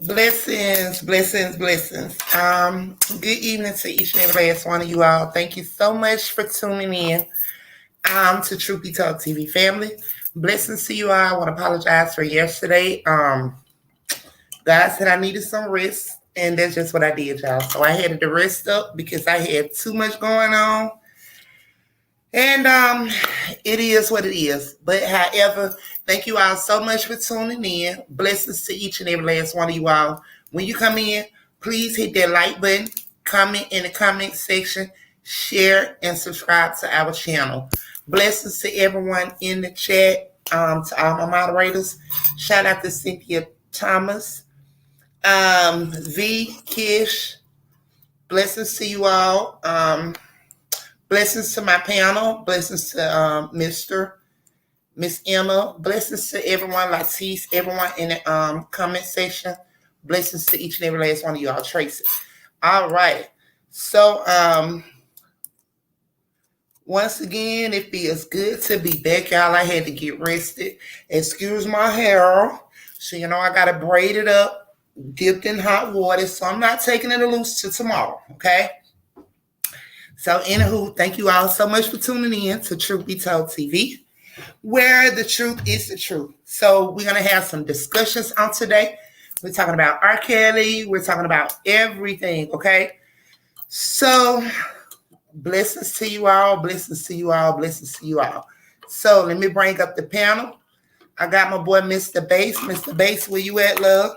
Blessings, blessings, blessings. Good evening to each and every last one of you all. Thank you so much for tuning in to Truth Be Told TV family. Blessings to you all. I want to apologize for yesterday. God said I needed some rest, and that's just what I did, y'all. So I had to rest up because I had too much going on. And it is what it is. But however, thank you all so much for tuning in. Blessings to each and every last one of you all. When you come in, please hit that like button, comment in the comment section, share, and subscribe to our channel. Blessings to everyone in the chat, to all my moderators. Shout out to Cynthia Thomas, V, Kish. Blessings to you all. Blessings to my panel. Blessings to Miss Emma. Blessings to everyone, Latisse, everyone in the comment section. Blessings to each and every last one of y'all, Tracy. All right. So once again, it feels good to be back, y'all. I had to get rested. Excuse my hair. So I gotta braid it up, dipped in hot water. So I'm not taking it loose till tomorrow. Okay. So, anywho, thank you all so much for tuning in to Truth Be Told TV, where the truth is the truth. So, we're going to have some discussions on today. We're talking about R.Kelly. We're talking about everything, okay? So, blessings to you all, blessings to you all, blessings to you all. So, let me bring up the panel. I got my boy, Mr. Bass. Mr. Bass, where you at, love?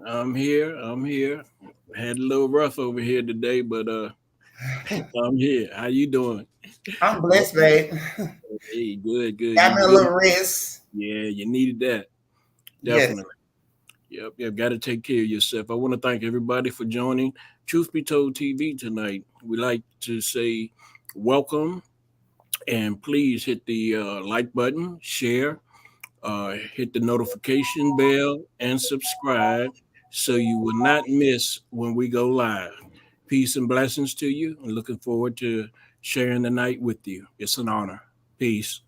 I'm here. Had a little rough over here today, but I'm here. How you doing? I'm blessed, babe. Hey, good. Got me a little rest. Yeah, you needed that. Definitely. Yes. Yep. Got to take care of yourself. I want to thank everybody for joining Truth Be Told TV tonight. We like to say welcome, and please hit the like button, share, hit the notification bell, and subscribe, so you will not miss when we go live. Peace and blessings to you. I'm looking forward to sharing the night with you. It's an honor. Peace.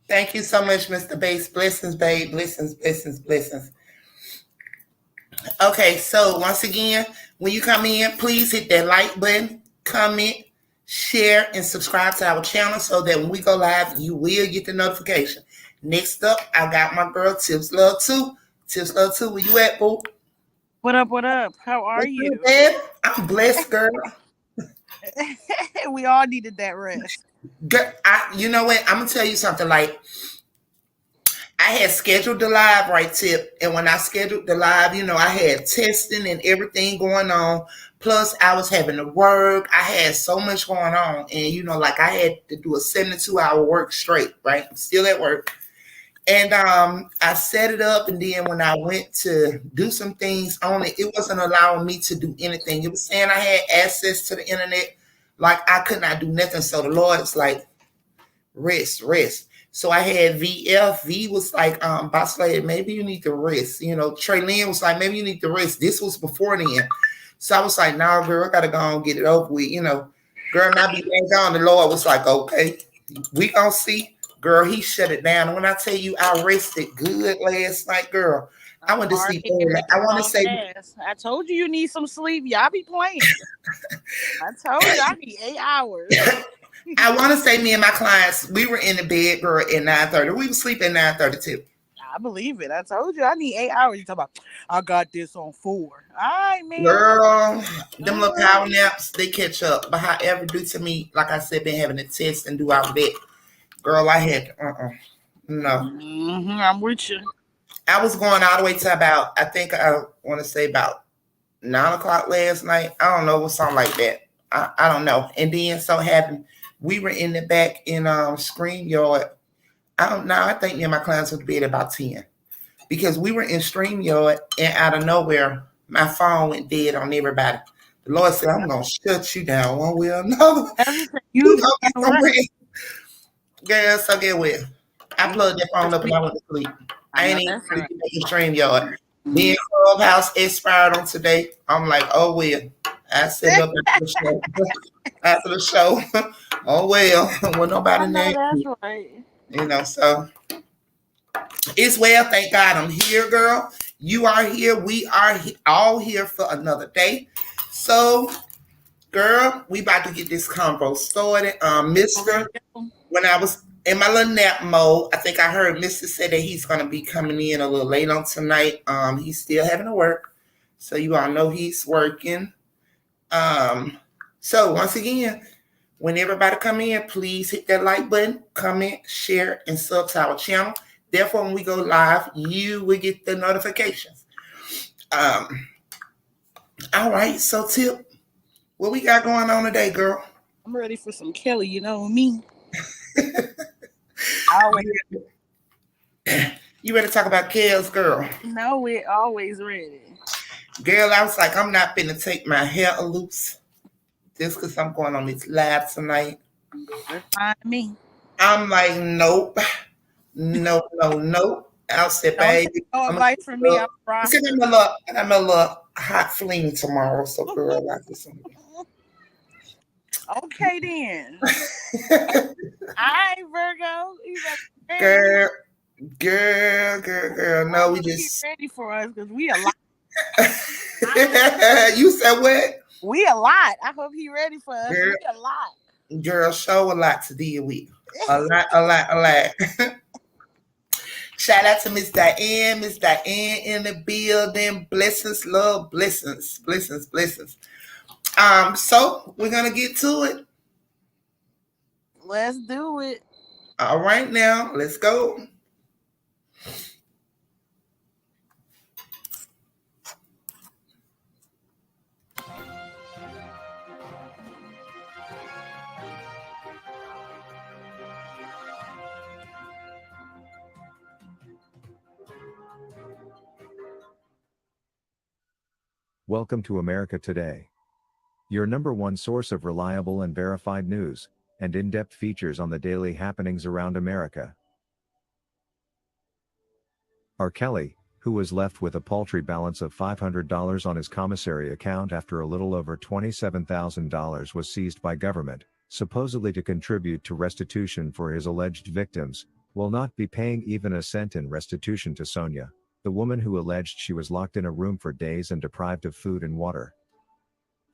Thank you so much, Mr. Bass. Blessings, babe. Blessings, blessings, blessings. Okay, so once again, when you come in, please hit that like button, comment, share, and subscribe to our channel so that when we go live, you will get the notification. Next up, I got my girl, Tips Love 2. Tips Love 2, where you at, boo? What up? How are you? Good, I'm blessed, girl. We all needed that rest. Girl, you know what? I'm going to tell you something. Like, I had scheduled the live, right, Tip? And when I scheduled the live, I had testing and everything going on. Plus, I was having to work. I had so much going on. And, like I had to do a 72-hour work straight, right? I'm still at work. And I set it up, and then when I went to do some things on it, it wasn't allowing me to do anything. It was saying I had access to the internet, like I could not do nothing. So the Lord's like, rest. So I had VF. V was like, Boss Lady, maybe you need to rest. Trey Lynn was like, maybe you need to rest. This was before then. So I was like, nah, girl, I got to go and get it over with. Girl, and I be laying down. The Lord was like, okay, we going to see. Girl, he shut it down. And when I tell you I rested good last night, girl, I went to sleep early. I want to say, I told you need some sleep. Y'all be playing. I told you I need 8 hours. I want to say me and my clients, we were in the bed, girl, at 9:30. We were sleeping at 9:30 too. I believe it. I told you I need 8 hours. You talk about, I got this on 4. All right, man. Girl, them little power naps, they catch up. But however, due to me, like I said, been having to test and do all of that. Girl, I had no. I'm with you. I was going all the way to about, I think I want to say about 9 o'clock last night. I don't know, it was something like that. I don't know. And then so happened, we were in the back in Scream Yard. I don't know. I think me and my clients went to bed about 10 because we were in Stream Yard, and out of nowhere, my phone went dead on everybody. The Lord said, I'm going to shut you down one way or another. Girl, so get with. I plugged that phone up and I went to sleep. I ain't even making Stream Yard. Then Clubhouse expired on today. I'm like, oh well. I set up after the show. Oh well. When nobody there. That's right. So It's well, thank God I'm here, girl. You are here. We are all here for another day. So, girl, we about to get this convo started. Mister, when I was in my little nap mode, I think I heard Mister say that he's gonna be coming in a little late on tonight. He's still having to work, so you all know he's working. So once again, when everybody come in, please hit that like button, comment, share, and sub to our channel. Therefore, when we go live, you will get the notifications. All right, so Tip, what we got going on today, girl? I'm ready for some Kelly, you know me. You ready to talk about Kel's, girl? No, we're always ready. Girl, I was like, I'm not finna take my hair loose just because I'm going on this live tonight. That's fine me. I'm like, nope. No. I'll say, baby. No advice from me. I got my little hot fling tomorrow, so girl, I like this one. Okay then. All right, Virgo. Girl. No, we just ready for us because we a lot. You said what? We a lot. I hope he ready for us. Girl, we a lot. Girl, show a lot to deal with. A lot. Shout out to Miss Diane in the building. Blessings, love, blessings. So we're gonna get to it. Let's do it. All right, now let's go. Welcome to America Today, your number one source of reliable and verified news and in-depth features on the daily happenings around America. R.Kelly, who was left with a paltry balance of $500 on his commissary account after a little over $27,000 was seized by government, supposedly to contribute to restitution for his alleged victims, will not be paying even a cent in restitution to Sonia, the woman who alleged she was locked in a room for days and deprived of food and water.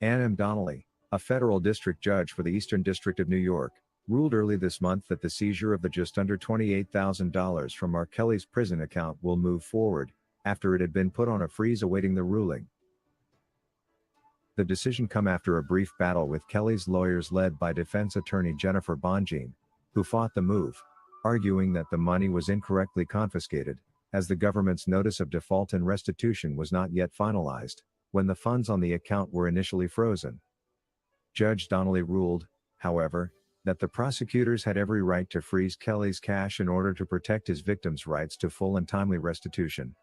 Ann M. Donnelly, a federal district judge for the Eastern District of New York, ruled early this month that the seizure of the just under $28,000 from R.Kelly's prison account will move forward, after it had been put on a freeze awaiting the ruling. The decision come after a brief battle with Kelly's lawyers led by defense attorney Jennifer Bonjean, who fought the move, arguing that the money was incorrectly confiscated, as the government's notice of default and restitution was not yet finalized, when the funds on the account were initially frozen. Judge Donnelly ruled, however, that the prosecutors had every right to freeze Kelly's cash in order to protect his victims' rights to full and timely restitution.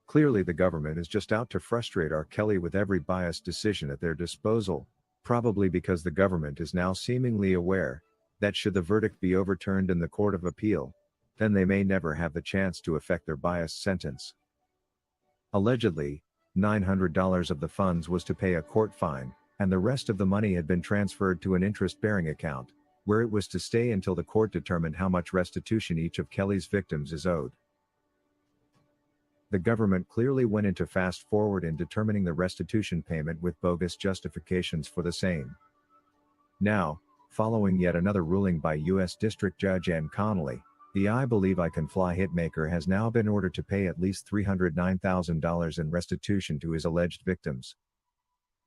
Clearly the government is just out to frustrate R.Kelly with every biased decision at their disposal, probably because the government is now seemingly aware that should the verdict be overturned in the Court of Appeal, then they may never have the chance to effect their biased sentence. Allegedly, $900 of the funds was to pay a court fine, and the rest of the money had been transferred to an interest-bearing account, where it was to stay until the court determined how much restitution each of Kelly's victims is owed. The government clearly went into fast forward in determining the restitution payment with bogus justifications for the same. Now, following yet another ruling by U.S. District Judge Ann Connolly, the I Believe I Can Fly hitmaker has now been ordered to pay at least $309,000 in restitution to his alleged victims.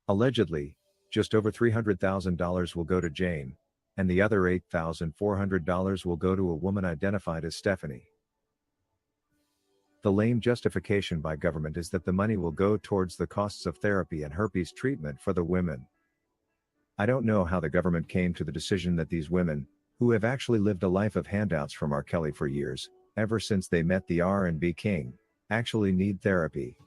Allegedly, just over $300,000 will go to Jane, and the other $8,400 will go to a woman identified as Stephanie. The lame justification by government is that the money will go towards the costs of therapy and herpes treatment for the women. I don't know how the government came to the decision that these women, who have actually lived a life of handouts from R.Kelly for years, ever since they met the R&B king, actually need therapy.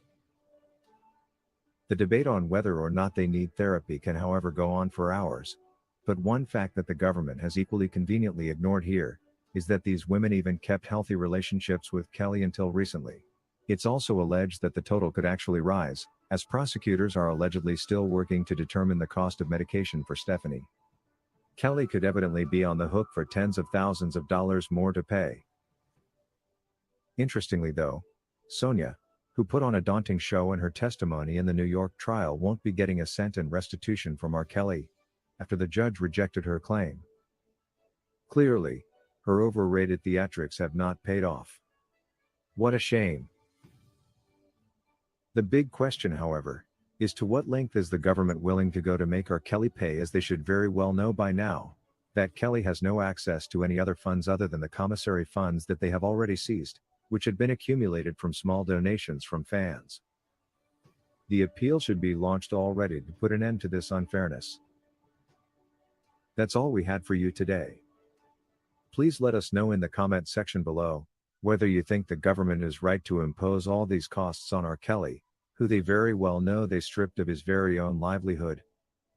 The debate on whether or not they need therapy can however go on for hours. But one fact that the government has equally conveniently ignored here, is that these women even kept healthy relationships with Kelly until recently. It's also alleged that the total could actually rise, as prosecutors are allegedly still working to determine the cost of medication for Stephanie. Kelly could evidently be on the hook for tens of thousands of dollars more to pay. Interestingly though, Sonia, who put on a daunting show in her testimony in the New York trial, won't be getting a cent in restitution from R.Kelly after the judge rejected her claim. Clearly, her overrated theatrics have not paid off. What a shame. The big question, however, is to what length is the government willing to go to make R.Kelly pay, as they should very well know by now that Kelly has no access to any other funds other than the commissary funds that they have already seized, which had been accumulated from small donations from fans. The appeal should be launched already to put an end to this unfairness. That's all we had for you today. Please let us know in the comment section below whether you think the government is right to impose all these costs on R.Kelly, who they very well know they stripped of his very own livelihood,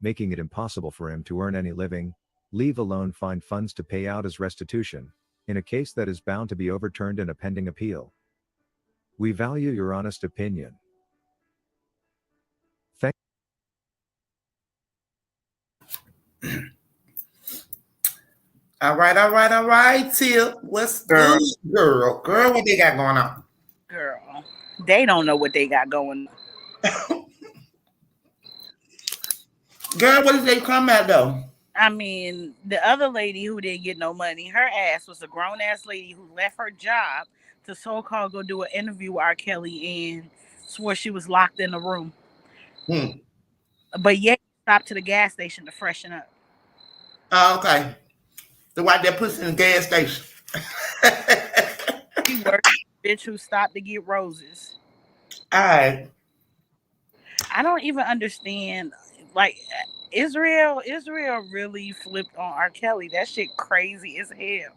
making it impossible for him to earn any living, leave alone find funds to pay out as restitution, in a case that is bound to be overturned in a pending appeal. We value your honest opinion. All right, Tip. What's good, girl? Girl, what they got going on? Girl, they don't know what they got going on. Girl, what did they come at though? I mean, the other lady who didn't get no money, her ass was a grown ass lady who left her job to so-called go do an interview with R.Kelly and swore she was locked in the room. But yet stopped to the gas station to freshen up. Oh, okay. The white that puts in the gas station. She worked bitch who stopped to get roses. All right. I don't even understand. Like, Israel really flipped on R.Kelly. That shit crazy as hell.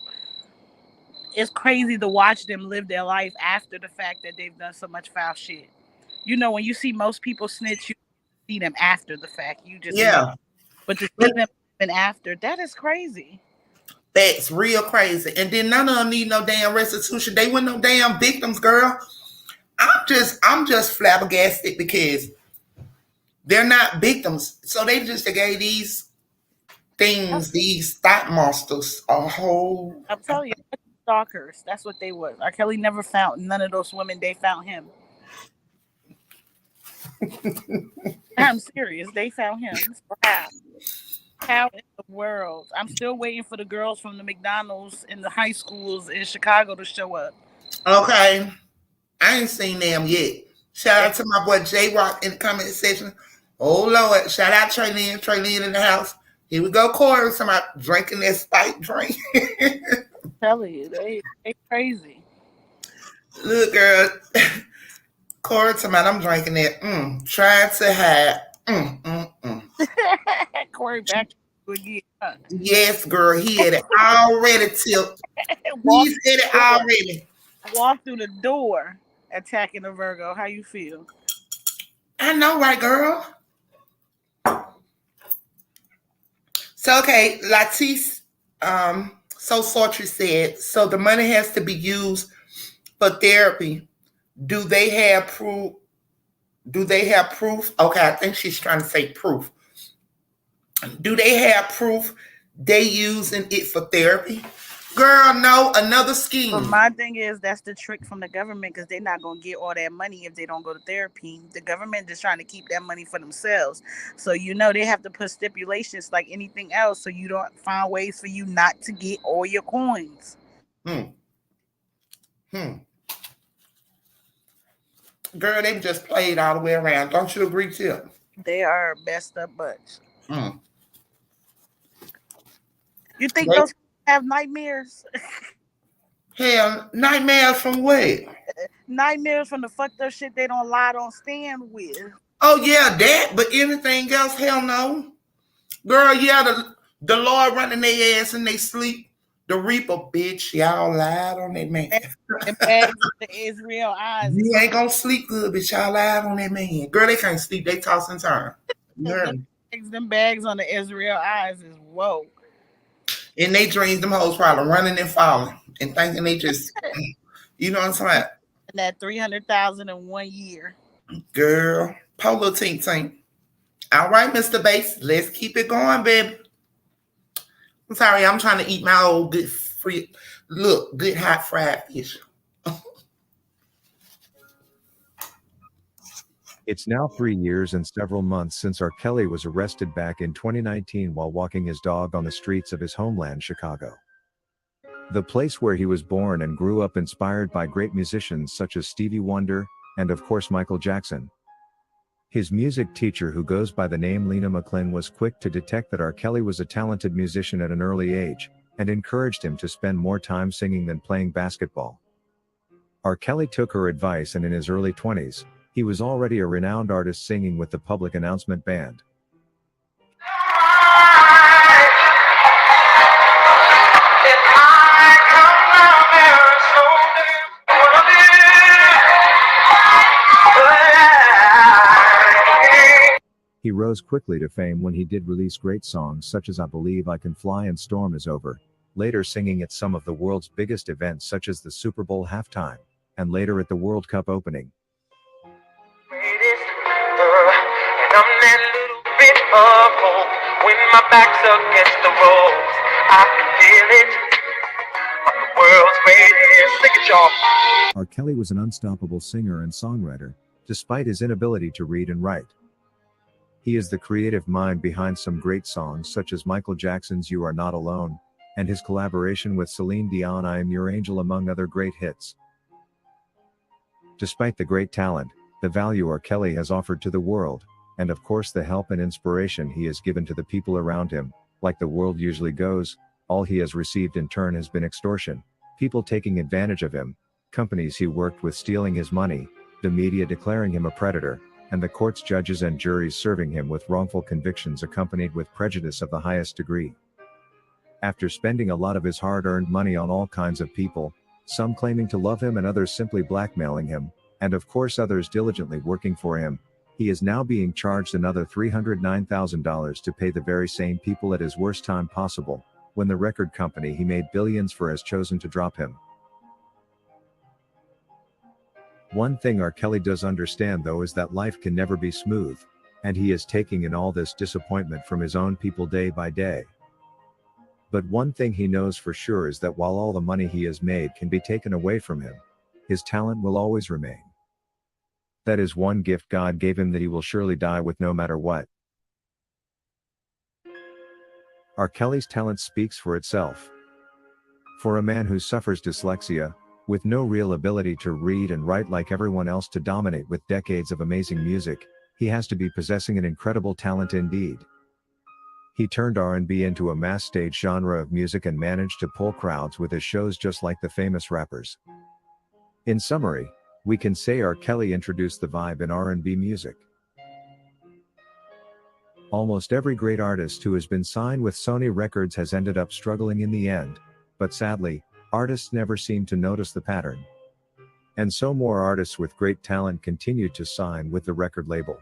It's crazy to watch them live their life after the fact that they've done so much foul shit. You know, when you see most people snitch, you see them after the fact. You just know. But to see them even after, that is crazy. That's real crazy. And then none of them need no damn restitution. They weren't no damn victims, girl. I'm just flabbergasted because they're not victims. So they gave these things, these stock monsters, a whole. I'm telling you, stalkers. That's what they were. R.Kelly never found none of those women. They found him. I'm serious. They found him. How in the world? I'm still waiting for the girls from the McDonald's and the high schools in Chicago to show up. Okay. I ain't seen them yet. Shout out to my boy J-Rock in the comment section. Oh, Lord. Shout out Traylene. Traylene in the house. Here we go, Corey. Somebody drinking that spike drink. I'm telling you, they crazy. Look, girl. Corey, somebody, I'm drinking that. Trying to hide. Corey back again. Yes, girl. He had it already, Tip. He said it already. Walk through the door attacking a Virgo. How you feel? I know, right, girl? So, okay, Latisse, so sultry said, so the money has to be used for therapy. Do they have proof? Okay, I think she's trying to say proof. Do they have proof they using it for therapy? Girl, no, another scheme. But my thing is, that's the trick from the government, because they're not going to get all that money if they don't go to therapy. The government is trying to keep that money for themselves. So, you know, they have to put stipulations like anything else so you don't find ways for you not to get all your coins. Girl, they just played all the way around. Don't you agree, Tip? They are messed up bunch. You think those have nightmares? Hell, nightmares from what? Nightmares from the fucked up shit they don't stand with. Oh, yeah, that. But anything else, hell no. Girl, yeah, the Lord running their ass in they sleep. The Reaper, bitch, y'all lied on that man. The bags of the Israel eyes. You ain't gonna sleep good, bitch. Y'all lied on that man. Girl, they can't sleep. They toss and turn. Them bags on the Israel eyes is whoa. In they dreams, them hoes probably running and falling and thinking they just, you know what I'm saying? And that 300,000 in 1 year. Girl, Polo Tink Tink. All right, Mr. Bass, let's keep it going, baby. I'm sorry, I'm trying to eat my old good free, good hot fried fish. It's now 3 years and several months since R. Kelly was arrested back in 2019 while walking his dog on the streets of his homeland, Chicago. The place where he was born and grew up, inspired by great musicians such as Stevie Wonder, and of course Michael Jackson. His music teacher, who goes by the name Lena McClin, was quick to detect that R. Kelly was a talented musician at an early age, and encouraged him to spend more time singing than playing basketball. R. Kelly took her advice, and in his early 20s, he was already a renowned artist singing with the Public Announcement Band. He rose quickly to fame when he did release great songs such as I Believe I Can Fly and Storm Is Over, later singing at some of the world's biggest events such as the Super Bowl halftime, and later at the World Cup opening. When my back's against the ropes, I can feel it. The world's greatest. Sing it, y'all. R. Kelly was an unstoppable singer and songwriter, despite his inability to read and write. He is the creative mind behind some great songs such as Michael Jackson's You Are Not Alone, and his collaboration with Celine Dion, I Am Your Angel, among other great hits. Despite the great talent, the value R. Kelly has offered to the world, and of course the help and inspiration he has given to the people around him, like the world usually goes, all he has received in turn has been extortion, people taking advantage of him, companies he worked with stealing his money, the media declaring him a predator, and the courts, judges and juries serving him with wrongful convictions accompanied with prejudice of the highest degree. After spending a lot of his hard-earned money on all kinds of people, some claiming to love him and others simply blackmailing him, and of course others diligently working for him, he is now being charged another $309,000 to pay the very same people at his worst time possible, when the record company he made billions for has chosen to drop him. One thing R. Kelly does understand though is that life can never be smooth, and he is taking in all this disappointment from his own people day by day. But one thing he knows for sure is that while all the money he has made can be taken away from him, his talent will always remain. That is one gift God gave him that he will surely die with no matter what. R. Kelly's talent speaks for itself. For a man who suffers dyslexia, with no real ability to read and write like everyone else, to dominate with decades of amazing music, he has to be possessing an incredible talent indeed. He turned R&B into a mass stage genre of music and managed to pull crowds with his shows just like the famous rappers. In summary, we can say R. Kelly introduced the vibe in R&B music. Almost every great artist who has been signed with Sony Records has ended up struggling in the end, but sadly, artists never seem to notice the pattern. And so more artists with great talent continue to sign with the record label.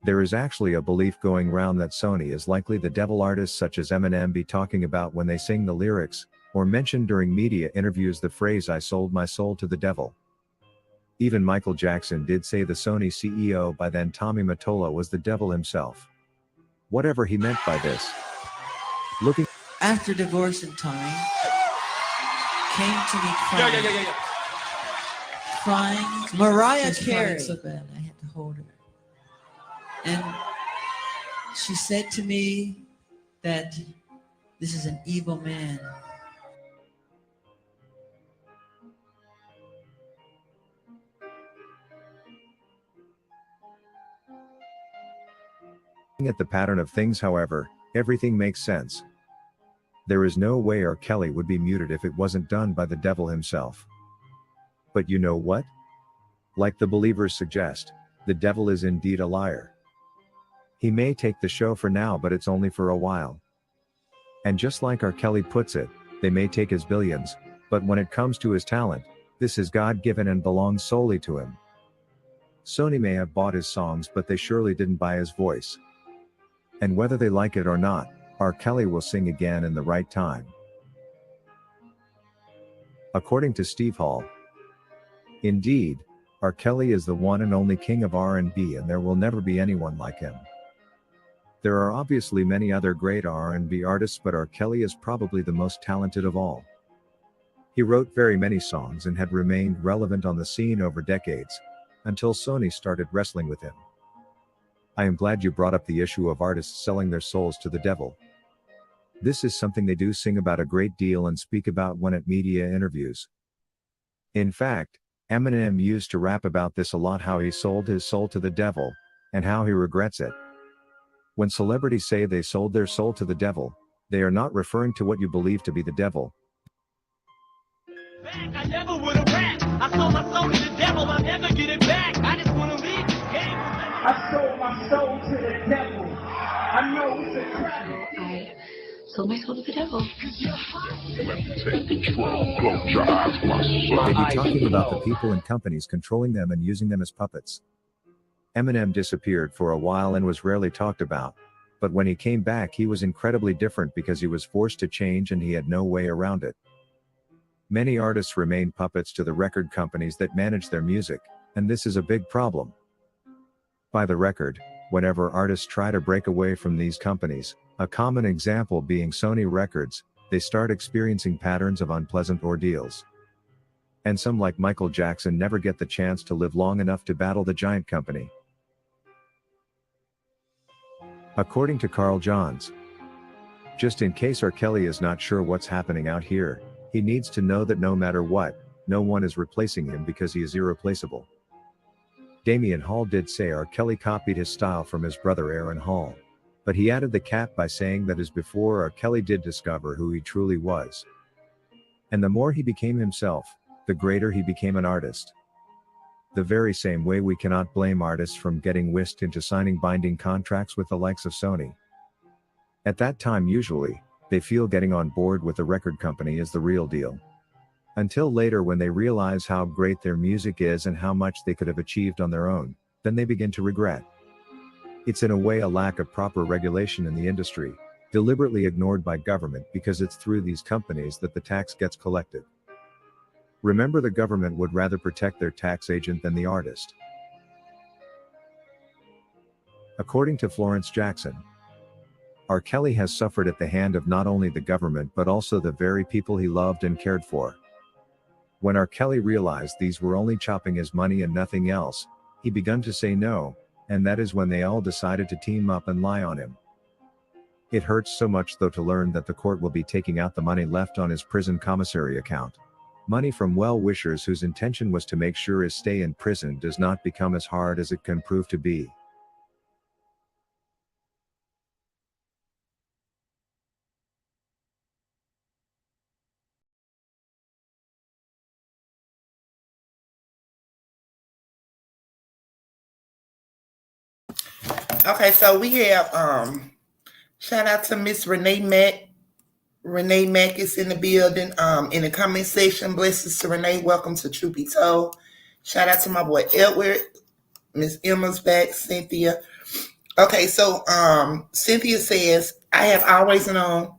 There is actually a belief going round that Sony is likely the devil artists such as Eminem be talking about when they sing the lyrics, or mention during media interviews the phrase "I sold my soul to the devil." Even Michael Jackson did say the Sony CEO, by then Tommy Mottola, was the devil himself. Whatever he meant by this. Looking after divorce and time, came to me crying. Crying. Mariah Carey. So bad, I had to hold her. And she said to me that this is an evil man. at the pattern of things, however, everything makes sense. There is no way R. Kelly would be muted if it wasn't done by the devil himself. But you know what? Like the believers suggest, the devil is indeed a liar. He may take the show for now, but it's only for a while. And just like R. Kelly puts it, they may take his billions, but when it comes to his talent, this is God-given and belongs solely to him. Sony may have bought his songs, but they surely didn't buy his voice. And whether they like it or not, R. Kelly will sing again in the right time. According to Steve Hall, indeed, R. Kelly is the one and only king of R&B, and there will never be anyone like him. There are obviously many other great R&B artists, but R. Kelly is probably the most talented of all. He wrote very many songs and had remained relevant on the scene over decades. until Sony started wrestling with him. I am glad you brought up the issue of artists selling their souls to the devil. This is something they do sing about a great deal and speak about when at media interviews. In fact, Eminem used to rap about this a lot, how he sold his soul to the devil, and how he regrets it. When celebrities say they sold their soul to the devil, they are not referring to what you believe to be the devil. I never would have rapped. I sold my soul to the devil. I'll never get it back. I just want to leave this game. I sold my soul to the devil. I know it's a trap. I sold my soul to the devil. They be talking about the people and companies controlling them and using them as puppets. Eminem disappeared for a while and was rarely talked about, but when he came back he was incredibly different because he was forced to change and he had no way around it. Many artists remain puppets to the record companies that manage their music, and this is a big problem. By the record, whenever artists try to break away from these companies, a common example being Sony Records, they start experiencing patterns of unpleasant ordeals. And some, like Michael Jackson, never get the chance to live long enough to battle the giant company. According to Carl Johns, just in case R.Kelly is not sure what's happening out here, he needs to know that no matter what, no one is replacing him because he is irreplaceable. Damian Hall did say R.Kelly copied his style from his brother Aaron Hall, but he added the cap by saying that as before, R.Kelly did discover who he truly was. And the more he became himself, the greater he became an artist. The very same way we cannot blame artists from getting whisked into signing binding contracts with the likes of Sony. At that time usually, they feel getting on board with the record company is the real deal. Until later when they realize how great their music is and how much they could have achieved on their own, then they begin to regret. It's in a way a lack of proper regulation in the industry, deliberately ignored by government because it's through these companies that the tax gets collected. Remember, the government would rather protect their tax agent than the artist. According to Florence Jackson, R.Kelly has suffered at the hand of not only the government but also the very people he loved and cared for. When R.Kelly realized these were only chopping his money and nothing else, he began to say no, and that is when they all decided to team up and lie on him. It hurts so much though to learn that the court will be taking out the money left on his prison commissary account. Money from well-wishers whose intention was to make sure his stay in prison does not become as hard as it can prove to be. Okay, so we have shout out to Miss Renee Mack. Renee Mack is in the building. In the comment section, blessings to Renee. Welcome to Truth Be Told. Shout out to my boy Edward. Miss Emma's back. Cynthia. Okay, so Cynthia says, I have always known.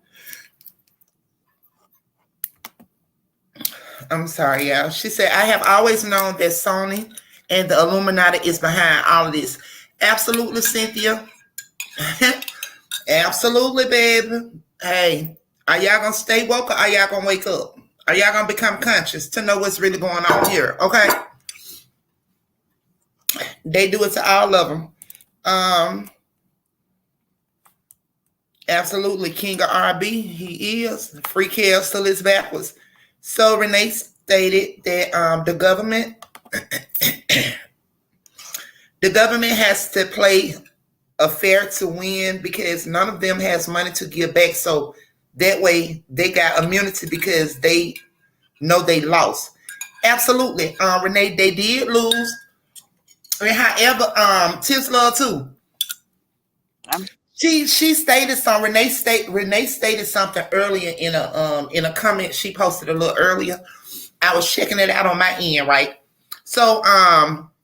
I'm sorry, y'all. She said, I have always known that Sony and the Illuminati is behind all of this. Absolutely, Cynthia. Absolutely, baby. Hey, are y'all gonna stay woke or are y'all gonna wake up? Are y'all gonna become conscious to know what's really going on here? Okay. They do it to all of them. Absolutely, King of RB. He is. Free Kel still is backwards. So Renee stated that the government has to play a fair to win because none of them has money to give back. So that way they got immunity because they know they lost. Absolutely. Renee, they did lose. I mean, however, Tips Love too. She stated something. Renee stated something earlier in a comment she posted a little earlier. I was checking it out on my end, right? So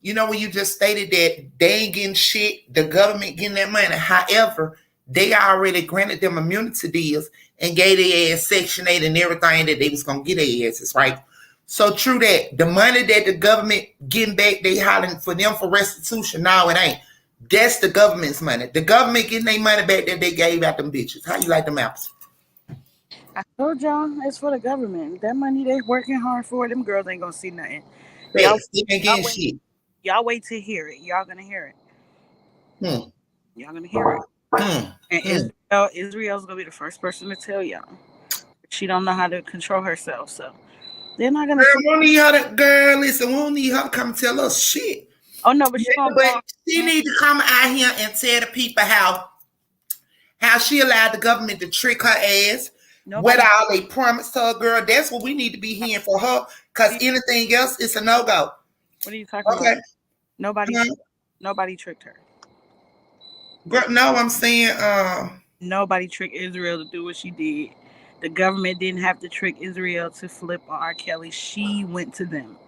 you know, when you just stated that they ain't getting shit, the government getting that money. However, they already granted them immunity deals and gave their ass Section 8 and everything that they was gonna get their asses, right? So true that the money that the government getting back, they hollering for them for restitution. No, it ain't. That's the government's money. The government getting their money back that they gave out them bitches. How you like them apples? I told y'all it's for the government. That money they working hard for, them girls ain't gonna see nothing. They ain't getting shit. Y'all wait to hear it. Y'all gonna hear it. Y'all gonna hear it. And Israel's gonna be the first person to tell y'all. She don't know how to control herself, so they're not gonna. Girl, we don't need her to, girl, listen, we don't need her to come tell us shit. Oh no, but she need to come out here and tell the people how she allowed the government to trick her ass. What all they promised her, girl. That's what we need to be hearing for her. Because anything else is a no-go. What are you talking about? Nobody tricked her. Girl, no, I'm saying nobody tricked Israel to do what she did. The government didn't have to trick Israel to flip on R. Kelly. She went to them.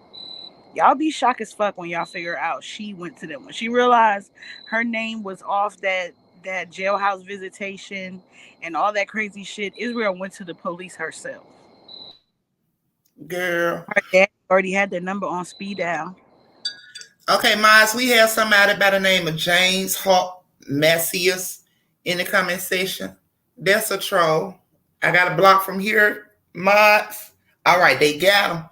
Y'all be shocked as fuck when y'all figure out she went to them. When she realized her name was off that jailhouse visitation and all that crazy shit, Israel went to the police herself. Girl. Her dad already had their number on speed dial. Okay, Miles, we have somebody by the name of James Hawk Macias in the comment section. That's a troll. I got a block from here, Mods. All right, they got him.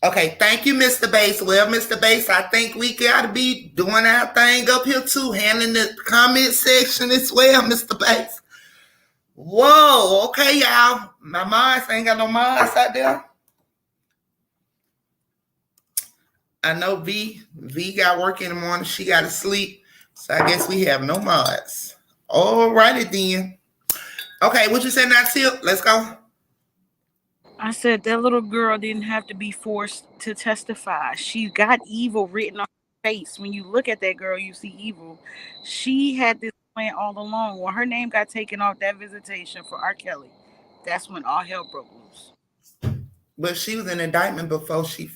Okay, thank you, Mr. Bass. Well, Mr. Bass, I think we got to be doing our thing up here too, handling the comment section as well, Mr. Bass. Whoa, okay, y'all. My mods ain't got no mods out there. I know V got work in the morning. She got to sleep. So I guess we have no mods. All righty then. Okay, what you said now, Tip? Let's go. I said that little girl didn't have to be forced to testify. She got evil written on her face. When you look at that girl, you see evil. She had this plan all along. When her name got taken off that visitation for R. Kelly, that's when all hell broke loose. But she was in indictment before she...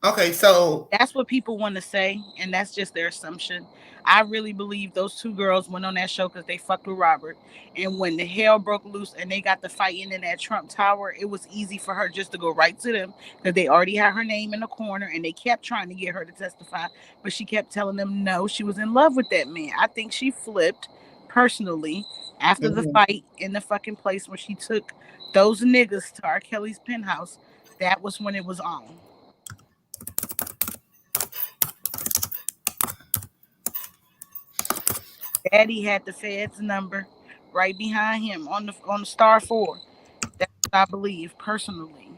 Okay, so... That's what people want to say, and that's just their assumption. I really believe those two girls went on that show because they fucked with Robert. And when the hell broke loose and they got the fighting in that Trump Tower, it was easy for her just to go right to them because they already had her name in the corner and they kept trying to get her to testify. But she kept telling them no, she was in love with that man. I think she flipped personally after the fight in the fucking place where she took those niggas to R. Kelly's penthouse. That was when it was on. Daddy had the Fed's number right behind him on the star 4. That's what I believe personally.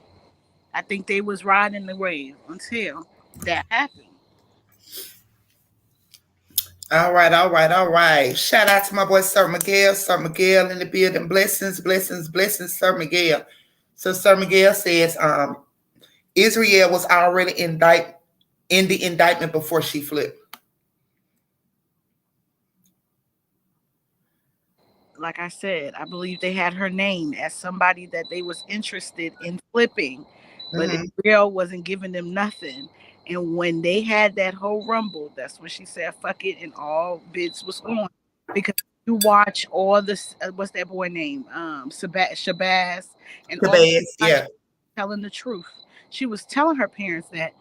I think they was riding the wave until that happened. All right. Shout out to my boy Sir Miguel. Sir Miguel in the building. Blessings, Sir Miguel. So Sir Miguel says Israel was already in the indictment before she flipped. Like I said, I believe they had her name as somebody that they was interested in flipping, but Israel wasn't giving them nothing. And when they had that whole rumble, that's when she said, fuck it, and all bids was on. Because you watch all this, what's that boy name? Shabazz. And Shabazz, yeah. Telling the truth. She was telling her parents that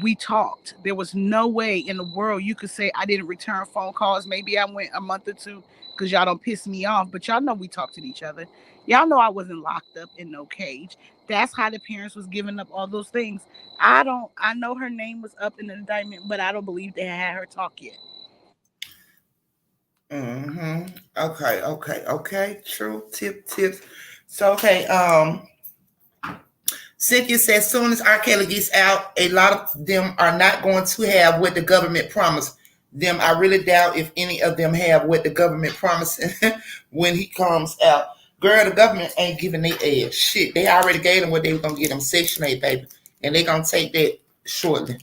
we talked. There was no way in the world you could say I didn't return phone calls. Maybe I went a month or two because y'all don't piss me off, but y'all know we talked to each other. Y'all know I wasn't locked up in no cage. That's how the parents was giving up all those things. I know her name was up in the indictment, but I don't believe they had her talk yet. Okay. True. Tips. So, okay. Cynthia says, as soon as R. Kelly gets out, a lot of them are not going to have what the government promised them. I really doubt if any of them have what the government promised when he comes out. Girl, the government ain't giving their ass shit. They already gave them what they were going to get them, Section 8, baby. And they're going to take that shortly.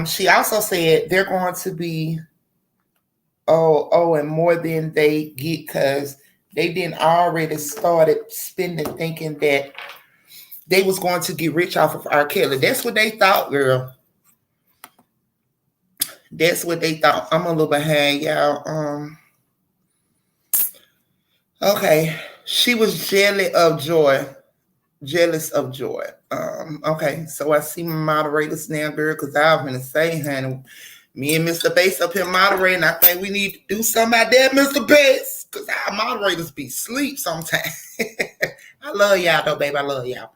She also said they're going to be, and more than they get because they didn't already started spending thinking that they was going to get rich off of R. Kelly. That's what they thought, girl. That's what they thought. I'm a little behind, y'all. Okay. She was jealous of joy. Okay. So I see my moderators now, girl, because I was going to say, honey, me and Mr. Bass up here moderating. I think we need to do something out there, Mr. Bass, because our moderators be asleep sometimes. I love y'all, though, babe. I love y'all.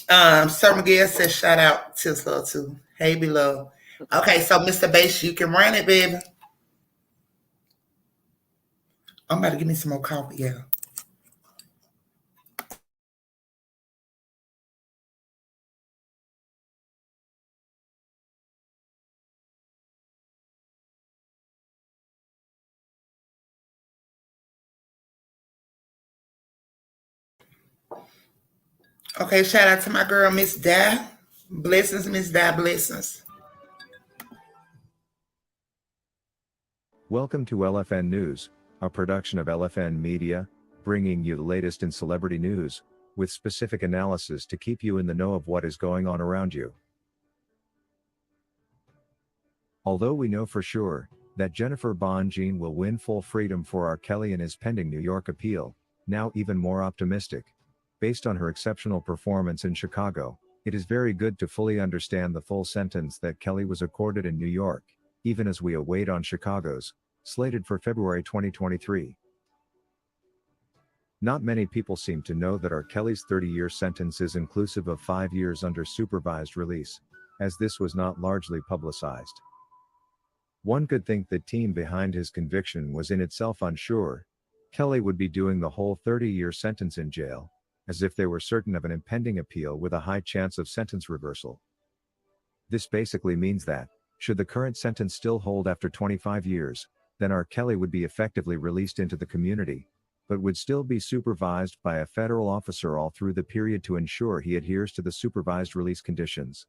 Sir Miguel says shout out to Slow too. Hey below. Okay, so Mr. Bass, you can run it, baby. I'm about to give me some more coffee, yeah. Okay, shout out to my girl, Miss Di. Blessings, Miss Di, blessings. Welcome to LFN News, a production of LFN Media, bringing you the latest in celebrity news, with specific analysis to keep you in the know of what is going on around you. Although we know for sure that Jennifer Bonjean will win full freedom for R.Kelly in his pending New York appeal, now even more optimistic. Based on her exceptional performance in Chicago, it is very good to fully understand the full sentence that Kelly was accorded in New York, even as we await on Chicago's, slated for February 2023. Not many people seem to know that R.Kelly's 30-year sentence is inclusive of 5 years under supervised release, as this was not largely publicized. One could think the team behind his conviction was in itself unsure. Kelly would be doing the whole 30-year sentence in jail, as if they were certain of an impending appeal with a high chance of sentence reversal. This basically means that, should the current sentence still hold after 25 years, then R.Kelly would be effectively released into the community, but would still be supervised by a federal officer all through the period to ensure he adheres to the supervised release conditions.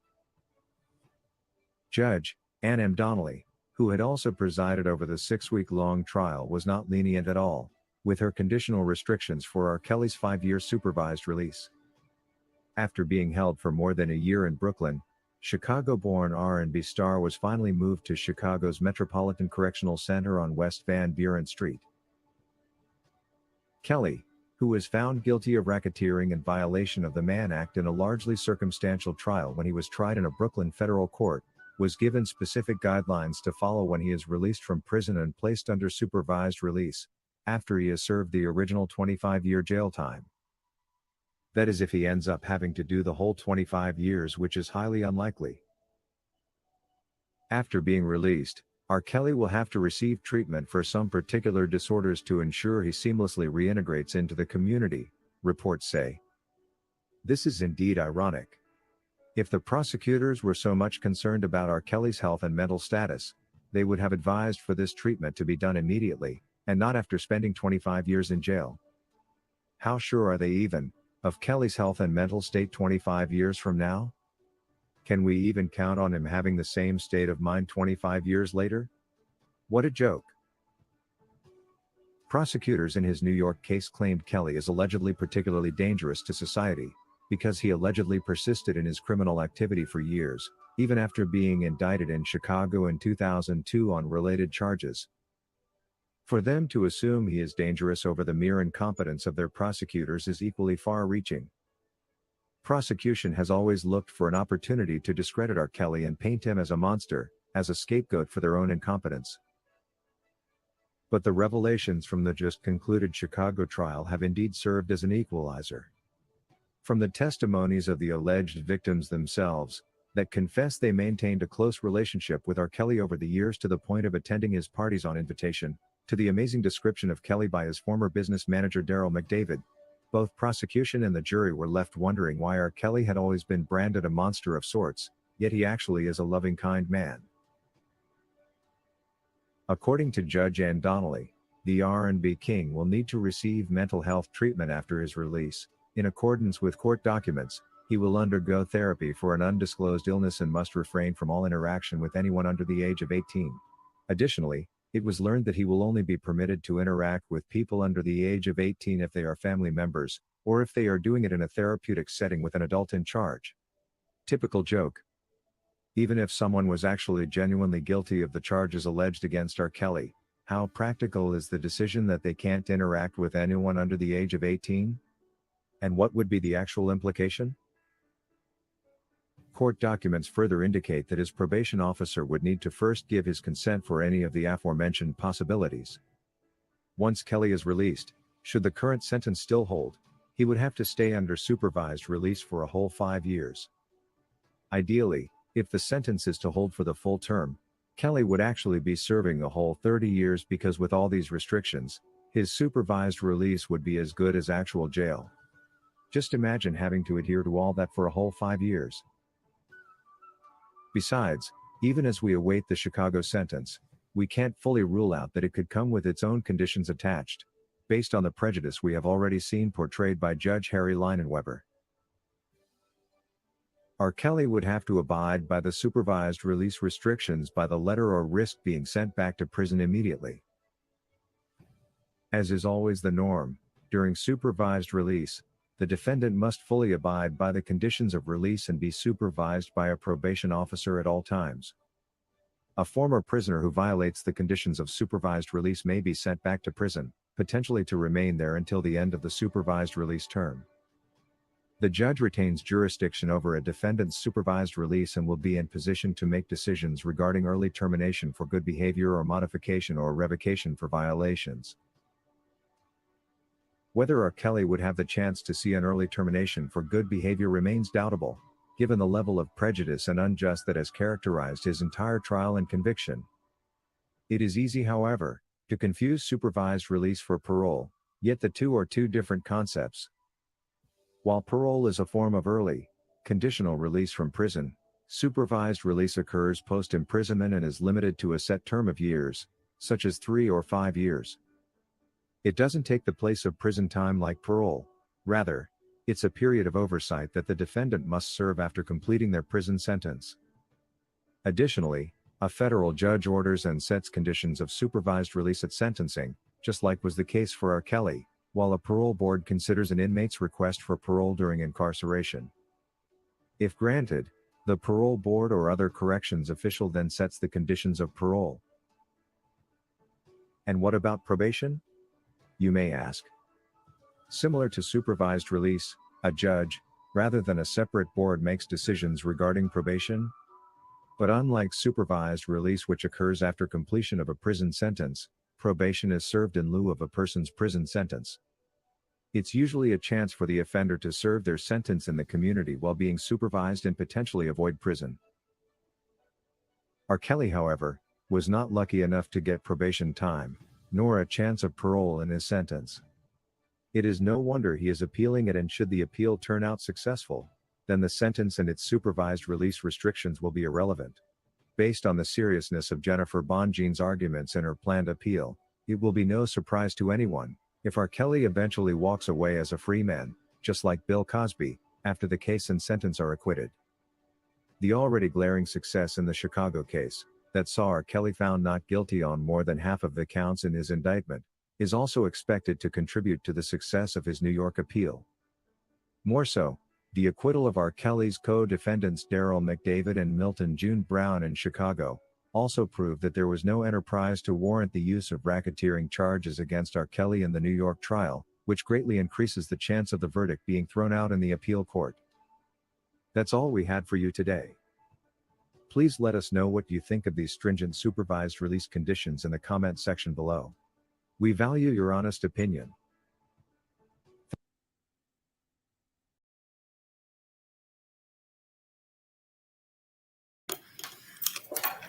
Judge Ann M. Donnelly, who had also presided over the 6-week-long trial, was not lenient at all with her conditional restrictions for R.Kelly's 5-year supervised release. After being held for more than a year in Brooklyn, Chicago-born R&B star was finally moved to Chicago's Metropolitan Correctional Center on West Van Buren Street. Kelly, who was found guilty of racketeering and violation of the Mann Act in a largely circumstantial trial when he was tried in a Brooklyn federal court, was given specific guidelines to follow when he is released from prison and placed under supervised release, after he has served the original 25-year jail time. That is if he ends up having to do the whole 25 years, which is highly unlikely. After being released, R.Kelly will have to receive treatment for some particular disorders to ensure he seamlessly reintegrates into the community, reports say. This is indeed ironic. If the prosecutors were so much concerned about R.Kelly's health and mental status, they would have advised for this treatment to be done immediately, and not after spending 25 years in jail. How sure are they even of Kelly's health and mental state 25 years from now? Can we even count on him having the same state of mind 25 years later? What a joke. Prosecutors in his New York case claimed Kelly is allegedly particularly dangerous to society, because he allegedly persisted in his criminal activity for years, even after being indicted in Chicago in 2002 on related charges. For them to assume he is dangerous over the mere incompetence of their prosecutors is equally far-reaching. Prosecution has always looked for an opportunity to discredit R.Kelly and paint him as a monster, as a scapegoat for their own incompetence. But the revelations from the just concluded Chicago trial have indeed served as an equalizer. From the testimonies of the alleged victims themselves, that confess they maintained a close relationship with R.Kelly over the years to the point of attending his parties on invitation, to the amazing description of Kelly by his former business manager Daryl McDavid, both prosecution and the jury were left wondering why R.Kelly had always been branded a monster of sorts, yet he actually is a loving, kind man. According to Judge Ann Donnelly, the R&B king will need to receive mental health treatment after his release. In accordance with court documents, he will undergo therapy for an undisclosed illness and must refrain from all interaction with anyone under the age of 18. Additionally, it was learned that he will only be permitted to interact with people under the age of 18 if they are family members, or if they are doing it in a therapeutic setting with an adult in charge. Typical joke. Even if someone was actually genuinely guilty of the charges alleged against R.Kelly, how practical is the decision that they can't interact with anyone under the age of 18? And what would be the actual implication? Court documents further indicate that his probation officer would need to first give his consent for any of the aforementioned possibilities. Once Kelly is released, should the current sentence still hold, he would have to stay under supervised release for a whole 5 years. Ideally, if the sentence is to hold for the full term, Kelly would actually be serving the whole 30 years because with all these restrictions, his supervised release would be as good as actual jail. Just imagine having to adhere to all that for a whole 5 years. Besides, even as we await the Chicago sentence, we can't fully rule out that it could come with its own conditions attached, based on the prejudice we have already seen portrayed by Judge Harry Leinenweber. R.Kelly would have to abide by the supervised release restrictions by the letter or risk being sent back to prison immediately. As is always the norm, during supervised release, the defendant must fully abide by the conditions of release and be supervised by a probation officer at all times. A former prisoner who violates the conditions of supervised release may be sent back to prison, potentially to remain there until the end of the supervised release term. The judge retains jurisdiction over a defendant's supervised release and will be in position to make decisions regarding early termination for good behavior or modification or revocation for violations. Whether R.Kelly would have the chance to see an early termination for good behavior remains doubtable, given the level of prejudice and unjust that has characterized his entire trial and conviction. It is easy, however, to confuse supervised release for parole, yet the two are two different concepts. While parole is a form of early, conditional release from prison, supervised release occurs post-imprisonment and is limited to a set term of years, such as 3 or 5 years. It doesn't take the place of prison time like parole, rather, it's a period of oversight that the defendant must serve after completing their prison sentence. Additionally, a federal judge orders and sets conditions of supervised release at sentencing, just like was the case for R.Kelly, while a parole board considers an inmate's request for parole during incarceration. If granted, the parole board or other corrections official then sets the conditions of parole. And what about probation? You may ask. Similar to supervised release, a judge, rather than a separate board, makes decisions regarding probation. But unlike supervised release, which occurs after completion of a prison sentence, probation is served in lieu of a person's prison sentence. It's usually a chance for the offender to serve their sentence in the community while being supervised and potentially avoid prison. R.Kelly, however, was not lucky enough to get probation time, nor a chance of parole in his sentence. It is no wonder he is appealing it, and should the appeal turn out successful, then the sentence and its supervised release restrictions will be irrelevant. Based on the seriousness of Jennifer Bonjean's arguments in her planned appeal, it will be no surprise to anyone if R.Kelly eventually walks away as a free man, just like Bill Cosby, after the case and sentence are acquitted. The already glaring success in the Chicago case, that saw R.Kelly found not guilty on more than half of the counts in his indictment, is also expected to contribute to the success of his New York appeal. More so, the acquittal of R.Kelly's co-defendants Darrell McDavid and Milton June Brown in Chicago also proved that there was no enterprise to warrant the use of racketeering charges against R.Kelly in the New York trial, which greatly increases the chance of the verdict being thrown out in the appeal court. That's all we had for you today. Please let us know what you think of these stringent supervised release conditions in the comment section below. We value your honest opinion.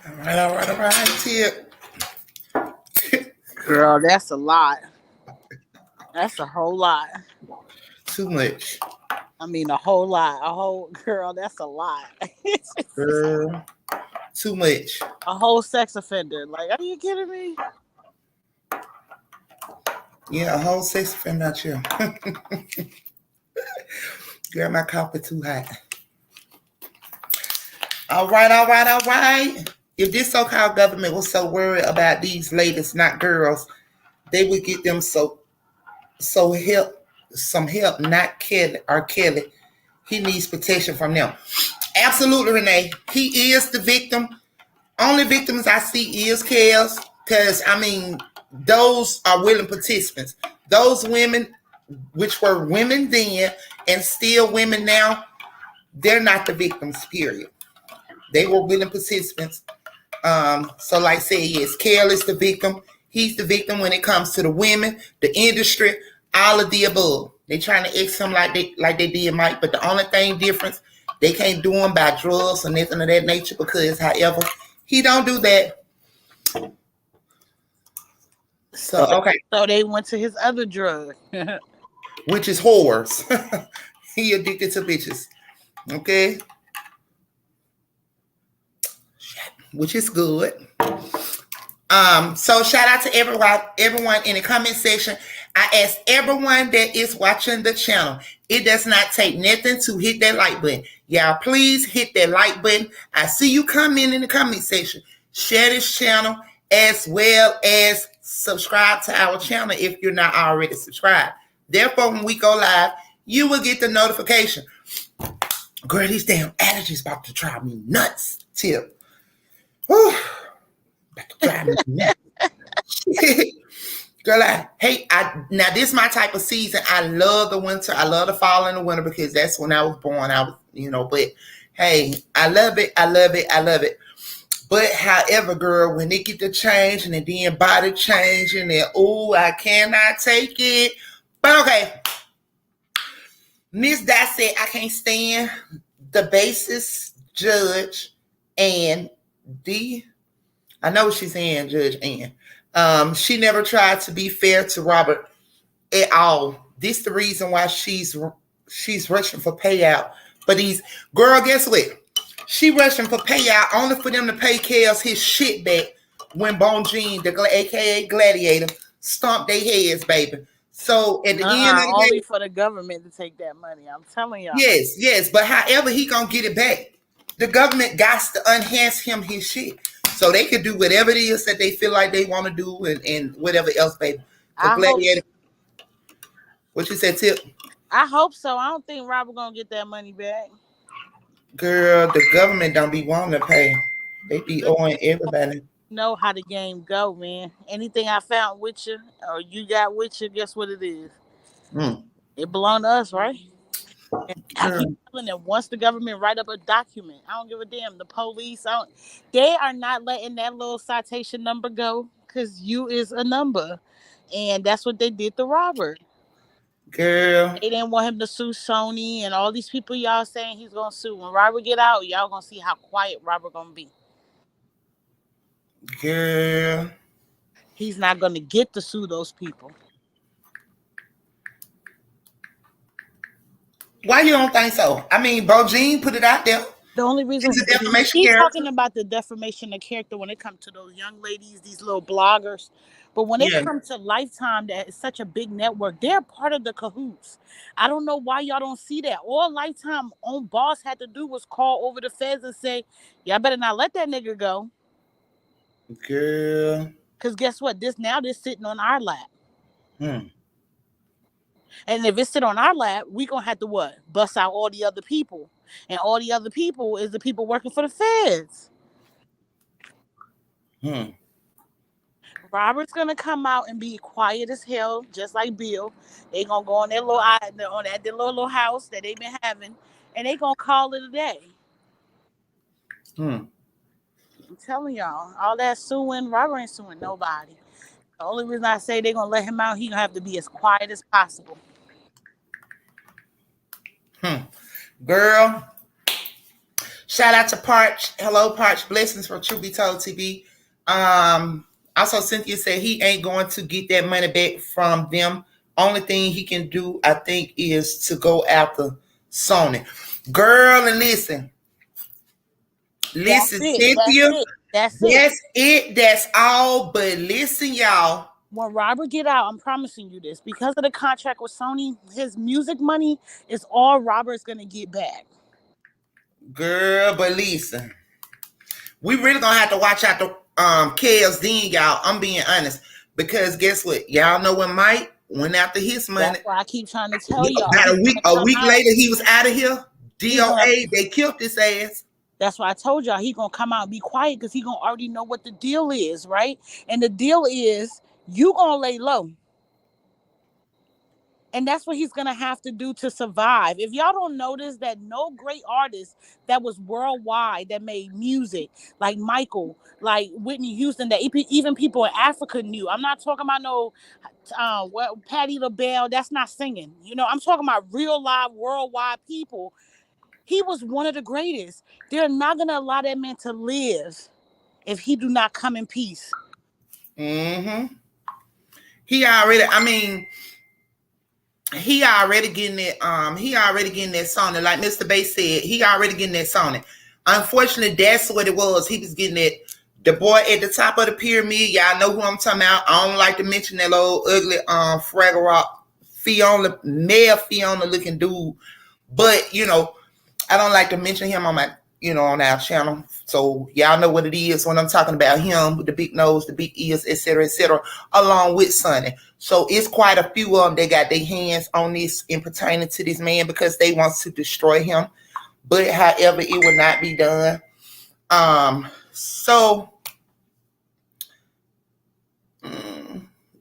All right, Tip. Girl, that's a lot. That's a whole lot. Too much. I mean, a whole lot. Girl, that's a lot. Girl, too much. A whole sex offender. Like, are you kidding me? Yeah, a whole sex offender out here. Girl, my coffee too hot. All right. If this so-called government was so worried about these ladies, not girls, they would get them some help, not Kelly or Kelly. He needs protection from them. Absolutely, Renee. He is the victim. Only victims I see is Kells, because, I mean, those are willing participants. Those women, which were women then and still women now, they're not the victims, period. They were willing participants. So like I said, yes, Kel is the victim. He's the victim when it comes to the women, the industry, all of the above. They trying to X him like they did Mike, but the only thing difference, they can't do him by drugs or nothing of that nature because, however, he don't do that. So okay. So they went to his other drug, which is whores. He addicted to bitches. Okay. Which is good. So shout out to everyone in the comment section. I ask everyone that is watching the channel, it does not take nothing to hit that like button. Y'all, please hit that like button. I see you comment in the comment section. Share this channel as well as subscribe to our channel if you're not already subscribed. Therefore, when we go live, you will get the notification. Girl, these damn allergies about to drive me nuts. Tip. Whew. About to drive me nuts. Girl, now this is my type of season. I love the winter. I love the fall and the winter because that's when I was born. But hey, I love it. I love it. I love it. But however, girl, when they get to change and then body changing and I cannot take it. But okay. Miss Dot said I can't stand the basis judge and I know what she's saying, Judge Ann. She never tried to be fair to Robert at all. This the reason why she's rushing for payout. But girl, guess what? She rushing for payout only for them to pay Kels his shit back when Bone Jean, aka Gladiator, stomped their heads, baby. So at the end of the only day, for the government to take that money. I'm telling y'all. Yes. But however he gonna get it back, the government got to enhance him his shit. So they can do whatever it is that they feel like they want to do and whatever else, baby. Gladiator. What you said, Tip? I hope so. I don't think Robert gonna get that money back. Girl, the government don't be wanting to pay. They be owing everybody. Know how the game go, man. Anything I found with you or you got with you, guess what it is? It belong to us, right? And I keep telling them, once the government write up a document, I don't give a damn. The police, they are not letting that little citation number go because you is a number. And that's what they did to Robert. Girl. They didn't want him to sue Sony and all these people y'all saying he's going to sue. When Robert get out, y'all going to see how quiet Robert going to be. Girl. He's not going to get to sue those people. Why you don't think so? I mean, Bo Jean put it out there. The only reason he's talking about the defamation of character when it comes to those young ladies, these little bloggers. But when it comes to Lifetime, that is such a big network, they're part of the cahoots. I don't know why y'all don't see that. All Lifetime own boss had to do was call over the feds and say, y'all better not let that nigga go. Girl. Because guess what? This sitting on our lap. And if it's sit on our lap, we going to have to what? Bust out all the other people. And all the other people is the people working for the feds. Robert's going to come out and be quiet as hell, just like Bill. They going to go on their little house that they've been having, and they going to call it a day. I'm telling y'all, all that suing, Robert ain't suing nobody. The only reason I say they're going to let him out, he going to have to be as quiet as possible. Girl. Shout out to Parch. Hello, Parch. Blessings from Truth Be Told TV. Also, Cynthia said he ain't going to get that money back from them. Only thing he can do, I think, is to go after Sony. Girl, and listen. Listen, Cynthia. That's it. That's all. But listen, y'all. When Robert get out, I'm promising you this. Because of the contract with Sony, his music money is all Robert's going to get back. Girl, but listen. We really going to have to watch out the Kels then, y'all. I'm being honest. Because guess what? Y'all know when Mike went after his money. That's why I keep trying to tell y'all. About a week later, he was out of here. DOA, they killed his ass. That's why I told y'all he going to come out and be quiet because he going to already know what the deal is, right? And the deal is you going to lay low. And that's what he's going to have to do to survive. If y'all don't notice that no great artist that was worldwide that made music, like Michael, like Whitney Houston, that even people in Africa knew. I'm not talking about no Patti LaBelle, that's not singing. You know, I'm talking about real live worldwide people. He was one of the greatest. They're not going to allow that man to live if he do not come in peace. Mm-hmm. He already getting it. He already getting that song. Like Mr. Bay said, he already getting that song. Unfortunately, that's what it was. He was getting it. The boy at the top of the pyramid, y'all know who I'm talking about. I don't like to mention that old ugly Fraggle Rock male Fiona looking dude. But you know, I don't like to mention him on my, on our channel. So y'all know what it is when I'm talking about him with the big nose, the big ears, etc., along with Sonny. So it's quite a few of them that got their hands on this in pertaining to this man because they want to destroy him. But however, it will not be done.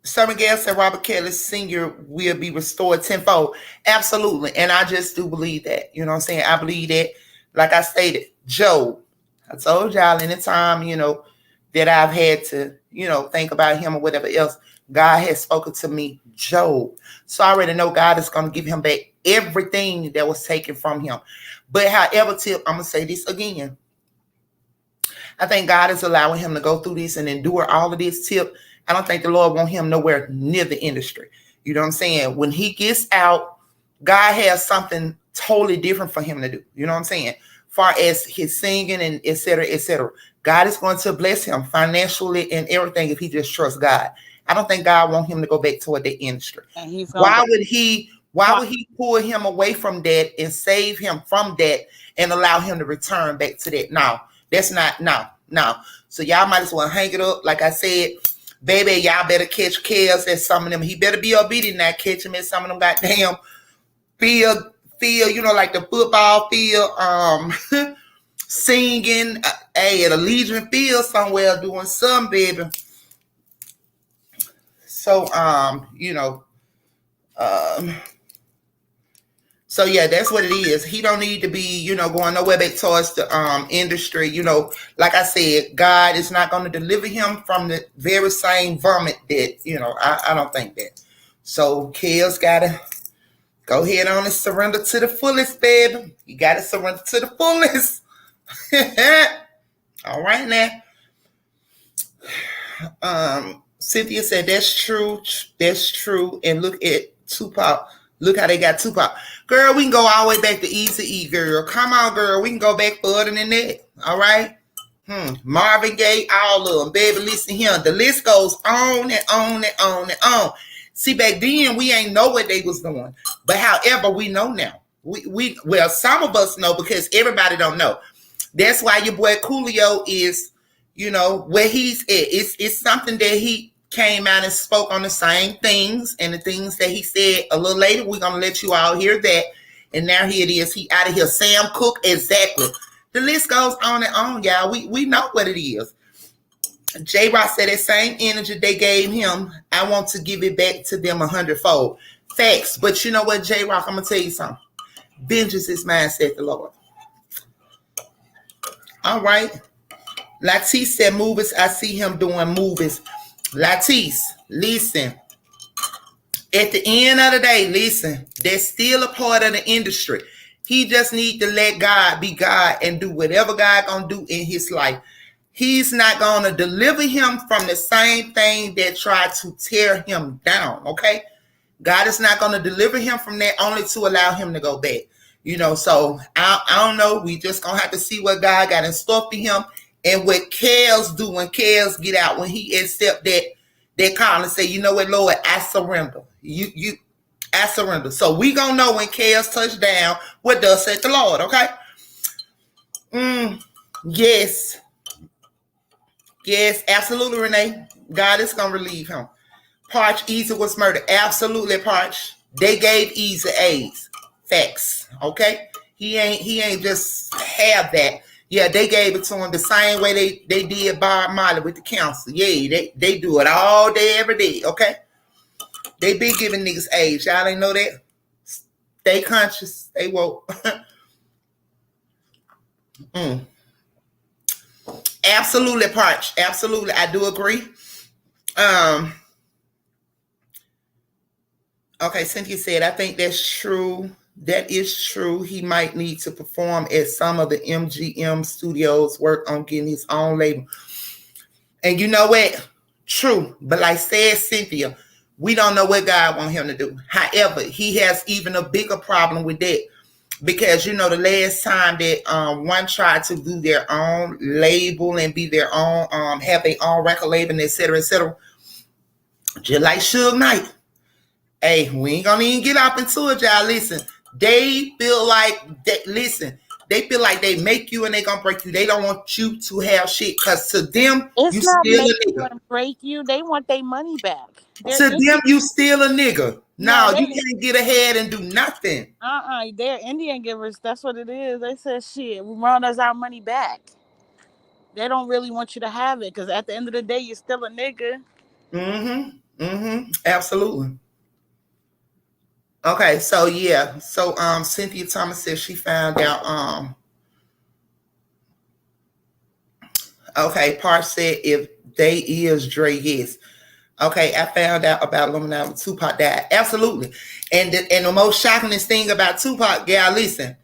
Summer Gale said Robert Kelly Sr. will be restored tenfold. Absolutely. And I just do believe that. You know what I'm saying? I believe that. Like I stated, Job. I told y'all anytime, that I've had to, think about him or whatever else, God has spoken to me, Job. So I already know God is going to give him back everything that was taken from him. But however, Tip, I'm going to say this again. I think God is allowing him to go through this and endure all of this, Tip. I don't think the Lord want him nowhere near the industry. You know what I'm saying? When he gets out, God has something totally different for him to do. You know what I'm saying? Far as his singing and et cetera, God is going to bless him financially and everything if he just trusts God. I don't think God want him to go back toward the industry. Why would he pull him away from that and save him from that and allow him to return back to that? No, that's not, no. So y'all might as well hang it up. Like I said, baby, y'all better catch Kels at some of them. He better be obedient, not catch him at some of them goddamn field, like the football field, singing, at a Legion field somewhere doing some, baby. So, so yeah, that's what it is. He don't need to be, going nowhere back towards the industry. Like I said, God is not going to deliver him from the very same vomit that, I don't think that. So Kels gotta go ahead on and surrender to the fullest, baby. You gotta surrender to the fullest. All right now. Cynthia said that's true. That's true. And look at Tupac. Look how they got Tupac. Girl, we can go all the way back to Eazy-E, girl. Come on, girl. We can go back further than that. All right? Marvin Gaye, all of them. Baby, listen here. The list goes on and on and on and on. See, back then, we ain't know what they was doing. But however, we know now. Well, some of us know because everybody don't know. That's why your boy Coolio is, where he's at. It's something that he came out and spoke on the same things, and the things that he said a little later, we're going to let you all hear that. And now here it is. He out of here. Sam Cooke, exactly. The list goes on and on, y'all. We know what it is. J. Rock said that same energy they gave him, I want to give it back to them 100-fold. Facts. But you know what, J. Rock, I'm going to tell you something. Vengeance is mine, said the Lord. All right. Latisse said movies. I see him doing movies. Latisse, listen. At the end of the day, listen, that's still a part of the industry. He just need to let God be God and do whatever God gonna do in his life. He's not gonna deliver him from the same thing that tried to tear him down, okay? God is not gonna deliver him from that only to allow him to go back. So I don't know. We just gonna have to see what God got in store for him. And what Kels do when Kels get out, when he accept that call and say, you know what, Lord, I surrender. I surrender. So we gonna know when Kels touch down what does say the Lord, okay? Yes. Yes, absolutely, Renee. God is gonna relieve him. Parch, Easy was murdered. Absolutely, Parch. They gave Easy AIDS. Facts, okay? He ain't just have that. Yeah, they gave it to him the same way they did Bob Marley with the council. Yeah, they do it all day, every day, okay? They been giving niggas age. Y'all ain't know that? Stay conscious. Stay woke. Absolutely, Parch. Absolutely. I do agree. Okay, Cynthia said, I think that's true. That is true. He might need to perform at some of the MGM studios, work on getting his own label. And you know what? True. But like said Cynthia, we don't know what God wants him to do. However, he has even a bigger problem with that. Because, you know, the last time that one tried to do their own label and be their own, have their own record label, et cetera, just like Suge Knight. Hey, we ain't gonna even get up into it, y'all. Listen, they feel like they feel like they make you and they gonna break you. They don't want you to have shit, because to them, It's you not still a make you nigga. and break you. They want their money back. To them, you still a nigga. No, No, you can't get ahead and do nothing. They're Indian givers. That's what it is. They said, shit, we want us our money back. They don't really want you to have it, because at the end of the day, you're still a nigga. Absolutely. Okay, so yeah. So Cynthia Thomas says she found out okay, Park said if they is Dre, yes. Okay, I found out about Illuminati when Tupac died. Absolutely. And the most shockingest thing about Tupac, y'all, listen.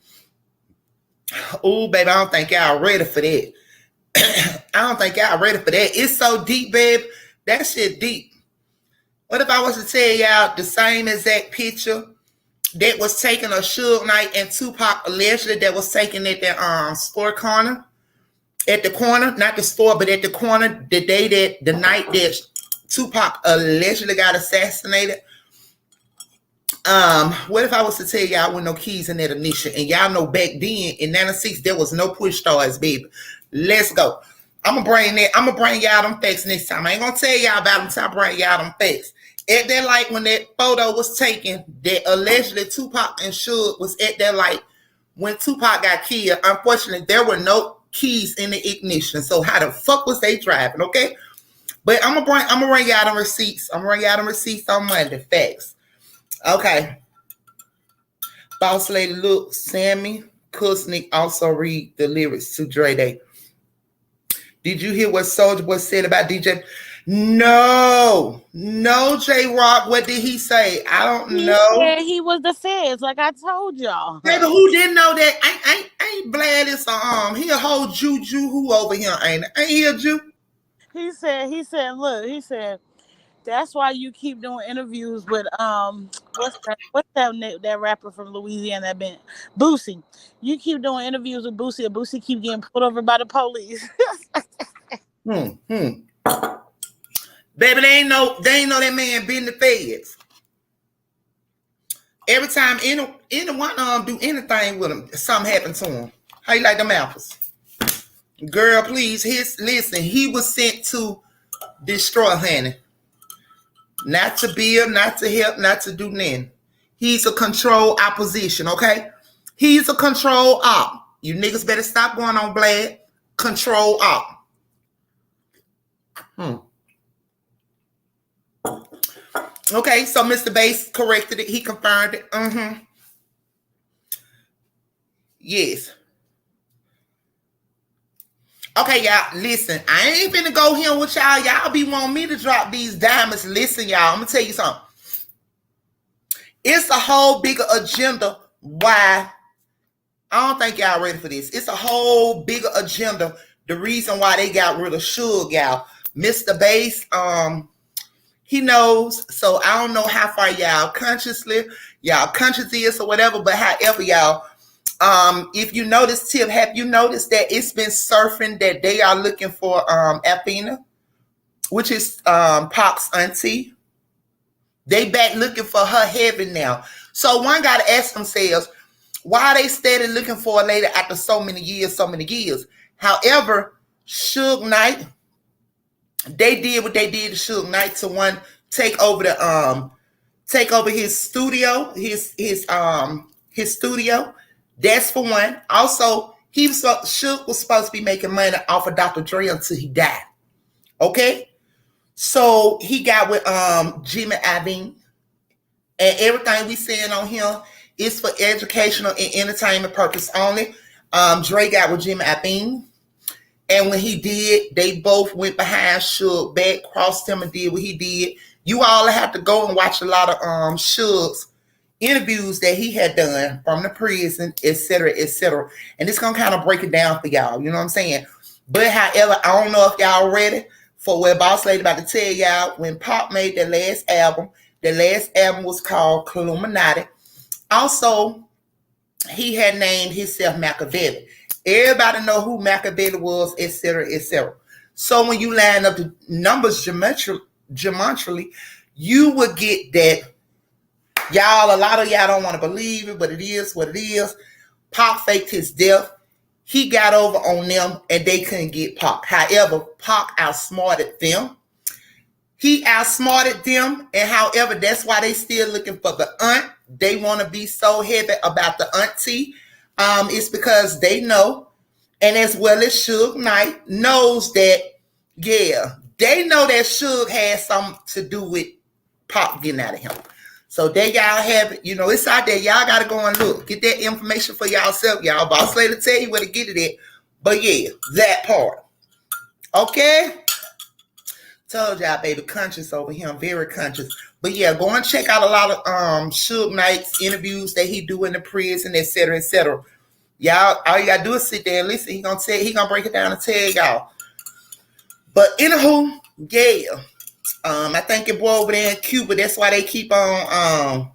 Oh, baby, I don't think y'all ready for that. I don't think y'all ready for that. It's so deep, babe. That shit deep. What if I was to tell y'all the same exact picture that was taken of Suge Knight and Tupac allegedly that was taken at the sport corner? At the corner, not the store, but at the corner, the night that Tupac allegedly got assassinated. What if I was to tell y'all with no keys in that ignition? And y'all know back then in 96 there was no push stars, baby. Let's go. I'm gonna bring y'all them facts next time. I ain't gonna tell y'all about them until I bring y'all them facts. At that light when that photo was taken, that allegedly Tupac and Suge was at that light when Tupac got killed. Unfortunately, there were no keys in the ignition. So how the fuck was they driving? Okay. But I'm gonna bring y'all them receipts. I'm gonna bring y'all them receipts on Monday. Facts. Okay. Boss Lady, look, Sammy Kusnick also read the lyrics to Dre Day. Did you hear what Soulja Boy said about DJ? No, J Rock. What did he say? I don't know. Yeah, he was the feds, like I told y'all. Baby, who didn't know that? Ain't Blad is he a whole juju who over here, ain't he a Jew? He said, that's why you keep doing interviews with what's that rapper from Louisiana that been Boosie. You keep doing interviews with Boosie, and Boosie keep getting pulled over by the police. Baby, they ain't know that man been the feds. Every time anyone do anything with him, something happened to him. How you like them apples? Girl, please, listen, he was sent to destroy honey. Not to build, not to help, not to do nothing. He's a control opposition, okay? He's a control op. You niggas better stop going on Blad. Control op. Okay, so Mr. Bass corrected it. He confirmed it. Yes. Okay, y'all, listen. I ain't finna go here with y'all. Y'all be wanting me to drop these diamonds. Listen, y'all, I'm gonna tell you something. It's a whole bigger agenda why I don't think y'all ready for this. It's a whole bigger agenda. The reason why they got rid of Suge, y'all. Mr. Bass, he knows. So I don't know how far y'all conscious is or whatever, but however, y'all, if you notice, Tip, have you noticed that it's been surfing that they are looking for Athena, which is Pac's auntie? They back looking for her heaven now. So one got to ask themselves, why are they steady looking for a lady after so many years? However, Suge Knight, they did what they did to Suge Knight to one take over his studio, his studio. That's for one. Also, Suge was supposed to be making money off of Dr. Dre until he died. Okay? So he got with Jimmy Iovine. And everything we saying on here is for educational and entertainment purpose only. Dre got with Jimmy Iovine. And when he did, they both went behind Suge back, crossed him, and did what he did. You all have to go and watch a lot of Suge's interviews that he had done from the prison, etc., etc. And it's gonna kind of break it down for y'all. You know what I'm saying? But however, I don't know if y'all ready for what Boss Lady about to tell y'all. When Pop made the last album was called Illuminati. Also, he had named himself Machiavelli. Everybody know who Machiavelli was, etc., etc. So when you line up the numbers geometrically, you would get that. Y'all, a lot of y'all don't want to believe it, but it is what it is. Pac faked his death. He got over on them, and they couldn't get Pac. However, Pac outsmarted them. He outsmarted them, and however, that's why they still looking for the aunt. They want to be so heavy about the auntie. It's because they know, and as well as Suge Knight knows that, yeah, they know that Suge had something to do with Pac getting out of him. So there y'all have it. You know, it's out there. Y'all got to go and look. Get that information for y'allself. Y'all Boss Lady tell you where to get it at. But yeah, that part. Okay? Told y'all, baby, conscious over here. I'm very conscious. But yeah, go and check out a lot of Suge Knight's interviews that he do in the prison, etc., etc. Y'all, all you got to do is sit there and listen. He gonna break it down and tell y'all. But anywho, yeah. I think your boy over there in Cuba, that's why they keep on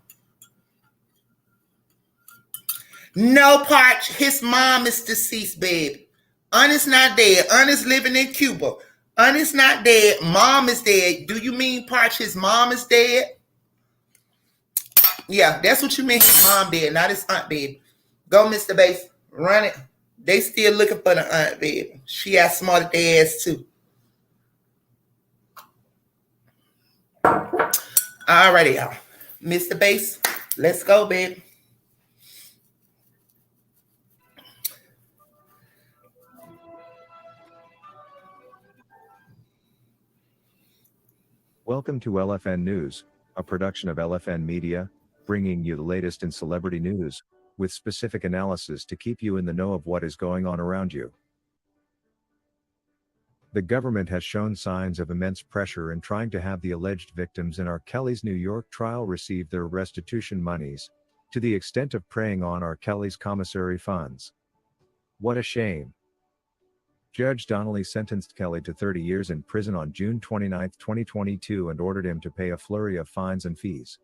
no part. His mom is deceased, baby. Honest not dead. Honest living in Cuba. Honest not dead. Mom is dead. Do you mean Parch his mom is dead? Yeah, that's what you mean. His mom dead, not his aunt, baby. Go, Mr. Bass. Run it. They still looking for the aunt, baby. She outsmarted their ass too. Alrighty, y'all. Mr. Bass, let's go, baby. Welcome to LFN News, a production of LFN Media, bringing you the latest in celebrity news, with specific analysis to keep you in the know of what is going on around you. The government has shown signs of immense pressure in trying to have the alleged victims in R.Kelly's New York trial receive their restitution monies, to the extent of preying on R.Kelly's commissary funds. What a shame. Judge Donnelly sentenced Kelly to 30 years in prison on June 29, 2022 and ordered him to pay a flurry of fines and fees.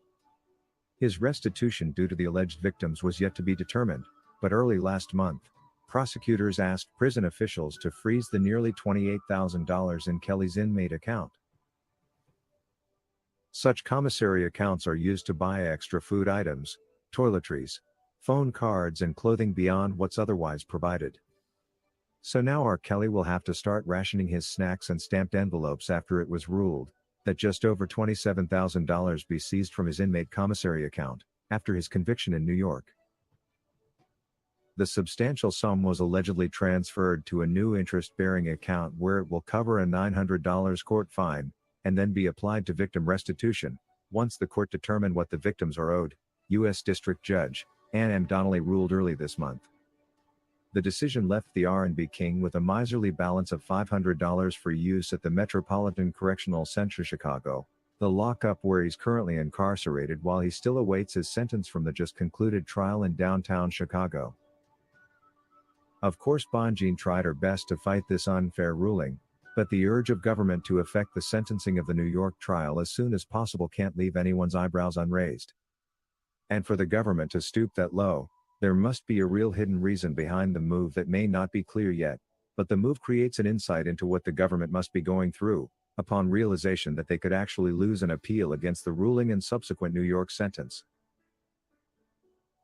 His restitution due to the alleged victims was yet to be determined, but early last month, prosecutors asked prison officials to freeze the nearly $28,000 in Kelly's inmate account. Such commissary accounts are used to buy extra food items, toiletries, phone cards and clothing beyond what's otherwise provided. So now R.Kelly will have to start rationing his snacks and stamped envelopes after it was ruled that just over $27,000 be seized from his inmate commissary account, after his conviction in New York. The substantial sum was allegedly transferred to a new interest-bearing account where it will cover a $900 court fine, and then be applied to victim restitution, once the court determined what the victims are owed, U.S. District Judge Ann M. Donnelly ruled early this month. The decision left the R&B king with a miserly balance of $500 for use at the Metropolitan Correctional Center Chicago, the lockup where he's currently incarcerated while he still awaits his sentence from the just concluded trial in downtown Chicago. Of course, Bonjean tried her best to fight this unfair ruling, but the urge of government to effect the sentencing of the New York trial as soon as possible can't leave anyone's eyebrows unraised. And for the government to stoop that low, there must be a real hidden reason behind the move that may not be clear yet, but the move creates an insight into what the government must be going through, upon realization that they could actually lose an appeal against the ruling and subsequent New York sentence.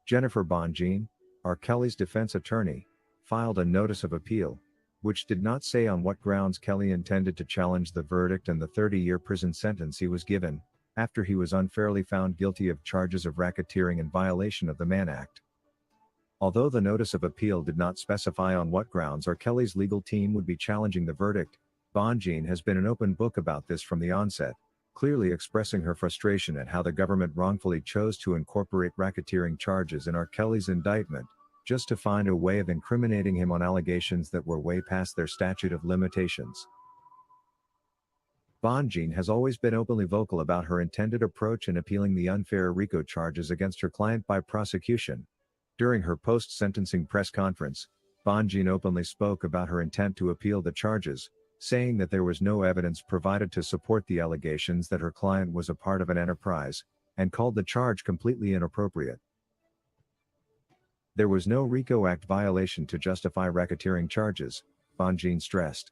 Jennifer Bonjean, R.Kelly's defense attorney, filed a notice of appeal, which did not say on what grounds Kelly intended to challenge the verdict and the 30-year prison sentence he was given, after he was unfairly found guilty of charges of racketeering in violation of the Mann Act. Although the notice of appeal did not specify on what grounds R.Kelly's legal team would be challenging the verdict, Bonjean has been an open book about this from the onset, clearly expressing her frustration at how the government wrongfully chose to incorporate racketeering charges in R.Kelly's indictment, just to find a way of incriminating him on allegations that were way past their statute of limitations. Bonjean has always been openly vocal about her intended approach in appealing the unfair RICO charges against her client by prosecution. During her post-sentencing press conference, Bonjean openly spoke about her intent to appeal the charges, saying that there was no evidence provided to support the allegations that her client was a part of an enterprise, and called the charge completely inappropriate. There was no RICO Act violation to justify racketeering charges, Bonjean stressed.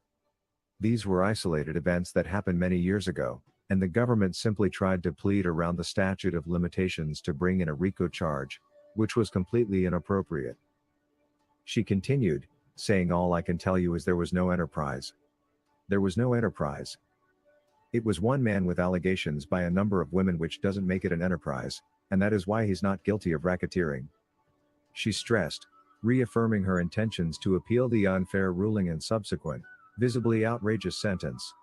These were isolated events that happened many years ago, and the government simply tried to plead around the statute of limitations to bring in a RICO charge, which was completely inappropriate. She continued, saying, "All I can tell you is there was no enterprise. There was no enterprise. It was one man with allegations by a number of women, which doesn't make it an enterprise, and that is why he's not guilty of racketeering," she stressed, reaffirming her intentions to appeal the unfair ruling and subsequent, visibly outrageous sentence.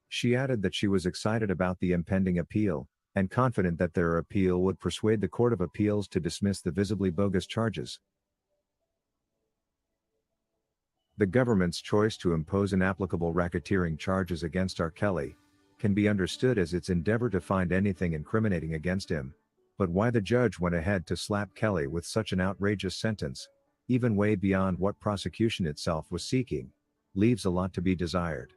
She added that she was excited about the impending appeal, and confident that their appeal would persuade the Court of Appeals to dismiss the visibly bogus charges. The government's choice to impose inapplicable racketeering charges against R.Kelly can be understood as its endeavor to find anything incriminating against him, but why the judge went ahead to slap Kelly with such an outrageous sentence, even way beyond what prosecution itself was seeking, leaves a lot to be desired.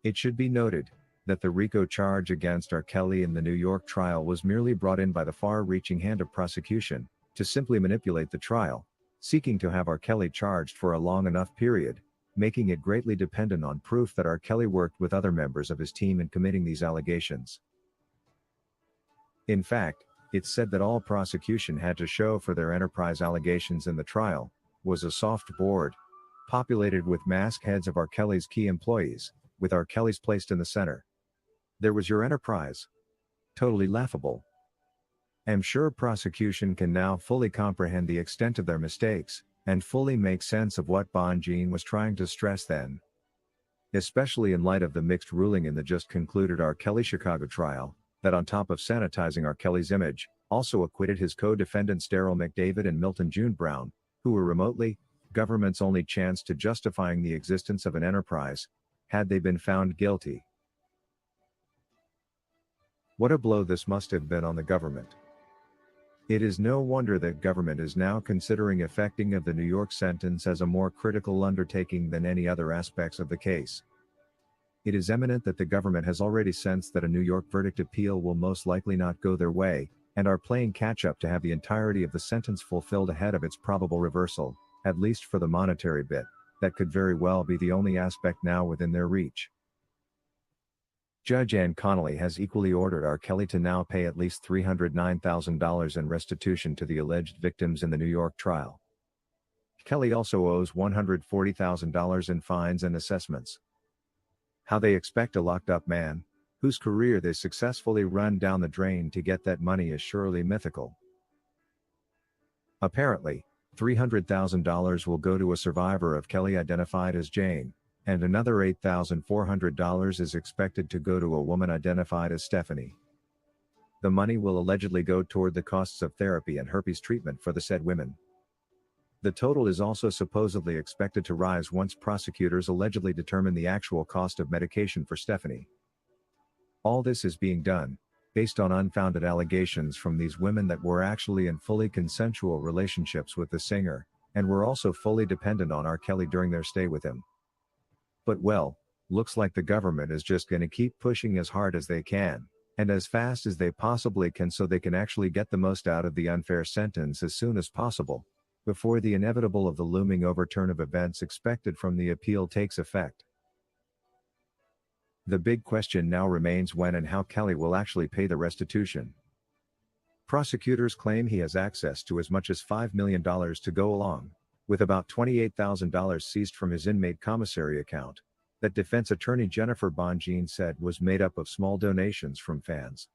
It should be noted that the RICO charge against R.Kelly in the New York trial was merely brought in by the far-reaching hand of prosecution to simply manipulate the trial, seeking to have R.Kelly charged for a long enough period, making it greatly dependent on proof that R.Kelly worked with other members of his team in committing these allegations. In fact, it's said that all prosecution had to show for their enterprise allegations in the trial was a soft board, populated with masked heads of R.Kelly's key employees, with R.Kelly's placed in the center. There was your enterprise. Totally laughable. I'm sure prosecution can now fully comprehend the extent of their mistakes, and fully make sense of what Bonjean was trying to stress then. Especially in light of the mixed ruling in the just concluded R.Kelly Chicago trial, that on top of sanitizing R.Kelly's image, also acquitted his co-defendants Daryl McDavid and Milton June Brown, who were remotely, government's only chance to justifying the existence of an enterprise, had they been found guilty. What a blow this must have been on the government. It is no wonder that government is now considering effecting of the New York sentence as a more critical undertaking than any other aspects of the case. It is eminent that the government has already sensed that a New York verdict appeal will most likely not go their way, and are playing catch-up to have the entirety of the sentence fulfilled ahead of its probable reversal, at least for the monetary bit, that could very well be the only aspect now within their reach. Judge Ann Connolly has equally ordered R.Kelly to now pay at least $309,000 in restitution to the alleged victims in the New York trial. Kelly also owes $140,000 in fines and assessments. How they expect a locked-up man, whose career they successfully run down the drain to get that money is surely mythical. Apparently, $300,000 will go to a survivor of Kelly identified as Jane, and another $8,400 is expected to go to a woman identified as Stephanie. The money will allegedly go toward the costs of therapy and herpes treatment for the said women. The total is also supposedly expected to rise once prosecutors allegedly determine the actual cost of medication for Stephanie. All this is being done based on unfounded allegations from these women that were actually in fully consensual relationships with the singer, and were also fully dependent on R.Kelly during their stay with him. But well, looks like the government is just gonna keep pushing as hard as they can, and as fast as they possibly can, so they can actually get the most out of the unfair sentence as soon as possible, before the inevitable of the looming overturn of events expected from the appeal takes effect. The big question now remains when and how Kelly will actually pay the restitution. Prosecutors claim he has access to as much as $5 million to go along with about $28,000 seized from his inmate commissary account, that defense attorney Jennifer Bonjean said was made up of small donations from fans.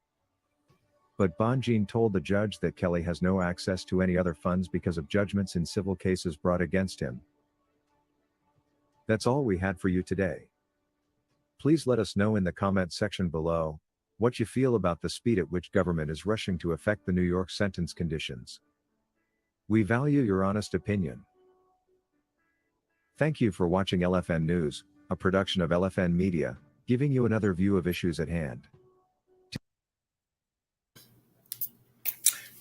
But Bonjean told the judge that Kelly has no access to any other funds because of judgments in civil cases brought against him. That's all we had for you today. Please let us know in the comment section below what you feel about the speed at which government is rushing to affect the New York sentence conditions. We value your honest opinion. Thank you for watching LFN News, a production of LFN Media, giving you another view of issues at hand.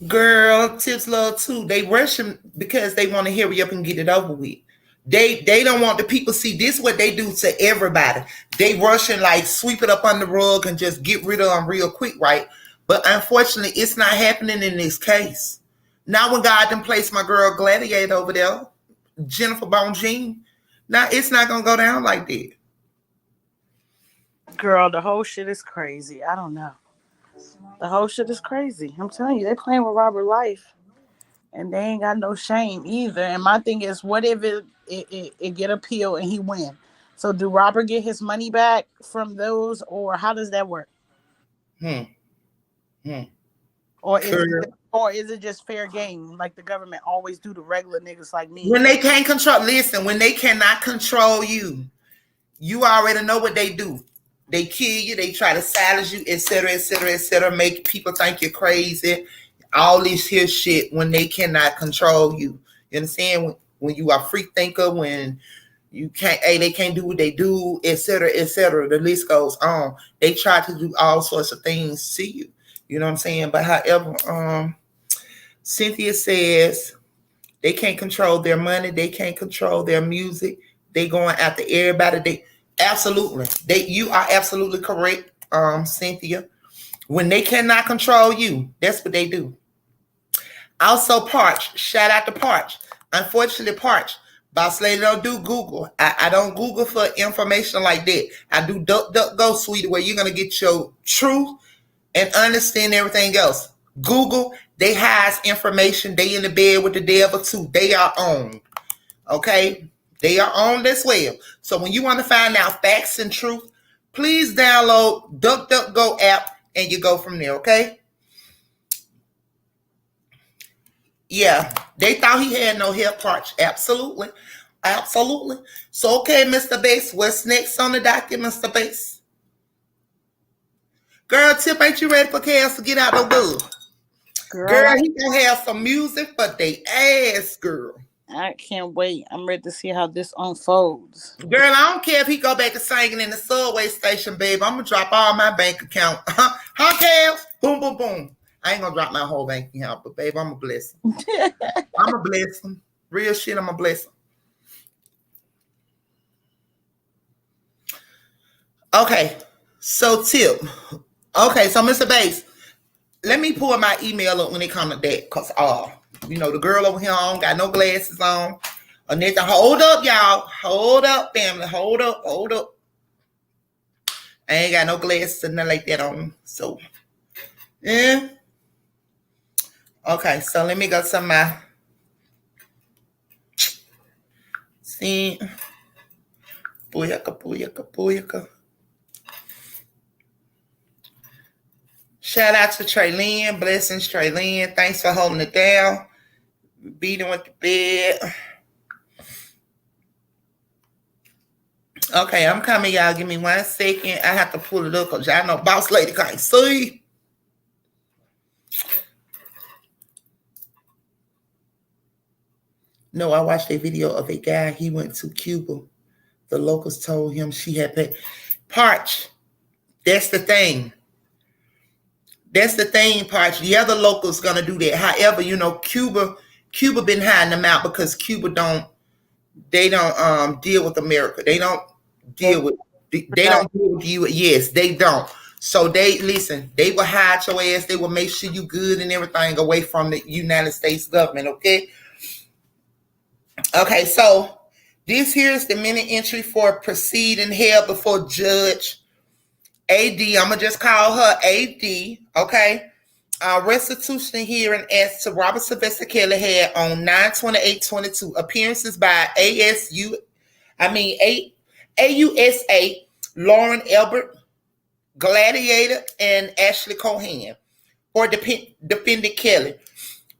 Girl, Tips Love too. They rush him because they want to hurry up and get it over with. They don't want the people see this. What they do to everybody. They rush and like sweep it up on the rug and just get rid of them real quick, right? But unfortunately, it's not happening in this case. Now when God done placed my girl Gladiator over there, Jennifer Bonjean, now it's not gonna go down like that. Girl, the whole shit is crazy. I don't know. The whole shit is crazy. I'm telling you, they playing with Robert life, and they ain't got no shame either. And my thing is, what if it get appealed and he win? So do Robert get his money back from those, or how does that work? Or is it just fair game, like the government always do to regular niggas like me? When they can't control, listen, when they cannot control you, you already know what they do. They kill you, they try to silence you, etc., etc., etc., make people think you're crazy. All this here shit when they cannot control you. You understand? When you are a free thinker, when you can't, they can't do what they do, etc., etc. The list goes on. They try to do all sorts of things to you. You know what I'm saying? But however, Cynthia says they can't control their money, they can't control their music. They going after everybody. Absolutely. You are absolutely correct, Cynthia. When they cannot control you, that's what they do. Also, Parch. Shout out to Parch. Unfortunately, Parch, Boss Lady don't do Google. I don't Google for information like that. I do DuckDuckGo, sweetie, where you're going to get your truth and understand everything else. Google, they hide information. They in the bed with the devil too. They are owned. Okay? They are owned as well. So when you want to find out facts and truth, please download DuckDuckGo app and you go from there, okay? Yeah, they thought he had no hair parch. Absolutely. Absolutely. So, okay, Mr. Bass, what's next on the docket, Mr. Bass? Girl, Tip, ain't you ready for chaos to get out the wood? Girl, he gonna have some music for they ass, girl. I can't wait. I'm ready to see how this unfolds. Girl, I don't care if he go back to singing in the subway station, babe. I'm going to drop all my bank account. Huh, Cavs? Boom, boom, boom. I ain't going to drop my whole bank account, but, babe, I'm going to bless him. I'm going to bless him. Real shit, I'm going to bless him. Okay, so Tip. Okay, so Mr. Bass, let me pull my email up when it comes to that, because, you know, the girl over here on got no glasses on. Anita, hold up, y'all. Hold up, family. Hold up. Hold up. I ain't got no glasses or nothing like that on. So, yeah. Okay, so let me go to my. See. Booyaka, booyaka, booyaka. Shout out to Traylene. Blessings, Traylene. Thanks for holding it down. Beating with the bed. Okay, I'm coming, y'all. Give me 1 second. I have to pull it up because y'all know Boss Lady can't see. No, I watched a video of a guy. He went to Cuba. The locals told him she had paid. Parch. That's the thing. That's the thing, Parch. The other locals gonna do that. However, you know, Cuba been hiding them out because Cuba don't deal with America. They don't deal with you. Yes, they don't. So they will hide your ass. They will make sure you good and everything away from the United States government. Okay. Okay, so this here is the minute entry for proceeding held before Judge AD. I'm gonna just call her AD. Okay. Restitution hearing as to Robert Sylvester Kelly had on 9/28/22 appearances by AUSA, Lauren Elbert, Gladiator, and Ashley Cohen for defendant Kelly.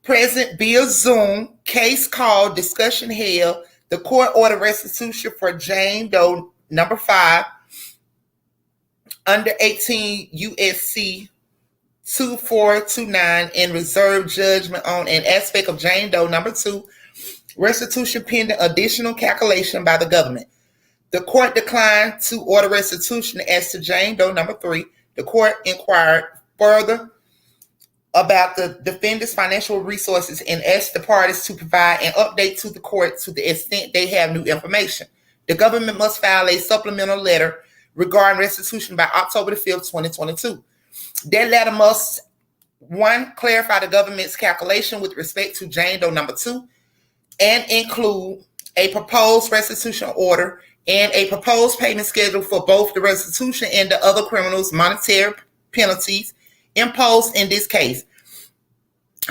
Present via Zoom, case called, discussion held. The court ordered restitution for Jane Doe, number 5, under 18 USC 2429 and reserve judgment on an aspect of Jane Doe number 2, restitution pending additional calculation by the government. The court declined to order restitution as to Jane Doe number 3. The court inquired further about the defendant's financial resources and asked the parties to provide an update to the court to the extent they have new information. The government must file a supplemental letter regarding restitution by October the 5th, 2022. That letter must, 1, clarify the government's calculation with respect to Jane Doe number 2 and include a proposed restitution order and a proposed payment schedule for both the restitution and the other criminals' monetary penalties imposed in this case.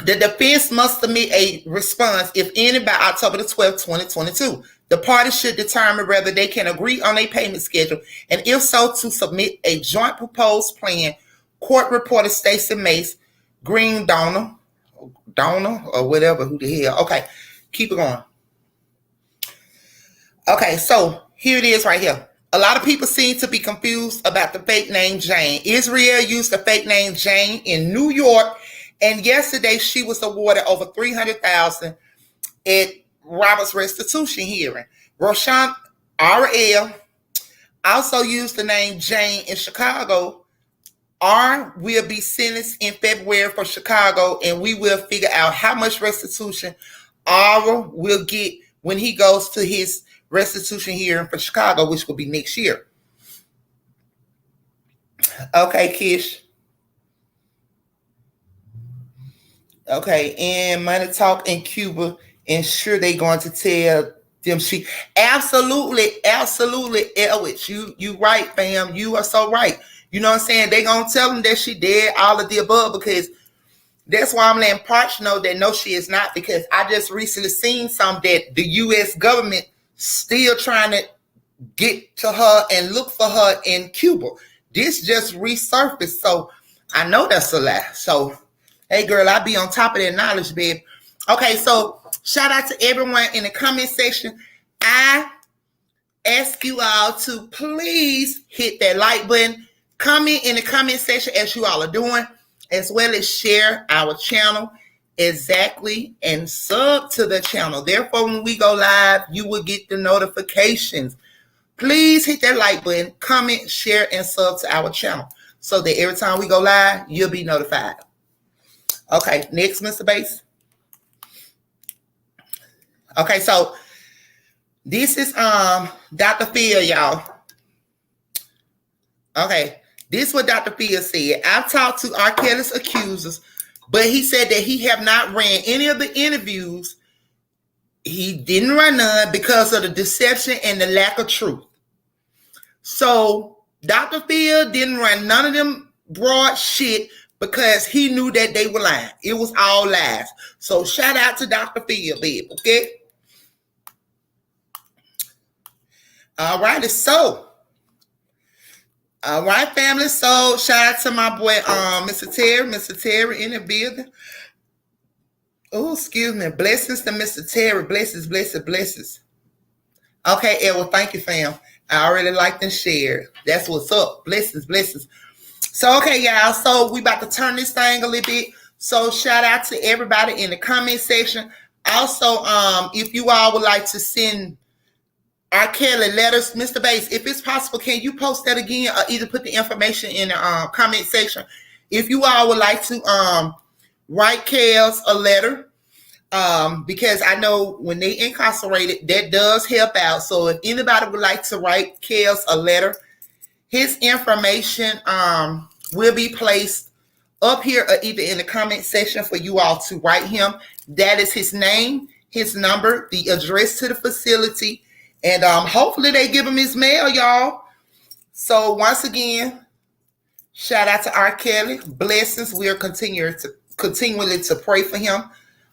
The defense must submit a response, if any, by October the 12th, 2022. The parties should determine whether they can agree on a payment schedule, and if so, to submit a joint proposed plan. Court reporter Stacey Mace, Green Donor, or whatever, who the hell. Okay, keep it going. Okay, so here it is right here. A lot of people seem to be confused about the fake name Jane. Israel used the fake name Jane in New York, and yesterday she was awarded over $300,000 at Robert's restitution hearing. Roshan R.L. also used the name Jane in Chicago. R will be sentenced in February for Chicago, and we will figure out how much restitution R will get when he goes to his restitution hearing for Chicago, which will be next year. Okay, Kish. Okay, and Money Talk in Cuba, and sure they going to tell them she absolutely, Elwich. You right, fam. You are so right. You know what I'm saying? They gonna tell them that she did all of the above, because that's why I'm letting Parch know that no, she is not, because I just recently seen some that the U.S. government still trying to get to her and look for her in Cuba. This just resurfaced, so I know that's a lie. So, hey, girl, I be on top of that knowledge, babe. Okay, so shout out to everyone in the comment section. I ask you all to please hit that like button, comment in the comment section as you all are doing, as well as share our channel exactly and sub to the channel. Therefore, when we go live, you will get the notifications. Please hit that like button, comment, share, and sub to our channel so that every time we go live, you'll be notified. Okay, next, Mr. Bass. Okay, so this is Dr. Phil, y'all. Okay, this is what Dr. Phil said. I've talked to R.Kelly's accusers, but he said that he have not ran any of the interviews. He didn't run none because of the deception and the lack of truth. So Dr. Phil didn't run none of them broad shit because he knew that they were lying. It was all lies. So shout out to Dr. Phil, babe, okay? All righty, so. All right, family. So shout out to my boy, Mr. Terry in the building. Oh, excuse me. Blessings to Mr. Terry. Blessings. Okay, Edward, thank you, fam. I already liked and shared. That's what's up. Blessings. So, okay, y'all. So we about to turn this thing a little bit. So shout out to everybody in the comment section. Also, if you all would like to send R.Kelly letters, Mr. Bass, if it's possible, can you post that again, or either put the information in the comment section? If you all would like to write Kels a letter, because I know when they incarcerated, that does help out. So if anybody would like to write Kels a letter, his information will be placed up here or either in the comment section for you all to write him. That is his name, his number, the address to the facility, and hopefully they give him his mail, y'all. So once again, shout out to R.Kelly. Blessings. We are continually to pray for him.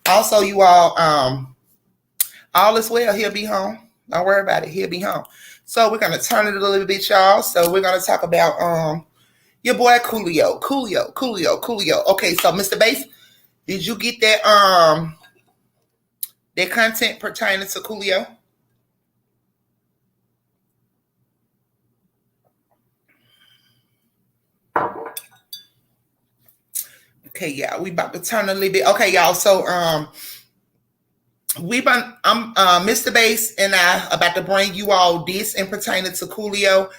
Also, you all is well. He'll be home. Don't worry about it. He'll be home. So we're gonna turn it a little bit, y'all. So we're gonna talk about your boy Coolio. Okay, so Mr. Bass, did you get that that content pertaining to Coolio? Okay, yeah, we about to turn a little bit. Okay, y'all. So I'm Mr. Bass and I about to bring you all this and pertaining to Coolio.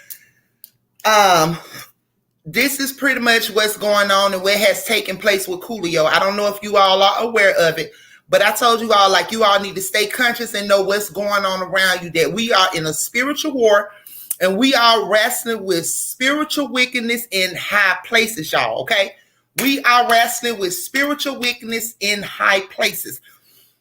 This is pretty much what's going on and what has taken place with Coolio. I don't know if you all are aware of it, but I told you all, like, you all need to stay conscious and know what's going on around you, that we are in a spiritual war and we are wrestling with spiritual wickedness in high places, y'all, okay? We are wrestling with spiritual wickedness in high places.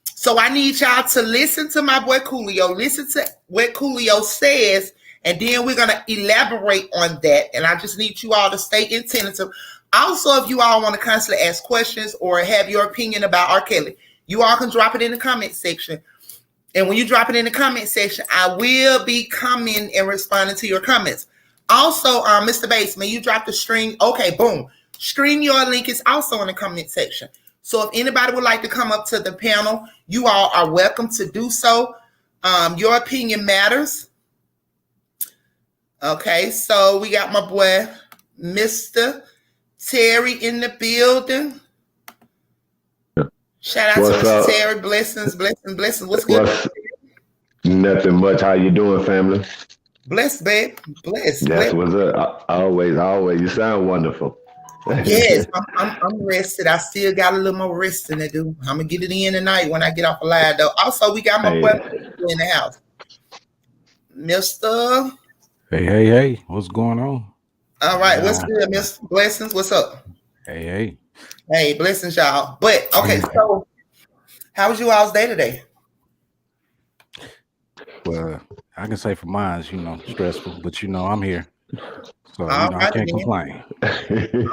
So I need y'all to listen to my boy Coolio, listen to what Coolio says, and then we're going to elaborate on that. And I just need you all to stay attentive. Also, if you all want to constantly ask questions or have your opinion about R.Kelly, you all can drop it in the comment section. And when you drop it in the comment section, I will be coming and responding to your comments. Also, Mr. Bass, may you drop the string? Okay, boom. Stream your link is also in the comment section. So if anybody would like to come up to the panel, you all are welcome to do so. Your opinion matters. Okay, so we got my boy, Mr. Terry in the building. Shout out to Mr. Terry. Blessings. What's good? Nothing much. How you doing, family? Blessed, babe. Blessed. That's what's up. Always. You sound wonderful. Yes, I'm rested. I still got a little more resting to do. I'm gonna get it in tonight when I get off the live, though. Also, we got my boy in the house, Mr. Hey, what's going on? All right, what's good, Mr. Blessings? What's up? Hey, blessings, y'all. But okay, so how was you all's day today? Well, I can say for mine, stressful, but I'm here, so I can't complain.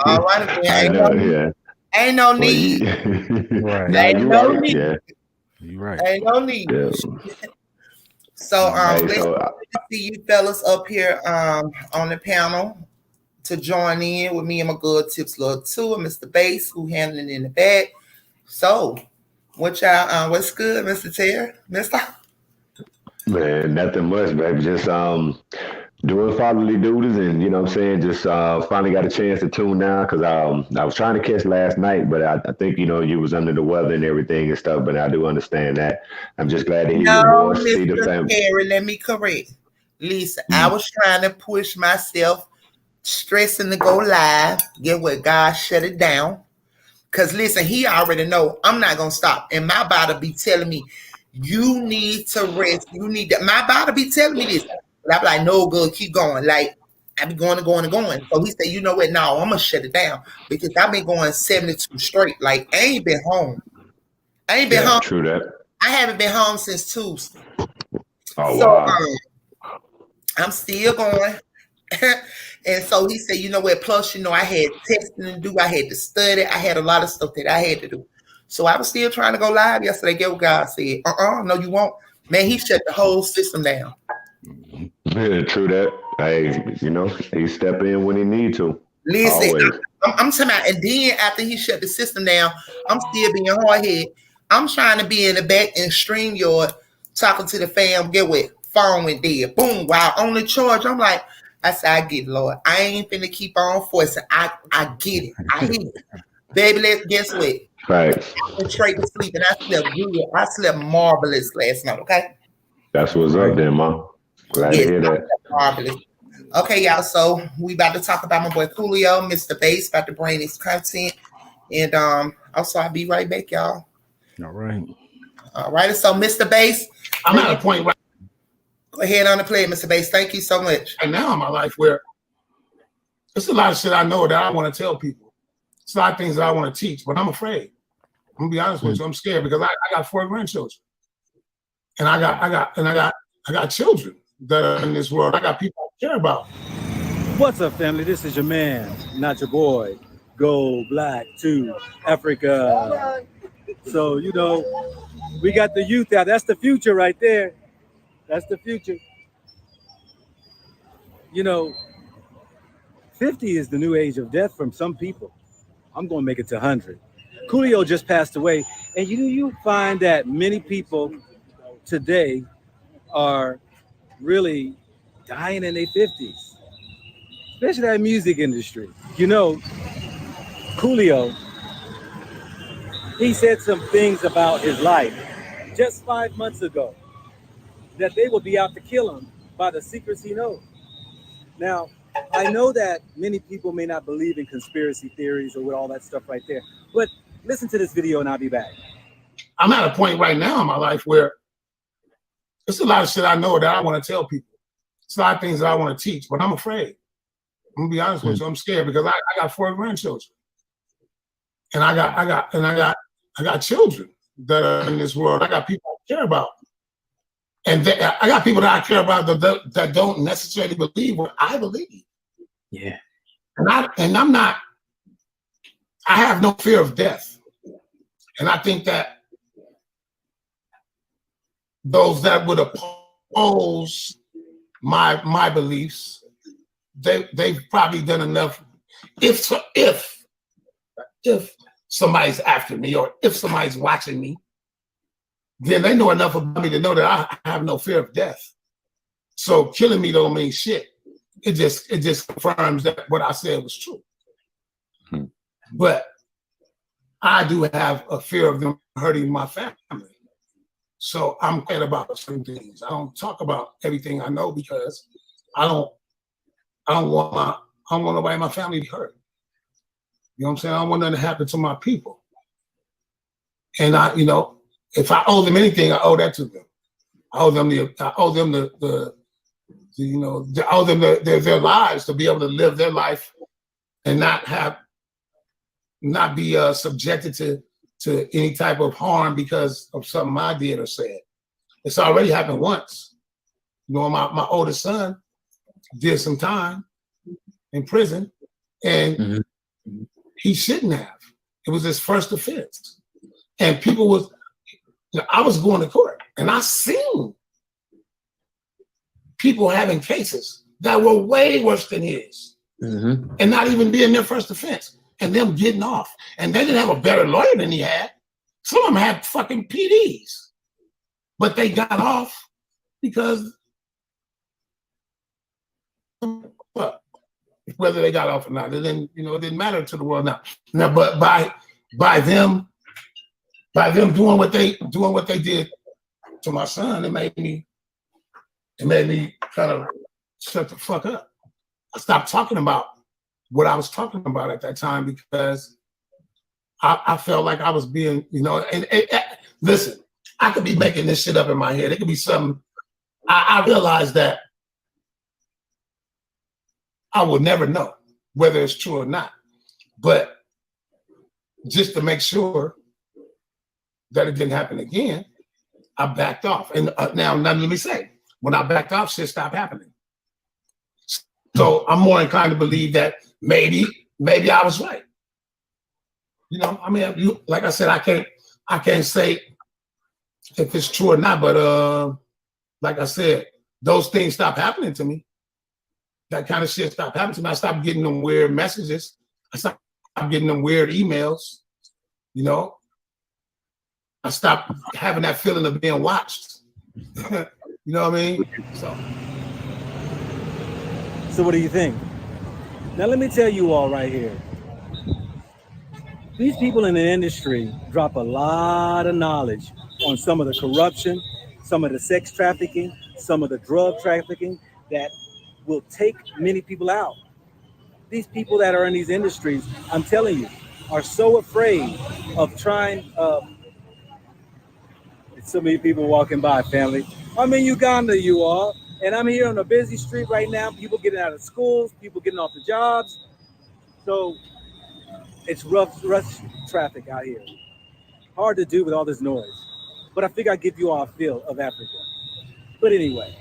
All right, ain't no need. Right. Ain't no need. Yeah. You're right. Ain't no need. Yeah. So, let's see you fellas up here on the panel to join in with me and my good tips, Lord, too, and Mr. Bass, who handling in the back. So, what y'all? What's good, Mr. Terry? Mister? Man, nothing much, baby. Just doing fatherly duties, and you know what I'm saying. Just finally got a chance to tune now because I was trying to catch last night, but I think you was under the weather and everything and stuff. But I do understand that. I'm just glad to hear your voice, see the family. Terry, let me correct. Lisa, I was trying to push myself, stressing to go live. Get what? God shut it down. Cause listen, he already know I'm not gonna stop, and my body be telling me, you need to rest. You need that. My body be telling me this. But I be like, no, good, keep going. Like, I be going. So he said, you know what? No, I'm gonna shut it down because I've been going 72 straight. Like, I ain't been home. Home. True that. I haven't been home since Tuesday. Oh, so, wow. I'm still going. And so he said, you know what? Plus, I had testing to do. I had to study. I had a lot of stuff that I had to do. So I was still trying to go live yesterday. Get what God said. No, you won't. Man, he shut the whole system down. Yeah, true that. Hey, he step in when he need to. Listen, I'm talking about, and then after he shut the system down, I'm still being hard-headed. I'm trying to be in the back and StreamYard talking to the fam. Get what? Phone went dead. Boom, while on the charge. I'm like, I said, I get it, Lord. I ain't finna keep on forcing. I get it. I hear it. Baby, guess what? Right. I went straight to sleep and I slept good. I slept marvelous last night, okay? That's what's up there, Mom. Glad to hear that. Marvelous. Okay, y'all. So we about to talk about my boy Coolio, Mr. Bass, about to bring his content. And also I'll be right back, y'all. All right. All right. So Mr. Bass, I'm at a point right. Go ahead on the play, Mr. Bass. Thank you so much. And now in my life where there's a lot of shit I know that I want to tell people. It's a lot of things that I want to teach, but I'm afraid. I'm gonna be honest with you. I'm scared because I got 4 grandchildren, and I got children that are in this world. I got people I care about. What's up, family? This is your man, not your boy. Go Black to Africa. So we got the youth out. That's the future right there. That's the future. 50 is the new age of death from some people. I'm gonna make it to 100. Coolio just passed away, and you find that many people today are really dying in their 50s, especially that music industry. Coolio He said some things about his life just 5 months ago that they will be out to kill him by the secrets he knows. Now, I know that many people may not believe in conspiracy theories or with all that stuff right there, but listen to this video and I'll be back. I'm at a point right now in my life where there's a lot of shit I know that I want to tell people. It's a lot of things that I want to teach, but I'm afraid. I'm gonna be honest with you, I'm scared because I got 4 grandchildren. And I got children that are in this world. I got people I care about. And I got people that I care about that don't necessarily believe what I believe. Yeah. And I'm not, I have no fear of death. And I think that those that would oppose my beliefs, they've probably done enough. If somebody's after me or if somebody's watching me, then they know enough about me to know that I have no fear of death. So killing me don't mean shit. It just confirms that what I said was true. But I do have a fear of them hurting my family. So I'm quiet about certain things. I don't talk about everything I know because I don't want nobody in my family to hurt. You know what I'm saying? I don't want nothing to happen to my people. And if I owe them anything, I owe that to them. I owe them their lives to be able to live their life and not be subjected to any type of harm because of something I did or said. It's already happened once. My oldest son did some time in prison, and he shouldn't have. It was his first offense. And I was going to court, and I seen people having cases that were way worse than his, and not even being their first offense, and them getting off. And they didn't have a better lawyer than he had. Some of them had fucking PDs, but they got off because whether they got off or not, it didn't matter to the world now. But by them doing what they did to my son, it made me kind of shut the fuck up. I stopped talking about what I was talking about at that time because I felt like I was being, and listen, I could be making this shit up in my head. It could be something. I realized that I will never know whether it's true or not. But just to make sure that it didn't happen again, I backed off. And now let me say, when I backed off, shit stopped happening. So I'm more inclined to believe that maybe I was right. Like I said, I can't say if it's true or not, but like I said, those things stopped happening to me. That kind of shit stopped happening to me. I stopped getting them weird messages. I stopped getting them weird emails. I stopped having that feeling of being watched. You know what I mean? So what do you think? Now let me tell you all right here. These people in the industry drop a lot of knowledge on some of the corruption, some of the sex trafficking, some of the drug trafficking that will take many people out. These people that are in these industries, I'm telling you, are so afraid of trying. So many people walking by, family. I'm in Uganda, you all, and I'm here on a busy street right now. People getting out of schools, people getting off the jobs. So it's rush traffic out here. Hard to do with all this noise. But I figure I'd give you all a feel of Africa. But anyway.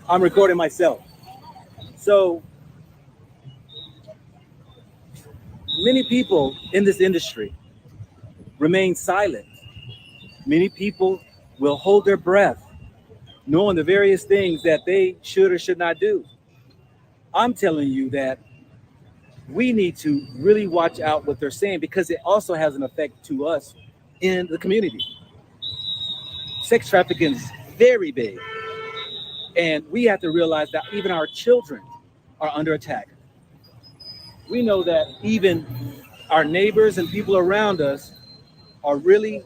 I'm recording myself. So many people in this industry remain silent. Many people will hold their breath, knowing the various things that they should or should not do. I'm telling you that we need to really watch out what they're saying because it also has an effect to us in the community. Sex trafficking is very big. And we have to realize that even our children are under attack. we know that even our neighbors and people around us are really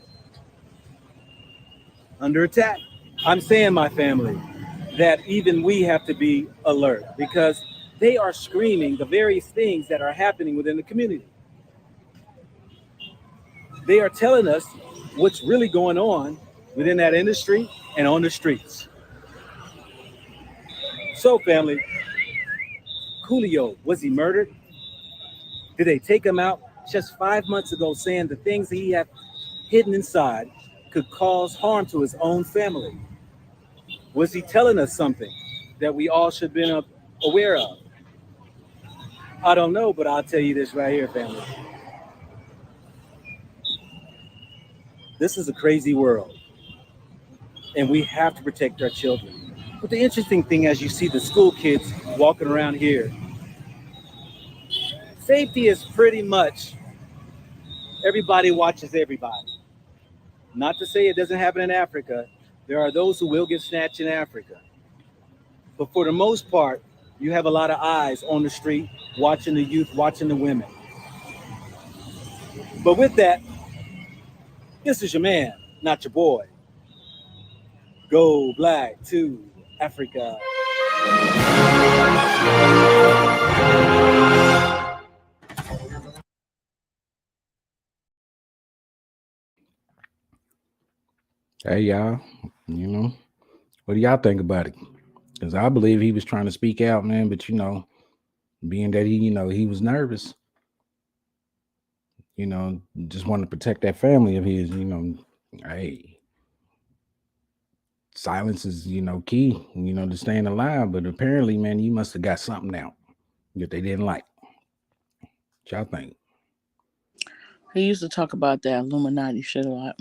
under attack. I'm saying, my family, that even we have to be alert because they are screaming the various things that are happening within the community. They are telling us what's really going on within that industry and on the streets. So, family, Coolio, was he murdered? Did they take him out just 5 months ago saying the things that he had hidden inside could cause harm to his own family? Was he telling us something that we all should have been aware of? I don't know, but I'll tell you this right here, family. This is a crazy world, and we have to protect our children. But the interesting thing, as you see the school kids walking around here, safety is pretty much everybody watches everybody. Not to say it doesn't happen in Africa. There are those who will get snatched in Africa. But for the most part, you have a lot of eyes on the street, watching the youth, watching the women. But with that, this is your man, not your boy. Go black to Africa. Hey, y'all, you know, what do y'all think about it? Because I believe he was trying to speak out, man, but, you know, being that he was nervous, just wanted to protect that family of his, hey, silence is, key, to staying alive. But apparently, man, you must have got something out that they didn't like. What y'all think? He used to talk about that Illuminati shit a lot.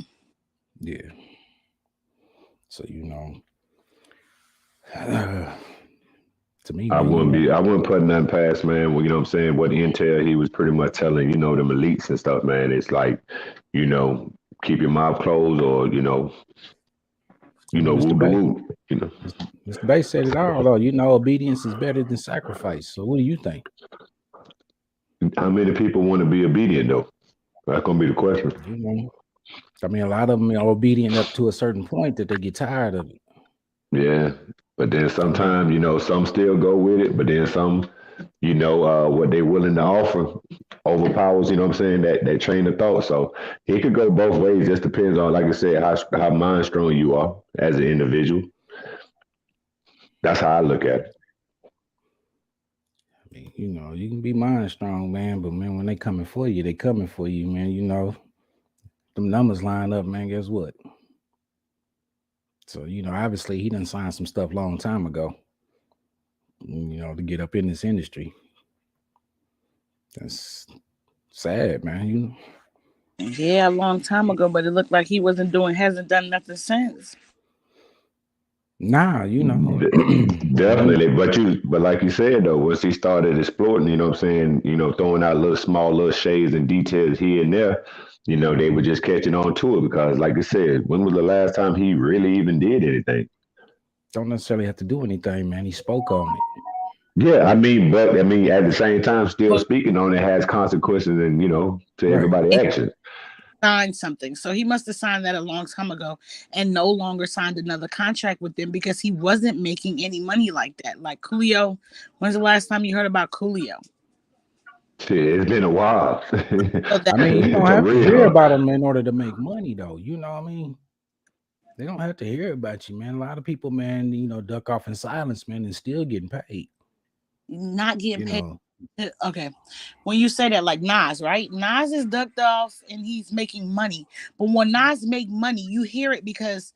Yeah. So, to me, I wouldn't put nothing past, man. Well, you know what I'm saying? What intel he was pretty much telling, them elites and stuff, man. It's like, keep your mouth closed or, woo the woo, Mr. Bay said it all, though. Obedience is better than sacrifice. So what do you think? How many people want to be obedient, though? That's going to be the question. A lot of them are obedient up to a certain point that they get tired of it. Yeah. But then sometimes, some still go with it, but then some, what they're willing to offer overpowers, that train of thought. So it could go both ways. Just depends on, like I said, how mind strong you are as an individual. That's how I look at it. You can be mind strong, man, but man, when they coming for you, man. Them numbers line up, man. Guess what? So, obviously he done signed some stuff long time ago, to get up in this industry. That's sad, man. Yeah, a long time ago, but it looked like he hasn't done nothing since. Nah, Definitely. But like you said, though, once he started exploiting, throwing out small shades and details here and there, they were just catching on to it because, like I said, when was the last time he really even did anything? Don't necessarily have to do anything, man. He spoke on it. Yeah, at the same time, still speaking on it has consequences and, to everybody's actions. Signed something. So he must have signed that a long time ago and no longer signed another contract with them because he wasn't making any money like that. Like Coolio, when's the last time you heard about Coolio? Shit, it's been a while. You don't have to hear about them in order to make money, though. You know what I mean? They don't have to hear about you, man. A lot of people, man, duck off in silence, man, and still getting paid. Not getting paid. Okay. When you say that, like Nas, right? Nas is ducked off and he's making money. But when Nas make money, you hear it because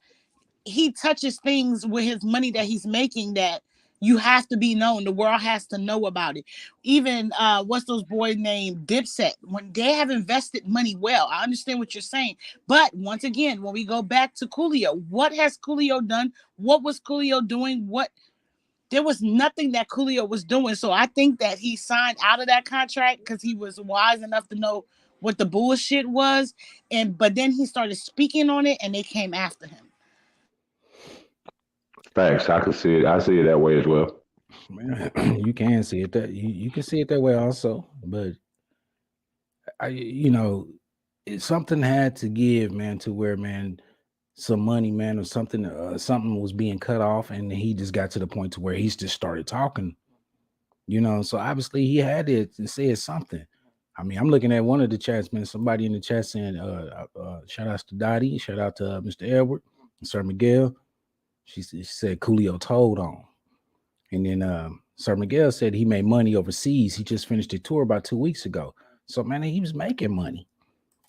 he touches things with his money that he's making that you have to be known. The world has to know about it. Even what's those boys named Dipset, when they have invested money well. I understand what you're saying. But once again, when we go back to Coolio, what has Coolio done? What was Coolio doing? There was nothing that Coolio was doing. So I think that he signed out of that contract because he was wise enough to know what the bullshit was. But then he started speaking on it and they came after him. Facts. I can see it. I see it that way as well. Man, you can see it that you can see it that way also, but something had to give, man, to where, man, some money, man, or something was being cut off, and he just got to the point to where he's just started talking, so obviously he had it and said something. I mean, I'm looking at one of the chats, man. Somebody in the chat saying, shout out to Dottie, shout out to Mr. Edward, Sir Miguel. She said Coolio told on. And then Sir Miguel said he made money overseas. He just finished a tour about 2 weeks ago. So, man, he was making money.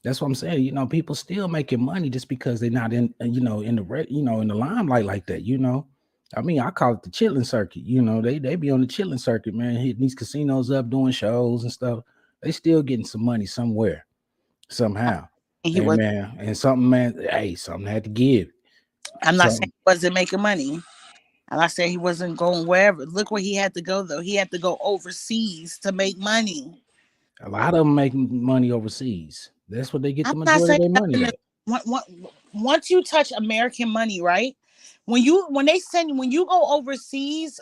That's what I'm saying. People still making money just because they're not in the limelight like that. I mean, I call it the chilling circuit. They be on the chilling circuit, man, hitting these casinos up, doing shows and stuff. They still getting some money somewhere, somehow. And something had to give. I'm not saying he wasn't making money. I'm not saying he wasn't going wherever. Look where he had to go, though. He had to go overseas to make money. A lot of them make money overseas. That's what they get the majority of their money at. Once you touch American money, right? When you go overseas,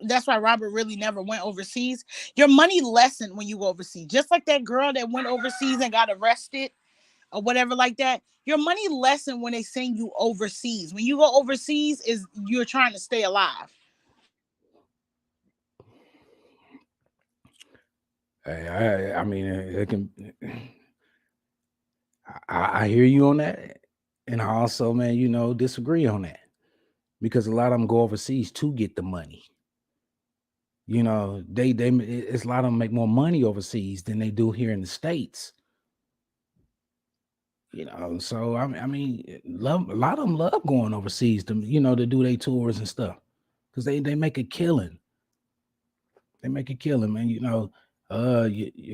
that's why Robert really never went overseas. Your money lessened when you go overseas. Just like that girl that went overseas and got arrested or whatever like that. Your money lessened when they send you overseas. When you go overseas, you're trying to stay alive. I mean, it can. I hear you on that, and I also, man, disagree on that, because a lot of them go overseas to get the money. It's a lot of them make more money overseas than they do here in the States. So I mean, a lot of them love going overseas to do their tours and stuff, because they make a killing. They make a killing, man. Your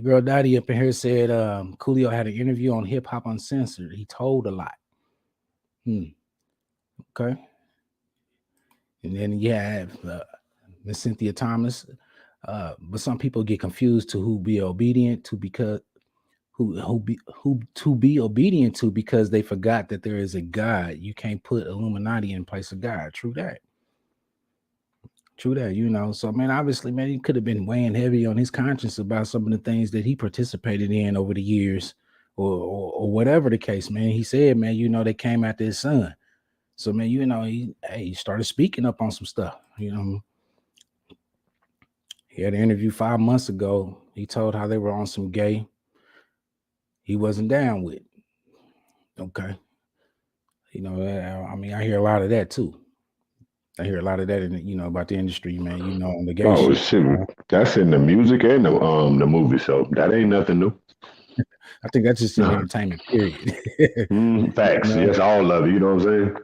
girl Dottie up in here said Coolio had an interview on Hip Hop Uncensored. He told a lot. Okay. And then you have Miss Cynthia Thomas. But some people get confused to who be obedient to, because who to be obedient to, because they forgot that there is a God. You can't put Illuminati in place of God. True that. So, man, obviously, man, he could have been weighing heavy on his conscience about some of the things that he participated in over the years, or whatever the case, man. He said, man, they came after his son. So, man, he started speaking up on some stuff. He had an interview 5 months ago. He told how they were on some gay he wasn't down with. Okay. I mean, I hear a lot of that too. I hear a lot of that in about the industry, man. On the gay shit. That's in the music and the movie, so that ain't nothing new. I think that's just an entertainment period. Facts. Yes, all of it. You know what I'm saying?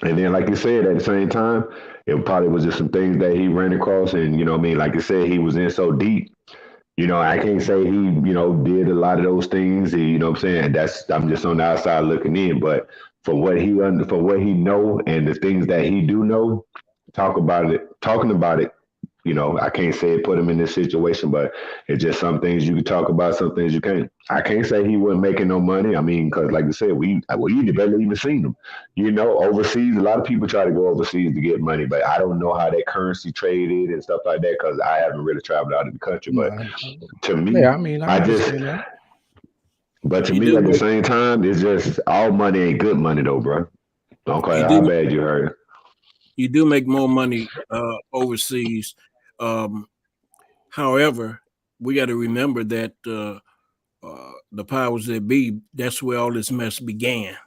And then, like you said, at the same time, it probably was just some things that he ran across, and like you said, he was in so deep. I can't say he, did a lot of those things. He, what I'm saying? I'm just on the outside looking in, but for what he know and the things that he do know, talking about it, I can't say it put him in this situation, but it's just some things you can talk about, some things you can't. I can't say he wasn't making no money. I mean, because like you said, you barely even seen him. Overseas, a lot of people try to go overseas to get money, but I don't know how that currency traded and stuff like that, because I haven't really traveled out of the country. But to me, but to me, at the same time, it's just all money ain't good money though, bro. Don't care how bad you heard. You do make more money overseas. However, we got to remember that the powers that be, that's where all this mess began,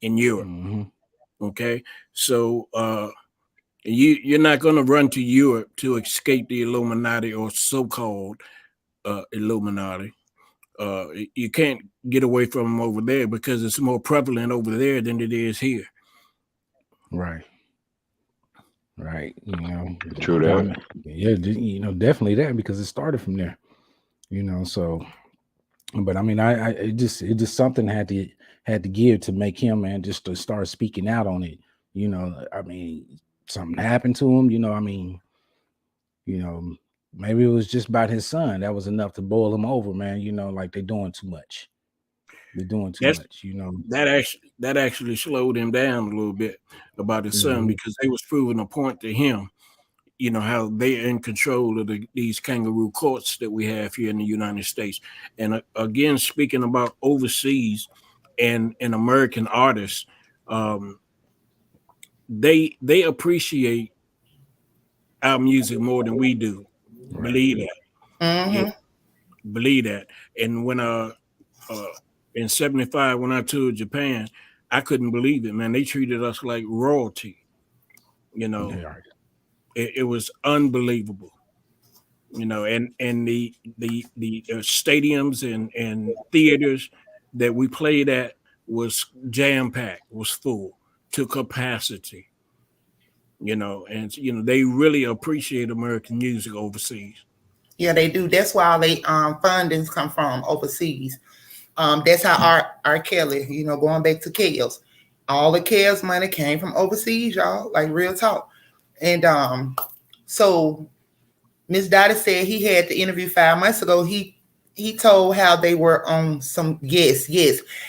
in Europe. Okay, so you're not going to run to Europe to escape the Illuminati, or so-called Illuminati. You can't get away from them over there, because it's more prevalent over there than it is here. Right. True that. Yeah, definitely that, because it started from there. So, but I mean, it just something had to give to make him, man, just to start speaking out on it. I mean, something happened to him. I mean, maybe it was just about his son. That was enough to boil him over, man. Like they're doing too much. They're doing too much. That actually slowed him down a little bit about his son, because they was proving a point to him. you know, how they're in control of these kangaroo courts that we have here in the United States. And again, speaking about overseas and American artists, they appreciate our music more than we do. Right. Believe that. Mm-hmm. Yeah, believe that. And when in 75, when I toured Japan, I couldn't believe it, man. They treated us like royalty. You know, it was unbelievable. You know, and the stadiums and theaters that we played at was jam packed, was full to capacity. You know, and you know they really appreciate American music overseas. Yeah, they do. That's why all they fundings come from overseas. That's how R.Kelly, you know, going back to Kells, all the Kells money came from overseas, y'all. Like real talk. And so Miss Dottie said he had the interview 5 months ago. He told how they were on some yes.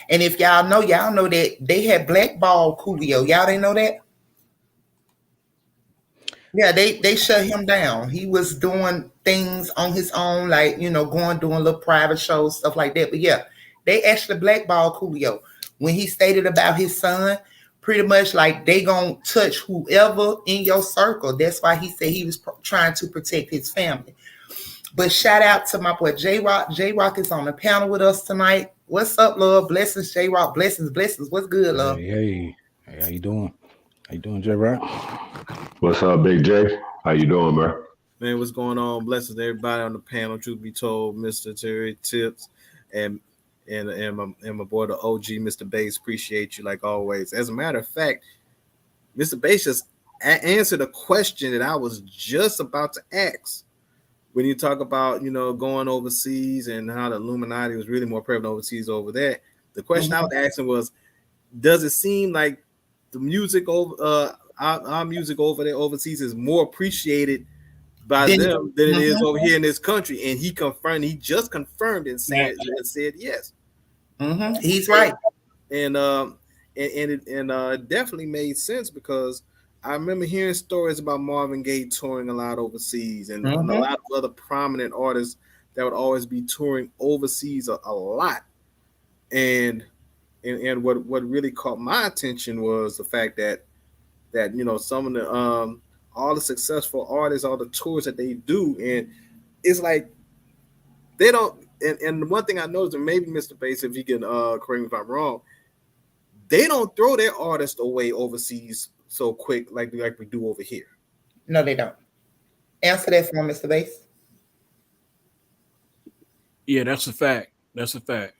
And if y'all know that they had blackballed Coolio. Y'all didn't know that? Yeah, they shut him down. He was doing things on his own, like, you know, doing little private shows, stuff like that. But yeah, they actually blackballed Coolio when he stated about his son. Pretty much like they gonna touch whoever in your circle. That's why he said he was trying to protect his family. But shout out to my boy J-Rock. J-Rock is on the panel with us tonight. What's up, love? Blessings, J-Rock. Blessings. What's good, love? Hey, how you doing? How you doing, J-Rock? What's up, Big J? How you doing, bro? Man, what's going on? Blessings to everybody on the panel. Truth be told, Mr. Terry Tips and my boy, the OG, Mr. Bass. Appreciate you like always. As a matter of fact, Mr. Bass just answered a question that I was just about to ask. When you talk about, you know, going overseas and how the Illuminati was really more prevalent overseas over there, the question I was asking was, does it seem like the music over our music over there overseas is more appreciated by them than it is over here in this country? And he just confirmed and said yes. He's right. And it definitely made sense, because I remember hearing stories about Marvin Gaye touring a lot overseas, and a lot of other prominent artists that would always be touring overseas a lot. And what really caught my attention was the fact that you know, some of the all the successful artists, all the tours that they do, and it's like they don't. And the one thing I noticed, and maybe Mr. Bass, if you can correct me if I'm wrong, they don't throw their artists away overseas so quick like we do over here. No, they don't. Answer that for me, Mr. Bass. Yeah, that's a fact. That's a fact.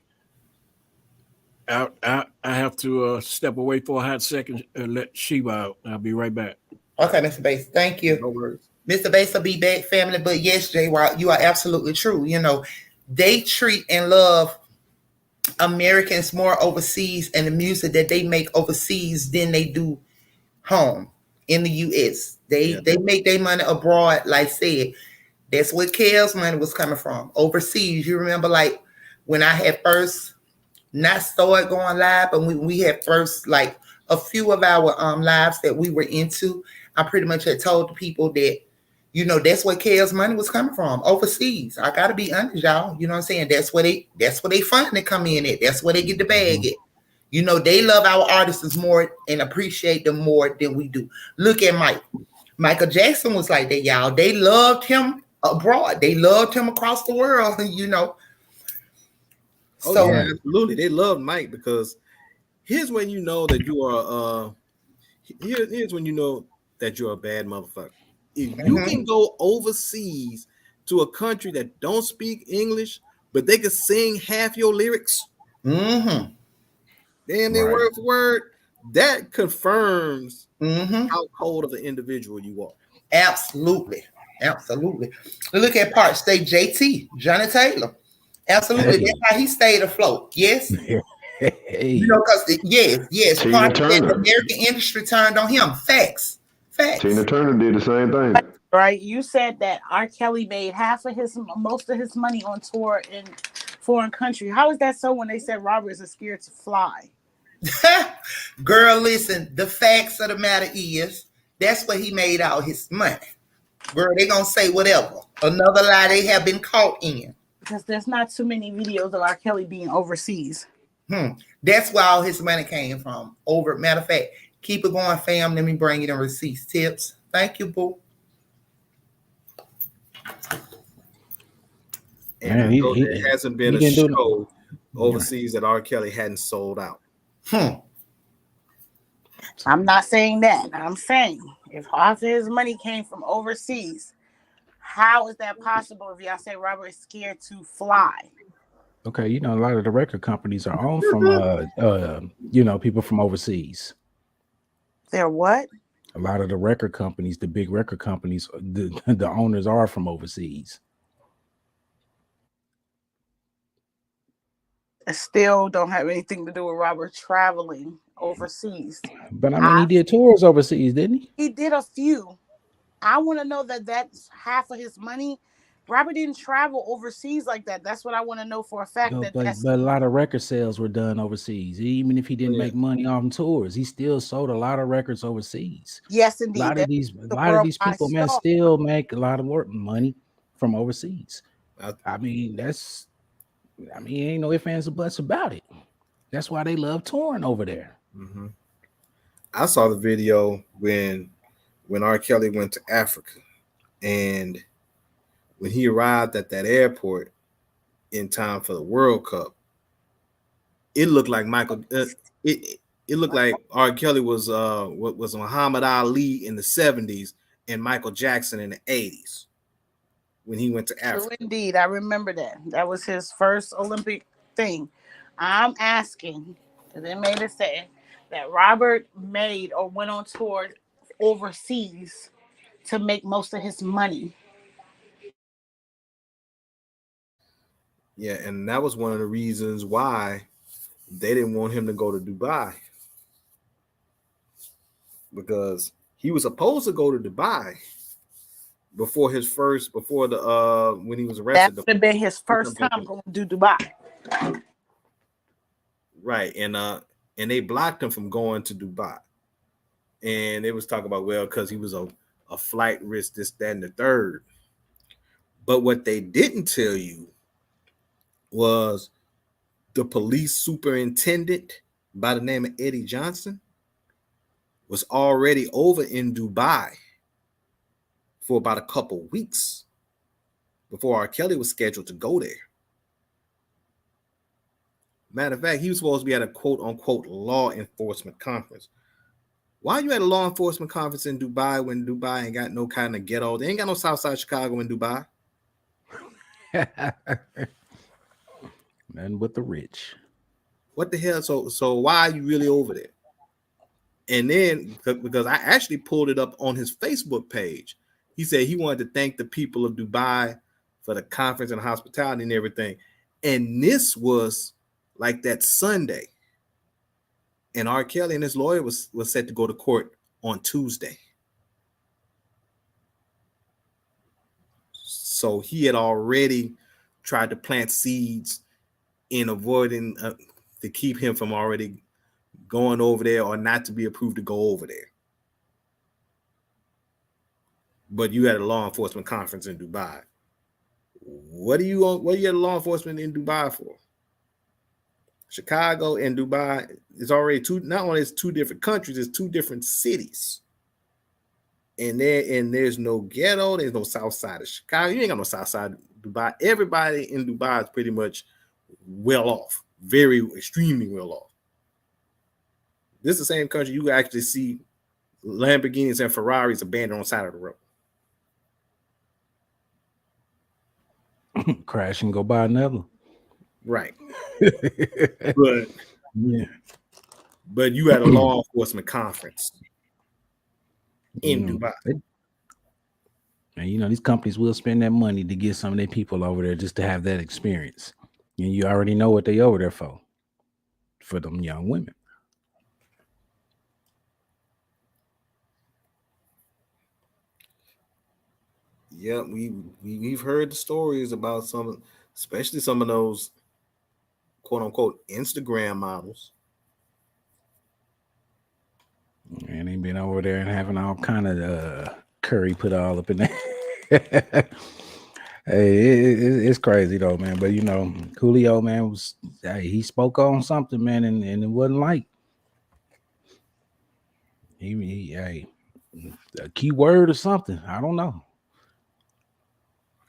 I have to step away for a hot second and let Sheba out. I'll be right back. Okay, Mr. Bass. Thank you. No worries. Mr. Bass will be back, family. But yes, J-Rock, you are absolutely true. You know, they treat and love Americans more overseas and the music that they make overseas than they do home in the U.S. They make their money abroad, like I said. That's where Kel's money was coming from, overseas. You remember, like, when I had first not started going live, but we had first, like, a few of our lives that we were into, I pretty much had told the people that, you know, that's where Kel's money was coming from, overseas. I gotta be honest, y'all. You know what I'm saying? That's where they funding come in at. That's where they get the bag at. You know, they love our artists more and appreciate them more than we do. Look at Mike. Michael Jackson was like that, y'all. They loved him abroad. They loved him across the world, you know. So yeah, absolutely. They love Mike, because here's when you know that you are here's when you know that you're a bad motherfucker. If you can go overseas to a country that don't speak English, but they can sing half your lyrics, damn near word for word, that confirms how cold of an individual you are. Absolutely. Look at Park State JT, Johnny Taylor. Absolutely. That's how he stayed afloat. Yes. You know, because yes, part of the American industry turned on him. Facts. Tina Turner did the same thing. Right. You said that R.Kelly made most of his money on tour in foreign country. How is that so when they said robbers are scared to fly? Girl, listen, the facts of the matter is that's where he made all his money. Girl, they gonna say whatever. Another lie they have been caught in. Because there's not too many videos of R. Kelly being overseas. That's where all his money came from. Matter of fact, keep it going, fam. Let me bring you the receipts, tips. Thank you, boo. And I know there hasn't been a show overseas that R. Kelly hadn't sold out. I'm not saying that. I'm saying if half of his money came from overseas, how is that possible if y'all say Robert is scared to fly? Okay, a lot of the record companies are owned from people from overseas. They're what? A lot of the record companies, the big record companies, the owners are from overseas. I still don't have anything to do with Robert traveling overseas. But I mean, he did tours overseas, didn't he? He did a few. I want to know that that's half of his money. Robert didn't travel overseas like that. That's what I want to know for a fact. But a lot of record sales were done overseas. Even if he didn't make money on tours, he still sold a lot of records overseas. Yes, indeed. A lot of these people, man, still make a lot of money from overseas. I mean, ain't no ifs, ands, or buts about it. That's why they love touring over there. Mm-hmm. I saw the video when R. Kelly went to Africa, and when he arrived at that airport in time for the World Cup, it looked like it looked like R. Kelly was Muhammad Ali in the 70s and Michael Jackson in the 80s when he went to Africa. True indeed. I remember that. That was his first Olympic thing. I'm asking, because it made it say that Robert made or went on tour overseas to make most of his money. Yeah, and that was one of the reasons why they didn't want him to go to Dubai, because he was supposed to go to Dubai when he was arrested. That would have been his first time going to Dubai. Right, and they blocked him from going to Dubai, and they was talking about, well, because he was a flight risk, this, that, and the third. But what they didn't tell you was the police superintendent by the name of Eddie Johnson was already over in Dubai for about a couple weeks before R. Kelly was scheduled to go there. Matter of fact, he was supposed to be at a quote unquote law enforcement conference. Why are you at a law enforcement conference in Dubai when Dubai ain't got no kind of ghetto? They ain't got no Southside Chicago in Dubai. Nothing but the rich. What the hell? So why are you really over there? And then, because I actually pulled it up on his Facebook page, he said he wanted to thank the people of Dubai for the conference and hospitality and everything. And this was like that Sunday. And R. Kelly and his lawyer was set to go to court on Tuesday. So he had already tried to plant seeds in avoiding to keep him from already going over there or not to be approved to go over there. But you had a law enforcement conference in Dubai. What are you at law enforcement in Dubai for? Chicago and Dubai is already not only it's two different countries, it's two different cities. And there's no ghetto, there's no south side of Chicago. You ain't got no south side of Dubai. Everybody in Dubai is pretty much well off, very extremely well off. This is the same country you actually see Lamborghinis and Ferraris abandoned on the side of the road. Crash and go buy another. Right. But you had a law enforcement conference in Dubai. And these companies will spend that money to get some of their people over there just to have that experience. And you already know what they over there for them young women. Yeah, we've heard the stories about especially some of those quote unquote Instagram models. And they been over there and having all kind of curry put all up in there. It's crazy though, man. But Coolio, man, he spoke on something, man, and it wasn't like he a key word or something. I don't know.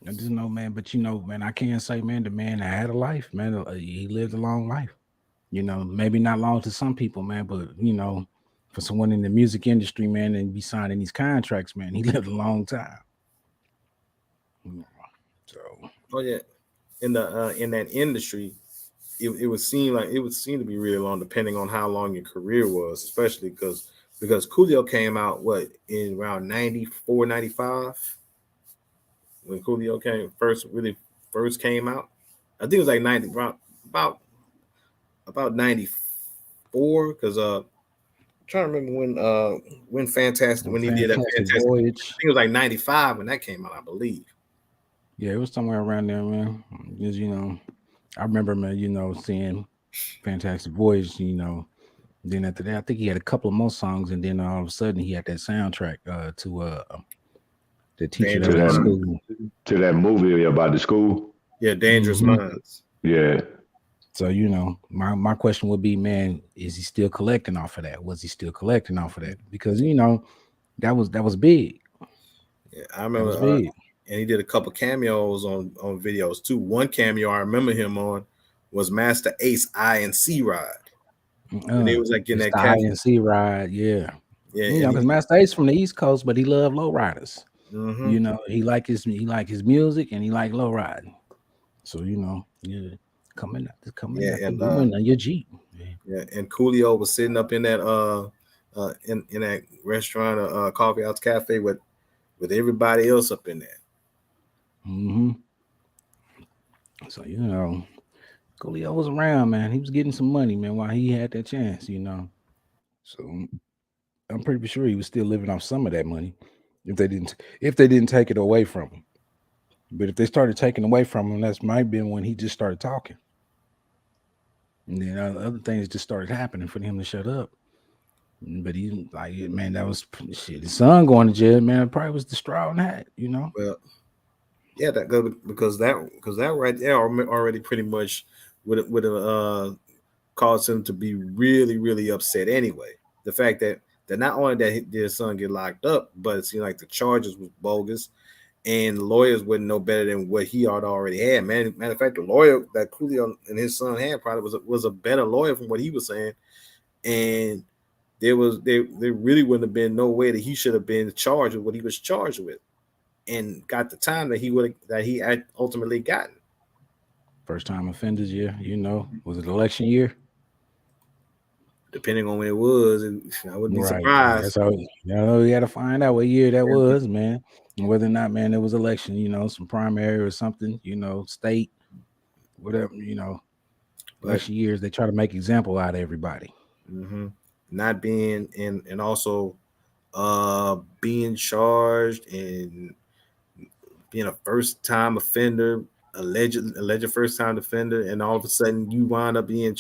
I just know, man. But man, I can't say, man, the man had a life, man. He lived a long life. Maybe not long to some people, man, but for someone in the music industry, man, and be signing these contracts, man, he lived a long time. So, oh yeah, in that industry, it would seem to be really long, depending on how long your career was, especially because Coolio came out in around 94, 95 when Coolio first came out. I think it was like 90, about 94, because I'm trying to remember when Fantastic when he did that Fantastic Voyage. I think it was like 95 when that came out, I believe. Yeah, it was somewhere around there, man. Because I remember, man, seeing Fantastic Voyage, then after that, I think he had a couple of more songs, and then all of a sudden he had that soundtrack to the teacher that was in school. To that movie about the school. Yeah, Dangerous Minds. Yeah. So my question would be, man, is he still collecting off of that? Was he still collecting off of that? Because that was big. Yeah, I remember. And he did a couple cameos on videos too. One cameo I remember him on was Master Ace I&C Ride. And they was like getting that I&C Ride, yeah. Yeah, because Master Ace from the East Coast, but he loved lowriders. Mm-hmm. He liked his music and he liked low riding. So coming out the booming on your Jeep. Yeah, and Coolio was sitting up in that in that restaurant, coffee house cafe with everybody else up in there. Mm-hmm. So Coolio was around, man. He was getting some money, man, while he had that chance. So I'm pretty sure he was still living off some of that money if they didn't take it away from him. But if they started taking away from him, that might have been when he just started talking. And then other things just started happening for him to shut up. But he man, that was shit. His son going to jail, man, it probably was the straw in that, Well, yeah, because that right there already pretty much would have caused him to be really, really upset anyway. The fact that not only did his son get locked up, but it seemed like the charges was bogus, and lawyers wouldn't know better than what he already had. Matter of fact, the lawyer that Coolio and his son had probably was a better lawyer from what he was saying, and there really wouldn't have been no way that he should have been charged with what he was charged with, and got the time that he had ultimately gotten. First time offenders, yeah. Was it election year? Depending on when it was, I wouldn't be surprised. That's how we had to find out what year that was, man, and whether or not, man, it was election. Some primary or something, state, whatever, election years. They try to make example out of everybody. Mm-hmm. Not being and also being charged and being a first time offender, alleged first time offender, and all of a sudden you wind up being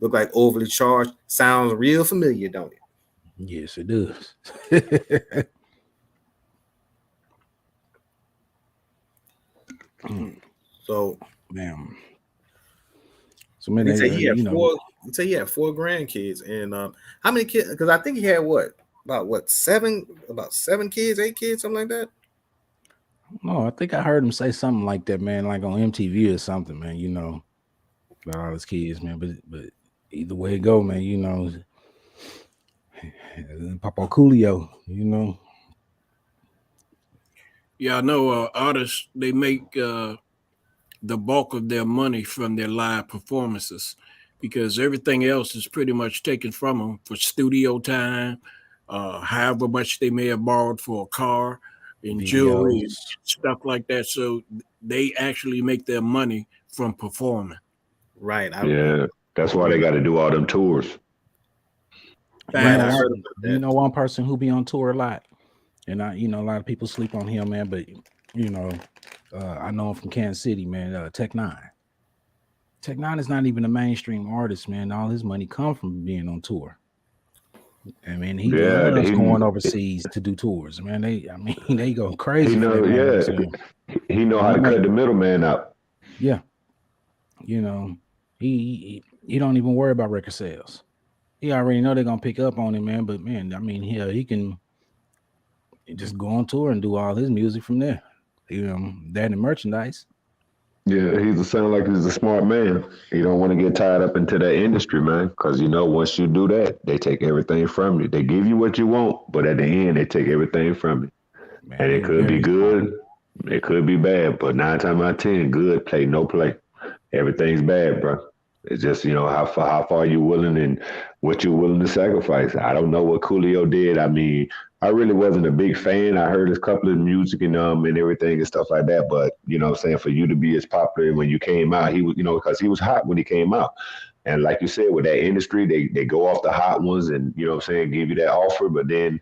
look like overly charged. Sounds real familiar, don't it? Yes, it does. So, man. So man, he said he had four grandkids, and how many kids? Because I think he had about seven kids, 8 kids, something like that. No, I think I heard him say something like that, man, like on MTV or something, man. About all his kids, man. But either way it go, man, Papa Coolio, Yeah, I know artists, they make the bulk of their money from their live performances because everything else is pretty much taken from them for studio time, however much they may have borrowed for a car and jewelry and stuff like that. So they actually make their money from performing. Right. Yeah, that's why they got to do all them tours. One person who be on tour a lot, and a lot of people sleep on him, man. But I know him from Kansas City, man. Tech Nine. Tech Nine is not even a mainstream artist, man. All his money come from being on tour. I mean, he Yeah, loves going overseas to do tours, man. They go crazy he for that know, man. yeah, So, he know and how he to make, cut the middleman out. yeah, you know, he don't even worry about record sales. He already know they're gonna pick up on him, man. But man, I mean, he can just go on tour and do all his music from there. That and merchandise. Yeah, sound like he's a smart man. He don't want to get tied up into that industry, man. Because once you do that, they take everything from you. They give you what you want, but at the end, they take everything from you. Man, And it he's could be very smart. good, it could be bad. But 9 times out of 10, good play, no play. Everything's bad, bro. It's just how far you willing and what you're willing to sacrifice. I don't know what Coolio did. I mean, I really wasn't a big fan. I heard his couple of music and everything and stuff like that. But what I'm saying, for you to be as popular when you came out, he was because he was hot when he came out. And like you said, with that industry, they go off the hot ones and what I'm saying, give you that offer, but then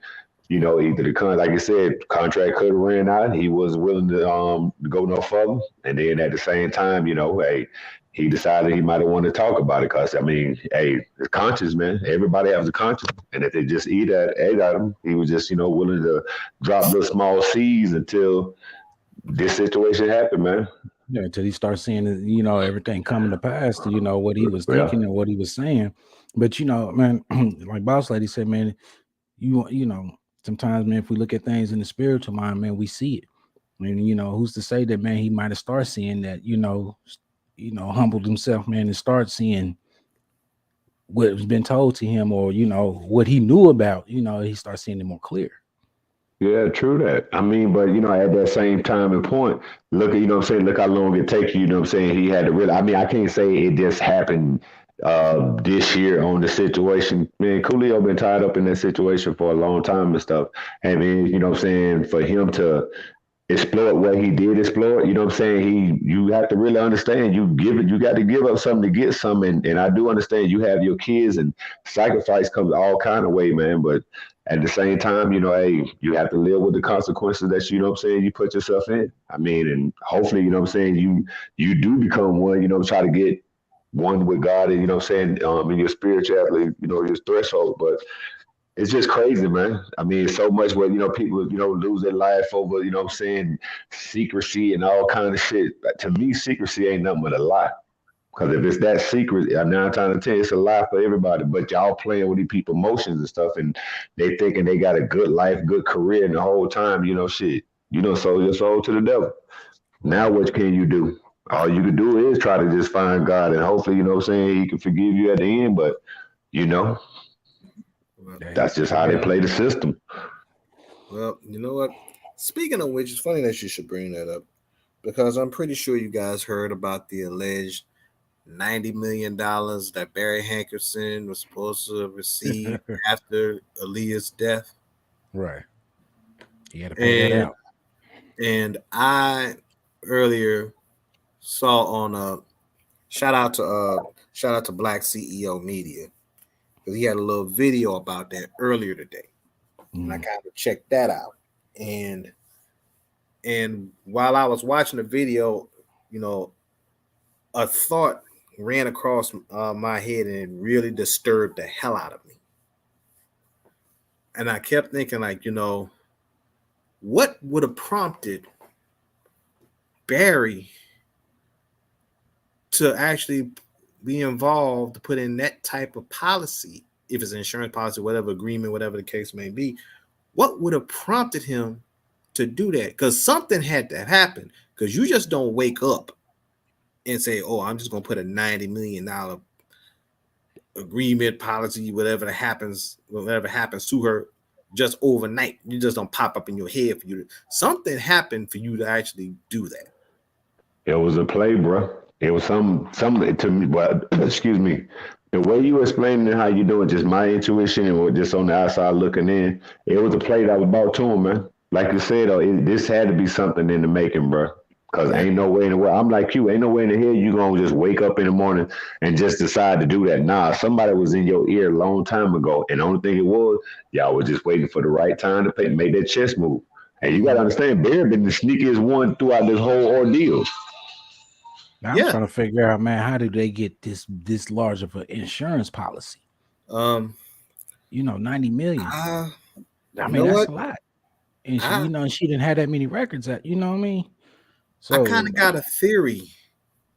either like you said, contract could have ran out. He was willing to go no further, and then at the same time, hey, he decided he might have wanted to talk about it because I mean, hey, it's conscience, man. Everybody has a conscience, and if they just ate at him, he was just willing to drop little small seeds until this situation happened, man. Yeah, until he starts seeing everything coming to pass to what he was Yeah. thinking and what he was saying. But man, like Boss Lady said, man, sometimes, man, if we look at things in the spiritual mind, man, we see it. I mean, who's to say that, man, he might have started seeing that, humbled himself, man, and start seeing what has been told to him, or what he knew about, he starts seeing it more clear. Yeah, true that. I mean, but at that same time and point, look at what I'm saying, look how long it takes you, what I'm saying. He had to really I mean, I can't say it just happened this year on the situation. Man, Coolio been tied up in that situation for a long time and stuff. And man, what I'm saying, for him to exploit what he did exploit, what I'm saying, you have to really understand you got to give up something to get something. And I do understand you have your kids and sacrifice comes all kind of way, man. But at the same time, hey, you have to live with the consequences that what I'm saying, you put yourself in. I mean, and hopefully, what I'm saying, you do become one, try to get one with God and what I'm saying, in your spirituality, your threshold. But it's just crazy, man. I mean, so much where people lose their life over what I'm saying, secrecy and all kind of shit. But to me, secrecy ain't nothing but a lie. Because if it's that secret, 9 times out of 10, it's a lie for everybody. But y'all playing with these people's emotions and stuff, and they thinking they got a good life, good career, and the whole time, shit, sold your soul to the devil. Now what can you do? All you can do is try to just find God, and hopefully, what I'm saying, He can forgive you at the end. But that's just how they play the system. Well, you know what? Speaking of which, it's funny that you should bring that up, because I'm pretty sure you guys heard about the alleged $90 million that Barry Hankerson was supposed to receive after Aaliyah's death. Right. He had to pay that out. And I earlier saw on shout out to Black CEO Media, because he had a little video about that earlier today. And I kind of checked that out. And while I was watching the video, a thought ran across my head, and it really disturbed the hell out of me. And I kept thinking, like, what would have prompted Barry to actually be involved, to put in that type of policy, if it's an insurance policy, whatever agreement, whatever the case may be? What would have prompted him to do that? Because something had to happen, because you just don't wake up and say, oh, I'm just going to put a $90 million agreement policy, whatever happens to her, just overnight. You just don't pop up in your head for you to, something happened for you to actually do that. It was a play, bro. It was some to me, but excuse me. The way you explaining how you do it, just my intuition and just on the outside looking in, it was a play that was brought to him, man. Like you said, though, this had to be something in the making, bro. Because ain't no way in the world, I'm like you, ain't no way in the hell you gonna just wake up in the morning and just decide to do that. Nah, somebody was in your ear a long time ago, and the only thing it was, y'all was just waiting for the right time to make that chess move. And you gotta understand, Bear been the sneakiest one throughout this whole ordeal. Now I'm trying to figure out, man, how do they get this large of an insurance policy? $90 million. I mean, know that's what? a lot. And she, she didn't have that many records. You know what I mean? So I kind of got a theory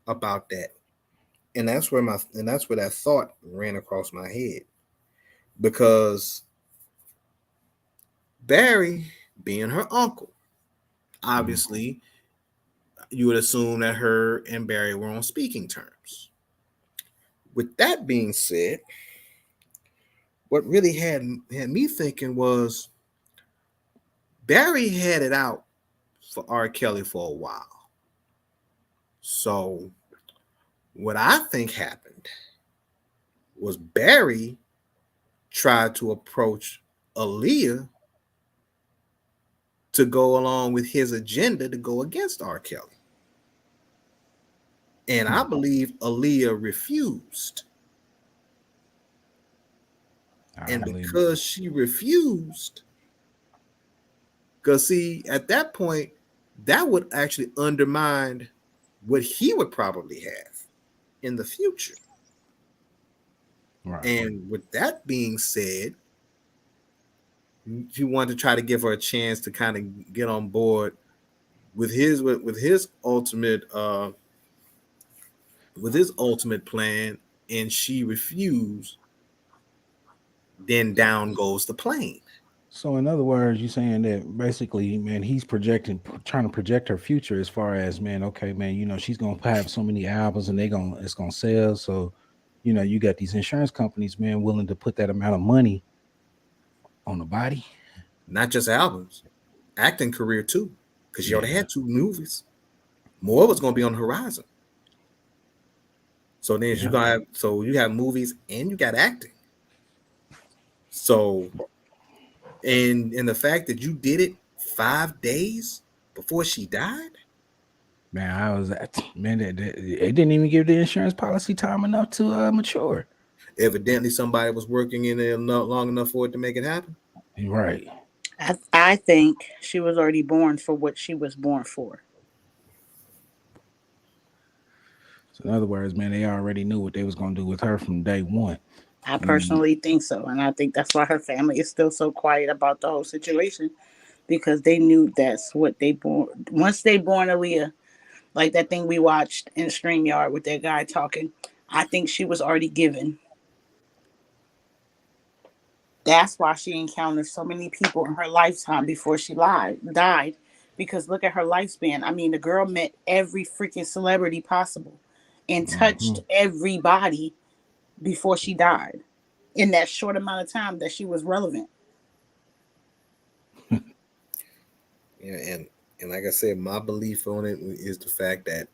about that, and that's where that thought ran across my head, because Barry, being her uncle, obviously, you would assume that her and Barry were on speaking terms. With that being said, what really had me thinking was Barry had it out for R. Kelly for a while. So what I think happened was Barry tried to approach Aaliyah to go along with his agenda to go against R. Kelly. And I believe Aaliyah refused. And because she refused, because see, at that point, that would actually undermine what he would probably have in the future. Right. And with that being said, he wanted to try to give her a chance to kind of get on board with his ultimate plan, and she refused. Then down goes the plane. So in other words, you're saying that basically, man, he's trying to project her future as far as, man, okay, man, she's gonna have so many albums and it's gonna sell. So, you got these insurance companies, man, willing to put that amount of money on the body. Not just albums, acting career too, because she already had 2 movies. More was gonna be on the horizon. So then you have movies and you got acting. So, and the fact that you did it 5 days before she died, man, it didn't even give the insurance policy time enough to mature. Evidently, somebody was working in there long enough for it to make it happen. Right. I think she was already born for what she was born for. So in other words, man, they already knew what they was going to do with her from day one. I personally think so. And I think that's why her family is still so quiet about the whole situation, because they knew that's what they born. Once they born Aaliyah, like that thing we watched in StreamYard with that guy talking, I think she was already given. That's why she encountered so many people in her lifetime before she died. Because look at her lifespan. I mean, the girl met every freaking celebrity possible and touched everybody before she died in that short amount of time that she was relevant. Yeah, and like I said, my belief on it is the fact that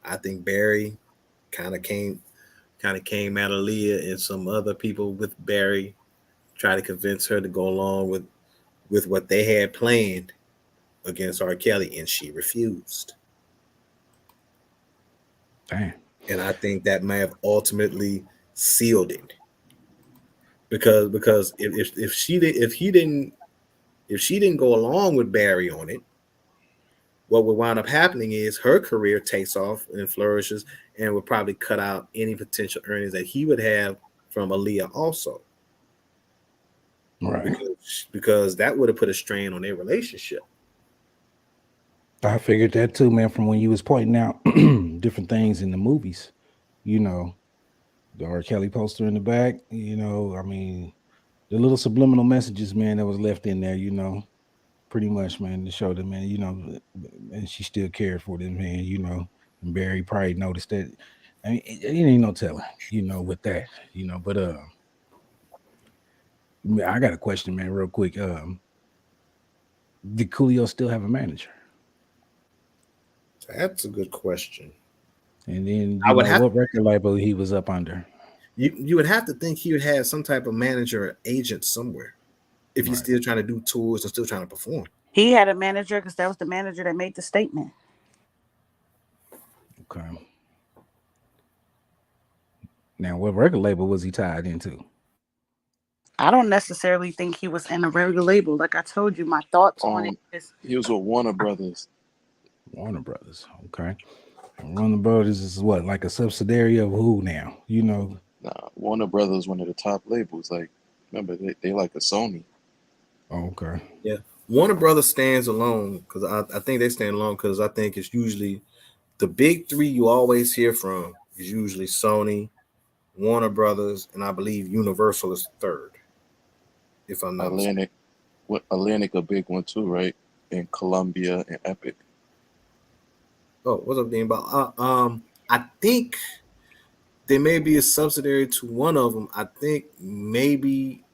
I think Barry kind of came at Aaliyah and some other people with Barry, try to convince her to go along with what they had planned against R. Kelly, and she refused. Damn. And I think that may have ultimately sealed it, because if she didn't go along with Barry on it, what would wind up happening is her career takes off and flourishes, and would probably cut out any potential earnings that he would have from Aaliyah also. Right. Because that would have put a strain on their relationship. I figured that too, man, from when you was pointing out different things in the movies, the R. Kelly poster in the back, I mean, the little subliminal messages, man, that was left in there, pretty much, man, to show them, man, and she still cared for them, man, and Barry probably noticed that. I mean, it ain't no telling, with that, but I got a question, man, real quick. Did Coolio still have a manager? That's a good question. And then what record label he was up under? You would have to think he would have some type of manager or agent somewhere if he's still trying to do tours and still trying to perform. He had a manager because that was the manager that made the statement. Okay. Now, what record label was he tied into? I don't necessarily think he was in a record label. Like I told you, my thoughts on it is he was with Warner Brothers. Warner Brothers, okay. And Warner Brothers is what, like a subsidiary of who now? Nah, Warner Brothers, one of the top labels. Like, remember they like a Sony. Oh, okay. Yeah, Warner Brothers stands alone because I think they stand alone because I think it's usually the big three you always hear from is usually Sony, Warner Brothers, and I believe Universal is third, if I'm not mistaken. Atlantic a big one too, right? And Columbia and Epic. Oh, what's up, Dean? About I think they may be a subsidiary to one of them. I think maybe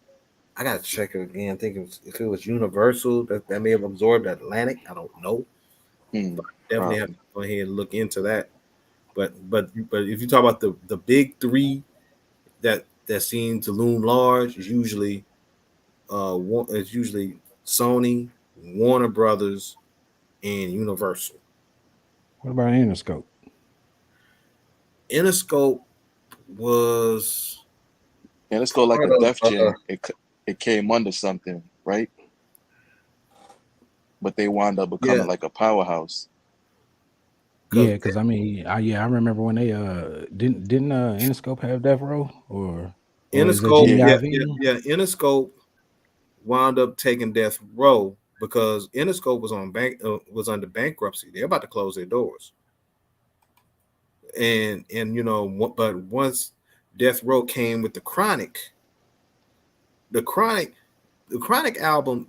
I gotta check it again. I think if it was Universal that may have absorbed Atlantic. I don't know. But definitely have to go ahead and look into that. But if you talk about the big three that seem to loom large, is usually it's usually Sony, Warner Brothers, and Universal. What about Interscope? Interscope was like a Def Jam. It came under something, right? But they wound up becoming like a powerhouse. Yeah, because I mean, I remember when they didn't Interscope have Death Row or Interscope? Yeah, Interscope wound up taking Death Row because Interscope was under bankruptcy. They're about to close their doors. And you know, but once Death Row came with the Chronic album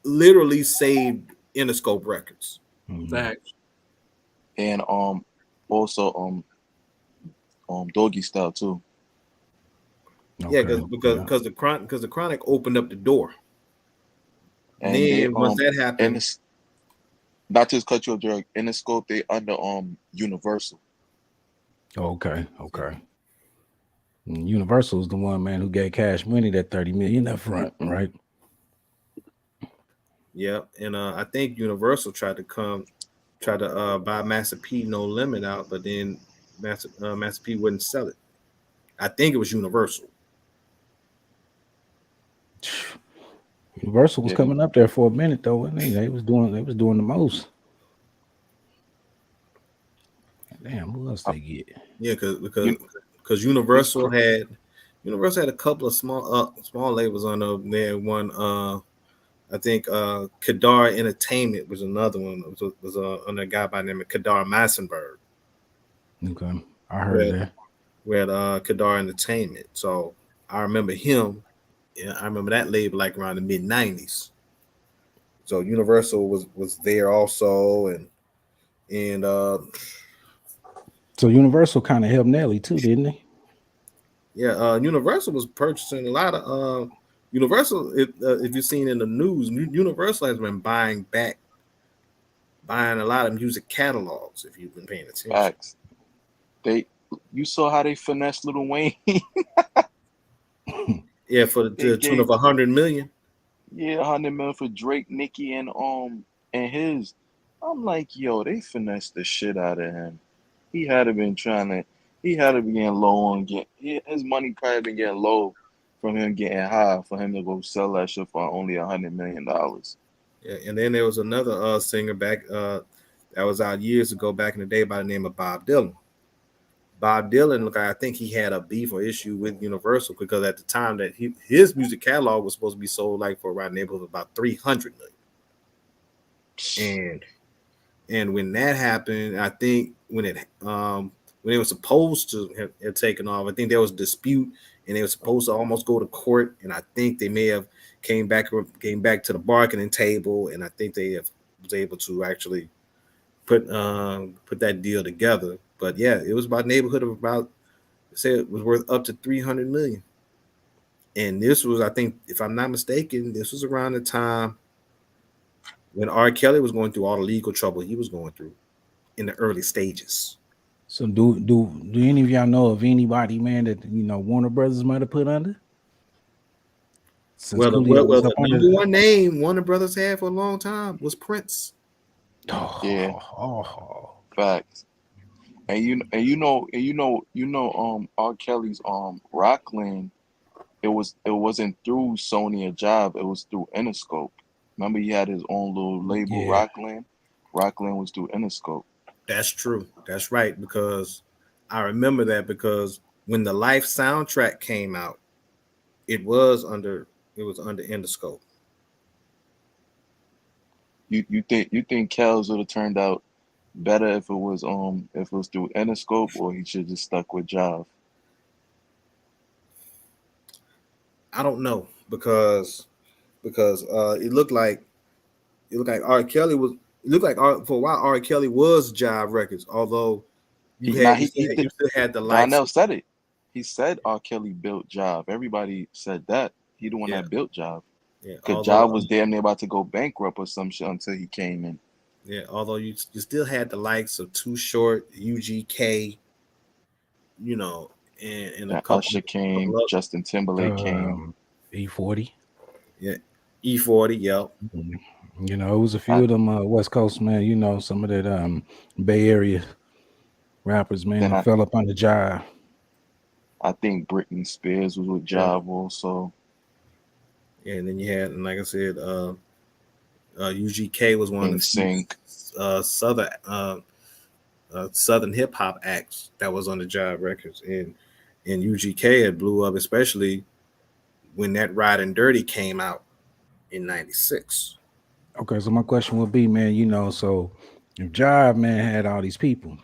literally saved Interscope Records. Facts. And also Doggy Style too. Yeah, because the Chronic opened up the door. And then once that happened, not to cut you off, Derek. Interscope, they under Universal. Okay. Universal is the one, man, who gave Cash Money that $30 million up front, right? Yeah, and I think Universal tried to buy Master P No Limit out, but then Master P wouldn't sell it. I think it was Universal. Universal was coming up there for a minute though, wasn't they? They was doing the most. Damn, who else they get? Yeah, because Universal had a couple of small labels on there. One, I think Kadar Entertainment was another one. It was on a guy by the name of Kadar Massenberg. Okay, I heard that. We had Kadar Entertainment, so I remember him. Yeah, I remember that label like around the mid-90s. So Universal was there also, and so Universal kind of helped Nelly too, didn't they? Yeah, Universal was purchasing a lot of Universal. If you've seen in the news, Universal has been buying a lot of music catalogs. If you've been paying attention, Facts. You saw how they finessed Lil Wayne. Yeah, for the tune of $100 million. Yeah, $100 million for Drake, Nicki, and his. I'm like, yo, they finessed the shit out of him. He had to be getting low on his money probably been getting low from him getting high for him to go sell that shit for only $100 million. Yeah, and then there was another singer back that was out years ago back in the day by the name of Bob Dylan. Bob Dylan, look, I think he had a beef or issue with Universal because at the time that his music catalog was supposed to be sold like for around neighborhood of about $300 million. And when that happened, I think when it was supposed to have taken off, I think there was a dispute and they were supposed to almost go to court. And I think they may have came back to the bargaining table, and I think they was able to actually put that deal together. But yeah, it was about neighborhood of about, say it was worth up to $300 million. And this was, I think, if I'm not mistaken, this was around the time when R.Kelly was going through all the legal trouble he was going through in the early stages. So do any of y'all know of anybody, man, that Warner Brothers might have put under? Well, the number one name Warner Brothers had for a long time was Prince. Yeah. Facts. And you know, R. Kelly's Rockland, it wasn't through Sony or Jive, it was through Interscope. Remember, he had his own little label, Rockland. Rockland was through Interscope. That's true. That's right, because I remember that because when the Life soundtrack came out, it was under Interscope. You think Kells would have turned out better if it was through Interscope, or he should just stuck with Jive? I don't know because it looked like R. Kelly was for a while R. Kelly was Jive Records, although you still had the lights. Donnell said it. He said R. Kelly built Jive. Everybody said that. He the one that built Jive. Yeah, because Jive was damn near about to go bankrupt or some shit until he came in. Yeah, although you still had the likes of Too Short, UGK, you know, and a couple. Usher came, Justin Timberlake came, E40. Yeah, E40. Yep. You know, it was a few of them West Coast, man. You know, some of that Bay Area rappers, man, that fell up under Jive. I think Britney Spears was with Jive also. Yeah, and then you had, and like I said, UGK was one of the Southern hip hop acts that was on the Jive Records, and UGK had blew up, especially when that Riding Dirty came out in '96. Okay, so my question would be, man, you know, so if Jive, man, had all these people,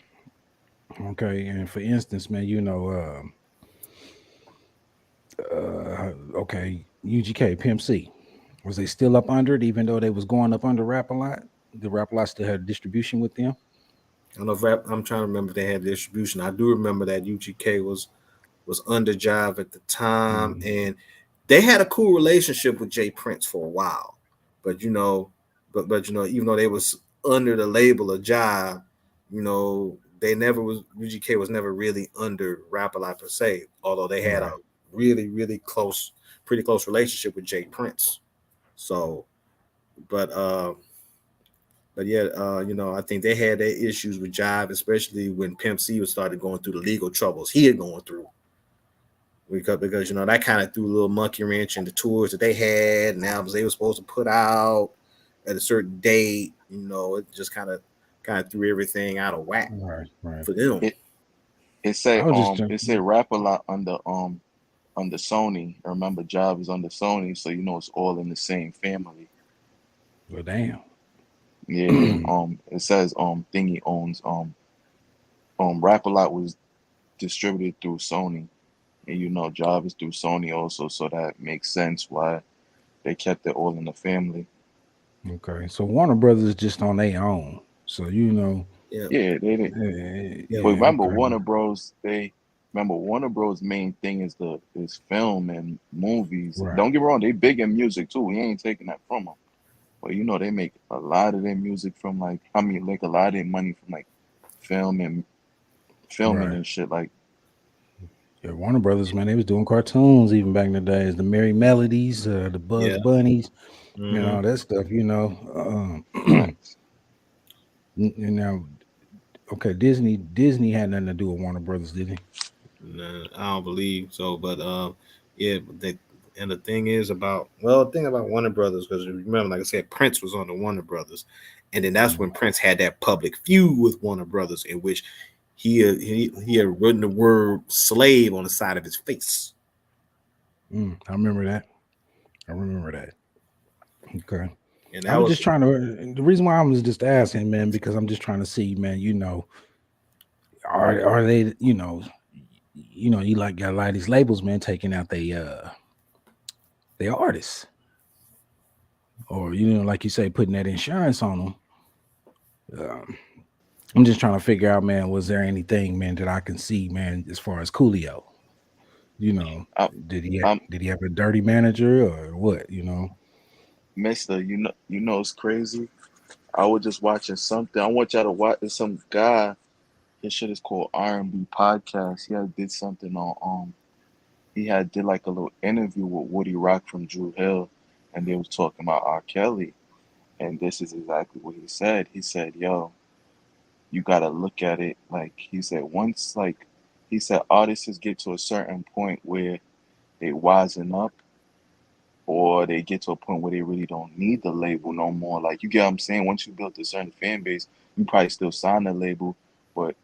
okay, and for instance, man, you know, okay, UGK, Pimp C, was they still up under it, even though they was going up under Rap-A-Lot? The Rap-A-Lot still had distribution with them? I don't know if I'm trying to remember if they had distribution. I do remember that UGK was under Jive at the time, and they had a cool relationship with Jay Prince for a while. But you know, even though they was under the label of Jive, you know, UGK was never really under Rap-A-Lot per se, although they had a really, really pretty close relationship with Jay Prince. So, but yeah, you know, I think they had their issues with Jive, especially when Pimp C started going through the legal troubles he had going through. Because you know, that kind of threw a little monkey wrench in the tours that they had and albums they were supposed to put out at a certain date. You know, it just kind of threw everything out of whack for them. It said Rap-A-Lot under Sony. Remember, Jive is under Sony, so you know it's all in the same family. Well, damn. Yeah. It says Thingy owns Rap-A-Lot was distributed through Sony, and you know Jive is through Sony also, so that makes sense why they kept it all in the family. Okay, so Warner Brothers is just on their own, so you know. Yeah, they didn't. But remember, Warner Bros. Warner Bros. Main thing is film and movies. Right. Don't get me wrong, they big in music too. We ain't taking that from them. But you know, they make a lot of their music from like a lot of their money from like filming and shit like. Yeah, Warner Brothers, man, they was doing cartoons even back in the days. The Merry Melodies, the Bugs Bunnies, you know, that stuff. You know, you know. Okay, Disney had nothing to do with Warner Brothers, did he? No, I don't believe so. But yeah, the thing is about Warner Brothers, because remember, like I said, Prince was on the Warner Brothers, and then that's when Prince had that public feud with Warner Brothers, in which he had written the word slave on the side of his face. I remember that. Okay. And I was just trying to. The reason why I was just asking, man, because I'm just trying to see, man. You know, are they? You know, you got a lot of these labels, man, taking out they artists, or you know, like you say, putting that insurance on them. I'm just trying to figure out, man, was there anything, man, that I can see, man, as far as Coolio? You know, did he have a dirty manager or what? You know, Mister, you know, it's crazy. I was just watching something. I want y'all to watch. There's some guy. His shit is called R&B Podcast. He did something on he did like a little interview with Woody Rock from Drew Hill, and they was talking about R. Kelly, and this is exactly what he said. He said, "Yo, you gotta look at it like," he said, artists get to a certain point where they wisen up, or they get to a point where they really don't need the label no more. Like, you get what I'm saying? Once you build a certain fan base, you probably still sign the label, but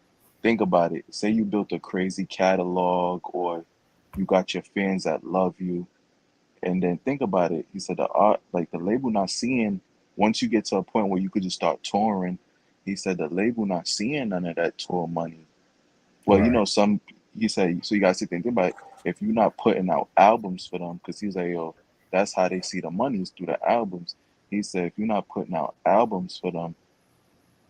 think about it. Say you built a crazy catalog, or you got your fans that love you, and then think about it. He said the art, like the label, not seeing once you get to a point where you could just start touring. He said the label not seeing none of that tour money. Well, you Right. know, some he said, so you guys think about it, if you're not putting out albums for them, because he's like, yo, that's how they see the money is through the albums. He said if you're not putting out albums for them,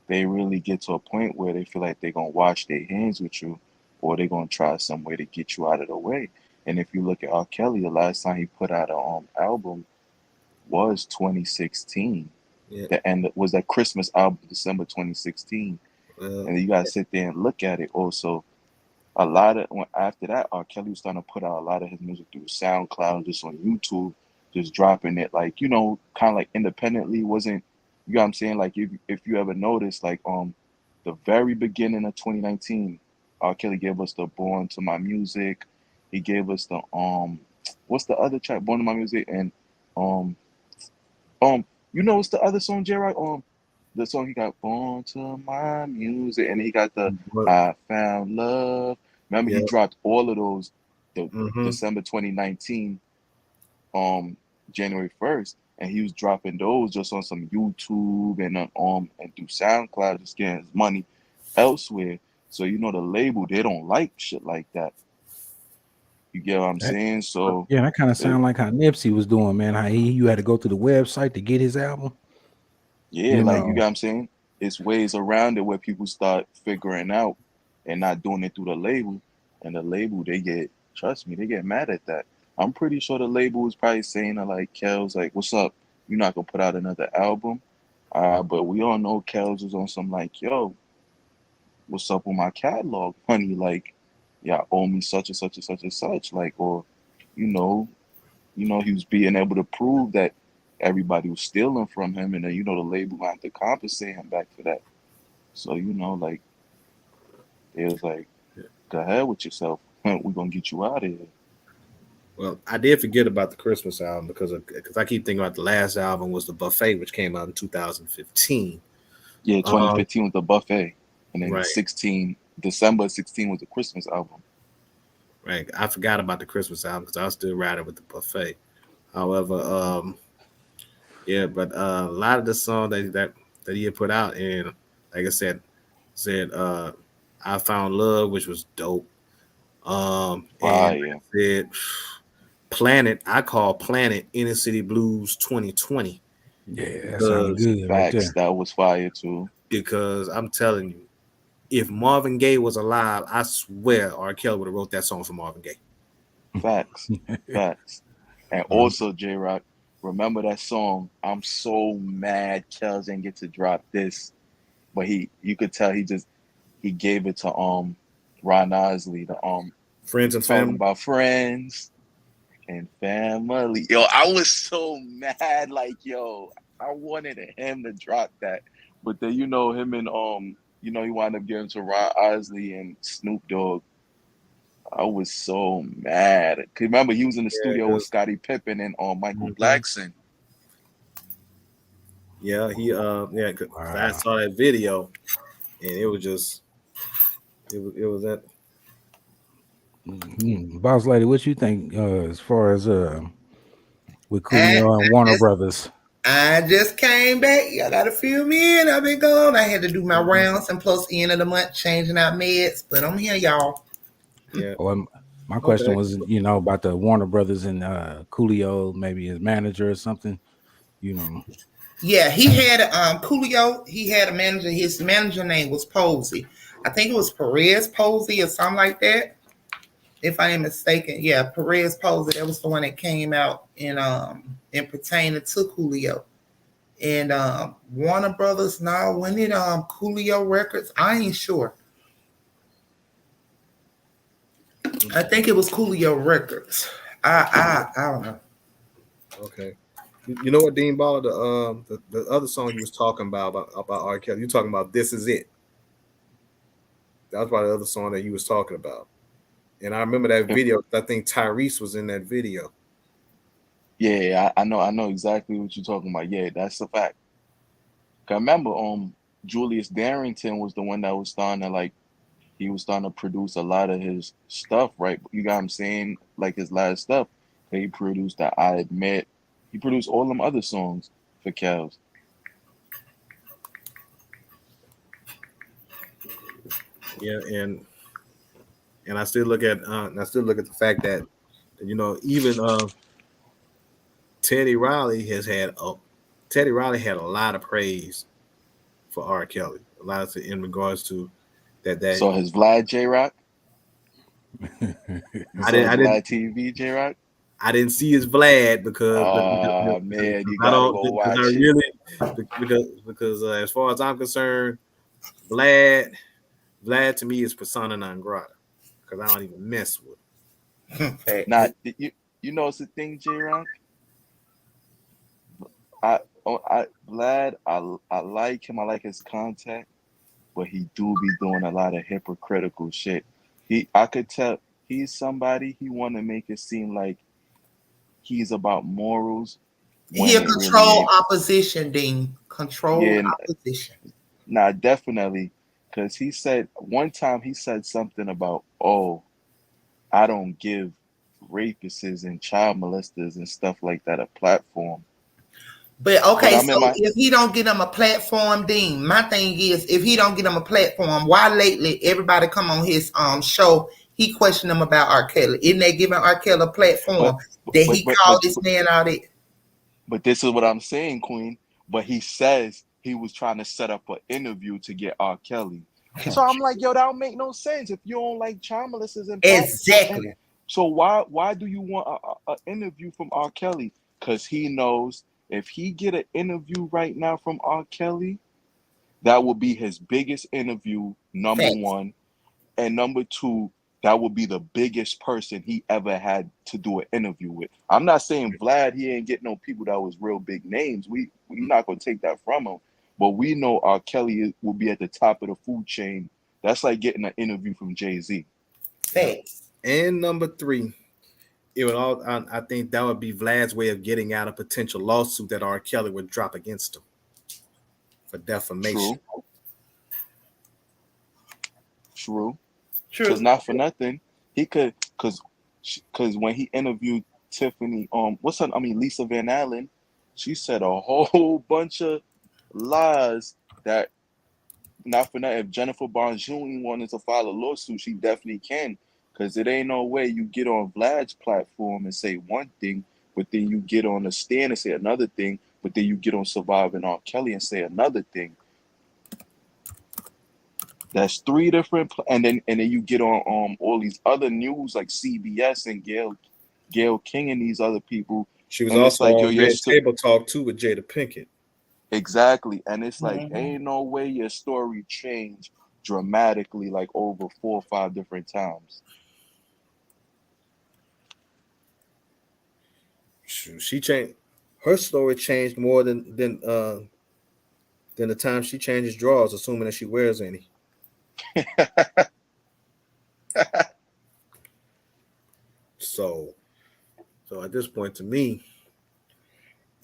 they really get to a point where they feel like they're gonna wash their hands with you, or they're gonna try some way to get you out of the way. And if you look at R. Kelly, the last time he put out an album was 2016. Yeah. The end was that Christmas album, December 2016. And you gotta sit there and look at it. Also, a lot of after that, R. Kelly was starting to put out a lot of his music through SoundCloud, just on YouTube, just dropping it like, you know, kind of like independently. Wasn't, you know what I'm saying? Like if you ever noticed, like the very beginning of 2019, R. Kelly gave us the Born to My Music. He gave us the what's the other track? Born to My Music, and you know what's the other song, J-Rock? The song he got, Born to My Music, and he got the I Found Love. Remember, he dropped all of those December 2019, January 1st, and he was dropping those just on some YouTube and through SoundCloud, just getting his money elsewhere. So you know the label, they don't like shit like that. You get what I'm saying? So yeah, that kind of sound like how Nipsey was doing, man. How you had to go to the website to get his album. Yeah, You like know. you got what I'm saying? It's ways around it where people start figuring out and not doing it through the label. And the label, trust me, they get mad at that. I'm pretty sure the label was probably saying to like Kells, like, what's up? You're not gonna put out another album. But we all know Kells was on some like, yo, what's up with my catalog? Honey, like, y'all owe me such and such and such and such. Like, or, you know, he was being able to prove that everybody was stealing from him, and then the label had to compensate him back for that. So like it was like, the hell with yourself. We're gonna get you out of here. Well, I did forget about the Christmas album because I keep thinking about the last album was the Buffet, which came out in 2015. Yeah, 2015 was the Buffet, and then right. December 16 was the Christmas album. Right, I forgot about the Christmas album because I was still riding with the Buffet. However, yeah, but a lot of the songs that he had put out, and like I said, I Found Love, which was dope. And I said Planet, I call Planet Inner City Blues 2020. Yeah, that sounds good right there. That was fire too. Because I'm telling you, if Marvin Gaye was alive, I swear R. Kelly would have wrote that song for Marvin Gaye. Facts. And also, J-Rock, remember that song, I'm so mad Kells didn't get to drop this. But you could tell he gave it to Ron Osley, the Friends and Family. About friends and family. Yo, I was so mad, like, yo, I wanted him to drop that. But then him and he wound up giving to Ron Osley and Snoop Dogg. I was so mad. Cause remember, he was in the studio with Scottie Pippen and Michael Blackson. Yeah, I saw that video, and it was just, it was that. Boss Lady, what you think as far as with Coolio and Warner Brothers? I just came back. Y'all gotta fill me in. I've been gone. I had to do my rounds, and plus the end of the month changing out meds. But I'm here, y'all. Yeah. Well, my question was, about the Warner Brothers and Coolio, maybe his manager or something. Yeah, he had Coolio. He had a manager. His manager name was Posey. I think it was Perez Posey or something like that, if I am mistaken. Yeah, Perez Posey. That was the one that came out in pertaining to Coolio. And Warner Brothers. Now, when did Coolio Records? I ain't sure. I think it was Coolio Records. I don't know. Okay. You know what, Dean Baller, the other song you was talking about R. Kelly, you're talking about This Is It. That was probably the other song that you was talking about. And I remember that video. I think Tyrese was in that video. Yeah, I know exactly what you're talking about. Yeah, that's a fact. I remember Julius Darrington was the one that was starting to like he was starting to produce a lot of his stuff, right? You got him saying like his last stuff. He produced that I Admit. He produced all them other songs for Kels. Yeah, and I still look at the fact that even Teddy Riley had a lot of praise for R. Kelly, a lot of in regards to that. So his Vlad J-Rock. I didn't TV J-Rock. I didn't see his Vlad because man, you I gotta don't go watch because I really because as far as I'm concerned, Vlad to me is persona non grata because I don't even mess with him. Now you know it's the thing, J-Rock. Vlad, I like him. I like his contact, but he do be doing a lot of hypocritical shit. I could tell he's somebody he want to make it seem like he's about morals. He'll control opposition, Dean. Control opposition. Nah, definitely. Because he said one time he said something about, oh, I don't give rapists and child molesters and stuff like that a platform. But okay, if he don't get him a platform, Dean, my thing is, if he don't get him a platform, why lately everybody come on his show, he questioned him about R. Kelly? Isn't they giving R. Kelly a platform that he called this man out it? But this is what I'm saying, Queen. But he says he was trying to set up an interview to get R. Kelly. So I'm like, yo, that don't make no sense if you don't like child molesters and exactly. So why do you want an interview from R. Kelly? Because he knows if he get an interview right now from R. Kelly, that will be his biggest interview, number one. And number two, that would be the biggest person he ever had to do an interview with. I'm not saying Vlad, he ain't getting no people that was real big names. We're not going to take that from him. But we know R. Kelly will be at the top of the food chain. That's like getting an interview from Jay-Z. Thanks. And number three, I think that would be Vlad's way of getting out a potential lawsuit that R. Kelly would drop against him for defamation. True. Because not for nothing, he could, because when he interviewed Tiffany, Lisa Van Allen, she said a whole bunch of lies that, not for nothing, if Jennifer Bonjour wanted to file a lawsuit, she definitely can. Because it ain't no way you get on Vlad's platform and say one thing, but then you get on the stand and say another thing, but then you get on Surviving R. Kelly and say another thing. That's three different, and then you get on all these other news like CBS and Gayle King and these other people. She was also like, on Red Table Talk too with Jada Pinkett. Exactly, and it's like ain't no way your story changed dramatically like over 4 or 5 different times. She changed. Her story changed more than the time she changes drawers, assuming that she wears any. So at this point, to me,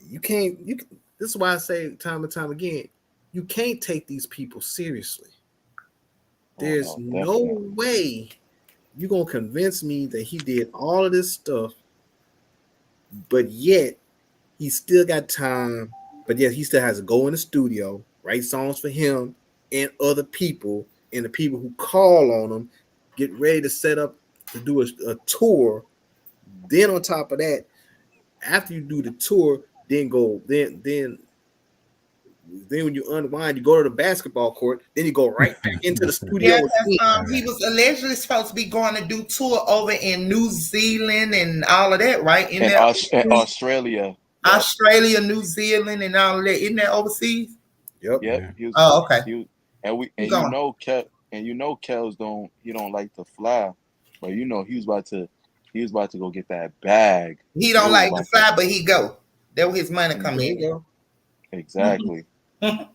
this is why I say time and time again, you can't take these people seriously. There's no way you're gonna convince me that he did all of this stuff, but yet he still got time, but yet he still has to go in the studio, write songs for him and other people, and the people who call on him get ready to set up to do a tour. Then on top of that, after you do the tour, then when you unwind, you go to the basketball court, then you go right back into the studio. Yeah, he was allegedly supposed to be going to do tour over in New Zealand and all of that, right? In Australia. Australia, New Zealand, and all of that. Isn't that overseas? Yep. Yeah. Okay. You know Kels don't like to fly, but you know he was about to go get that bag. He don't like to fly, but he go. There his money come in. Exactly. Yeah,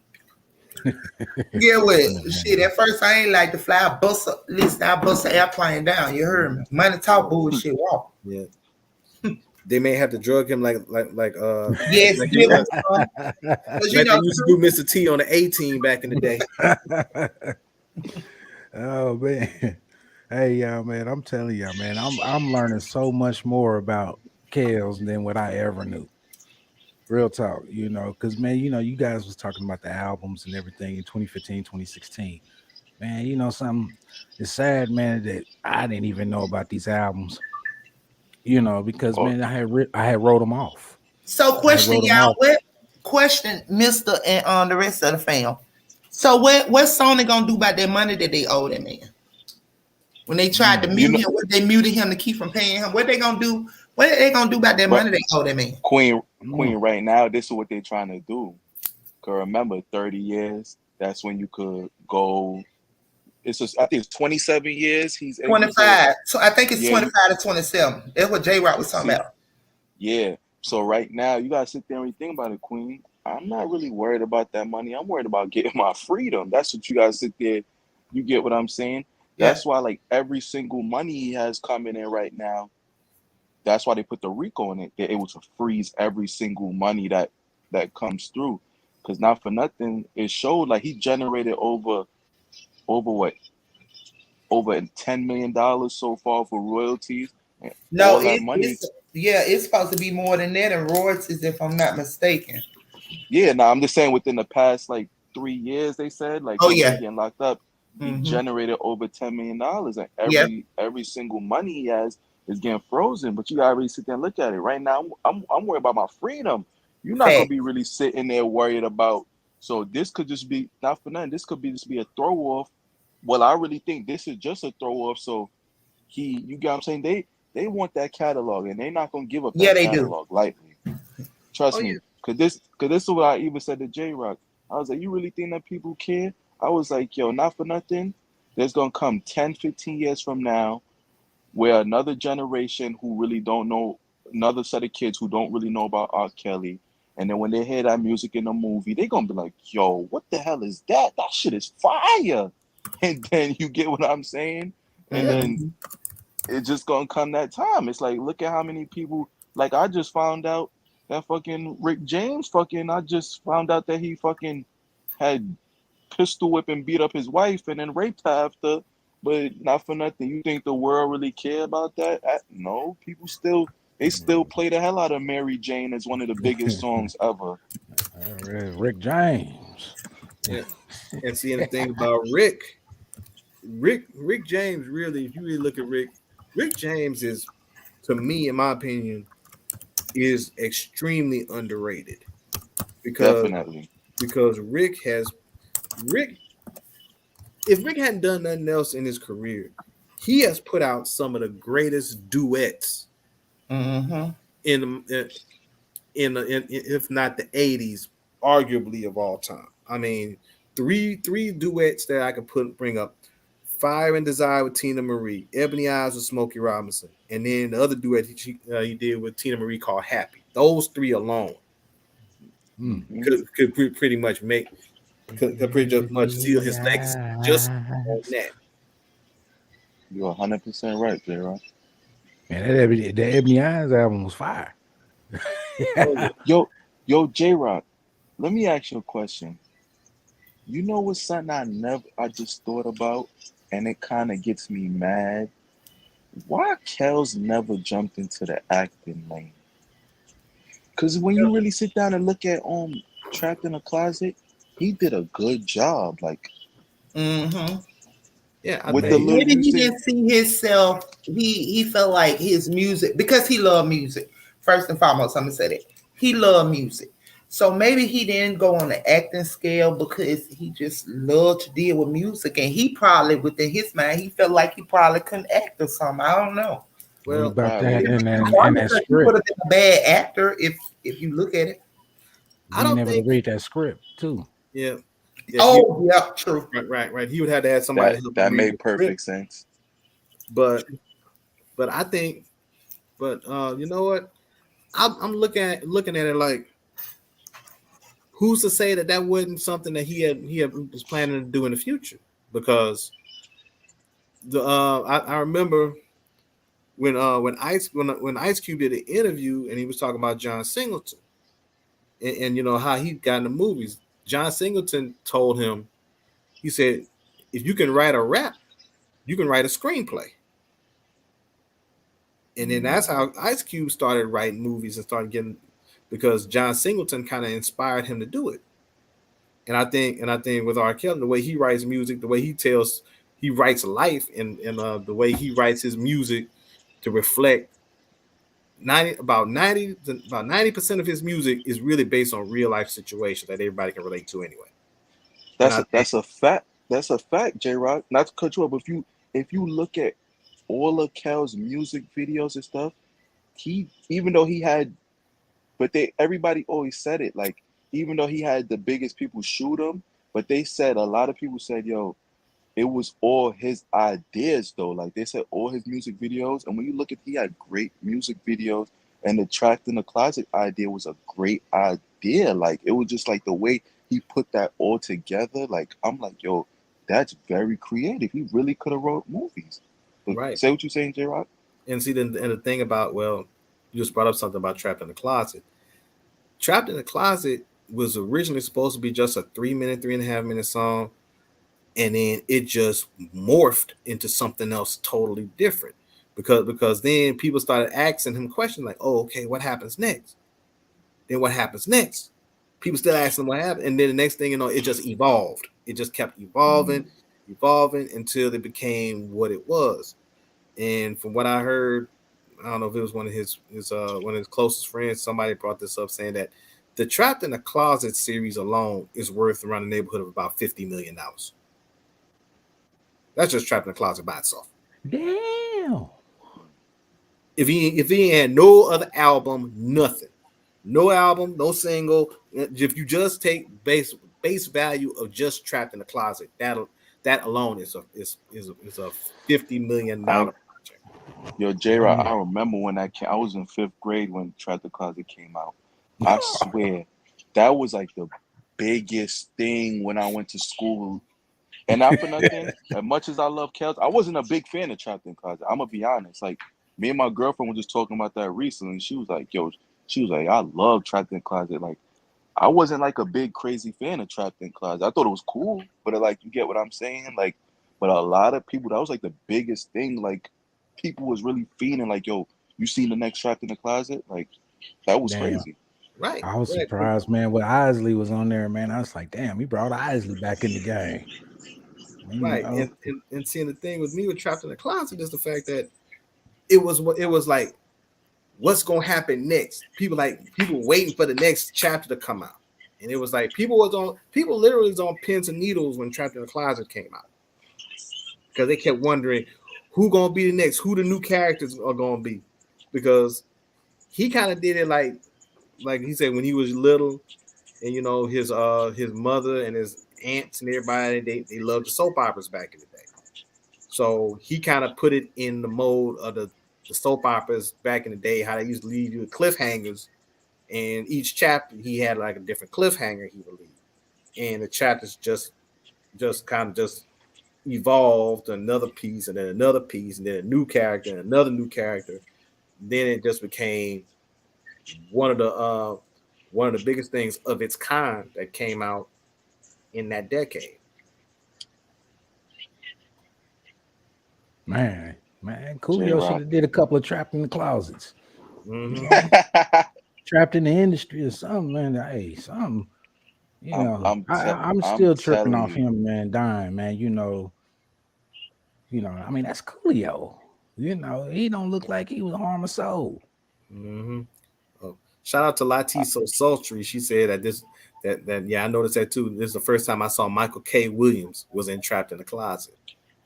well, shit. At first, I ain't like to fly. I bust the airplane down. You heard me? Money talk, bullshit walk. Yeah. They may have to drug him like yes, like you know, used to do Mr. T on the A-Team back in the day. Oh man. Hey y'all, man. I'm telling y'all, man. I'm learning so much more about Kels than what I ever knew. Real talk, because man, you guys was talking about the albums and everything in 2015, 2016. Man, something it's sad, man, that I didn't even know about these albums, because Oh, man, I had wrote them off. So I had question, wrote them y'all. off. What question, Mister and the rest of the fam? So what's Sony gonna do about that money that they owe that man? When they tried to you mute know, him, what they muted him to keep from paying him? What they gonna do? What are they gonna do about that right, money they owe that man? Queen, Mm. right now, this is what they're trying to do. Cause remember, 30 years. That's when you could go. I think it's 27 years. He's able to. 25. So I think it's Yeah, 25 to 27. That's what J Rock was talking see, about. yeah. So right now, you gotta sit there and think about it, Queen. I'm not really worried about that money. I'm worried about getting my freedom. That's what you gotta sit there. You get what I'm saying? Yeah. That's why, like, every single money he has coming in right now. That's why they put the RICO in it. They're able to freeze every single money that comes through. Because not for nothing, it showed like he generated over over $10 million so far for royalties. And No, all that money. it's supposed to be more than that in royalties, if I'm not mistaken. Yeah, now I'm just saying within the past like 3 years, they said like Oh him yeah. getting locked up, he Mm-hmm. generated over $10 million, and Yeah. every single money he has is getting frozen. But you gotta really sit there and look at it. Right now, I'm worried about my freedom. You're not gonna Fact. be really sitting there worried about. So this could just be not for nothing. This could be just be a throw off. Well, I really think this is just a throw off. So you get what I'm saying? They want that catalog, and they're not gonna give up Yeah, that they do. catalog lightly. Trust Oh me. yeah. Cause this is what I even said to J Rock. I was like, you really think that people care? I was like, yo, not for nothing. There's gonna come 10, 15 years from now where another generation who really don't know, another set of kids who don't really know about R. Kelly, and then when they hear that music in a movie, they're gonna be like, yo, what the hell is that? That shit is fire. And then you get what I'm saying? And then Mm-hmm. it's just gonna come that time. It's like, look at how many people. Like, I just found out that fucking Rick James I just found out that he fucking had pistol whip and beat up his wife and then raped her after. But not for nothing. You think the world really care about that? No, people still play the hell out of Mary Jane as one of the biggest songs ever. Rick James. Yeah. And seeing the thing about Rick James, really, if you really look at Rick James is, to me, in my opinion, is extremely underrated Definitely. because Rick, if Rick hadn't done nothing else in his career, he has put out some of the greatest duets Mm-hmm. in if not the 80s, arguably of all time. I mean, three duets that I could bring up: Fire and Desire with Tina Marie, Ebony Eyes with Smokey Robinson, and then the other duet he did with Tina Marie called Happy. Those three alone could pretty much seal his legacy just on that. You're 100% right, J-Rock. Man, that Ebony Eyes album was fire. Yo, J-Rock, let me ask you a question. You know what's something I just thought about, and it kind of gets me mad? Why Kel's never jumped into the acting lane? Because when you really sit down and look at Trapped in a Closet, he did a good job. Like, Mm-hmm. Yeah, with the little maybe you he see, didn't see himself. He felt like his music, because he loved music. First and foremost, I'm gonna say that he loved music. So maybe he didn't go on the acting scale because he just loved to deal with music, and he probably within his mind he felt like he probably couldn't act or something. I don't know. Well, about probably. that and Because that he script. could have been a bad actor if you look at it. I don't Being able think. to read that script too. Yeah. Oh, yeah, true. Right. He would have to have somebody to help that him read made the perfect script. sense. But I think, you know what? I'm looking at it like, who's to say that wasn't something that he was planning to do in the future? Because I remember when Ice Cube did an interview and he was talking about John Singleton and you know how he got in the movies. John Singleton told him, he said, if you can write a rap, you can write a screenplay. And then that's how Ice Cube started writing movies and started getting, because John Singleton kind of inspired him to do it. And I think with R. Kelly, the way he writes music, the way he writes life, and the way he writes his music to reflect about 90% of his music is really based on real life situations that everybody can relate to anyway. That's a fact. That's a fact, J-Rock. Not to cut you up, if you look at all of Kel's music videos and stuff, even though he had, but everybody always said it, like, even though he had the biggest people shoot him, but a lot of people said, yo, it was all his ideas though. Like they said, all his music videos. And when you look at, he had great music videos, and the Trapped in the Closet idea was a great idea. Like it was just like the way he put that all together. Like I'm like, yo, that's very creative. He really could have wrote movies. But right. Say what you're saying, J-Rock. And see, and the thing about, well, you just brought up something about Trapped in the Closet. Trapped in the Closet was originally supposed to be just a 3.5 minute song, and then it just morphed into something else totally different, because then people started asking him questions like, oh, okay, what happens next? Then what happens next? People still asking what happened, and then the next thing you know, it just evolved. It just kept evolving until it became what it was. And from what I heard, I don't know if it was one of his closest friends, somebody brought this up, saying that the Trapped in the Closet series alone is worth around the neighborhood of about $50 million. That's just Trapped in the Closet by itself. Damn. If he had no other album, nothing, no album, no single. If you just take base value of just Trapped in the Closet, that alone is a $50 million project. Yo, J-Rock, I remember when I was in 5th grade when Trapped in the Closet came out. I swear, that was like the biggest thing when I went to school. And not for nothing, as much as I love Kels, I wasn't a big fan of Trapped in the Closet. I'm gonna be honest. Like, me and my girlfriend were just talking about that recently. She was like, I love Trapped in the Closet. Like, I wasn't like a big crazy fan of Trapped in the Closet. I thought it was cool, but like, you get what I'm saying? Like, but a lot of people, that was like the biggest thing. Like, people was really feeling like, yo, you seen the next Trapped in the Closet? Like, that was crazy. Right. I was surprised, man. When Isley was on there, man, I was like, damn, he brought Isley back in the game. Right. And seeing the thing with me with Trapped in the Closet is the fact that it was like, what's gonna happen next? People waiting for the next chapter to come out. And it was like people literally was on pins and needles when Trapped in the Closet came out. Because they kept wondering who gonna be the next, who the new characters are gonna be. Because he kind of did it like he said when he was little, and you know, his mother and his aunts and everybody, they loved the soap operas back in the day. So he kind of put it in the mode of the soap operas back in the day, how they used to leave you with cliffhangers, and each chapter he had like a different cliffhanger he would leave, and the chapters just kind of just evolved another piece, and then another piece, and then a new character and another new character. Then it just became one of the biggest things of its kind that came out in that decade. Man, Coolio should have did a couple of Trapped in the Closets. Mm-hmm. Trapped in the Industry or something, man. Hey, something. You know, I'm still tripping off him, man, dying, man. You know, I mean, that's Coolio. You know, he don't look like he was harm a soul. Mm-hmm. Oh, shout out to Lati So Sultry. She said that I noticed that too. This is the first time I saw Michael K. Williams was in Trapped in the Closet.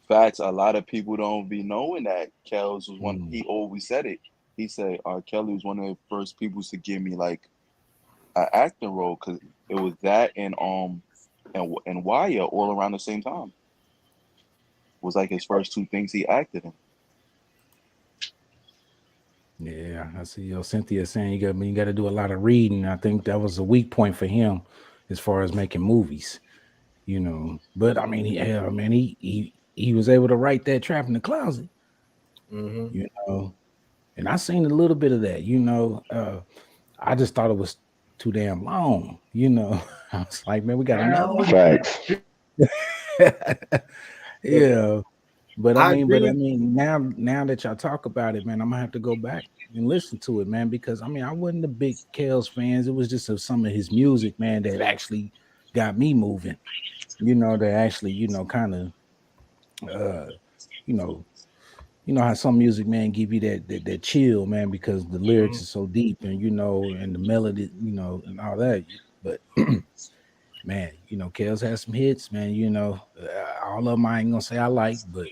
Facts. A lot of people don't be knowing that Kels was one. He always said it. He said R.Kelly was one of the first people to give me like an acting role, because it was that and Wire all around the same time. It was like his first two things he acted in. Yeah, I see. Cynthia saying you got to do a lot of reading. I think that was a weak point for him as far as making movies. You know, but I mean, he was able to write that Trapped in the Closet. Mm-hmm. You know, and I seen a little bit of that. You know, I just thought it was too damn long. You know, I was like, man, we got another one. Facts. Yeah. But I I agree. mean, now that y'all talk about it, man, I'm gonna have to go back and listen to it, man, because I mean, I wasn't a big Kels fans. It was just some of his music, man, that actually got me moving. That actually, kind of, you know, how some music, man, give you that chill, man, because the lyrics are so deep, and and the melody, and all that. But man, Kels has some hits, man. All of them I ain't gonna say I like, but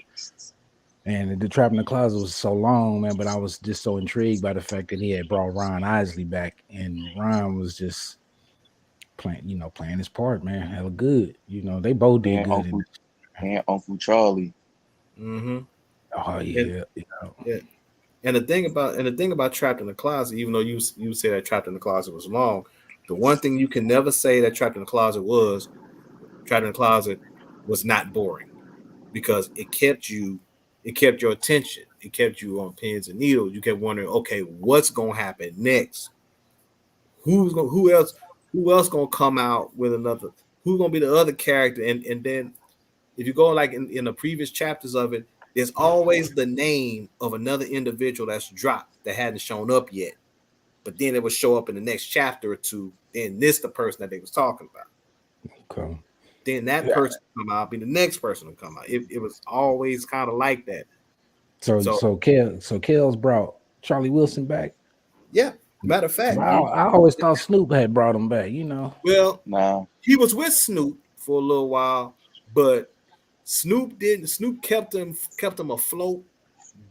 man, the Trap in the Closet was so long, man. But I was just so intrigued by the fact that he had brought Ron Isley back, and Ron was just playing his part, man. Hella good. They both did And good. Uncle Charlie. Mm-hmm. Oh And, yeah. yeah. And the thing about Trapped in the Closet, even though you say that Trapped in the Closet was long, the one thing you can never say that Trapped in the Closet was not boring, because it kept your attention. It kept you on pins and needles. You kept wondering, okay, what's gonna happen next? Who else gonna come out with another? Who's gonna be the other character? And then if you go like in the previous chapters of it, there's always the name of another individual that's dropped that hadn't shown up yet. But then it would show up in the next chapter or two. Then this the person that they was talking about. Okay. Then that person come out, be the next person to come out. It was always kind of like that. So Kels brought Charlie Wilson back. Yeah. Matter of fact, I always thought Snoop had brought him back. Well, he was with Snoop for a little while, but Snoop kept him afloat,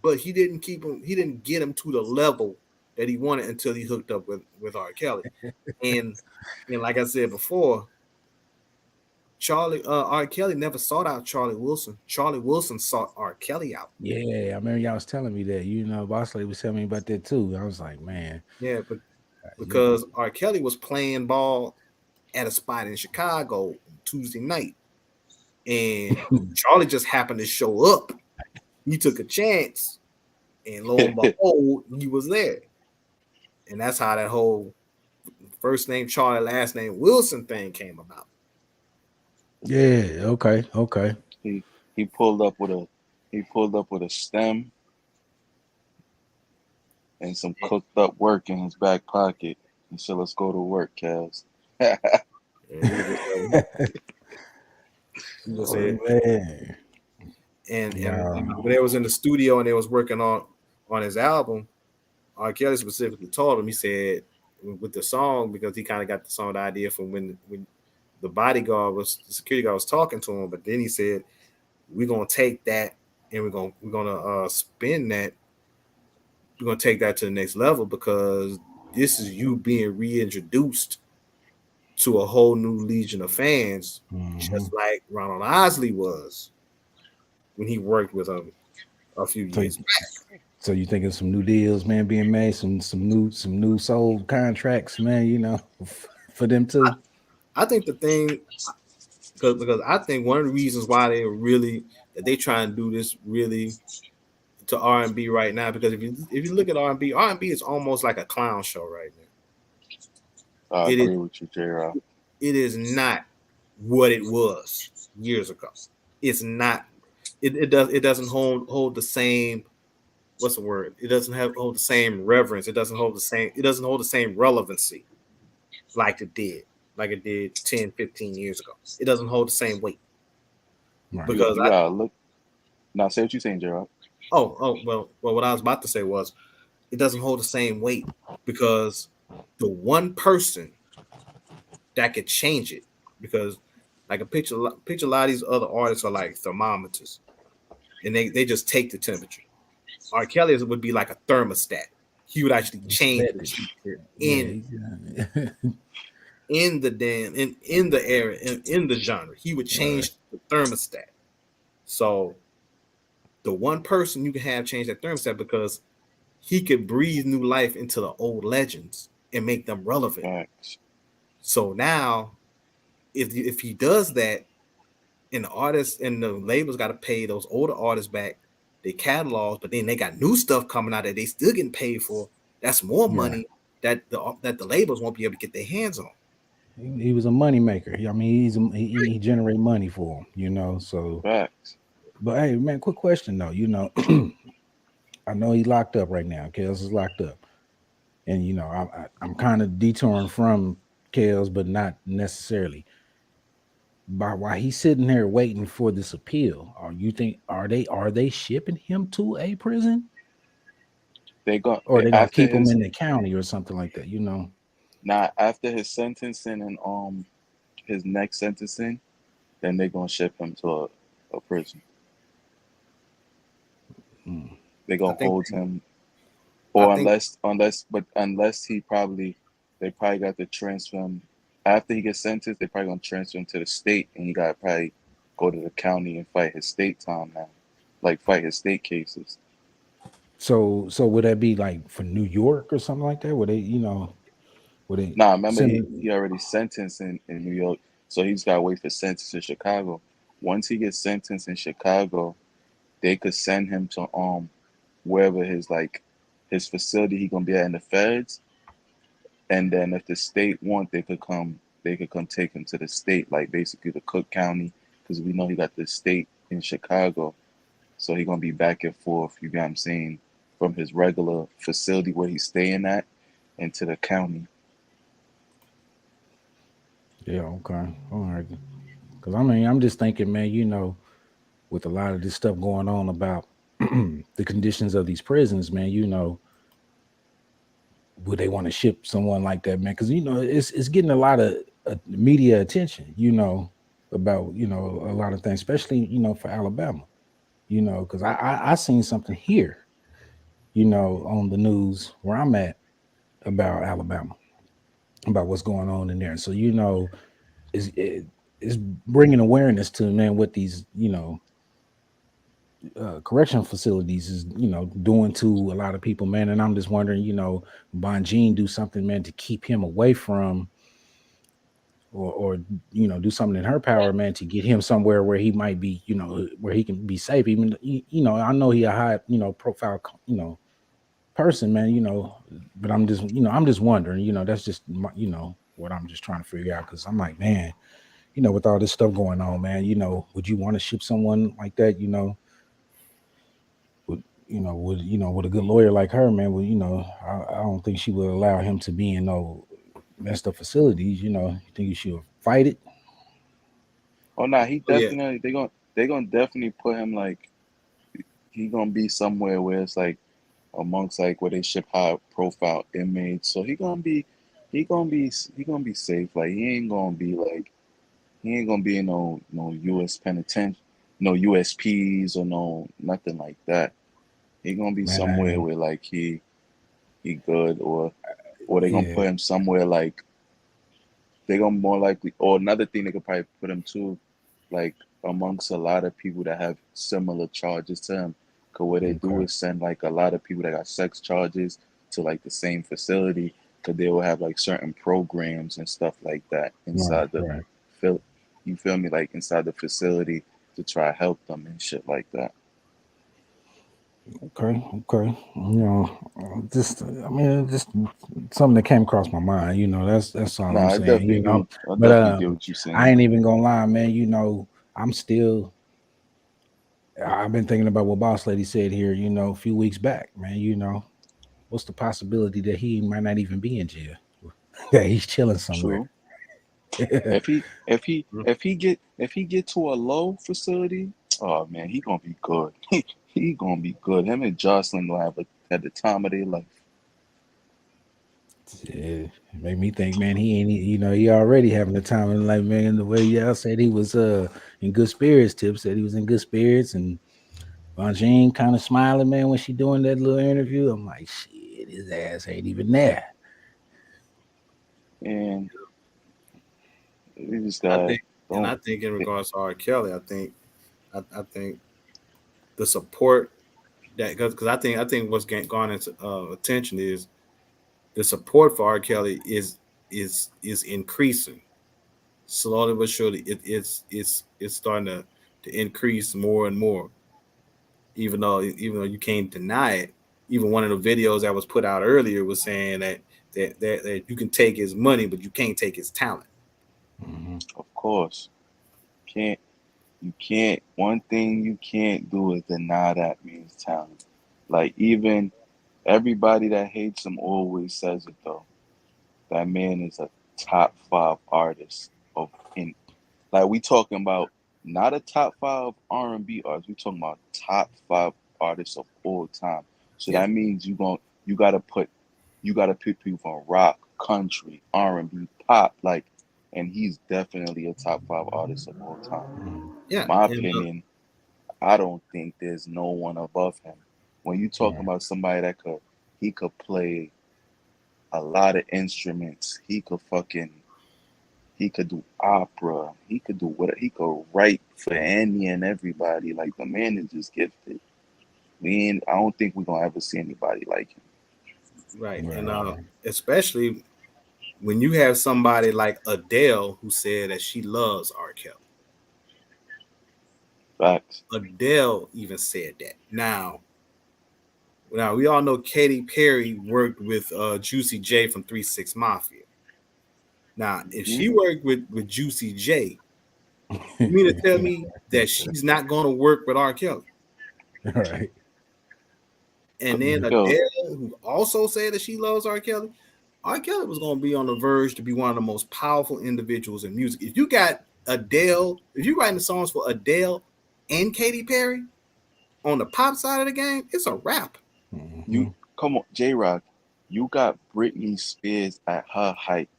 but he didn't keep him. He didn't get him to the level that he wanted until he hooked up with R. Kelly. and like I said before, R. Kelly never sought out Charlie Wilson. Charlie Wilson sought R. Kelly out. Yeah, I remember y'all was telling me that. Boss Lady was telling me about that too. I was like, man. Yeah, but because R. Kelly was playing ball at a spot in Chicago Tuesday night, and Charlie just happened to show up. He took a chance, and lo and behold, he was there. And that's how that whole first name Charlie, last name Wilson thing came about. Yeah. Okay. He pulled up with a stem and some cooked up work in his back pocket and said, "Let's go to work, Kels." And when they was in the studio and they was working on his album, R. Kelly specifically told him, he said, with the song, because he kind of got the song idea from when the security guard was talking to him, but then he said, we're gonna take that and we're gonna spin that. We're gonna take that to the next level, because this is you being reintroduced to a whole new legion of fans, just like Ronald Isley was when he worked with him a few years back. So you thinking some new deals, man, being made, some new soul contracts, man, for them too? I think the thing, because I think one of the reasons why they try and do this really to R&B right now, because if you look at R&B is almost like a clown show right now. I agree with you, J-Rock. It is not what it was years ago. It's not. It doesn't hold the same. What's the word? It doesn't hold the same reverence. It doesn't hold the same relevancy like it did 10, 15 years ago. It doesn't hold the same weight. Right. Because you gotta look. Now say what you're saying, J-Rock. Well, what I was about to say was, it doesn't hold the same weight, because the one person that could change it, because like a picture a lot of these other artists are like thermometers, and they just take the temperature. R. Kelly would be like a thermostat. He would actually change the temperature in the damn in the area in the genre. He would change the thermostat. So the one person you can have change that thermostat, because he could breathe new life into the old legends and make them relevant. Right. So now, if he does that, and the artists and the labels got to pay those older artists back their catalogs, but then they got new stuff coming out that they still getting paid for. That's more money that the labels won't be able to get their hands on. He was a money maker. I mean, he generate money for him, So facts. But hey, man, quick question though. You know, I know he's locked up right now. Kels is locked up, and you know, I'm kind of detouring from Kels, but not necessarily. By why he's sitting there waiting for this appeal, or you think are they shipping him to a prison, or are they gonna after keep him his in the county or something like that? You know, after his sentencing and his next sentencing, then they're gonna ship him to a prison. They're gonna hold him, or unless he probably they probably got to transfer him after he gets sentenced. They probably gonna transfer him to the state, and he got to probably go to the county and fight his state time now, like fight his state cases. so would that be like for New York or something like that? Would they, you know, would they Nah, remember send he already sentenced in New York, so he's got to wait for sentence in Chicago. Once he gets sentenced in Chicago, they could send him to wherever his facility he gonna be at in the feds, and then if the state want, they could come take him to the state, like basically the Cook County, because we know he got the state in Chicago, so he gonna be back and forth. You get what I'm saying? From his regular facility where he's staying at, into the county. Yeah, okay, all right. Because I mean, I'm just thinking, man, you know, with a lot of this stuff going on about the conditions of these prisons, man, you know, would they want to ship someone like that, man? Because you know, it's getting a lot of media attention, you know, about you know a lot of things, especially you know for Alabama, you know, because I seen something here, you know, on the news where I'm at about Alabama, about what's going on in there. So you know, it's bringing awareness to man what these you know correctional facilities is you know doing to a lot of people, man. And I'm just wondering, you know, Bonjean do something, man, to keep him away from, or you know, do something in her power, man, to get him somewhere where he might be, you know, where he can be safe. Even you know, I know he a high, you know, profile, you know, person, man, you know, but I'm just, you know, I'm just wondering, you know, that's just, you know, what I'm just trying to figure out because I'm like, man, you know, with all this stuff going on, man, you know, would you want to ship someone like that, you know? With a good lawyer like her, man, well, you know, I don't think she would allow him to be in no messed up facilities. You know, you think you should fight it? Oh no, he definitely they gonna definitely put him like he gonna be somewhere where it's like amongst like where they ship high profile inmates. So he gonna be safe. Like he ain't gonna be in no US penitentiary, no USPs or no nothing like that. He gonna be somewhere Man, where like he good, or they gonna yeah, put him somewhere like they gonna more likely, or another thing they could probably put him to, like amongst a lot of people that have similar charges to him. Cause what they do okay, is send like a lot of people that got sex charges to like the same facility, cause they will have like certain programs and stuff like that right, inside the right. fil you feel me, like inside the facility to try to help them and shit like that. Okay, okay. You know, just I mean, just something that came across my mind. You know, that's all No, I'm I saying. definitely You know, do. I but definitely get what you're I saying. ain't even gonna lie, man. You know, I'm still. I've been thinking about what Boss Lady said here. You know, a few weeks back, man. You know, what's the possibility that he might not even be in jail? That he's chilling somewhere. True. If he get to a low facility, oh man, he gonna be good. He gonna be good. Him and Jocelyn gonna have at the time of their life. Yeah, made me think, man, he ain't, you know, he already having the time in life, man. The way y'all said he was in good spirits, Tip said he was in good spirits, and Bonjean kind of smiling, man, when she doing that little interview. I'm like, shit, his ass ain't even there. And we just I got think, and don't. I think in regards to R. Kelly, I think the support that because I think what's gone into attention is the support for R. Kelly is increasing slowly but surely. It's starting to increase more and more. Even though you can't deny it. Even one of the videos that was put out earlier was saying that you can take his money, but you can't take his talent. Mm-hmm. Of course, can't. You can't. One thing you can't do is deny that man's talent. Like even everybody that hates him always says it though. That man is a top 5 artist of in like we talking about not a top 5 R&B artist. We talking about top 5 artists of all time. So that means you gotta pick people from rock, country, R&B, pop, like, and he's definitely a top 5 artist of all time. Yeah, My opinion, I don't think there's no one above him. When you talk about somebody that he could play a lot of instruments, he could do opera, he could do whatever, he could write for any and everybody. Like the man is just gifted. I don't think we're gonna ever see anybody like him. Right. And especially when you have somebody like Adele who said that she loves R. Kelly. Facts. Adele even said that. Now we all know Katy Perry worked with Juicy J from 3 6 Mafia. Now, if she worked with Juicy J, you mean to tell me that she's not going to work with R. Kelly? All right. And then Adele, who also said that she loves R. Kelly. R. Kelly was going to be on the verge to be one of the most powerful individuals in music. If you got Adele, if you're writing the songs for Adele and Katy Perry on the pop side of the game, it's a wrap. You come on, J-Rock. You got Britney Spears at her height,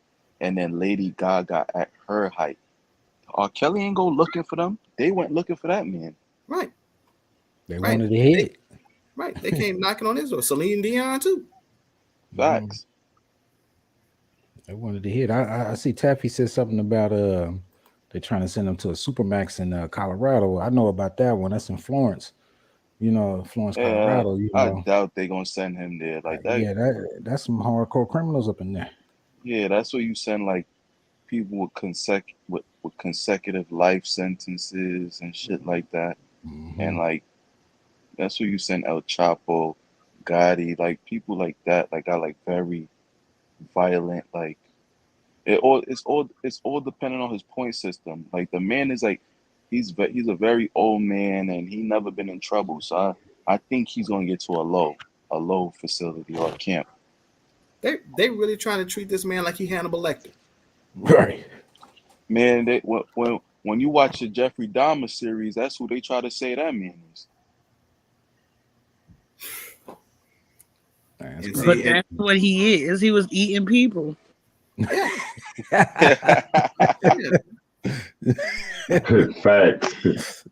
and then Lady Gaga at her height. R. Kelly ain't go looking for them. They went looking for that man. Right. They wanted to hit. Right. They came knocking on his door. Celine Dion too. Facts. They wanted to hit. I see Taffy said something about they're trying to send them to a Supermax in Colorado. I know about that one. That's in Florence. Florence, Colorado. I doubt they're gonna send him there like that. Yeah, that's some hardcore criminals up in there. Yeah, that's where you send like people with consecutive life sentences and shit like that. And like that's where you send El Chapo, Gotti, like people like that, like got like very violent, like it's all dependent on his point system. Like the man is like he's a very old man and he never been in trouble. So I think he's gonna get to a low facility or a camp. They really trying to treat this man like he Hannibal Lecter. Right. Man, when you watch the Jeffrey Dahmer series, that's who they try to say that man is. But that's what he is. He was eating people. Facts.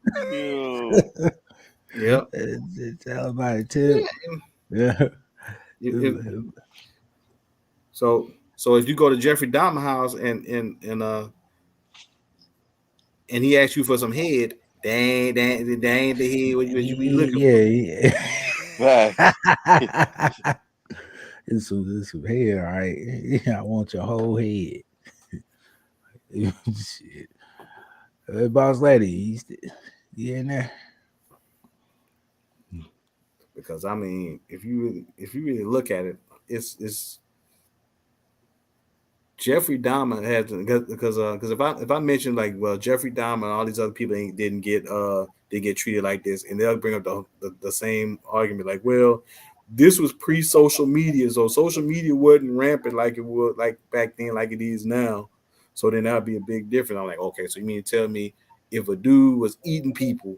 Yep. Tell about it too. Yeah. So if you go to Jeffrey Dahmer house and he asks you for some head, they ain't the head what you be looking for. Yeah. It's some head, all right. Yeah, I want your whole head. Shit. Boss lady, you in there? Because I mean, if you really look at it, it's Jeffrey Dahmer has because if I mention like, well, Jeffrey Dahmer and all these other people didn't get treated like this, and they'll bring up the same argument like, well, this was pre-social media, so social media wasn't rampant like it was like back then, like it is now. So then that'd be a big difference. I'm like, okay, so you mean to tell me if a dude was eating people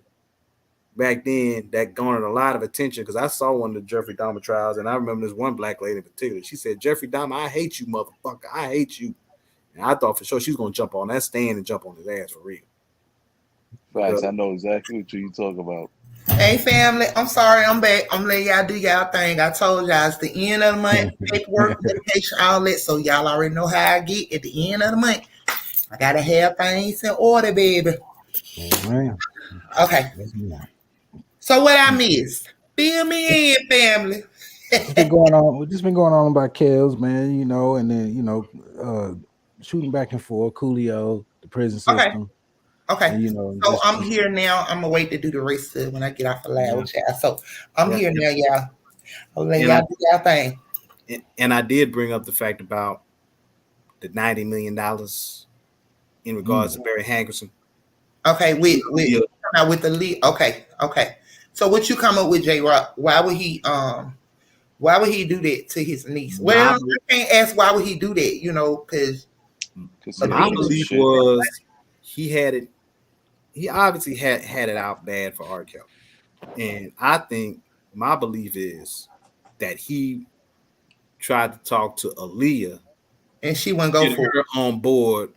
back then, that garnered a lot of attention? Because I saw one of the Jeffrey Dahmer trials, and I remember this one black lady in particular. She said, "Jeffrey Dahmer, I hate you, motherfucker. I hate you." And I thought for sure she's gonna jump on that stand and jump on his ass for real. Facts. I know exactly what you talk about. Hey family, I'm sorry, I'm back. I'm letting y'all do y'all thing. I told y'all it's the end of the month, paperwork, dedication, all that. So y'all already know how I get at the end of the month. I gotta have things in order, baby. Man. Okay. So what I missed? Fill me in, family. What's been going on about Kels, man, and then shooting back and forth, Coolio, the prison system. Okay. And, so I'm here now. I'm gonna wait to do the rest of it when I get off the live with y'all. So I'm here now, y'all. I'll let y'all do y'all thing. And I did bring up the fact about the $90 million in regards to Barry Hankerson. Okay, with the lead. Okay. So what you come up with, J Rock? Why would he do that to his niece? Well, I can't ask why would he do that, because my belief was he obviously had it out bad for R.Kelly. And I think my belief is that he tried to talk to Aaliyah, and she wouldn't go for her on board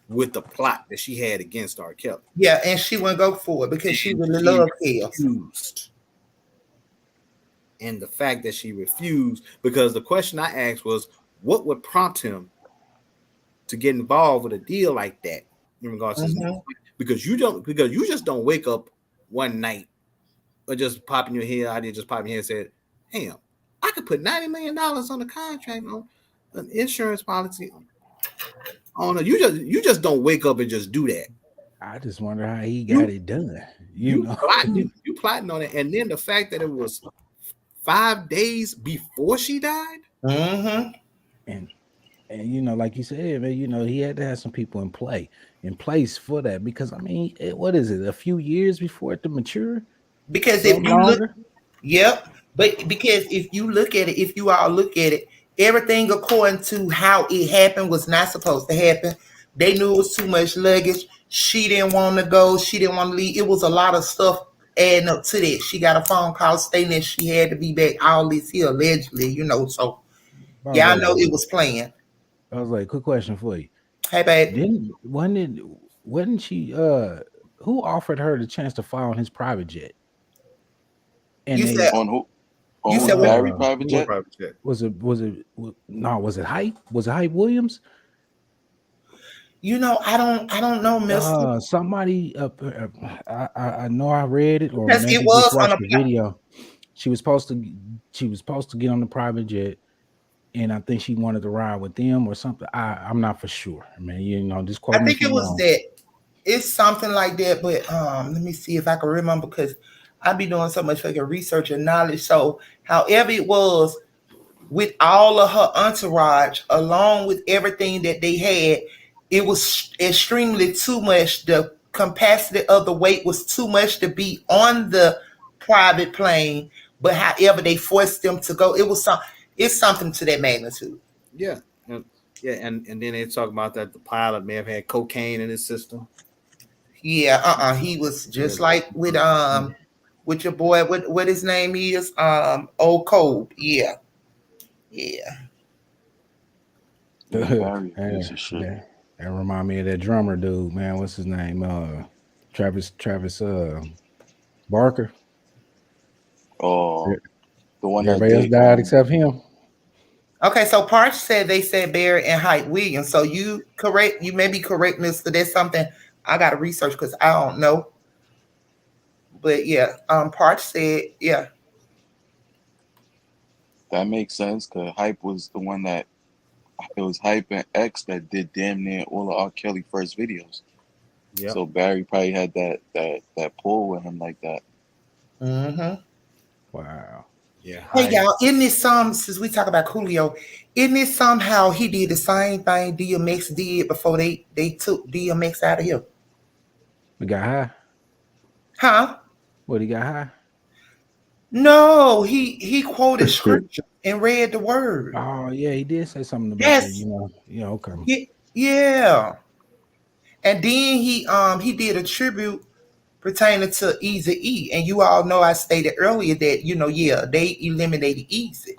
with the plot that she had against R.Kelly. Yeah, and she wouldn't go for it because she really loved refused. And the fact that she refused, because the question I asked was, what would prompt him to get involved with a deal like that in regards to his name? Because you just don't wake up one night or just pop in your head. I did just pop in your head and said, damn, I could put $90 million on the contract on an insurance policy. Oh no, you just don't wake up and just do that. I just wonder how he got it done. You know, plotting on it, and then the fact that it was 5 days before she died. And like you said, man, he had to have some people in place for that, because I mean, what is it? A few years before it to mature? Because if you look, but because if you all look at it, everything according to how it happened was not supposed to happen. They knew it was too much luggage. She didn't want to go. She didn't want to leave. It was a lot of stuff adding up to that. She got a phone call stating that she had to be back. All this here allegedly, So yeah, I know it was planned. I was like, quick question for you. Hey, babe. Wasn't she? Who offered her the chance to fly on his private jet? And you said on who? You said Barry private jet? Was it Hype? Was it Hype Williams? I don't know, Mister. Somebody I know I read it, or maybe it was just watched on the video. She was supposed to get on the private jet, and I think she wanted to ride with them or something. I'm not for sure. I mean, just quote I me think it was wrong. that. It's something like that, but let me see if I can remember, because I be doing so much fucking research and knowledge. So however it was, with all of her entourage, along with everything that they had, it was extremely too much. The capacity of the weight was too much to be on the private plane, but however they forced them to go, it's something to that magnitude. Yeah. And then they talk about that the pilot may have had cocaine in his system. Yeah, he was just like with your boy, what his name is, Old Code. Yeah. That remind me of that drummer dude, man. What's his name? Travis Barker. Oh, the one everybody else died except him. Okay, so Parch said they said Barry and Hype Williams. So you may be correct, Mister. That's something I got to research because I don't know. But yeah, Parch said, yeah. That makes sense, because Hype was the one that, it was Hype and X that did damn near all of R. Kelly first videos. Yep. So Barry probably had that pull with him like that. Wow. Yeah. Hey y'all, isn't this since we talk about Coolio, isn't it somehow he did the same thing DMX did before they took DMX out of here? We got high. Huh? What, he got high? No, he quoted scripture and read the word. Oh yeah, he did say something about that. Yeah, okay. Yeah. And then he did a tribute pertaining to Eazy-E, and you all know I stated earlier that they eliminated Eazy.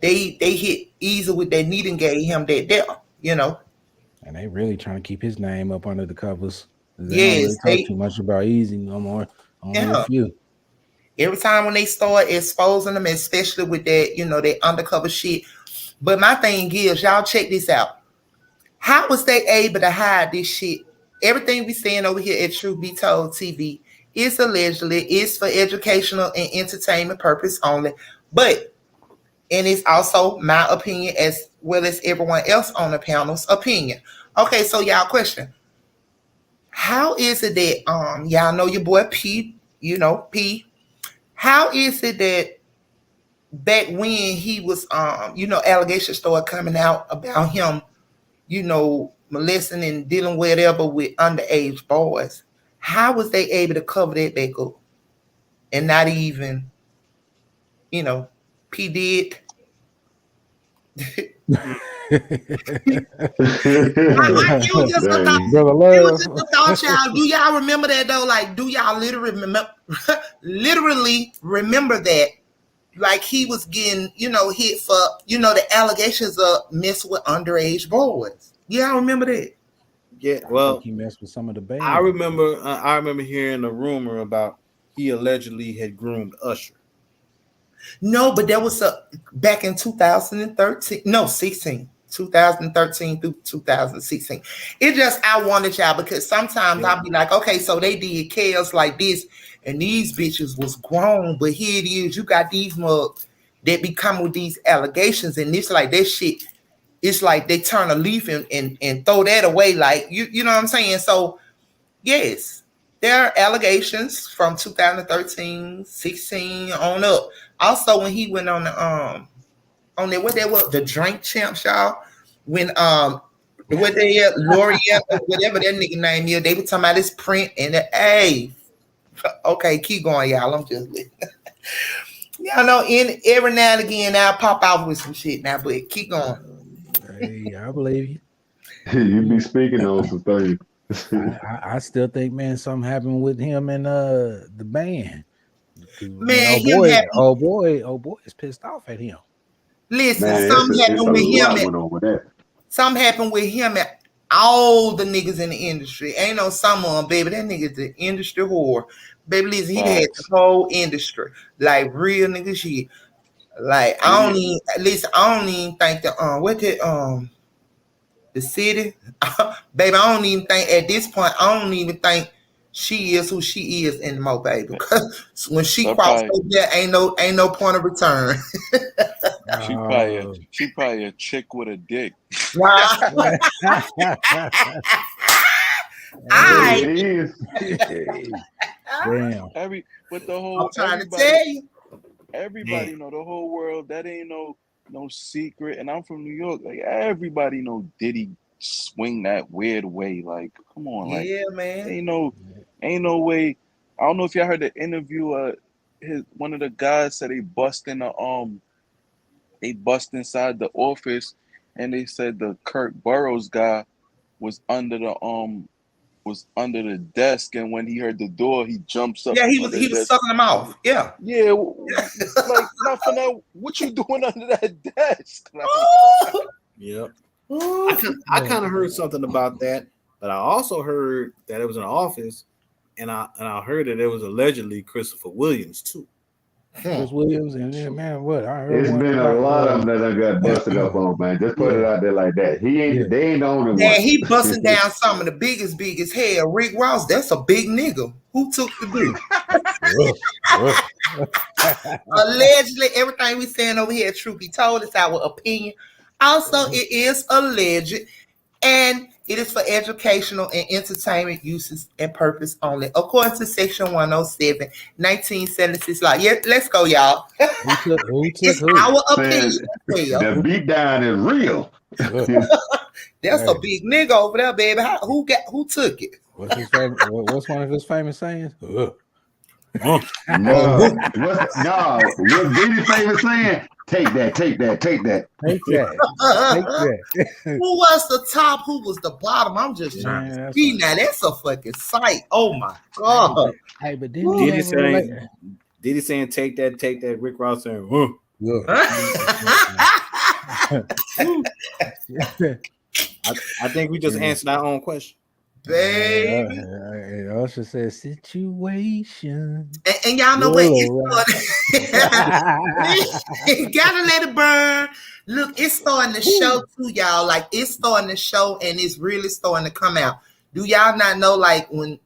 They hit Eazy with that knee and gave him that there. And they really trying to keep his name up under the covers. Yes, don't really talk too much about Eazy no more. Only a few. Every time when they start exposing them, especially with that, that undercover shit. But my thing is, y'all check this out. How was they able to hide this shit? Everything we saying over here at Truth Be Told TV is allegedly, is for educational and entertainment purpose only. But, and it's also my opinion as well as everyone else on the panel's opinion. Okay, so y'all question. How is it that, y'all know your boy P, P. How is it that back when he was, allegations started coming out about him, molesting and dealing whatever with underage boys? How was they able to cover that back up and not even, P did? It was just a thought. Brother It was Love. just a thought, y'all. Do y'all remember that though? Like, do y'all literally remember that? Like he was getting, hit for, the allegations of mess with underage boys. Y'all remember that? Yeah, well, he messed with some of the band. I remember hearing a rumor about he allegedly had groomed Usher. No, but there was back in 2013, no, 16, 2013 through 2016. It just, I wanted y'all, because sometimes I'll be like, okay, so they did chaos like this, and these bitches was grown, but here it is, you got these mugs that be coming with these allegations, and it's like that shit, it's like they turn a leaf and throw that away, like, you know what I'm saying? So, yes, there are allegations from 2013, 16 on up. Also, when he went on the what that was, the Drink Champs, y'all, when what they L'Oreal or whatever that nigga name is, they were talking about his print and okay, keep going, y'all. I'm just listening. Y'all know, every now and again I'll pop out with some shit now, but keep going. Hey, I believe you. You be speaking on some things. I still think, man, something happened with him and the band. Man, oh boy is pissed off at him. Listen, Man, something happened with him. Something happened with him and all the niggas in the industry. Ain't no someone, baby. That nigga's the industry whore. Baby, listen, he had the whole industry. Like real nigga shit. Like I don't even think the city, baby, I don't even think at this point, I don't even think she is who she is anymore, baby. Because when she crossed over there, ain't no point of return. She probably a chick with a dick. Damn. I'm trying to tell you. Everybody know, the whole world, that ain't no secret. And I'm from New York. Like everybody know Diddy swing that weird way. Like, come on, like, man. Ain't no way. I don't know if y'all heard the interview. One of the guys said they bust inside the office, and they said the Kirk Burrows guy was under the desk, and when he heard the door, he jumps up. Yeah, he was sucking them off. Yeah. Yeah, like nothing else. What you doing under that desk? Like, yep. I kind of heard something about that, but I also heard that it was an office, and I heard that it was allegedly Christopher Williams too. Chris Williams and man, what I heard. It's been a lot of them that I got busted up on, man. Just put it out there like that. They ain't the only one. Man, he busting down some of the biggest hair. Rick Ross, that's a big nigga. Who took the dude? Allegedly, everything we saying over here, truth be told, it's our opinion. Also, it is alleged, and it is for educational and entertainment uses and purpose only, according to Section 107, 1976 law. Yeah, let's go, y'all. It's our opinion. The beat down is real. That's a big nigga over there, baby. Who took it? What's one of his famous sayings? What's Diddy's famous saying? Take that. Who was the top? Who was the bottom? I'm just trying to see now. That's a fucking sight. Oh my god. Hey, but Diddy saying take that. Rick Ross saying, I think we just answered our own question. Baby. It also says situation. And y'all know what? Gotta let it burn. Look, it's starting to show too, y'all. Like it's starting to show, and it's really starting to come out. Do y'all not know, like when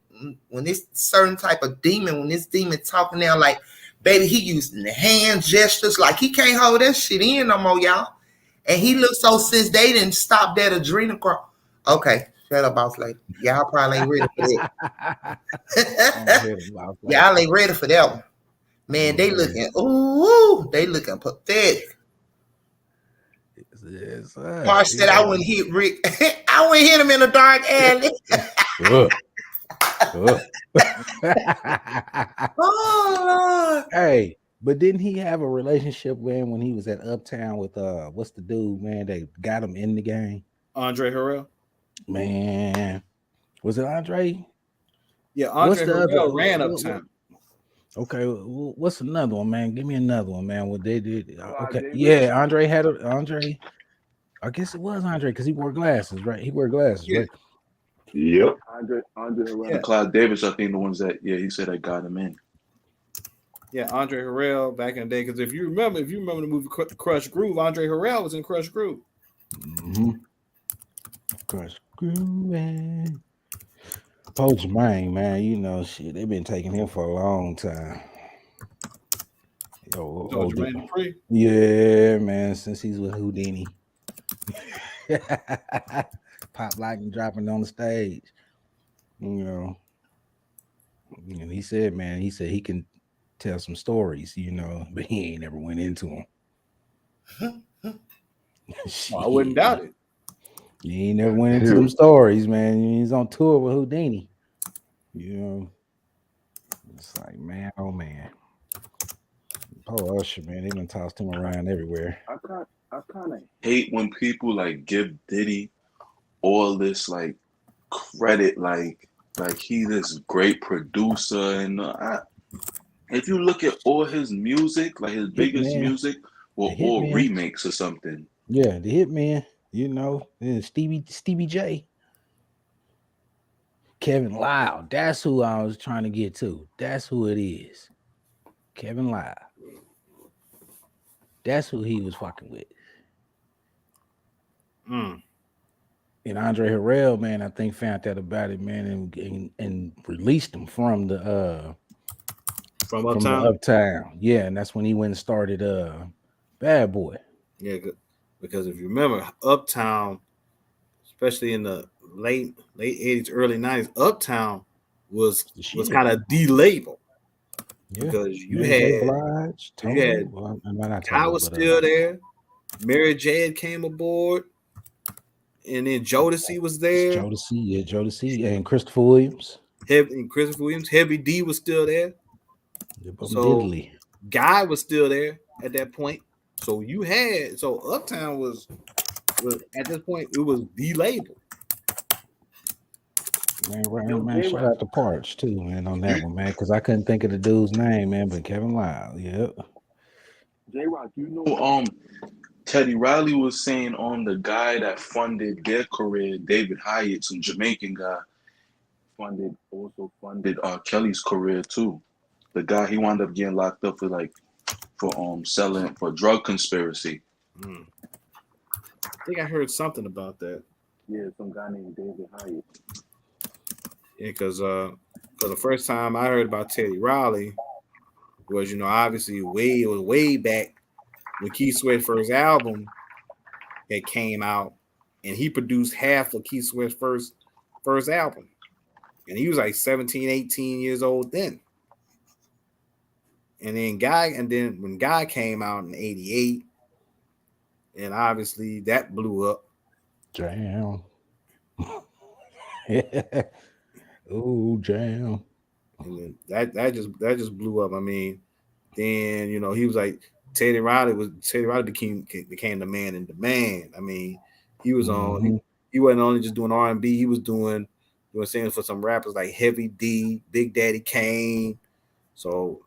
this certain type of demon, when this demon talking now, like baby, he using the hand gestures, like he can't hold that shit in no more, y'all. And he looks so since they didn't stop that adrenochrome. Okay. Shut up, boss lady. Y'all probably ain't ready for that. Y'all ain't ready for that one. Man, they looking pathetic. Yes, Marsh said I wouldn't hit Rick. I wouldn't hit him in a dark alley. Oh Lord. Hey, but didn't he have a relationship when he was at Uptown with what's the dude, man? They got him in the game. Andre Harrell. Man, was it Andre? Yeah, Andre Harrell ran what- Uptown. Okay, what's another one, man? Give me another one, man. What they did? Okay, yeah, Andre had Andre. I guess it was Andre because he wore glasses, right? He wore glasses, Yeah. right? Yep. Andre Harrell and Clyde Davis, I think the ones that he said that got him in. Yeah, Andre Harrell back in the day. Because if you remember the movie Crush Groove, Andre Harrell was in Crush Groove. Mm-hmm. Crush Groove. Poach Jermaine, man, you know, shit, they've been taking him for a long time. Jermaine Dupri? Yeah, man, since he's with Houdini. Pop locking, dropping on the stage. You know. And he said, man, he can tell some stories, you know, but he ain't never went into them. I wouldn't doubt it. He ain't never went into them stories, man. He's on tour with Houdini. You know, it's like, man, oh man. Poor Usher, man, they done tossed him around everywhere. I kind of hate when people like give Diddy all this like credit, like he this great producer, and if you look at all his music, like his biggest music, were all remakes or something. Yeah, the Hitman, you know, and Stevie J. Kevin Lyle, that's who I was trying to get to. That's who it is. Kevin Lyle. That's who he was fucking with. And Andre Harrell, man, I think found out about it, man, and released him from the Uptown. Yeah, and that's when he went and started Bad Boy. Yeah, because if you remember, Uptown, especially in the late 80s, early 90s, Uptown was kind of the label. Yeah. Because you had Ty was still there, Mary J had came aboard, and then Jodeci was there. Jodeci, and Christopher Williams. Heavy D was still there. So Guy was still there at that point. So Uptown was at this point, it was the label. Man, shout out to Parch too, man, on that one, man, because I couldn't think of the dude's name, man, but Kevin Lyle, yep. J-Rock, you know, Teddy Riley was saying on the guy that funded their career, David Hyatt, some Jamaican guy, also funded R.Kelly's career too. The guy, he wound up getting locked up for selling for drug conspiracy. I think I heard something about that. Yeah, some guy named David Hyatt. Yeah, because the first time I heard about Teddy Riley was, you know, obviously way back when Keith Sweat's first album had came out, and he produced half of Keith Sweat's first album, and he was like 17, 18 years old then. And then when Guy came out in 88, and obviously that blew up. Damn. Oh, jam. And that just blew up. I mean, then, you know, he was like Teddy Riley became the man in demand. I mean, he was on. He wasn't only just doing R&B. He was doing singing for some rappers like Heavy D, Big Daddy Kane. So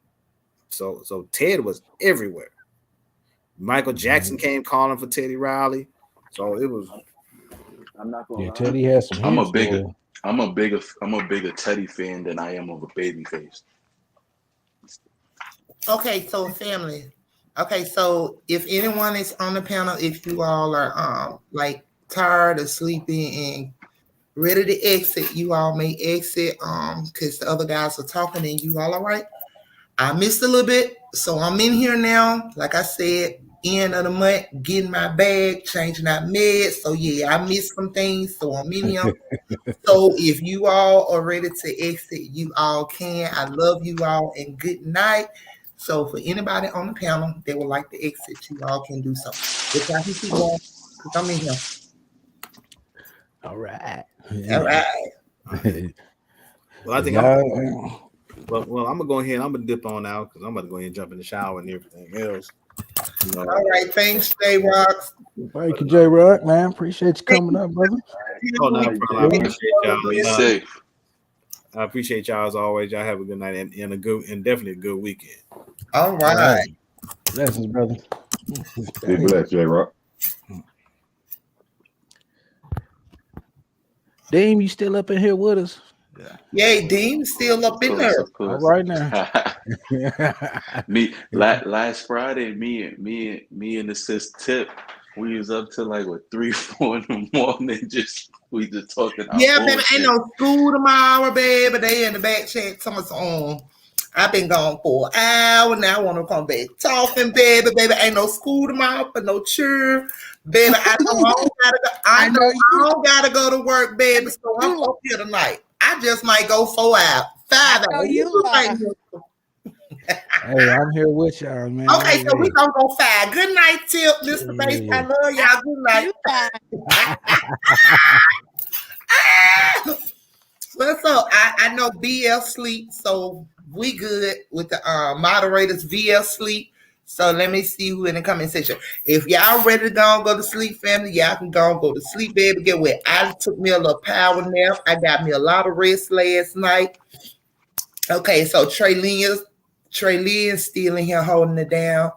Ted was everywhere. Michael Jackson came calling for Teddy Riley. So it was. I'm not gonna lie. Teddy has some. I'm a bigger Teddy fan than I am of a Babyface. Okay, so family. Okay, so if anyone is on the panel, if you all are like tired or sleepy and ready to exit, you all may exit because the other guys are talking and you all right. I missed a little bit, so I'm in here now. Like I said, end of the month, getting my bag, changing out meds. So yeah, I missed some things, so I'm in here. So if you all are ready to exit, you all can. I love you all and good night. So for anybody on the panel that would like to exit, you all can do so. If I can keep going, because I'm in here. All right. All right. Well, I think well, I'm gonna go ahead. I'm gonna dip on out because I'm about to go ahead and jump in the shower and everything else. All right, thanks, J Rock. Thank you, J Rock, man. Appreciate you coming up, brother. Oh, no problem. I appreciate y'all. Be safe. I appreciate y'all as always. Y'all have a good night and a good and definitely a good weekend. All right. Blessings, brother. Be blessed, J Rock. Dean, you still up in here with us? Yeah, Dean still up in there. All right now. Last Friday, me and the sis Tip, we was up to like 3, 4 in the morning. We just talking. Yeah, baby, ain't no school tomorrow, baby. They in the back chat. Someone's on. I've been gone for an hour now. I want to come back talking, baby. Baby, ain't no school tomorrow for no church. Baby, I don't gotta go to work, baby. So I'm up here tonight. I just might go 4 hours, 5 hours. Hey, I'm here with y'all, man. Okay, so we gonna go 5. Good night, Tip, Mr. Bass. I love y'all. Good night. What's up? I know BL sleep, so we good with the moderators. VL sleep. So let me see who in the comment section. If y'all ready to go to sleep, family, y'all can go to sleep, baby. Get what? I took me a little power nap. I got me a lot of rest last night. Okay, so Trey Lynn still in here holding it down.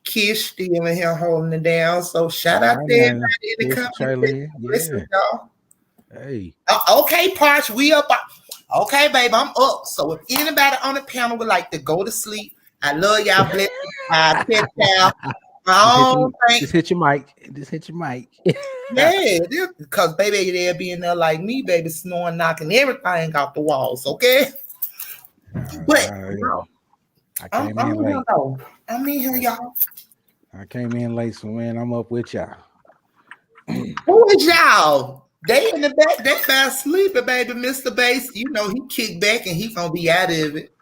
Kish still in here holding it down. So shout out to everybody in the comment. Listen, y'all. Hey. Okay, Parch, we up. Okay, baby, I'm up. So if anybody on the panel would like to go to sleep, I love y'all. Bless y'all. Just hit your mic. Just hit your mic. Yeah, because baby, they'll be in there like me, baby, snoring, knocking everything off the walls. Okay. But I came in late. I'm in here, y'all. I came in late, so man, I'm up with y'all. Who is y'all? They in the back, they fast sleeping, baby. Mr. Bass, you know he kicked back and he gonna be out of it.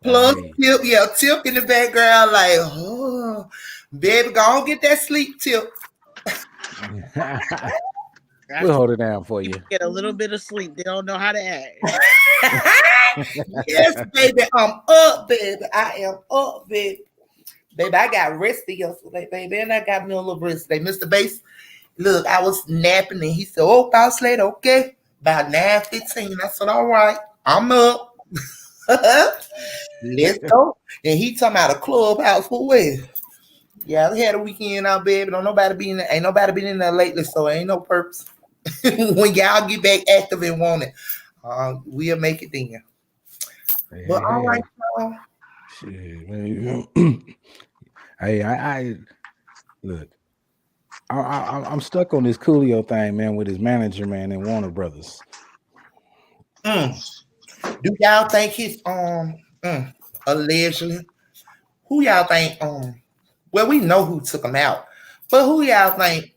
Plus, Tip in the background, like, oh, baby, go on get that sleep, Tip. We'll hold it down for you. Get a little bit of sleep. They don't know how to act. Yes, baby, I'm up, baby. I am up, baby. Baby, I got rested yesterday, baby, and I got me a little rest today. Mr. Bass, look, I was napping, and he said, "Oh, boss lady, okay." About 9:15, I said, "All right, I'm up." Let's go. And he talking about a clubhouse for where? Yeah, I had a weekend out, baby. Ain't nobody been in there lately, so ain't no purpose. When y'all get back active and want it, we'll make it then. But all right, y'all. Shit, man. Hey, I look. I'm stuck on this Coolio thing, man, with his manager, man, and Warner Brothers. Do y'all think he's allegedly? Who y'all think well, we know who took him out, but who y'all think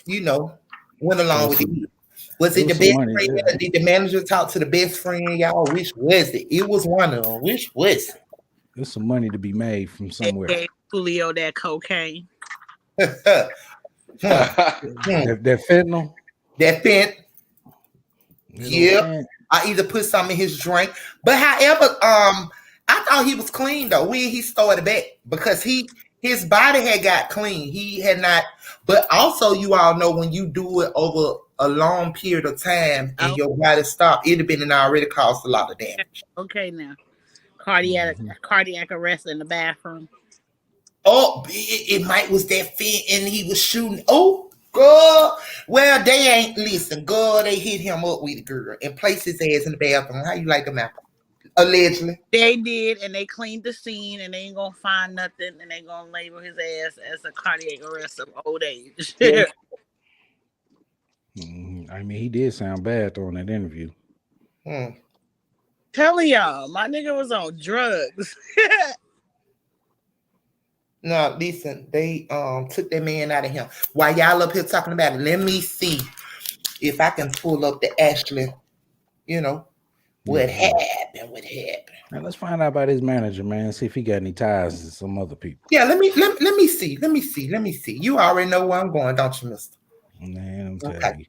went along with it? Was it the best friend? Or did the manager talk to the best friend? Y'all, which was it? It was one of them. Which was it? There's some money to be made from somewhere. They gave Coolio that cocaine. That fentanyl. That fent. Yeah. I either put some in his drink, but however, I thought he was clean though when he started back because his body had got clean. He had not, but also you all know when you do it over a long period of time and your body stop, it'd have been already caused a lot of damage. Okay, now cardiac arrest in the bathroom. Oh, it might was that fit and he was shooting. Oh, girl. Well, they ain't listen, girl. They hit him up with the girl and placed his ass in the bathroom. How you like them out? Allegedly. They did, and they cleaned the scene, and they ain't gonna find nothing, and they gonna label his ass as a cardiac arrest of old age. Yeah. I mean, he did sound bad during that interview. Telling y'all, my nigga was on drugs. No, listen, they took that man out of him. While y'all up here talking about it, let me see if I can pull up the Ashley, what happened. Now let's find out about his manager, man. See if he got any ties to some other people. Yeah, let me see. You already know where I'm going, don't you, mister? Man, I'm telling you.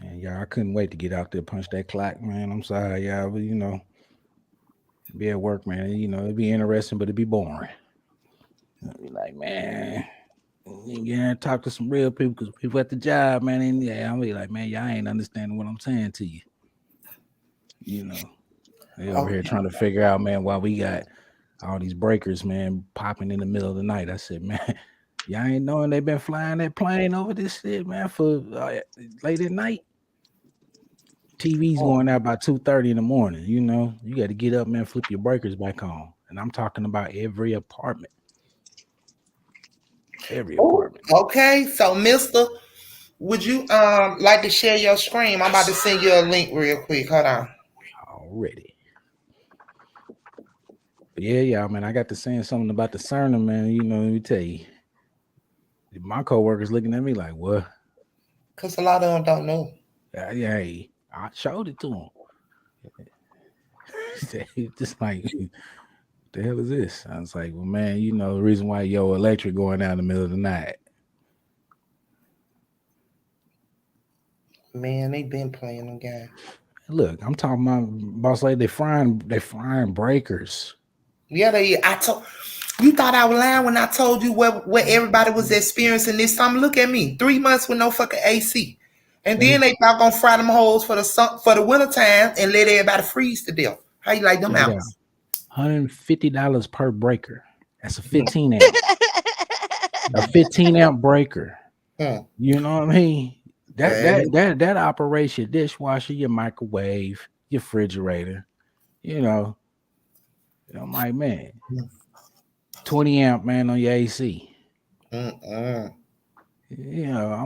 Man, man. Yeah, I couldn't wait to get out there, punch that clock, man. I'm sorry, y'all, but be at work, man. It'd be interesting, but it'd be boring. I'd be like, man, talk to some real people because people at the job, man. And I'll be like, man, y'all ain't understanding what I'm saying to you. They over here trying to figure out, man, why we got all these breakers, man, popping in the middle of the night. I said, man, y'all ain't knowing they've been flying that plane over this shit, man, for late at night. TV's going out by 2:30 in the morning. You got to get up, man, flip your breakers back on. And I'm talking about every apartment. Every apartment. Okay, so Mister, would you like to share your screen? I'm about to send you a link real quick. Hold on. Already. But yeah, man. I got to saying something about the CERN, man. Let me tell you. My coworkers looking at me like, what? Because a lot of them don't know. Hey, I showed it to them. Just like, what the hell is this? I was like, well, man, the reason why your electric going out in the middle of the night. Man, they been playing them games. Look, I'm talking about boss lady. They frying breakers. Yeah, they. You thought I was lying when I told you what everybody was experiencing this summer. Look at me, 3 months with no fucking AC, and then they not gonna fry them holes for the winter time and let everybody freeze to death. How you like them apples? $150 per breaker. That's a 15 amp. A 15 amp breaker. You know what I mean? That operates your dishwasher, your microwave, your refrigerator. I'm like, man, 20 amp, man, on your AC. I'm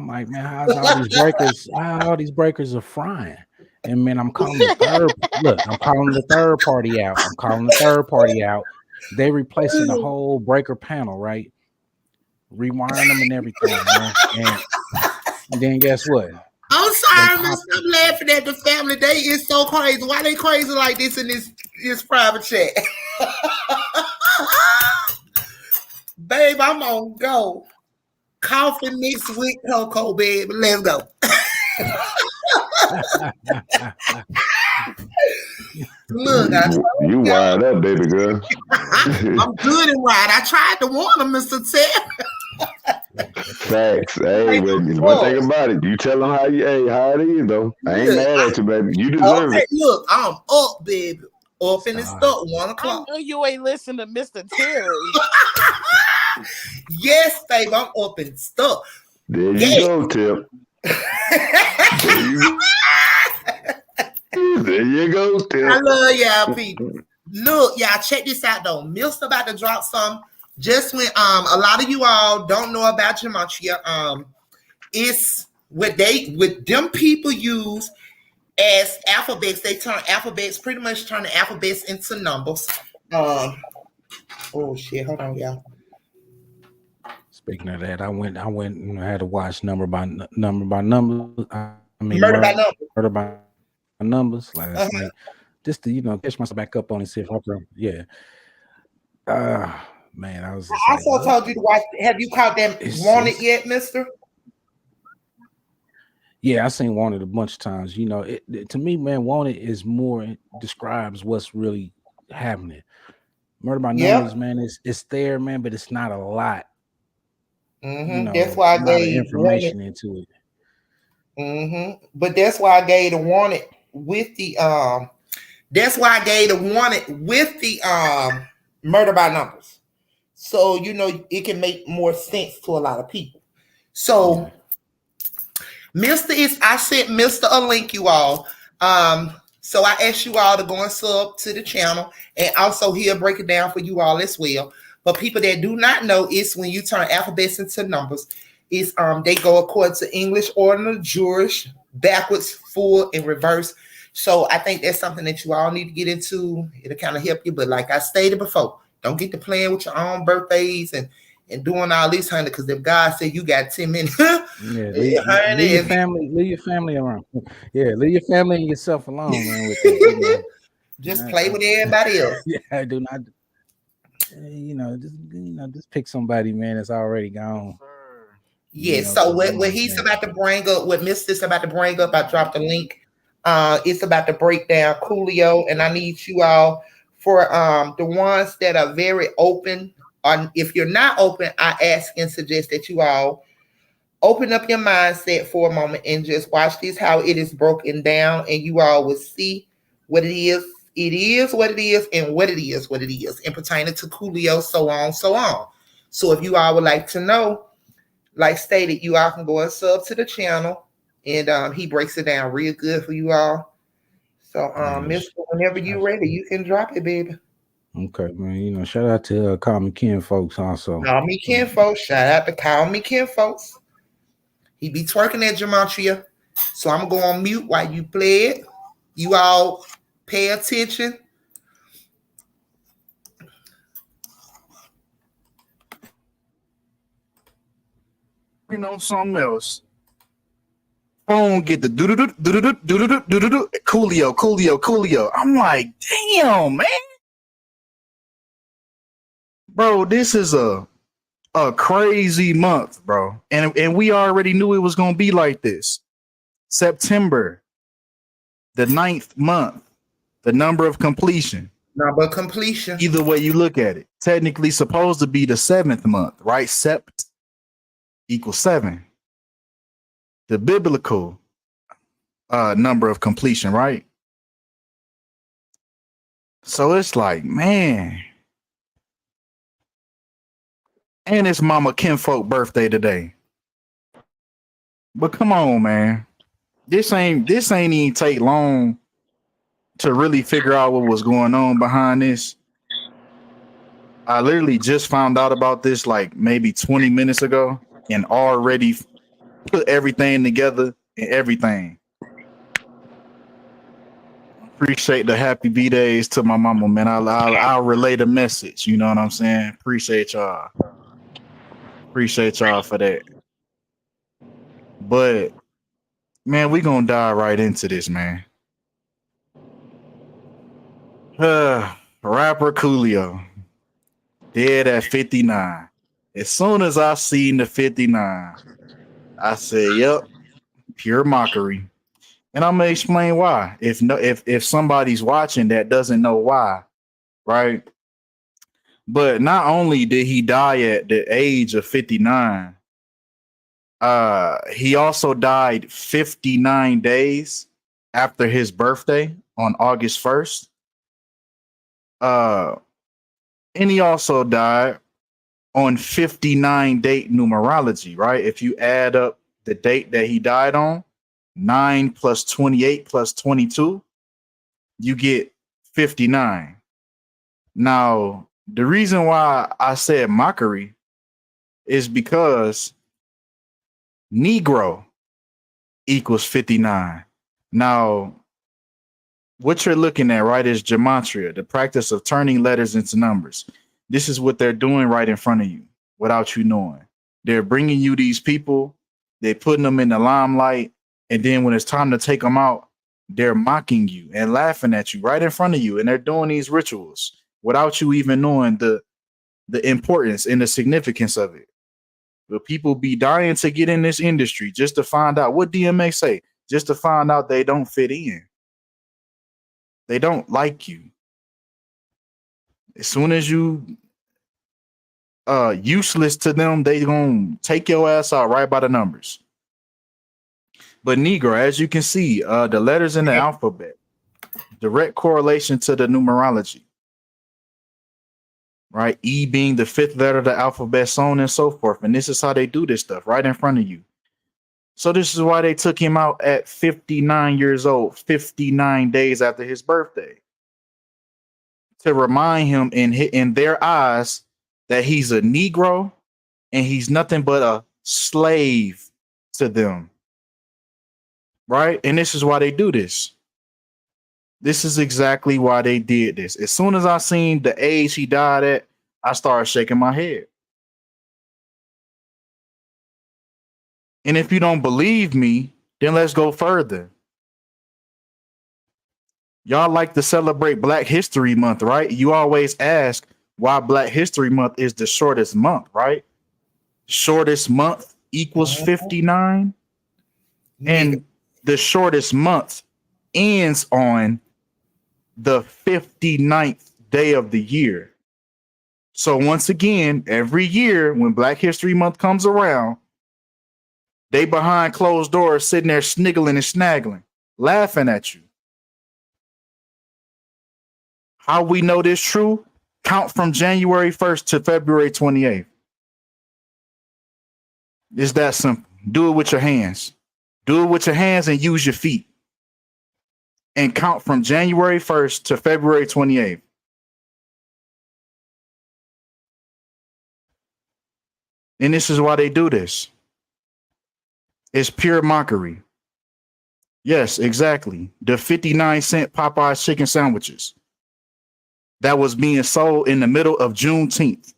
like, man, how's all these breakers are frying? And man, I'm calling the third party out. They replacing the whole breaker panel, right? Rewiring them and everything, man. And then guess what? I'm sorry, Mister. I'm laughing at the family. They is so crazy. Why they crazy like this in this private chat? Babe, I'm on go. Coffee mixed with cocoa, baby. Let's go. Look, you wired up, baby girl. I'm good and right. I tried to warn him, Mr. Ted. Facts. Hey, but one thing about it, you tell them how it is, though. I ain't mad at you, baby. You deserve it. Look, I'm up, baby. Up in the stuff, 1 o'clock. I know you ain't listen to Mr. Terry. Yes, baby, I'm up in stuff. There you go, Tip. There you go, Tip. I love y'all people. Look, y'all, check this out though. Milk's about to drop some. Just when a lot of you all don't know about gematria, it's what them people use as alphabets. They pretty much turn the alphabets into numbers. Oh shit, hold on, y'all. Speaking of that, I went and I had to watch number by number. Murder by numbers last night, just to catch myself back up on and see if I can. Yeah. Man, I was. I also told you to watch. Have you caught them Wanted yet, Mister? Yeah, I seen Wanted a bunch of times. To me, man, Wanted is more describes what's really happening. Murder by numbers, man, it's there, man, but it's not a lot. That's why I gave information into it. But that's why I gave the Wanted with the Murder by Numbers. So it can make more sense to a lot of people. So I sent Mr. a link, you all. So I asked you all to go and sub to the channel, and also he'll break it down for you all as well. But people that do not know, it's when you turn alphabets into numbers, it's they go according to English, ordinal, Jewish, backwards, full, and reverse. So I think that's something that you all need to get into. It'll kind of help you. But like I stated before, don't get to playing with your own birthdays and doing all this, honey, because if God said you got 10 minutes, leave your family around. Yeah, leave your family and yourself alone, man. With that, just play with everybody else. Yeah, I do not. Just pick somebody, man, that's already gone. Yes. So what he's about to bring up, what Mister's about to bring up, I dropped a link. It's about to break down Coolio, and I need you all for the ones that are very open. If you're not open, I ask and suggest that you all open up your mindset for a moment and just watch this, how it is broken down, and you all will see what it is. It is what it is, and what it is, what it is, and pertaining to Coolio, so on, so on. So if you all would like to know, like stated, you all can go and sub to the channel, and he breaks it down real good for you all. So, Mister, whenever you're ready, you can drop it, baby. Okay, man. You know, shout out to Call Me Ken folks also. Call Me Ken folks. Shout out to Call Me Ken folks. He be twerking at Gematria. So I'm going to go on mute while you play it. You all pay attention. You know, something else. Phone get the Coolio. I'm like, damn, man. Bro, this is a crazy month, bro. And we already knew it was gonna be like this. September, the 9th month, the number of completion. Number of completion. Either way you look at it. Technically supposed to be the 7th month, right? Sept equals 7. The biblical number of completion, right? So it's like, man. And it's Mama Kinfolk birthday today. But come on, man. This ain't even take long to really figure out what was going on behind this. I literally just found out about this like maybe 20 minutes ago and already put everything together and everything. Appreciate the happy B-days to my mama, man. I'll relay the message. You know what I'm saying? Appreciate y'all. Appreciate y'all for that. But man, we gonna dive right into this, man. Rapper Coolio dead at 59. As soon as I seen the 59, I said, "Yep, pure mockery." And I'm gonna explain why. If somebody's watching that doesn't know why, right? But not only did he die at the age of 59, he also died 59 days after his birthday on August 1st. And he also died on 59 date numerology, right? If you add up the date that he died on, 9 plus 28 plus 22, you get 59. Now, the reason why I said mockery is because Negro equals 59. Now, what you're looking at, right, is gematria, the practice of turning letters into numbers. This is what they're doing right in front of you without you knowing. They're bringing you these people, they're putting them in the limelight, and then when it's time to take them out, they're mocking you and laughing at you right in front of you, and they're doing these rituals without you even knowing the importance and the significance of it. But people be dying to get in this industry just to find out what DMX say, just to find out they don't fit in. They don't like you. As soon as you useless to them, they gonna take your ass out right by the numbers. But Negro, as you can see, the letters in the alphabet, direct correlation to the numerology. Right? E being the 5th letter of the alphabet, so on and so forth. And this is how they do this stuff right in front of you. So this is why they took him out at 59 years old, 59 days after his birthday, to remind him in their eyes that he's a Negro and he's nothing but a slave to them. Right? And this is why they do this. This is exactly why they did this. As soon as I seen the age he died at, I started shaking my head. And if you don't believe me, then let's go further. Y'all like to celebrate Black History Month, right? You always ask why Black History Month is the shortest month, right? Shortest month equals 59. And the shortest month ends on the 59th day of the year. So once again, every year when Black History Month comes around, they behind closed doors sitting there sniggling and snaggling, laughing at you. How we know this true? Count from January 1st to February 28th. It's that simple. Do it with your hands. Do it with your hands and use your feet. And count from January 1st to February 28th. And this is why they do this. It's pure mockery. Yes, exactly. The 59-cent Popeye's chicken sandwiches that was being sold in the middle of Juneteenth,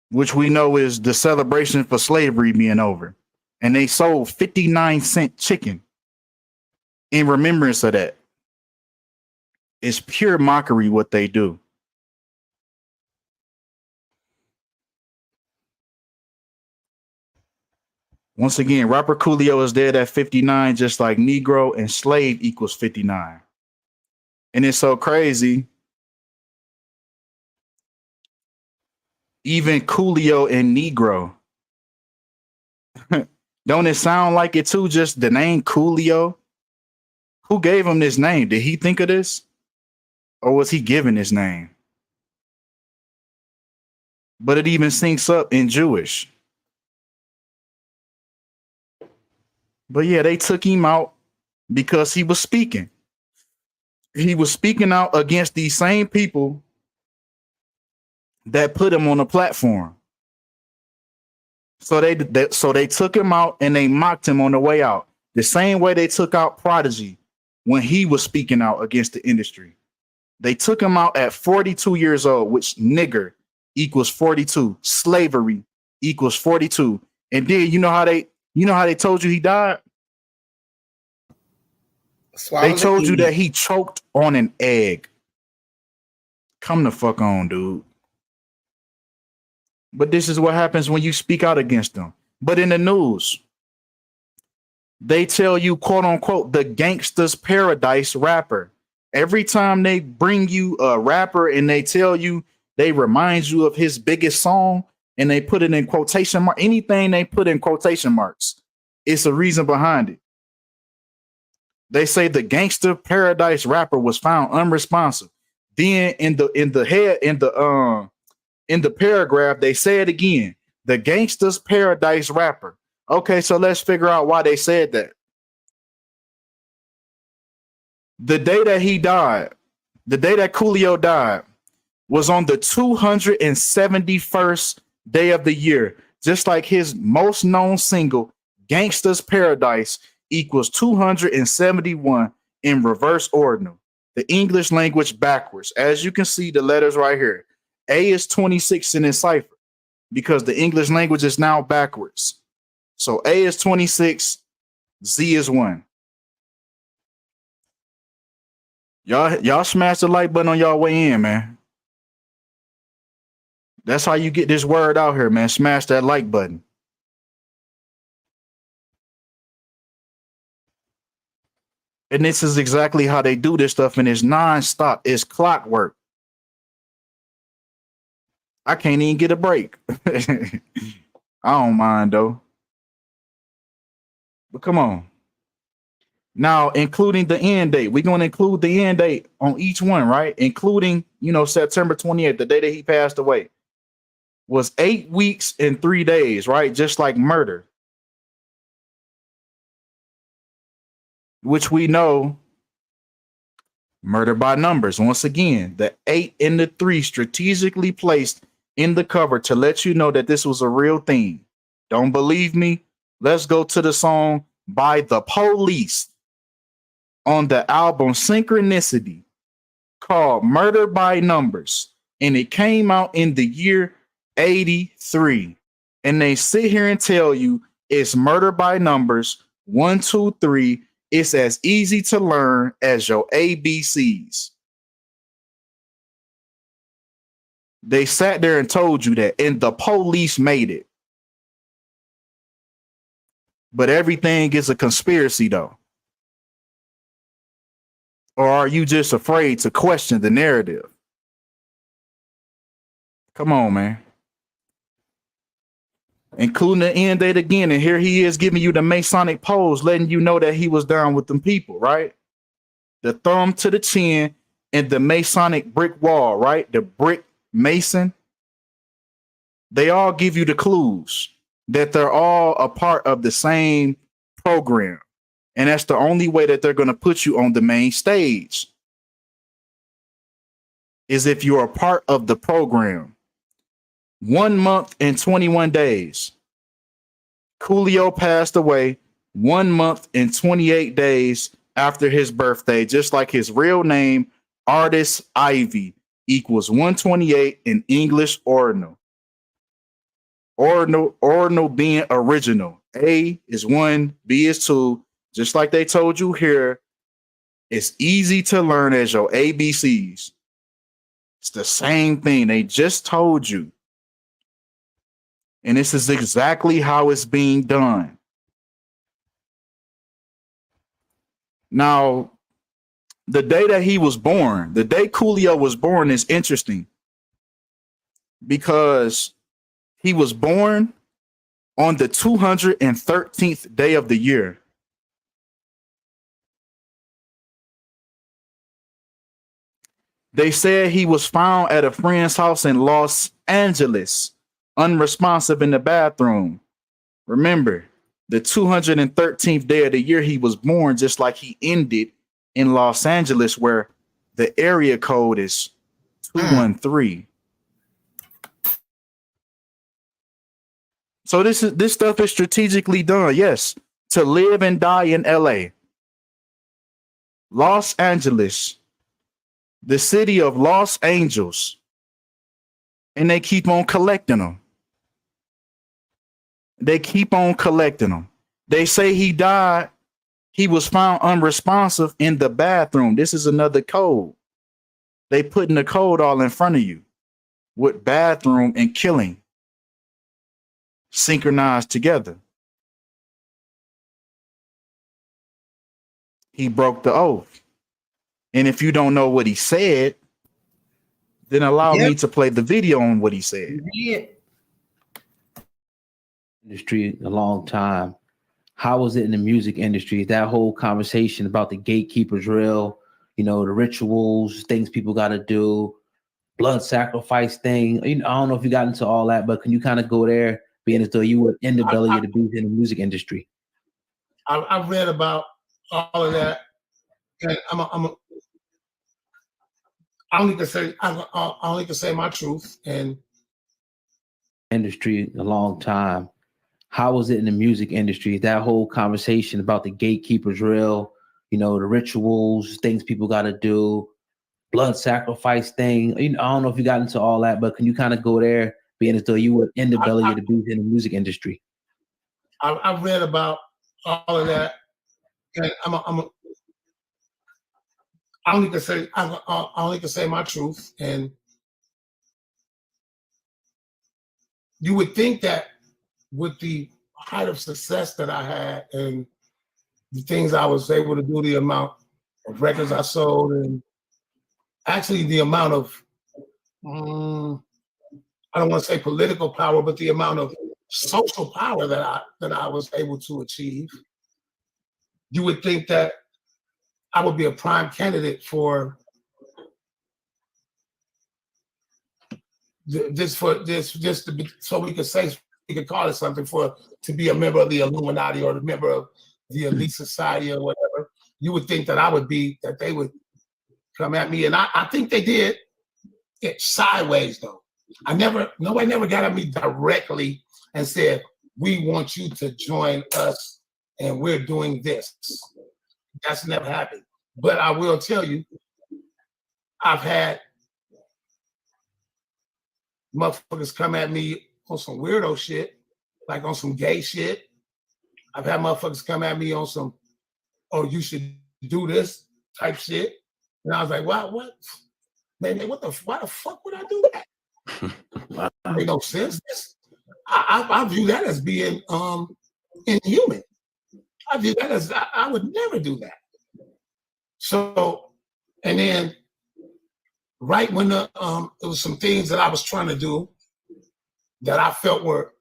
which we know is the celebration for slavery being over. And they sold 59-cent chicken in remembrance of that. It's pure mockery what they do. Once again, rapper Coolio is dead at 59, just like Negro and slave equals 59. And it's so crazy. Even Coolio and Negro. Don't it sound like it too? Just the name Coolio? Who gave him this name? Did he think of this? Or was he given his name? But it even syncs up in Jewish. But yeah, they took him out because he was speaking. He was speaking out against these same people that put him on a platform. So they took him out and they mocked him on the way out. The same way they took out Prodigy when he was speaking out against the industry. They took him out at 42 years old, which nigger equals 42. Slavery equals 42. And then you know how they told you he died? They told you that he choked on an egg. Come the fuck on, dude. But this is what happens when you speak out against them. But in the news, they tell you, quote unquote, the gangster's paradise rapper. Every time they bring you a rapper and they tell you, they remind you of his biggest song and they put it in quotation mark. Anything they put in quotation marks, it's a reason behind it. They say the gangster paradise rapper was found unresponsive. Then in the paragraph, they say it again. The gangster's paradise rapper. Okay, so let's figure out why they said that. The day that he died, the day that Coolio died, was on the 271st day of the year, just like his most known single, Gangsta's Paradise, equals 271 in reverse ordinal. The English language backwards. As you can see, the letters right here. A is 26 in its cipher because the English language is now backwards. So A is 26, Z is 1. Y'all smash the like button on y'all way in, man. That's how you get this word out here, man. Smash that like button. And this is exactly how they do this stuff, and it's nonstop. It's clockwork. I can't even get a break. I don't mind, though. But come on. Now, including the end date. We're going to include the end date on each one, right? Including, September 28th, the day that he passed away. Was 8 weeks and 3 days, right? Just like murder. Which we know, murder by numbers. Once again, the 8 and the 3 strategically placed in the cover to let you know that this was a real thing. Don't believe me? Let's go to the song by The Police on the album Synchronicity called Murder by Numbers. And it came out in the year 83. And they sit here and tell you it's murder by numbers, 1, 2, 3. It's as easy to learn as your ABCs. They sat there and told you that, and the police made it. But everything is a conspiracy, though. Or are you just afraid to question the narrative? Come on, man. Including the end date again. And here he is giving you the Masonic pose, letting you know that he was down with them people, right? The thumb to the chin and the Masonic brick wall, right? The brick Mason. They all give you the clues that they're all a part of the same program. And that's the only way that they're going to put you on the main stage, is if you're a part of the program. 1 month and 21 days. Coolio passed away 1 month and 28 days after his birthday, just like his real name, Artist Ivy, equals 128 in English ordinal. Ordinal being original. A is 1, B is 2. Just like they told you here, it's easy to learn as your ABCs. It's the same thing. They just told you. And this is exactly how it's being done. Now, the day that he was born, the day Coolio was born is interesting because he was born on the 213th day of the year. They said he was found at a friend's house in Los Angeles, unresponsive in the bathroom. Remember, the 213th day of the year he was born, just like he ended in Los Angeles, where the area code is 213. So this stuff is strategically done, yes, to live and die in LA. Los Angeles, the city of Los Angeles, and they keep on collecting them. They keep on collecting them. They say he died. He was found unresponsive in the bathroom. This is another code. They putting the code all in front of you with bathroom and killing synchronized together. He broke the oath. And if you don't know what he said, then allow me to play the video on what he said. Industry a long time. How was it in the music industry? That whole conversation about the gatekeepers real, you know, the rituals, things people got to do, blood sacrifice thing. You know, I don't know if you got into all that, but can you kind of go there, being as though you were in the belly of the beast in the music industry? I read about all of that, and I only can say my truth. And industry a long time. How was it in the music industry? That whole conversation about the gatekeepers real, you know, the rituals, things people got to do, blood sacrifice thing. You know, I don't know if you got into all that, but can you kind of go there, being as though you were in the belly of the beast in the music industry? I read about all of that, and I only can say my truth. And you would think that with the height of success that I had and the things I was able to do, the amount of records I sold, and actually the amount of, I don't want to say political power, but the amount of social power that I was able to achieve, you would think that I would be a prime candidate for this, just to be, so we could say, we could call it something, to be a member of the Illuminati or a member of the elite society or whatever. You would think that they would come at me, and I think they did it sideways though. Nobody never got at me directly and said, "We want you to join us, and we're doing this." That's never happened. But I will tell you, I've had motherfuckers come at me on some weirdo shit, like on some gay shit. I've had motherfuckers come at me on some, "Oh, you should do this" type shit. And I was like, "Wow, what? Man, why the fuck would I do that?" Make no sense. I view that as being inhuman. I view that as I would never do that. So, and then right when there was some things that I was trying to do that I felt were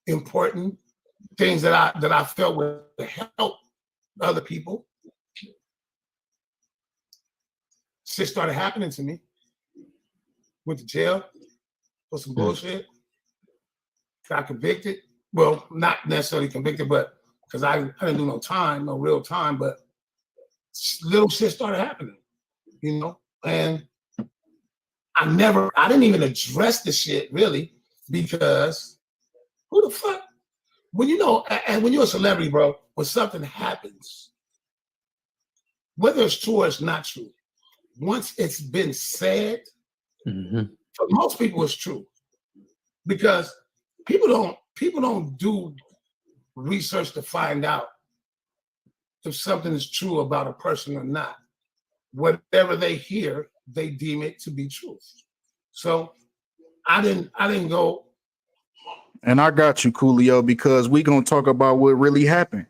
important, things that I felt would help other people, shit started happening to me. Went to jail for some bullshit. Got convicted. Well, not necessarily convicted, but because I didn't do no time, no real time, but little shit started happening, you know? And I didn't even address the shit really, because who the fuck? When you know, and when you're a celebrity, bro, when something happens, whether it's true or it's not true, once it's been said, for most people it's true. Because people don't do research to find out if something is true about a person or not. Whatever they hear, they deem it to be truth. So I didn't go. And I got you, Coolio, because we gonna talk about what really happened,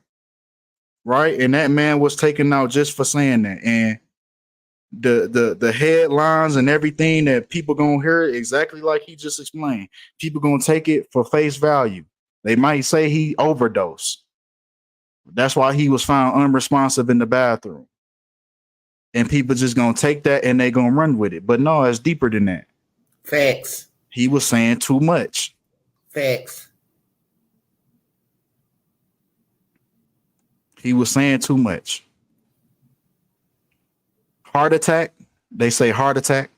right? And that man was taken out just for saying that. And the headlines and everything that people gonna hear exactly like he just explained. People gonna take it for face value. They might say he overdosed. That's why he was found unresponsive in the bathroom. And people just gonna take that and they gonna run with it. But no, it's deeper than that. Facts. He was saying too much. Facts. He was saying too much. Heart attack. They say heart attack.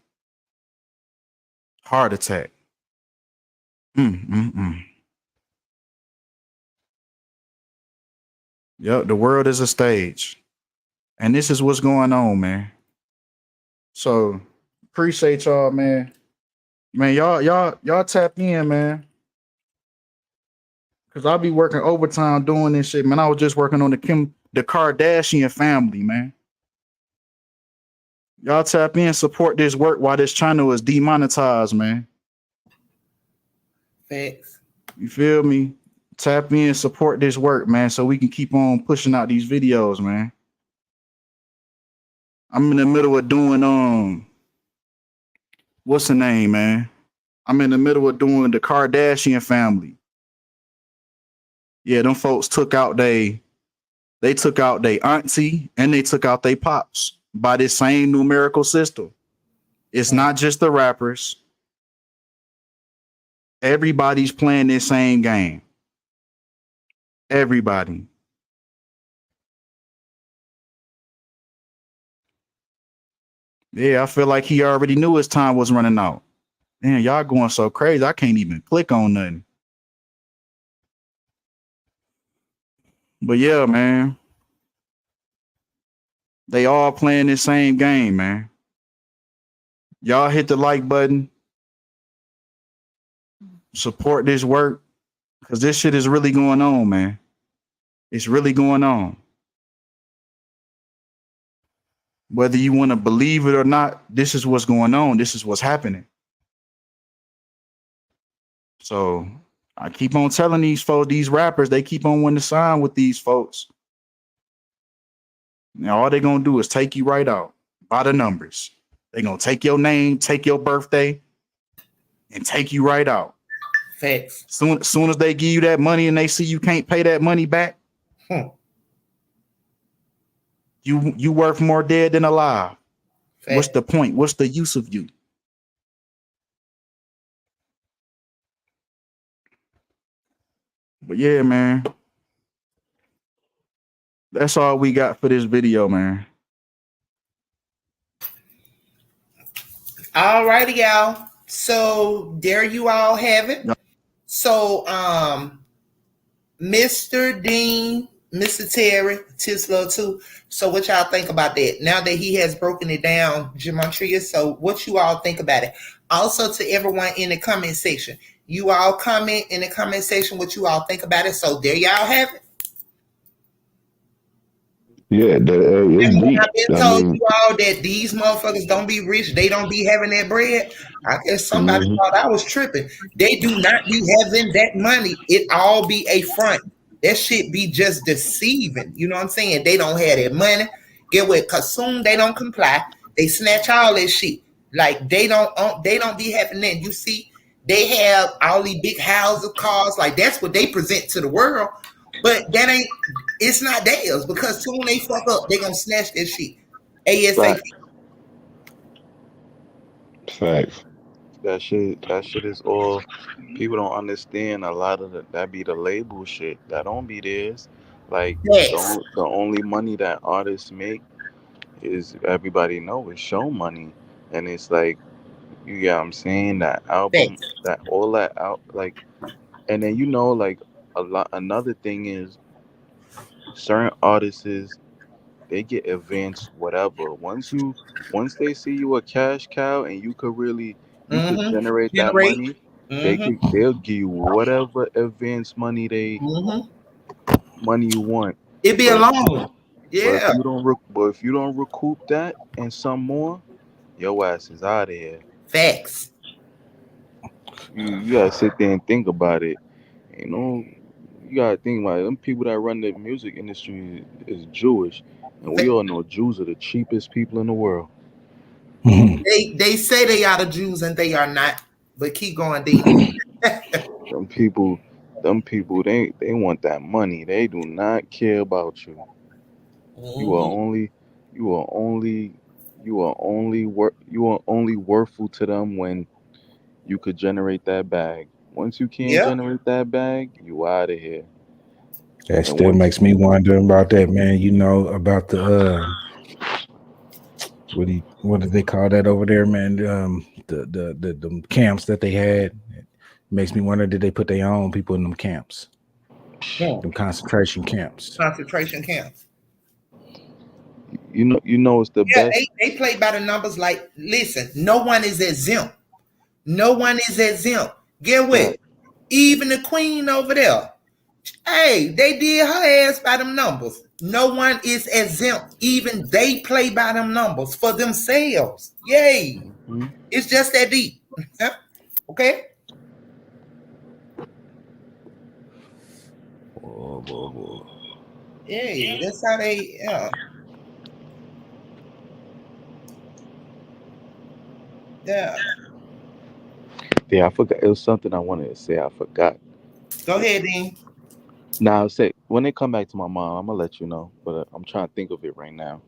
Heart attack. Yep, the world is a stage. And this is what's going on, man. So appreciate y'all, man. Man, y'all tap in, man. Cause I'll be working overtime doing this shit, man. I was just working on the Kardashian family, man. Y'all tap in, support this work while this channel is demonetized, man. Thanks. You feel me? Tap in, support this work, man, so we can keep on pushing out these videos, man. I'm in the middle of doing what's the name, man? I'm in the middle of doing the Kardashian family. Yeah, them folks took out they took out their auntie and they took out their pops by this same numerical system. It's not just the rappers. Everybody's playing this same game. Everybody. Yeah, I feel like he already knew his time was running out. Man, y'all going so crazy. I can't even click on nothing. But yeah, man. They all playing this same game, man. Y'all hit the like button. Support this work. Because this shit is really going on, man. It's really going on. Whether you want to believe it or not, this is what's going on. This is what's happening. So I keep on telling these folks, these rappers, they keep on wanting to sign with these folks. Now all they're going to do is take you right out by the numbers. They're going to take your name, take your birthday, and take you right out. Facts. Soon as they give you that money and they see you can't pay that money back, you worth more dead than alive. Facts. What's the point? What's the use of you? But yeah, man. That's all we got for this video, man. All righty, y'all. So there you all have it. Yep. So Mr. Dean, Mr. Terry, Tislo too. So what y'all think about that? Now that he has broken it down, Gematria, so what you all think about it? Also to everyone in the comment section. You all comment in the comment section what you all think about it. So there y'all have it. Yeah, And it's when deep. I've been I told mean, you all that these motherfuckers don't be rich, they don't be having that bread, I guess somebody mhm. thought I was tripping. They do not be having that money. It all be a front. That shit be just deceiving. You know what I'm saying? They don't have that money. Get what? Cause soon they don't comply. They snatch all that shit. Like they don't be having that. You see, they have all these big houses, cars. Like that's what they present to the world. But that ain't. It's not theirs because soon they fuck up, they gonna snatch that shit. ASAP. Fact. Facts. That shit is all. People don't understand a lot of that be the label shit. That don't be theirs. Like Yes. the only money that artists make is everybody know is show money, and it's like you get what I'm saying, that album, Facts. that all that out like, and then like a lot. Another thing is certain artists they get advanced whatever. Once they see you a cash cow and you could Mm-hmm. generate that Generate. money, Mm-hmm. they'll give you whatever advanced Mm-hmm. money you want. It be a But long. if Yeah. you don't recoup that and some more, your ass is out of here. Facts. You gotta sit there and think about it. You know, you gotta think about it. Them people that run the music industry is Jewish, and we all know Jews are the cheapest people in the world. They say they are the Jews and they are not. But keep going, Dean. Them people, they want that money. They do not care about you. You are Mm-hmm. only, you are only, you are only worthful to them when you could generate that bag. Once you can't Yep. generate that bag, you out of here. That And still once makes me wonder about that, man. You know, about the what do they call that over there, man? The camps that they had. It makes me wonder, did they put their own people in them camps? Yeah. Them concentration camps. Concentration camps. you know it's the Yeah, best. they play by the numbers like listen, no one is exempt. No one is exempt. Get what? Fact. Even the queen over there. Hey, they did her ass by them numbers. No one is exempt. Even they play by them numbers for themselves. Yay. Mhm. It's just that deep. Okay? Yay. That's how they, yeah. Yeah. Yeah, I forgot. It was something I wanted to say. I forgot. Go ahead, Dean. Now, I'll say when they come back to my mom, I'm gonna let you know. But I'm trying to think of it right now.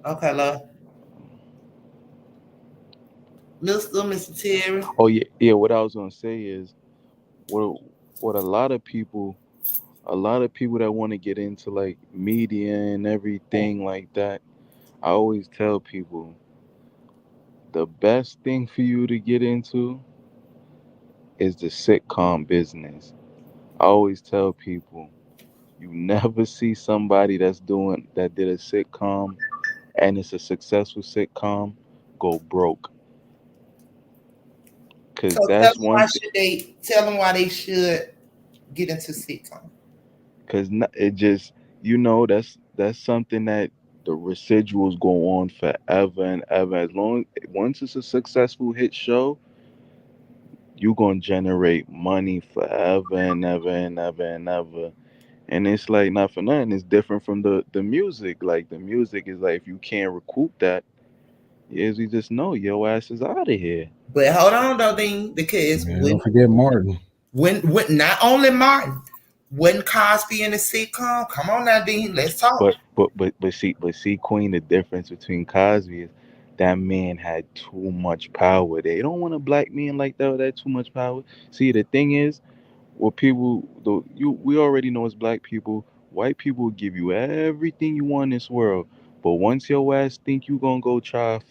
Okay, love. Mr. Terry. Oh yeah, yeah. What I was gonna say is what what a lot of people that want to get into like media and everything like that. I always tell people the best thing for you to get into is the sitcom business. I always tell people you never see somebody that did a sitcom and it's a successful sitcom go broke, So because tell that's them why one thing. should they tell them why they should get into sitcom. Because it just that's something that the residuals go on forever and ever. As long once it's a successful hit show, you're gonna generate money forever and ever and ever and ever. And it's like not for nothing. It's different from the music. Like the music is like if you can't recoup that, is you just know your ass is out of here. But hold on though, Dean, because Man, don't forget Martin. when not only Martin, when Cosby in the sitcom, come on now, Dean, let's talk. But see, Queen, the difference between Cosby is that man had too much power. They don't want a black man like that with that too much power. See, the thing is, what people though you we already know as black people, white people will give you everything you want in this world. But once your ass think you gonna go try to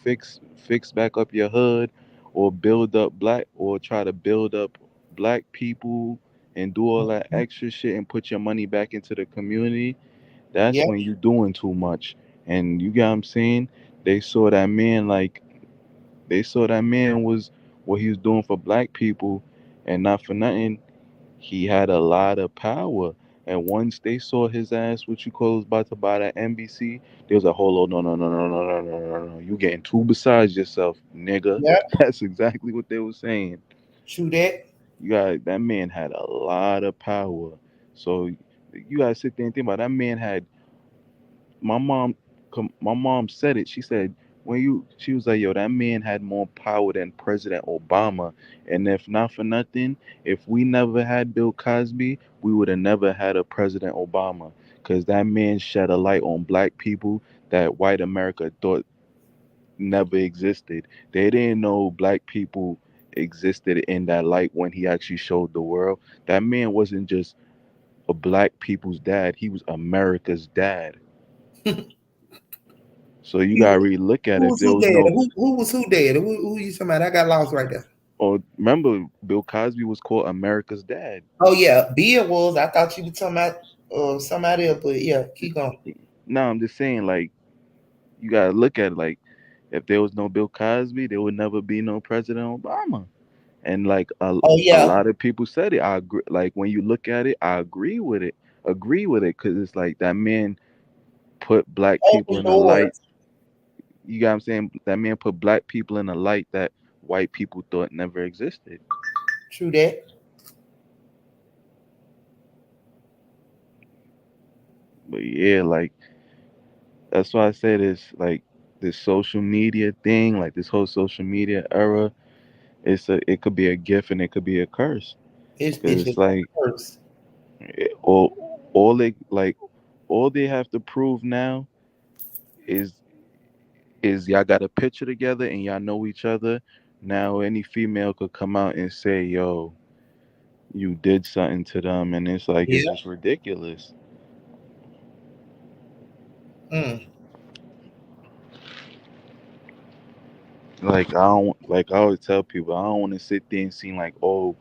fix back up your hood or build up black or try to build up black people and do all that extra shit and put your money back into the community, that's Yeah. when you doing too much. And you get what I'm saying? They saw that man like they saw that man was what he was doing for black people, and not for nothing, he had a lot of power. And once they saw his ass, what you call was about to buy that NBC, they was like, hold on, no. You getting too besides yourself, nigga. Yep. That's exactly what they were saying. True that. You got that man had a lot of power. So you gotta sit there and think about it. That man had my mom my mom said it. She said she was like, yo, that man had more power than President Obama. And if not for nothing, if we never had Bill Cosby, we would have never had a President Obama. Because that man shed a light on black people that white America thought never existed. They didn't know black people existed in that light when he actually showed the world. That man wasn't just a black people's dad, he was America's dad. So you gotta really look at it. If there Who was dead? no, Who was who dead? Who you talking about? I got lost right there. or remember, Bill Cosby was called America's dad. Oh yeah, Bill was. I thought you were talking about somebody else, but yeah, keep going. No, I'm just saying, like, you gotta look at it like, if there was no Bill Cosby, there would never be no President Obama. And like a lot of people said it. I agree. Like when you look at it, I agree with it. Because it's like that man put black people in a light. You got what I'm saying? That man put black people in a light that white people thought never existed. True that. But yeah, like that's why I say this, like this social media thing, like this whole social media era, it could be a gift and it could be a curse. It's It's like a curse. all they have to prove now is y'all got a picture together and y'all know each other. Now any female could come out and say, yo, you did something to them, and it's like it's just ridiculous. Like I always tell people, I don't want to sit there and seem like, oh,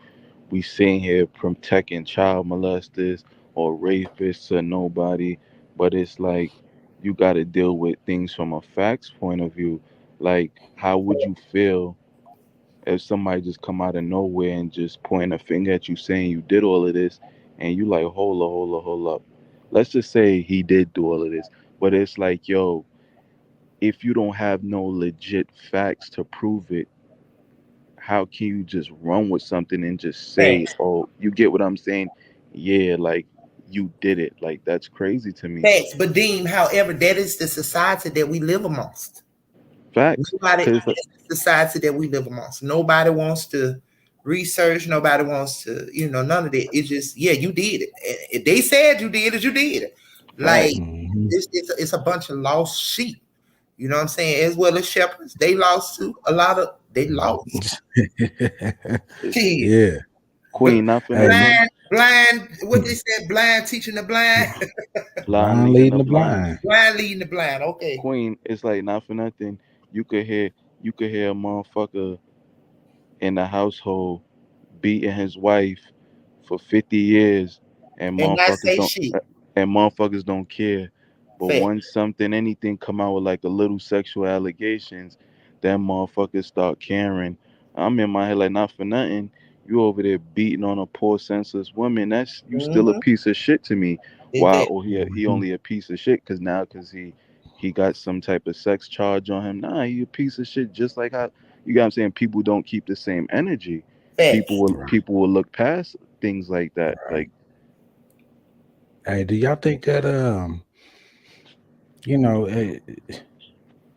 we sitting here protecting child molesters or rapists or nobody, but it's like you got to deal with things from a facts point of view. Like, how would you feel if somebody just come out of nowhere and just point a finger at you saying you did all of this, and you like, hold up. Let's just say he did do all of this, but it's like, yo, if you don't have no legit facts to prove it, how can you just run with something and just say, oh, you get what I'm saying? Yeah, like you did it. Like that's crazy to me. Facts, but Dean, however, that is the society that we live amongst. Facts. That's the society that we live amongst. Nobody wants to research. Nobody wants to, none of that. It's just, yeah, you did it. If they said you did it, you did it. Like it's a bunch of lost sheep. You know what I'm saying? As well as shepherds, they lost too. They lost. Yeah. Queen, not for blind. What they said? Blind teaching the blind. Blind leading the blind. Blind leading the blind. Okay. Queen, it's like not for nothing. You could hear a motherfucker in the household beating his wife for 50 years, and motherfuckers don't care. But once anything come out with like a little sexual allegations, then motherfuckers start caring. I'm in my head like, not for nothing, you over there beating on a poor senseless woman. That's you still a piece of shit to me. Why? Or he only a piece of shit because he got some type of sex charge on him. Nah, he a piece of shit. Just like how you got what I'm saying, people don't keep the same energy. People will look past things like that. Like, hey, do y'all think that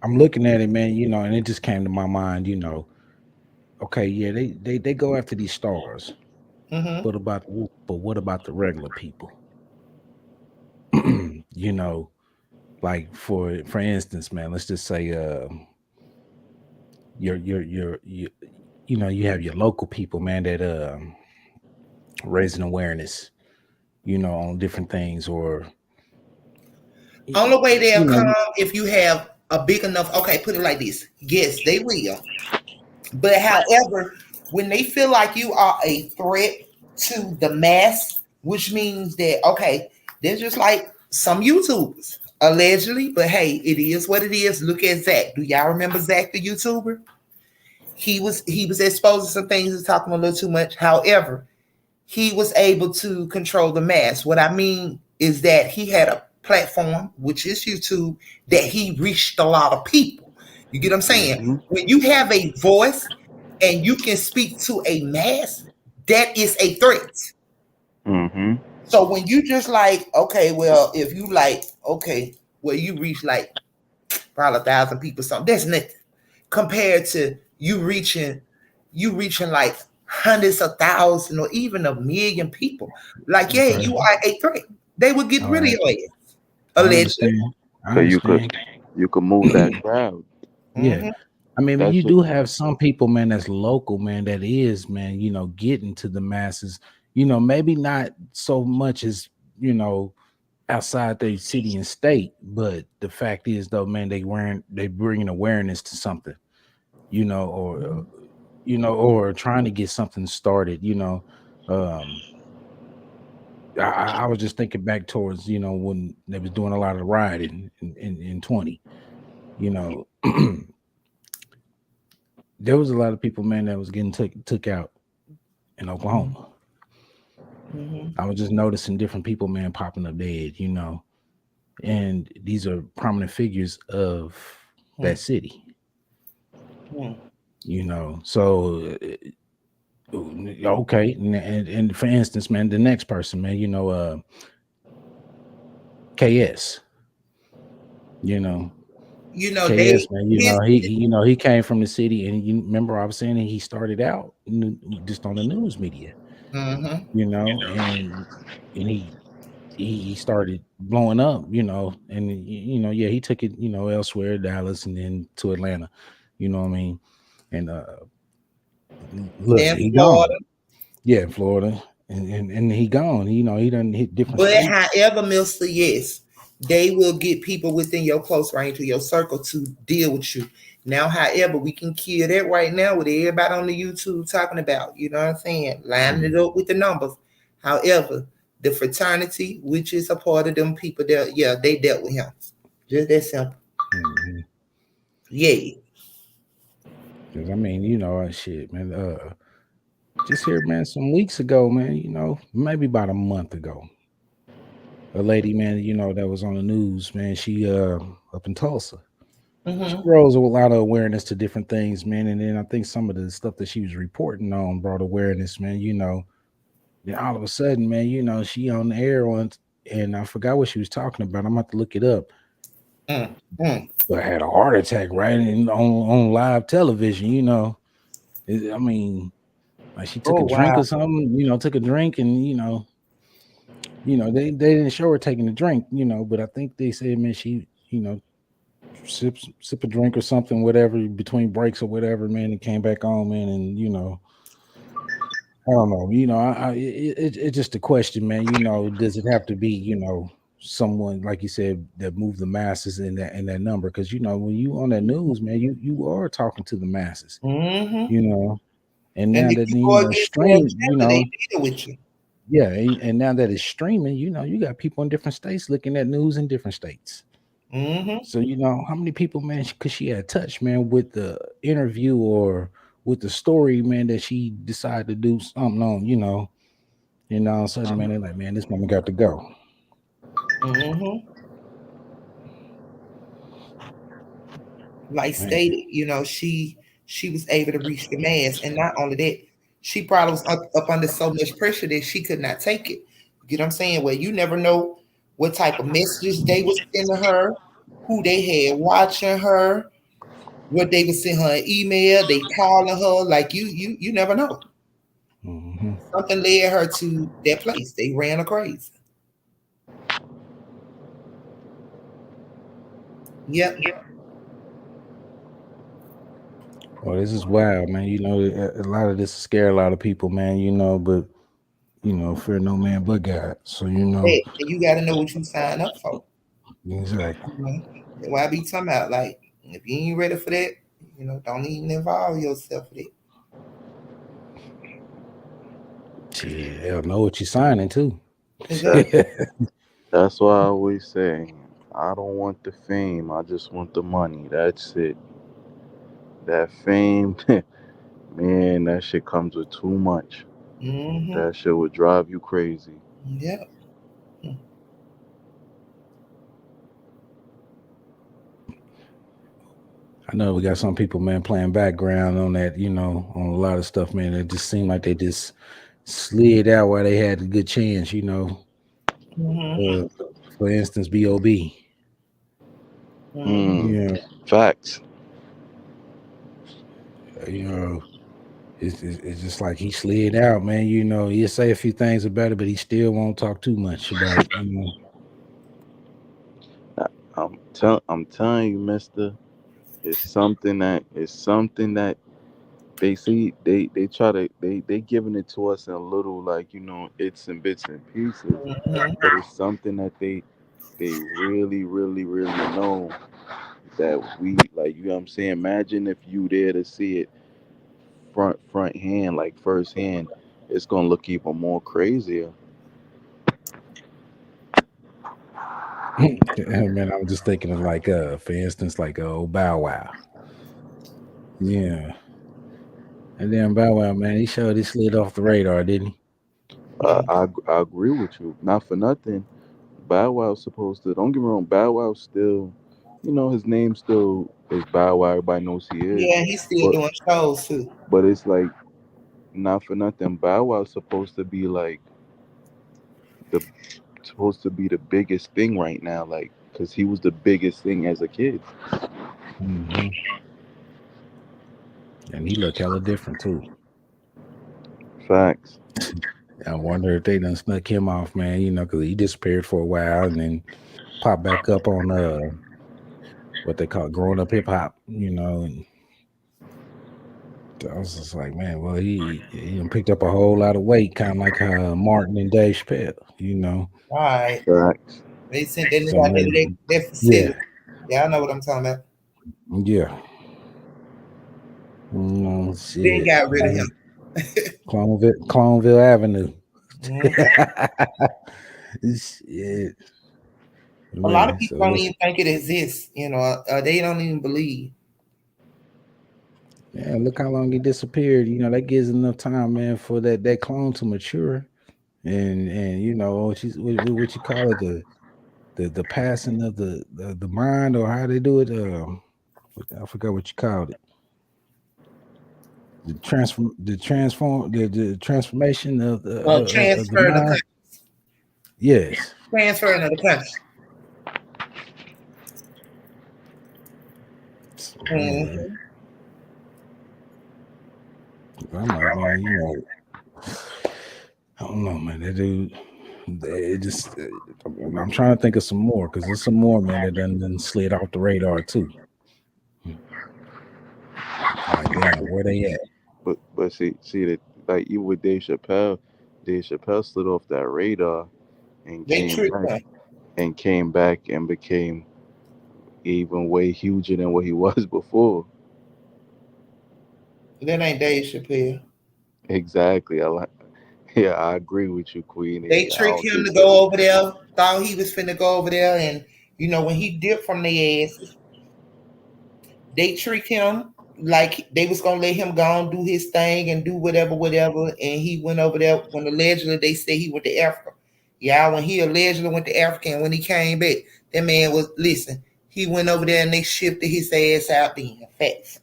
I'm looking at it, man, and it just came to my mind, okay, yeah, they go after these stars. But what about the regular people? Like for instance, man, let's just say you have your local people, man, that raising awareness, on different things, or only way they'll come if you have a big enough. Okay, put it like this. Yes, they will. But however, when they feel like you are a threat to the mass, which means that they're just like some YouTubers allegedly, but hey, it is what it is. Look at Zach. Do y'all remember Zach the YouTuber? He was exposing some things and talking a little too much. However, he was able to control the mass. What I mean is that he had a platform, which is YouTube, that he reached a lot of people. You get what I'm saying? Mm-hmm. When you have a voice and you can speak to a mass, that is a threat. Mm-hmm. So when you just like, okay, well, if you like, okay, well, you reach like probably 1,000 people, something, that's nothing compared to you reaching like hundreds of thousands or even 1,000,000 people. Like, yeah, Okay. you are a threat. They would get All rid of right. your ass. I Allegedly. understand. I So understand. you could move that crowd. Yeah. Mhm. I mean, That's you it. do have some people, man, that's local, man, that is, man, getting to the masses, maybe not so much as, outside their city and state, but the fact is though, man, they bringing awareness to something, or trying to get something started, um I was just thinking back towards, when they was doing a lot of rioting in 20, you know, there was a lot of people, man, that was getting took out in Oklahoma. Mhm. I was just noticing different people, man, popping up dead, and these are prominent figures of that city, Mhm. So okay, and for instance, man, the next person, man, KS, They KS, man, his he came from the city, and you remember I was saying that he started out just on the news media, Mhm. and he started blowing up, and yeah, he took it, elsewhere, Dallas, and then to Atlanta, you know what I mean, and look, in he Florida. gone, yeah, in Florida, and he gone, he done hit different But states. however, Mister, yes, they will get people within your close range to your circle to deal with you. Now, however, we can kill that right now with everybody on the YouTube talking about, you know what I'm saying? Lining it up with the numbers. However, the fraternity, which is a part of them people that, yeah, they dealt with him. Just that simple. Mm-hmm. Yeah. Because I mean, shit, man. Just here, man, some weeks ago, man. Maybe about a month ago, a lady, man, that was on the news, man. She up in Tulsa. She Mm-hmm. rose a lot of awareness to different things, man. And then I think some of the stuff that she was reporting on brought awareness, man. Then all of a sudden, man, she on the air once, and I forgot what she was talking about. I'm gonna have to look it up. But had a heart attack right on live television, I mean, like she took Oh, a drink wow. or something, took a drink, and they didn't show her taking a drink, but I think they said, man, she, sip a drink or something, whatever, between breaks or whatever, man, and came back on, man, and I don't know, it's just a question, man. Does it have to be, someone like you said that move the masses in that number? Because when you on that news, man, you are talking to the masses, Mm-hmm. and And now if that you go against their stream, agenda, they deal with you. yeah, and now that it's streaming, you got people in different states looking at news in different states. Mm-hmm. So how many people, man, because she had touch, man, with the interview or with the story, man, that she decided to do something on, and all of a sudden, man, they're like, man, this woman got to go. Mm-hmm. Like Man. stated, she was able to reach the mass, and not only that, she probably was up under so much pressure that she could not take it. You get what I'm saying? Well, you never know what type of messages they was sending her, who they had watching her, what they was sending her an email, they calling her. Like you never know. Mm-hmm. Something led her to that place. They ran her crazy. Yep. Well, this is wild, man. A lot of this scare a lot of people, man. But fear no man but God. So Hey, and you got to know what you sign up for. exactly. That's why I be talking about, like, if you ain't ready for that, don't even involve yourself with it. Shit, hell, know what you're signing to. Exactly. That's why I always say, I don't want the fame. I just want the money. That's it. That fame, man, that shit comes with too much. That shit would drive you crazy. Yeah. I know we got some people, man, playing background on that, on a lot of stuff, man. It just seemed like they just slid out while they had a good chance, for instance, B.O.B. Yeah. Facts. It's just like he slid out, man. He'll say a few things about it, but he still won't talk too much about it, I'm telling you, Mister. It's something that they see. They try to they giving it to us in a little it's and bits and pieces, but it's something that they really know that we like. You know what I'm saying? Imagine if you there to see it front hand, like first hand. It's gonna look even more crazier. Man, I'm just thinking of for instance, old Bow Wow. Yeah. And then Bow Wow, man, he slid off the radar, didn't he? I agree with you. Not for nothing. Bow Wow's supposed to. Don't get me wrong. Bow Wow still, his name still is Bow Wow. Everybody knows he is. Yeah, he's still doing shows too. But it's like, not for nothing. Bow Wow's supposed to be the biggest thing right now, because he was the biggest thing as a kid. Mm-hmm. And he look hella different too. Facts. I wonder if they done snuck him off, man. Because he disappeared for a while and then popped back up on what they call growing up hip hop. And I was just like, man, well, he picked up a whole lot of weight, kind of like Martin and Dave Chappelle. Right. Facts. They sent that nigga out there to their facility. Yeah, I know what I'm talking about. Yeah. They got rid of him. Cloneville Avenue. Shit. A lot of people don't even think it exists. They don't even believe. Yeah, look how long he disappeared. That gives enough time, man, for that clone to mature, and what you call it, the passing of the mind, or how they do it. I forgot what you called it. The transformation of the transfer of the mind. Yes. Transferring of the country. I'm like, man, I don't know, man. That dude, it just, I'm trying to think of some more, because there's some more, man, that done slid off the radar too. Like, damn, where they at? But see that, even with Dave Chappelle slid off that radar and came back and became even way huger than what he was before. That ain't Dave Chappelle. Exactly. I agree with you, Queen. They tricked him to go over there, thought he was finna go over there, and when he dipped from their asses, they tricked him like they was gonna let him go and do his thing and do whatever, and he went over there when allegedly they say he went to Africa. Yeah, when he allegedly went to Africa, and when he came back, that man was he went over there and they shifted his ass out there. Facts.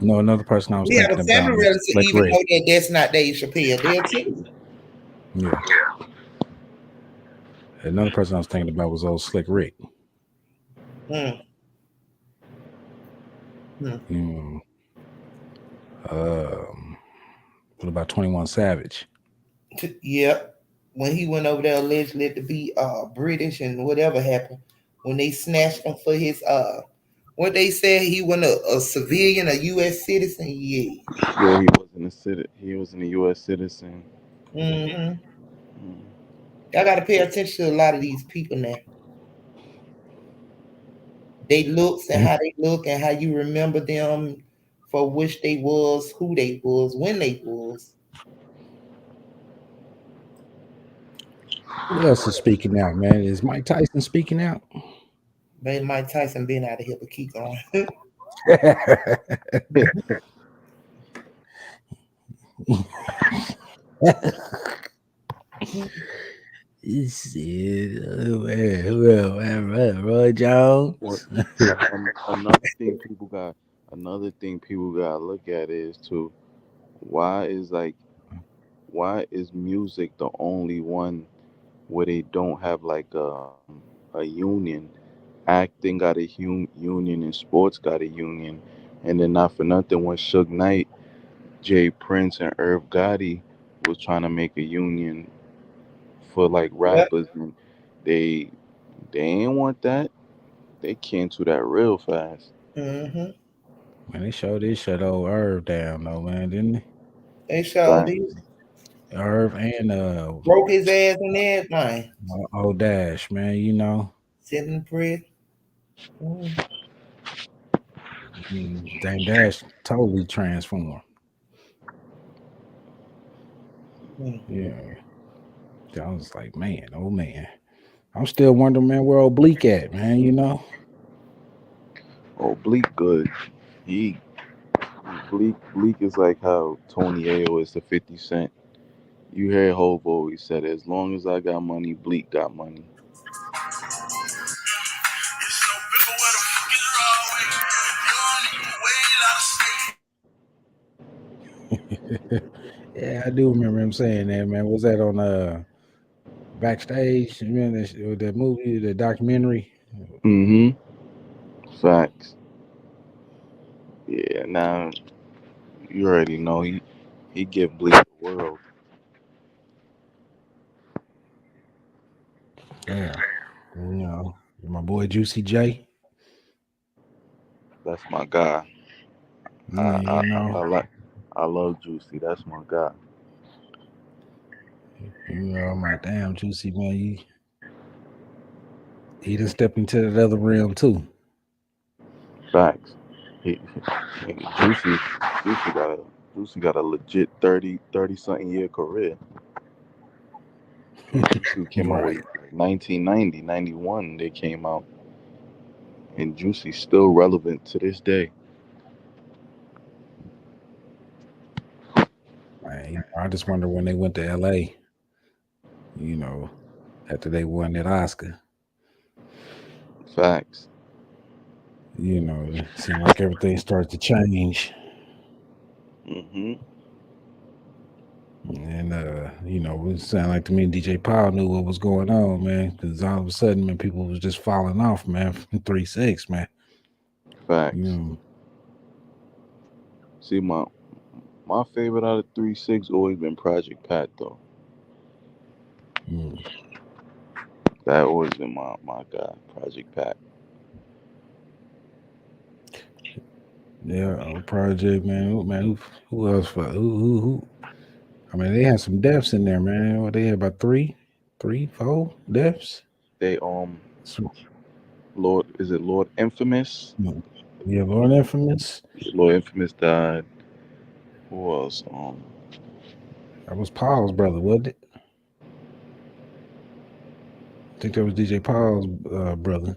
Another person I was thinking about. We have a family relative even know that that's not Dave Chappelle. They'll tell you. Yeah. Another person I was thinking about was old Slick Rick. What about 21 Savage? Yep. When he went over there allegedly to be British and whatever happened, when they snatched him for his what they said he wasn't a civilian, a U.S. citizen. Yeah, he wasn't a citizen. He wasn't a U.S. citizen. Y'all got to pay attention to a lot of these people now. They looks and how they look and how you remember them for which they was, who they was, when they was. Who else is speaking out, man? Is Mike Tyson speaking out? Man, Mike Tyson been out of here, but keep going. Roy Jones. Another thing people gotta look at is too, why is music the only one where they don't have like a union? Acting got a union and sports got a union, and then not for nothing when Suge Knight, Jay Prince, and Irv Gotti was trying to make a union for like Yep. rappers, and they they ain't want that. They canceled that real fast. Mm-hmm. Man, they showed this shut old Irv down though, man, didn't they? They showed Facts. these Irv and broke his ass and everything. old Dash, man, you know. Sitting pretty. Dame Dash totally transformed. Yeah. I was like, man, oh man. I'm still wondering, man, where Oblique at, man, you know? Bleak good. He Bleak is like how Tony Ayo is to 50 Cent. You hear Hov always said, as long as I got money, Bleak got money. Yeah, I do remember him saying that, man. Was that on Backstage? Man, that movie, the documentary? Mm-hmm. Facts. Yeah, now you already know he give Bleak the world. Yeah. You know, my boy Juicy J. That's my guy. Yeah, you know. I love Juicy. That's my guy. You know, I'm like, damn, Juicy, man, he done stepped into that other realm too. Facts. Juicy, Juicy got a legit 30 something year career. Juicy came out with 1990, 91. They came out, and Juicy's still relevant to this day. Man, I just wonder when they went to LA, you know, after they won that Oscar. Facts. You know, it seemed like everything started to change. Mm-hmm. And you know, it sounded like to me DJ Powell knew what was going on, man, because all of a sudden, man, people was just falling off, man, from 3-6, man. Facts. You know. See, my favorite out of 3-6 always been Project Pat though. That always been my guy, Project Pat. Yeah, Project, man, who else? Who? I mean, they had some deaths in there, man. What, they had about 4 deaths? They Lord, is it Lord Infamous? Yeah, Lord Infamous. Lord Infamous died. Who else? That was Paul's brother, wasn't it? I think that was DJ Paul's brother.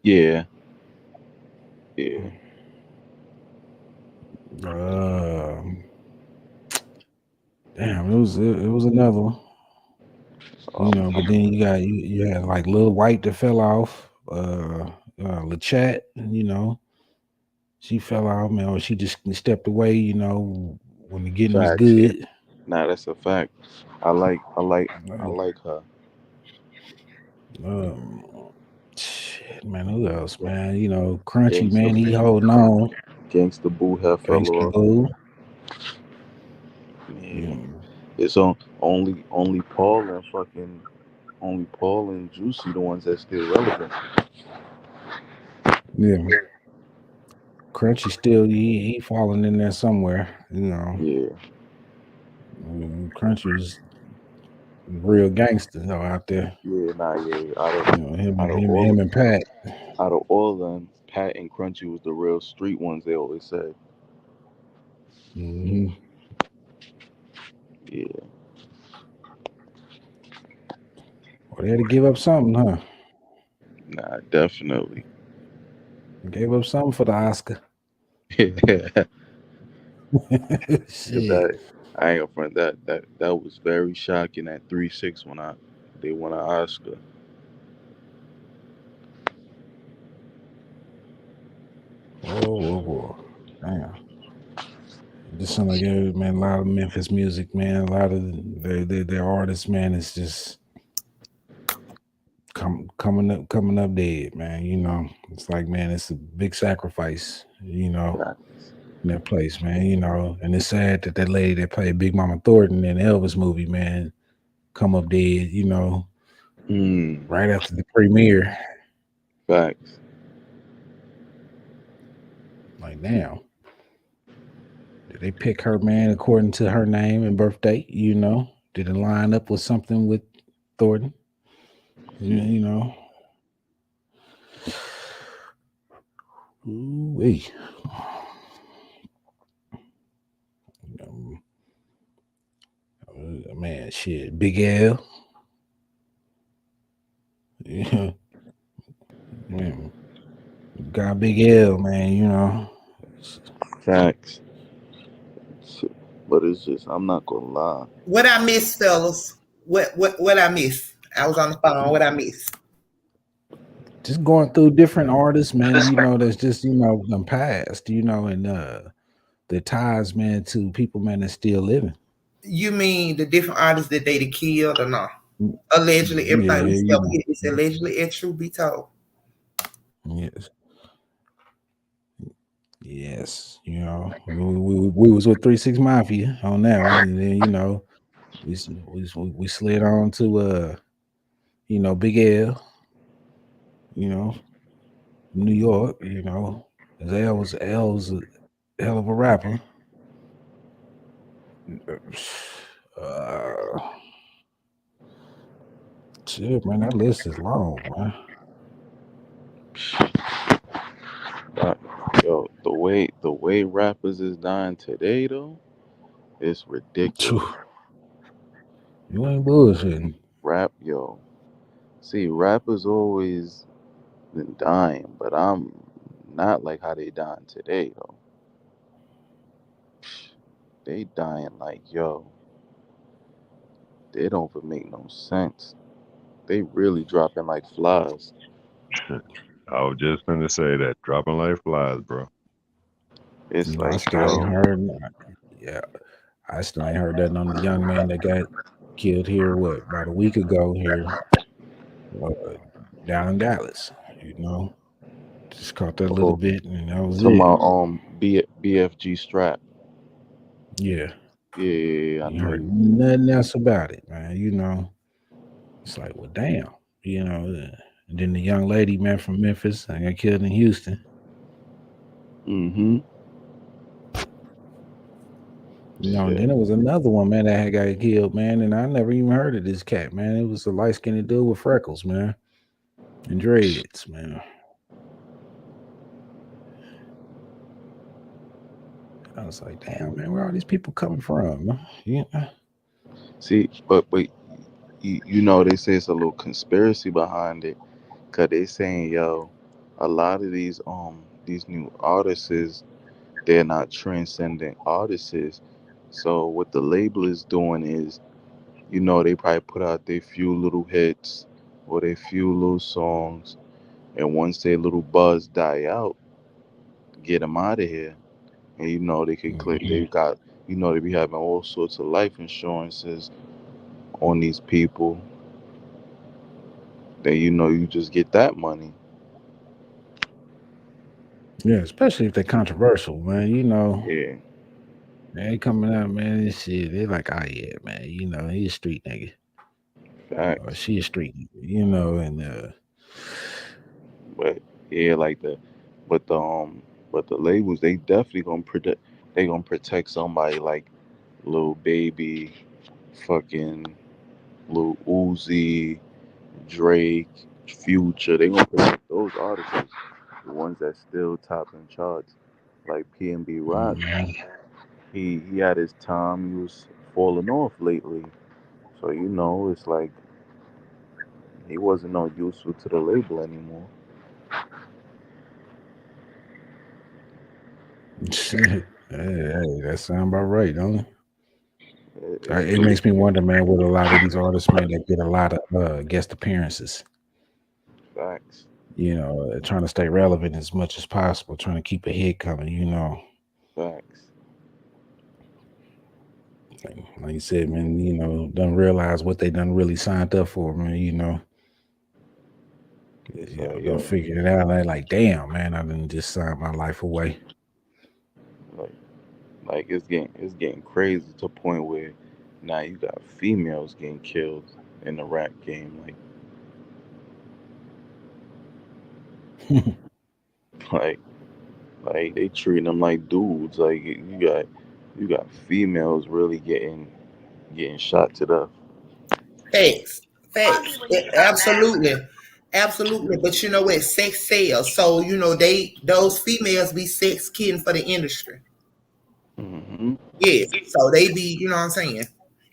Yeah. Yeah. Damn, it was another one. You know, but then you had like Lil White that fell off. LaChat, you know, she fell off, man, or she just stepped away, you know, when the getting was Facts, yeah. good. Nah, that's a fact. I like her. Shit, man, who else, man? You know, Crunchy, Gangsta man, he holding on. Gangsta Boo have fell Gangsta off. Boo. Yeah. It's only Paul and Juicy the ones that's still relevant. Yeah. Crunchy still he falling in there somewhere, you know. Yeah. Crunchy was real gangster though out there. Yeah, Him and Pat. Out of all of them, Pat and Crunchy was the real street ones. They always said. Mm-hmm. Yeah. Well, they had to give up something, huh? Nah, definitely. Gave up something for the Oscar. Yeah. Shit. I ain't gonna front that was very shocking at 3-6 when they won an Oscar. Whoa. Damn. Just sound like man, a lot of Memphis music, man. A lot of their artists, man, is just coming up dead, man. You know, it's like, man, it's a big sacrifice, you know, in that place, man. You know, and it's sad that lady that played Big Mama Thornton in the Elvis movie, man, come up dead, you know, right after the premiere. Facts. Like, damn. Did they pick her, man, according to her name and birth date? You know, did it line up with something with Thornton? You know. Ooh-wee. Man, shit, Big L. Yeah, man, got Big L, man. You know. Facts. But it's just, I'm not gonna lie. What I miss, fellas? What I miss? I was on the phone. What I miss? Just going through different artists, man. You know, that's just them past. You know, and the ties, man, to people, man, that's still living. You mean the different artists that they killed or not? Allegedly, everything we still get is allegedly, and truth be told. Yes. You know, we was with 3-6 Mafia on that one, and then we slid on to Big L. You know, New York. You know, L's a hell of a rapper. Shit, man, that list is long, man. Yo, the way rappers is dying today though, it's ridiculous. You ain't bullshitting. Rap, yo. See, rappers always been dying, but I'm not like how they dying today though. They dying like, yo, they don't even make no sense. They really dropping like flies. I was just gonna say that, dropping like flies, bro. It's I like, still ain't heard. Yeah, I still ain't heard that on the young man that got killed here. What, about a week ago here, down in Dallas. You know, just caught that little bit, and that was talking it. about BFG strap. Yeah. Yeah, I You know. heard nothing else about it, man. You know, it's like, well, damn. You know, and then the young lady, man, from Memphis, I got killed in Houston. You know, and then there was another one, man, that had got killed, man, and I never even heard of this cat, man. It was a light-skinned dude with freckles, man, and dreads, man. I was like, damn, man, where are these people coming from? Yeah. See, but you know, they say it's a little conspiracy behind it, cause they saying, yo, a lot of these new artists, they're not transcendent artists. So what the label is doing is, you know, they probably put out their few little hits or their few little songs, and once their little buzz die out, get them out of here. And you know they can click. They got, you know, they be having all sorts of life insurances on these people. Then you know you just get that money. Yeah, especially if they're controversial, man. You know, Yeah. they coming out, man, and shit. They like, oh yeah, man. You know, he a street nigga. Facts. Or she a street nigga. You know, and But yeah, like but the labels, they definitely gonna protect. They gonna protect somebody like Lil Baby, fucking Lil Uzi, Drake, Future. They gonna protect those artists, the ones that still topping charts. Like PNB Rock, he had his time. He was falling off lately, so you know it's like he wasn't no useful to the label anymore. shit. Hey, that sound about right, don't it? It makes me wonder, man, with a lot of these artists, man, that get a lot of guest appearances. Facts. You know, trying to stay relevant as much as possible, trying to keep a hit coming, you know. Facts. Like you said, man, you know, don't realize what they done really signed up for, man, you know. You know, you'll figure it out. Like, damn, man, I done just signed my life away. Like it's getting crazy to a point where now you got females getting killed in the rap game. Like they treating them like dudes. Like you got females really getting shot to death. Facts. Absolutely. Absolutely. But you know what? Sex sells. So, you know, those females be sex kidding for the industry. Mm-hmm. Yeah. So they be, you know what I'm saying?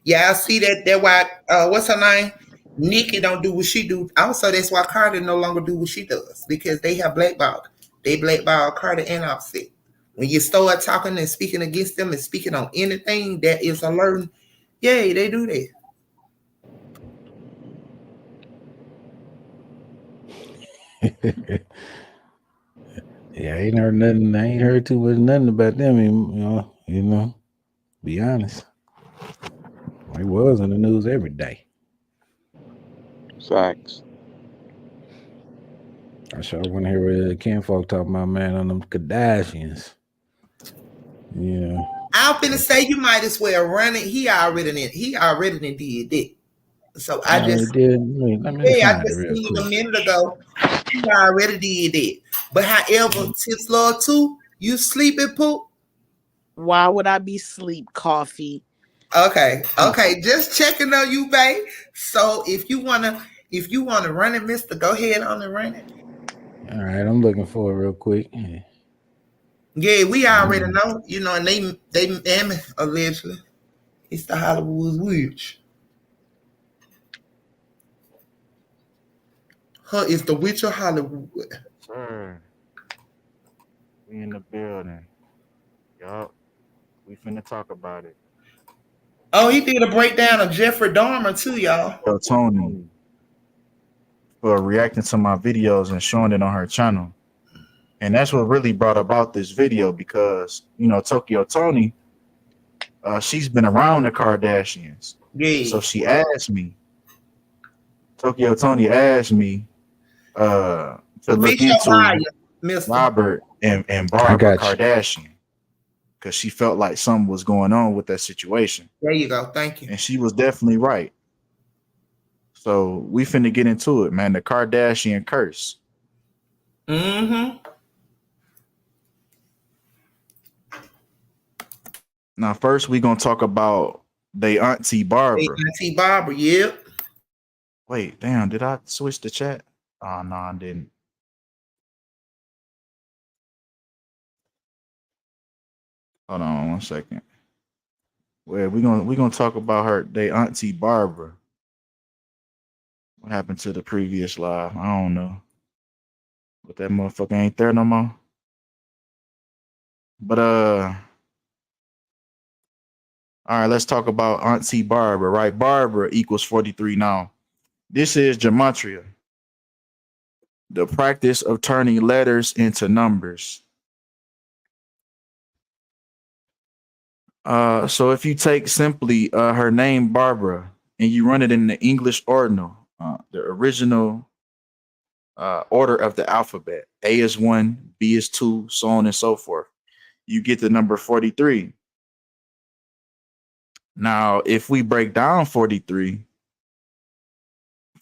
Yeah, I see that. That's why what's her name? Nikki don't do what she do. Also, that's why Carter no longer do what she does, because they have blackballed. They blackballed Carter and Offset. When you start talking and speaking against them and speaking on anything that is alerting, yeah, they do that. Yeah, I ain't heard nothing. I ain't heard too much nothing about them. You know, be honest. It was in the news every day. Facts. I sure want to hear what Ken folk talking about, man, on them Kardashians. Yeah. I'm finna say you might as well run it. He already did that. So I just did. Let me I find it just real seen quick. a minute ago. He already did that. But however, Tips Lord 2, you sleeping, Poop? Why would I be sleep, Coffee? Okay. Just checking on you, babe. So if you wanna run it, mister, go ahead on and run it. All right, I'm looking for it real quick. Yeah, we already know, you know, and they allegedly it's the Hollywood witch. Her is the witch of Hollywood. Sir, we in the building. Yup. We finna talk about it. Oh, he did a breakdown of Jeffrey Dahmer too, y'all. Yo, Tony, for reacting to my videos and showing it on her channel. And that's what really brought about this video, because, you know, Tokyo Tony, she's been around the Kardashians. Yeah. So she asked me, Tokyo Tony asked me to look into Robert and Barbara Kardashian, because she felt like something was going on with that situation. There you go. Thank you. And she was definitely right. So we finna get into it, man. The Kardashian curse. Mm-hmm. Now, first we gonna talk about they Auntie Barbara. Auntie Barbara, yep. Wait, damn, did I switch the chat? Oh no, I didn't. Hold on 1 second. Well, we gonna talk about her, they Auntie Barbara. What happened to the previous live? I don't know. But that motherfucker ain't there no more. But all right, let's talk about Auntie Barbara, right? Barbara equals 43 now. This is gematria, the practice of turning letters into numbers. So if you take simply her name Barbara and you run it in the English ordinal, the original order of the alphabet, A is 1, B is 2, so on and so forth, you get the number 43. Now, if we break down 43,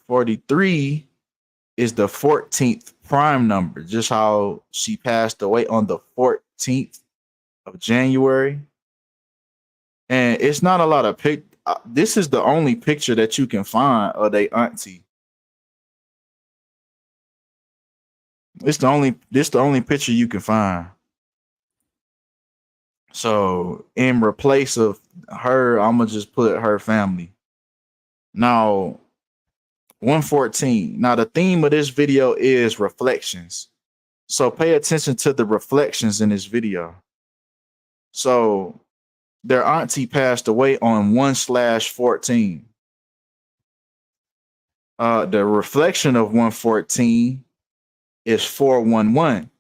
43 is the 14th prime number, just how she passed away on the 14th of January. And it's not a lot of this is the only picture that you can find of their auntie. This the only picture you can find. So in replace of her, I'm gonna just put her family. Now, 114. Now the theme of this video is reflections. So pay attention to the reflections in this video. So their auntie passed away on 1/14. The reflection of 114 is 411,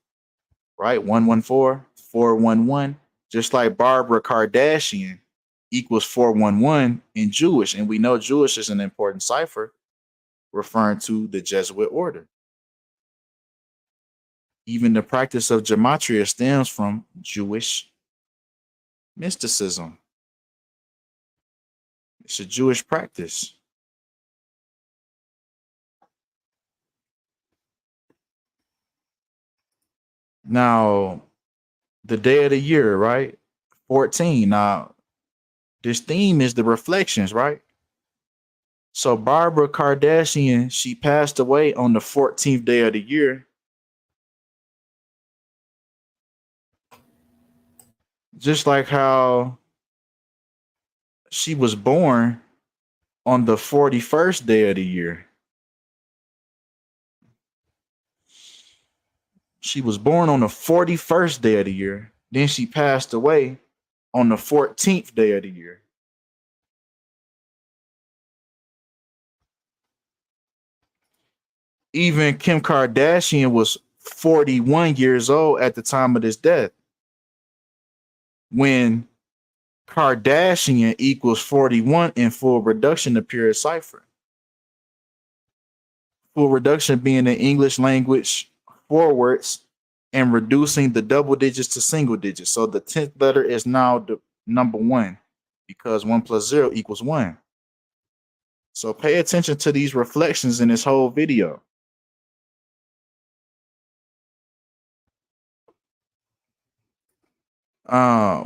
right? 114, 411. Just like Barbara Kardashian equals 411 in Jewish. And we know Jewish is an important cipher referring to the Jesuit order. Even the practice of gematria stems from Jewish mysticism. It's a Jewish practice. Now, the day of the year, right? 14. Now, this theme is the reflections, right? So Barbara Kardashian, she passed away on the 14th day of the year. Just like how she was born on the 41st day of the year. She was born on the 41st day of the year. Then she passed away on the 14th day of the year. Even Kim Kardashian was 41 years old at the time of this death. When Kardashian equals 41 in full reduction to pure cipher. Full reduction being the English language forwards and reducing the double digits to single digits. So the 10th letter is now the number 1 because 1 plus 0 equals 1. So pay attention to these reflections in this whole video.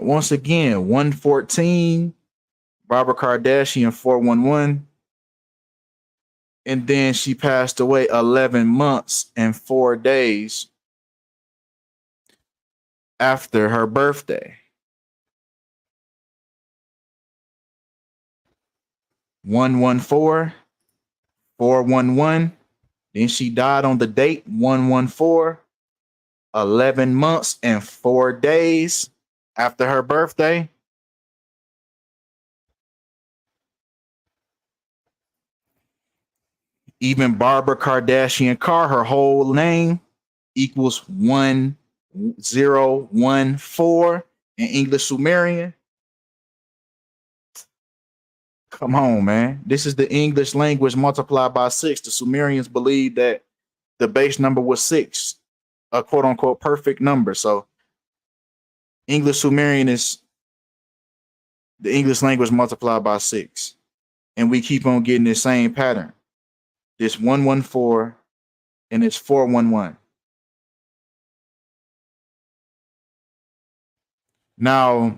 Once again, 114, Barbara Kardashian 411. And then she passed away 11 months and 4 days after her birthday. 114, 411. Then she died on the date 114, 11 months and 4 days after her birthday. Even Barbara Kardashian Carr, her whole name equals 1014 in English Sumerian. Come on, man. This is the English language multiplied by 6. The Sumerians believed that the base number was 6, a quote unquote perfect number. So English Sumerian is the English language multiplied by 6. And we keep on getting the same pattern. This 114 and it's 411. Now,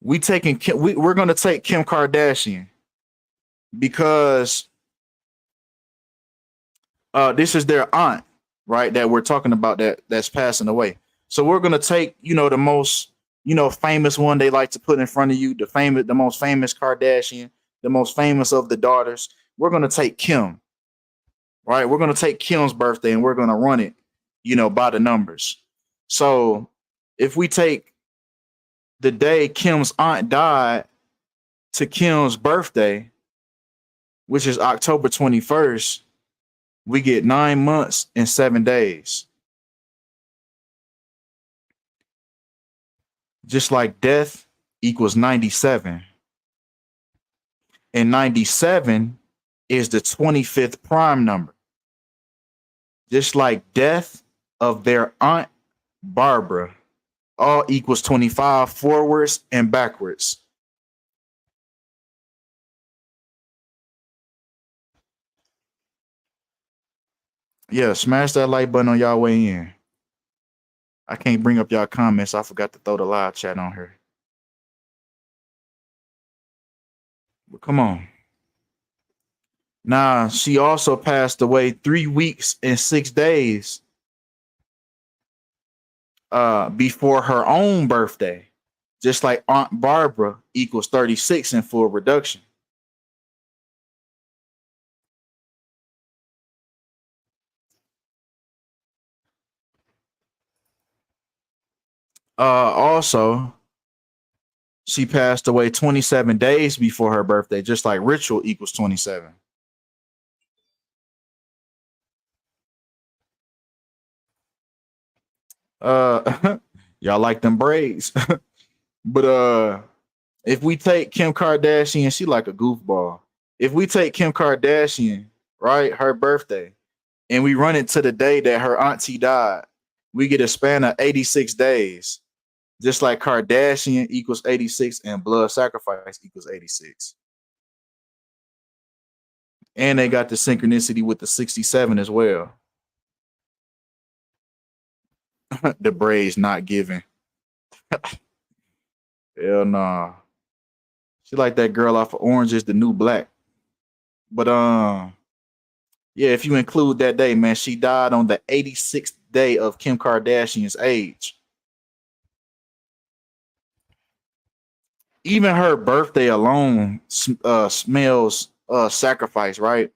we're going to take Kim Kardashian because this is their aunt, right? That we're talking about that's passing away. So we're going to take, the most, famous one they like to put in front of you, the most famous Kardashian, the most famous of the daughters. We're going to take Kim, right? We're going to take Kim's birthday and we're going to run it, by the numbers. So if we take the day Kim's aunt died to Kim's birthday, which is October 21st, we get 9 months and 7 days. Just like death equals 97. And 97 is the 25th prime number. Just like death of their aunt Barbara, all equals 25 forwards and backwards. Yeah, smash that like button on y'all way in. I can't bring up y'all comments. I forgot to throw the live chat on here. But come on. Now, she also passed away 3 weeks and 6 days before her own birthday. Just like Aunt Barbara equals 36 in full reduction. Also, She passed away 27 days before her birthday, just like ritual equals 27. Y'all like them braids. But if we take Kim Kardashian, she like a goofball. If we take Kim Kardashian, right, her birthday, and we run it to the day that her auntie died, we get a span of 86 days. Just like Kardashian equals 86 and blood sacrifice equals 86. And they got the synchronicity with the 67 as well. The braids not giving. Hell nah. She like that girl off of Orange is the New Black. But yeah, if you include that day, man, she died on the 86th day of Kim Kardashian's age. Even her birthday alone smells sacrifice, right?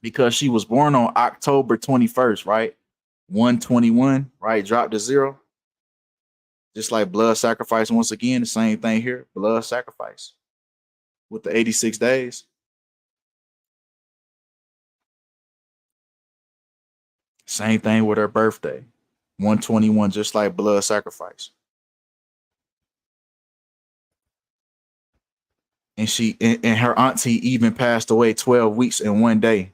Because she was born on October 21st, right? 121, right? Drop to 0. Just like blood sacrifice, once again, the same thing here. Blood sacrifice with the 86 days. Same thing with her birthday. 121, just like blood sacrifice. And her auntie even passed away 12 weeks and 1 day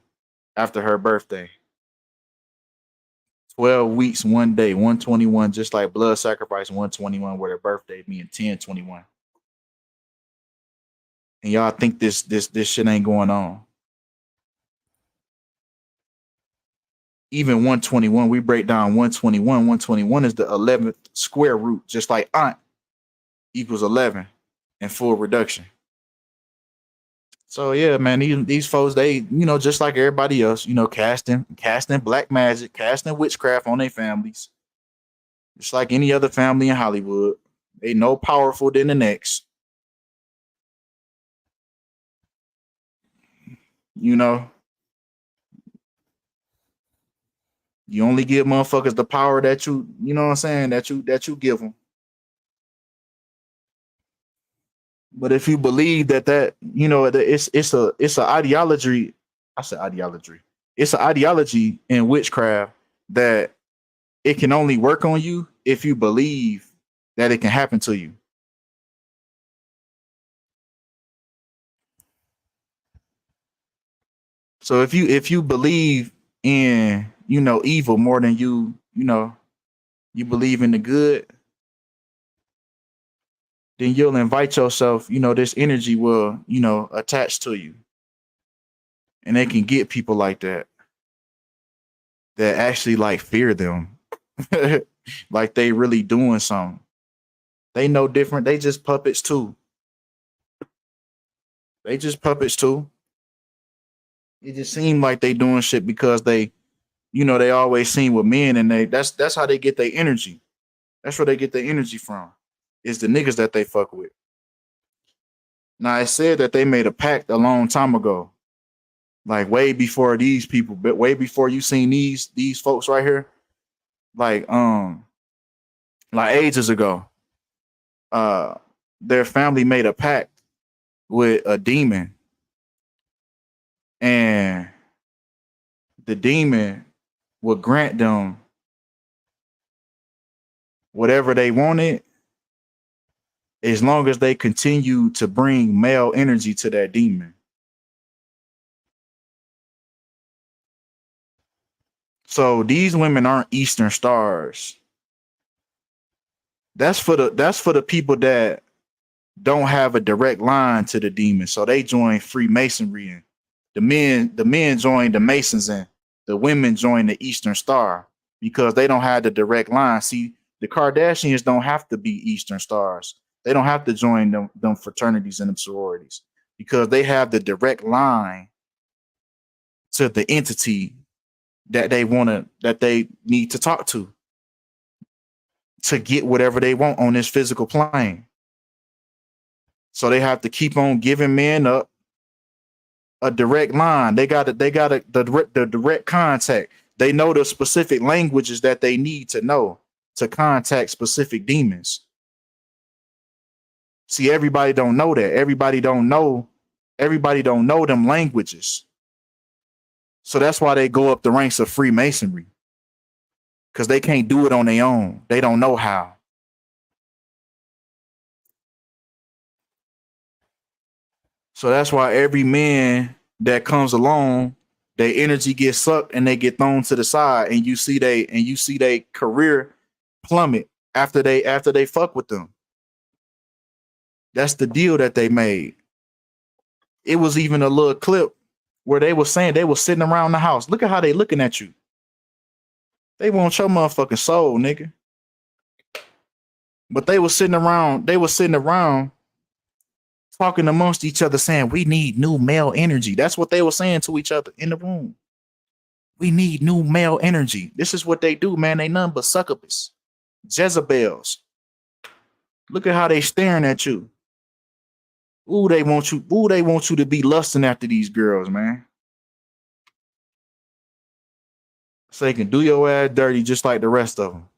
after her birthday. 12 weeks, 1 day, 121, just like blood sacrifice, 121, with her birthday being 1021. And y'all think this shit ain't going on. Even 121, we break down 121. 121 is the 11th square root, just like aunt equals 11 in full reduction. So yeah, man, these folks, they, just like everybody else, casting black magic, casting witchcraft on their families. Just like any other family in Hollywood. They no powerful than the next. You only give motherfuckers the power that you know what I'm saying, that you give them. But if you believe that it's an ideology, I said ideology. It's an ideology in witchcraft that it can only work on you if you believe that it can happen to you. So if you believe in evil more than you believe in the good, then you'll invite yourself, this energy will, attach to you. And they can get people like that actually like fear them. Like they really doing something. They know different. They just puppets too. It just seems like they doing shit because they always seen with men, and that's how they get their energy. That's where they get their energy from. Is the niggas that they fuck with. Now, it said that they made a pact a long time ago, like way before these people, but way before you seen these folks right here, like ages ago. Their family made a pact with a demon, and the demon would grant them whatever they wanted, as long as they continue to bring male energy to that demon. So these women aren't Eastern stars. That's for the people that don't have a direct line to the demon. So they join Freemasonry, and the men join the Masons, and the women join the Eastern Star, because they don't have the direct line. See, the Kardashians don't have to be Eastern stars. They don't have to join them fraternities and them sororities, because they have the direct line to the entity that they need to talk to get whatever they want on this physical plane. So they have to keep on giving men up a direct line. They got the direct contact. They know the specific languages that they need to know to contact specific demons. See, everybody don't know that. Everybody don't know them languages. So that's why they go up the ranks of Freemasonry. Because they can't do it on their own. They don't know how. So that's why every man that comes along, their energy gets sucked and they get thrown to the side, and you see they career plummet after they fuck with them. That's the deal that they made. It was even a little clip where they were saying they were sitting around the house. Look at how they looking at you. They want your motherfucking soul, nigga. But they were sitting around talking amongst each other saying, we need new male energy. That's what they were saying to each other in the room. We need new male energy. This is what they do, man. They none but succubus, Jezebels. Look at how they staring at you. Ooh, they want you. Ooh, they want you to be lusting after these girls, man. So they can do your ass dirty just like the rest of them.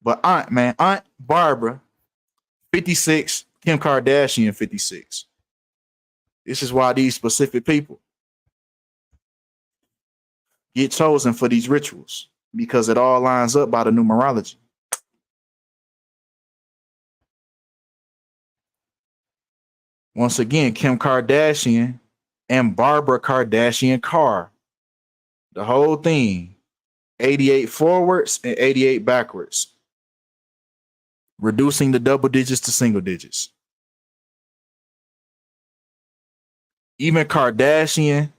But Aunt Barbara, 56, Kim Kardashian, 56. This is why these specific people get chosen for these rituals, because it all lines up by the numerology. Once again, Kim Kardashian and Barbara Kardashian Carr. The whole thing, 88 forwards and 88 backwards. Reducing the double digits to single digits. Even Kardashian,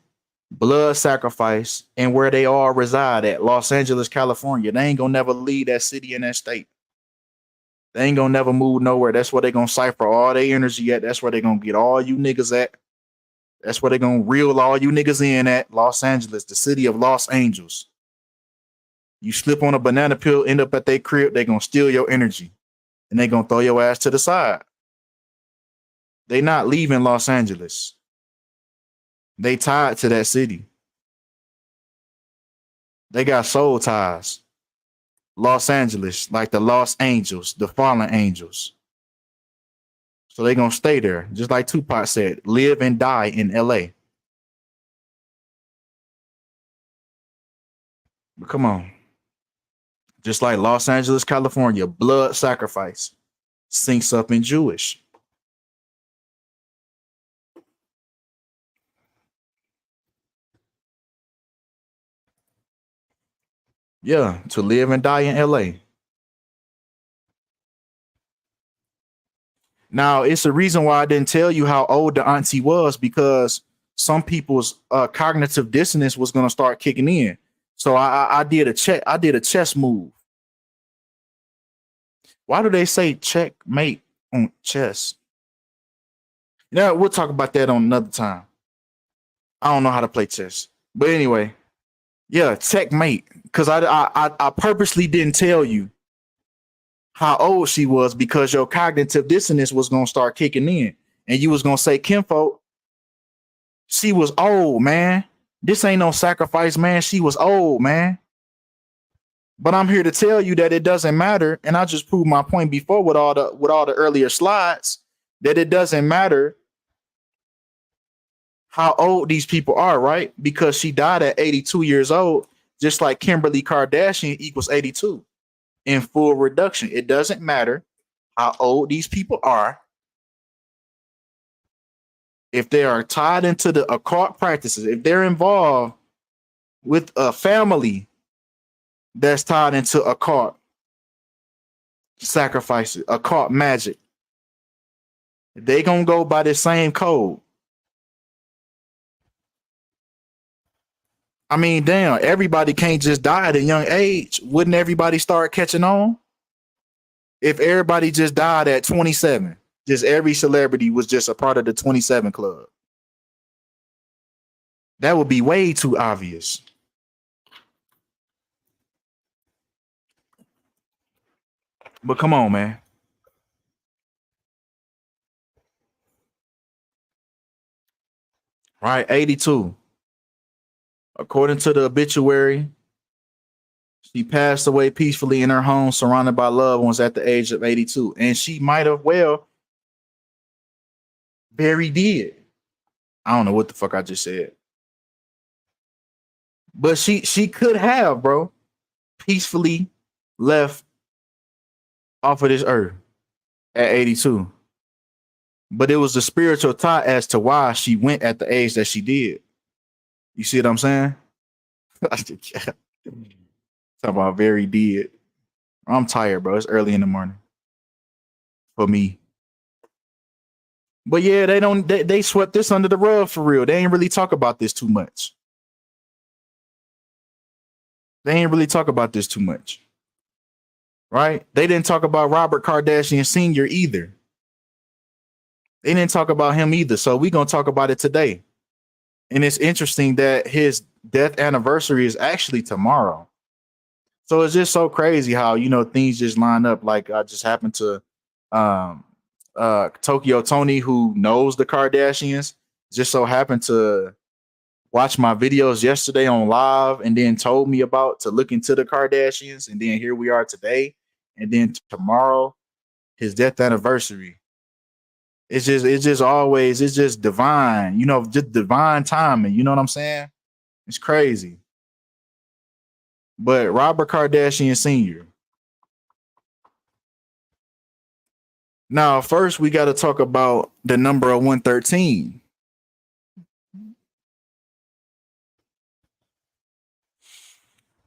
blood sacrifice, and where they all reside at, Los Angeles, California. They ain't gonna never leave that city and that state. They ain't gonna never move nowhere. That's where they gonna cipher all their energy at. That's where they gonna get all you niggas at. That's where they gonna reel all you niggas in at. Los Angeles, the city of Los Angeles. You slip on a banana peel, end up at their crib, they gonna steal your energy. And they gonna throw your ass to the side. They not leaving Los Angeles. They tied to that city. They got soul ties. Los Angeles, like the Lost Angels, the fallen angels. So they gonna stay there. Just like Tupac said, live and die in LA. But come on. Just like Los Angeles, California, blood sacrifice syncs up in Jewish. Yeah, to live and die in LA. Now, it's a reason why I didn't tell you how old the auntie was, because some people's cognitive dissonance was going to start kicking in. So I did a check. I did a chess move. Why do they say checkmate on chess? Yeah, we'll talk about that on another time. I don't know how to play chess. But anyway, yeah, checkmate. Because I purposely didn't tell you how old she was, because your cognitive dissonance was going to start kicking in. And you was going to say, Kinfolk, she was old, man. This ain't no sacrifice, man. She was old, man. But I'm here to tell you that it doesn't matter. And I just proved my point before with all the earlier slides, that it doesn't matter how old these people are, right? Because she died at 82 years old, just like Kimberly Kardashian equals 82 in full reduction. It doesn't matter how old these people are. If they are tied into the occult practices, if they're involved with a family that's tied into occult sacrifices, occult magic, they gonna go by the same code. I mean, damn, everybody can't just die at a young age. Wouldn't everybody start catching on? If everybody just died at 27, just every celebrity was just a part of the 27 club. That would be way too obvious. But come on, man. Right, 82. According to the obituary, she passed away peacefully in her home, surrounded by loved ones at the age of 82. And she might have well Very did. I don't know what the fuck I just said. But she could have, bro, peacefully left off of this earth at 82. But it was the spiritual thought as to why she went at the age that she did. You see what I'm saying? Talking about very did. I'm tired, bro. It's early in the morning for me. But yeah, they swept this under the rug for real. They ain't really talk about this too much. Right? They didn't talk about Robert Kardashian Sr. either. They didn't talk about him either. So we're going to talk about it today. And it's interesting that his death anniversary is actually tomorrow. So it's just so crazy how, things just line up. Like I just happened to Tokyo Tony, who knows the Kardashians, just so happened to watch my videos yesterday on live and then told me to look into the Kardashians. And then here we are today. And then tomorrow, his death anniversary. It's just divine, just divine timing. You know what I'm saying? It's crazy. But Robert Kardashian Sr. Now, first we got to talk about the number of 113.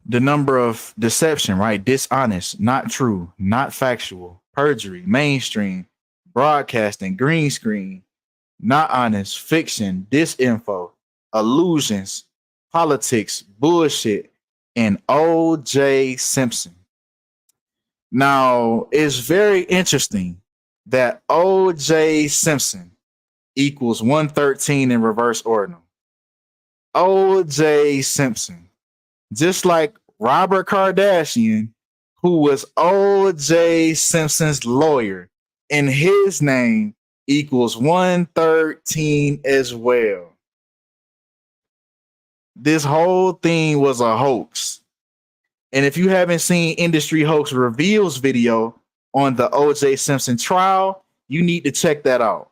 The number of deception, right? Dishonest, not true, not factual, perjury, mainstream, broadcasting, green screen, not honest, fiction, disinfo, illusions, politics, bullshit, and O.J. Simpson. Now, it's very interesting that O.J. Simpson equals 113 in reverse ordinal. O.J. Simpson. Just like Robert Kardashian, who was O.J. Simpson's lawyer, and his name equals 113 as well. This whole thing was a hoax. And if you haven't seen Industry Hoax Reveals video on the O.J. Simpson trial, you need to check that out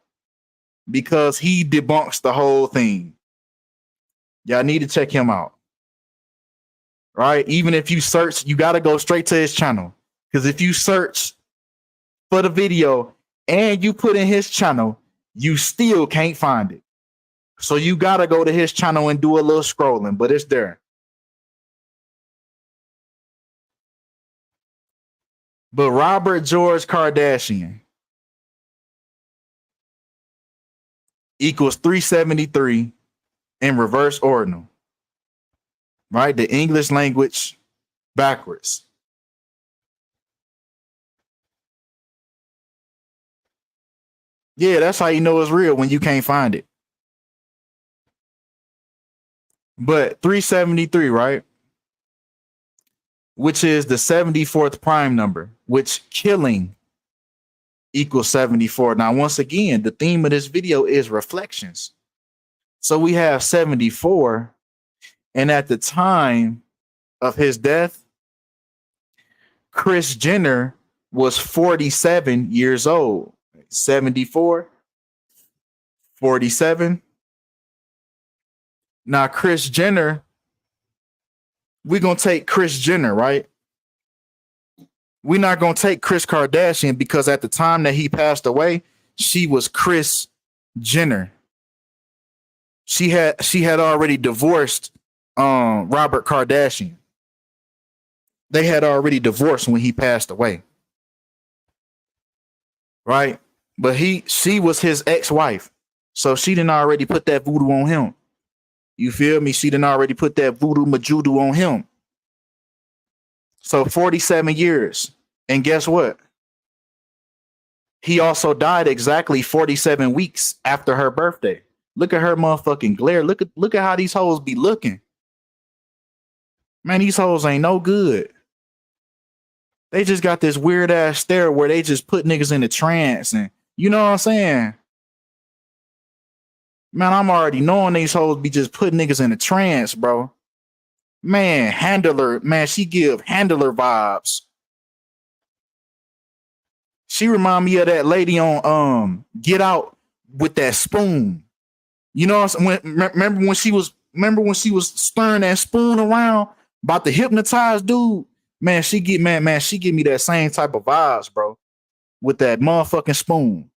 because he debunks the whole thing. Y'all need to check him out. Right? Even if you search, you got to go straight to his channel. Because if you search for the video and you put in his channel, you still can't find it. So you got to go to his channel and do a little scrolling, but it's there. But Robert George Kardashian equals 373 in reverse ordinal. Right? The English language backwards. Yeah, that's how you know it's real when you can't find it. But 373, right? Which is the 74th prime number, which killing equals 74. Now, once again, the theme of this video is reflections. So we have 74. And at the time of his death, Kris Jenner was 47 years old. 74, 47. Now, Kris Jenner, we're going to take Kris Jenner, right? We're not going to take Kris Kardashian because at the time that he passed away, she was Kris Jenner. She had already divorced Robert Kardashian. They had already divorced when he passed away. Right? But she was his ex-wife. So she didn't already put that voodoo on him. You feel me? She didn't already put that voodoo majudu on him. So 47 years. And guess what? He also died exactly 47 weeks after her birthday. Look at her motherfucking glare. Look at how these hoes be looking. Man, these hoes ain't no good. They just got this weird ass stare where they just put niggas in a trance, and you know what I'm saying? Man, I'm already knowing these hoes be just putting niggas in a trance, bro. Man, handler, man, she give handler vibes. She remind me of that lady on Get Out with that spoon. You know what I'm saying? Remember when she was stirring that spoon around about to hypnotize dude? Man, she give me that same type of vibes, bro, with that motherfucking spoon.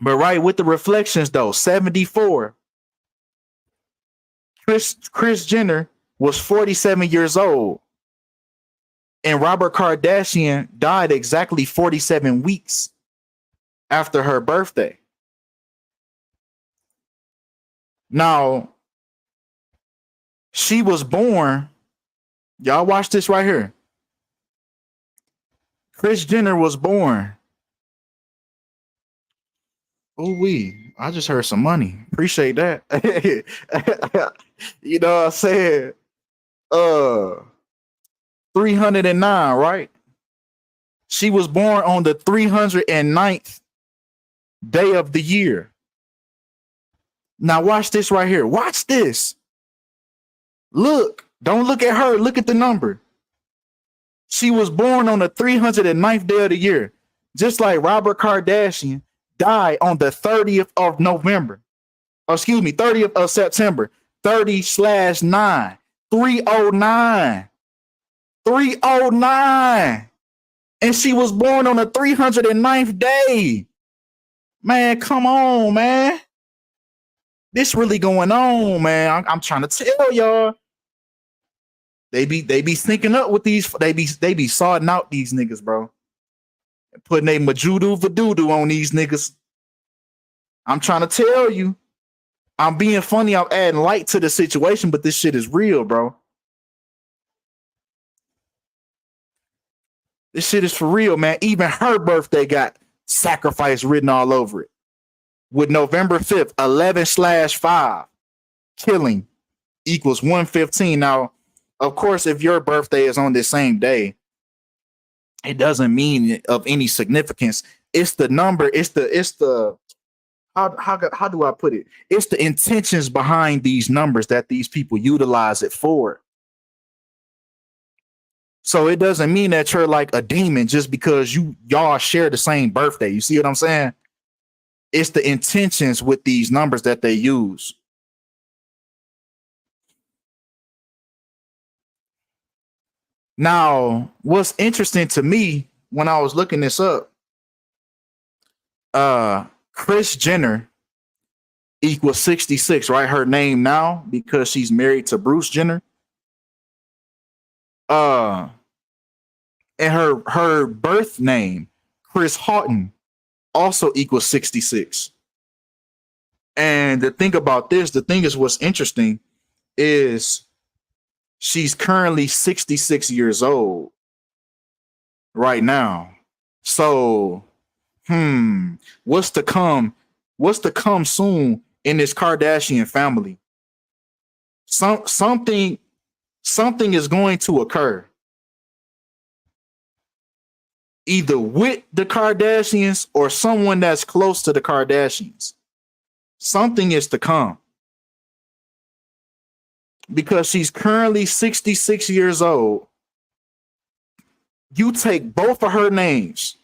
But right with the reflections though, 74. Kris Jenner was 47 years old. And Robert Kardashian died exactly 47 weeks after her birthday. Now, she was born. Y'all watch this right here. Kris Jenner was born. Oh, I just heard some money. Appreciate that. You know what I'm saying? 309, right? She was born on the 309th day of the year. Now watch this right here. Watch this. Look, don't look at her. Look at the number. She was born on the 309th day of the year, just like Robert Kardashian died on the 30th of November. Oh, excuse me, 30th of September. 30/9. 309. 309. And she was born on the 309th day. Man, come on, man. This really going on, man. I'm trying to tell y'all. They be syncing up with these. They be sorting out these niggas, bro. Putting a majudu vadoodoo on these niggas. I'm trying to tell you. I'm being funny. I'm adding light to the situation, but this shit is real, bro. This shit is for real, man. Even her birthday got sacrifice written all over it. With November 5th, 11/5, killing equals 115. Now, of course, if your birthday is on the same day, it doesn't mean of any significance. It's the number. It's the how do I put it? It's the intentions behind these numbers that these people utilize it for. So it doesn't mean that you're like a demon just because y'all share the same birthday. You see what I'm saying? It's the intentions with these numbers that they use. Now, what's interesting to me when I was looking this up, Kris Jenner equals 66, right? Her name now, because she's married to Bruce Jenner. And her birth name, Chris Houghton, also equals 66. And the thing about this, the thing is what's interesting is she's currently 66 years old right now. So, what's to come? What's to come soon in this Kardashian family? Something is going to occur. Either with the Kardashians or someone that's close to the Kardashians. Something is to come. Because she's currently 66 years old. You take both of her names.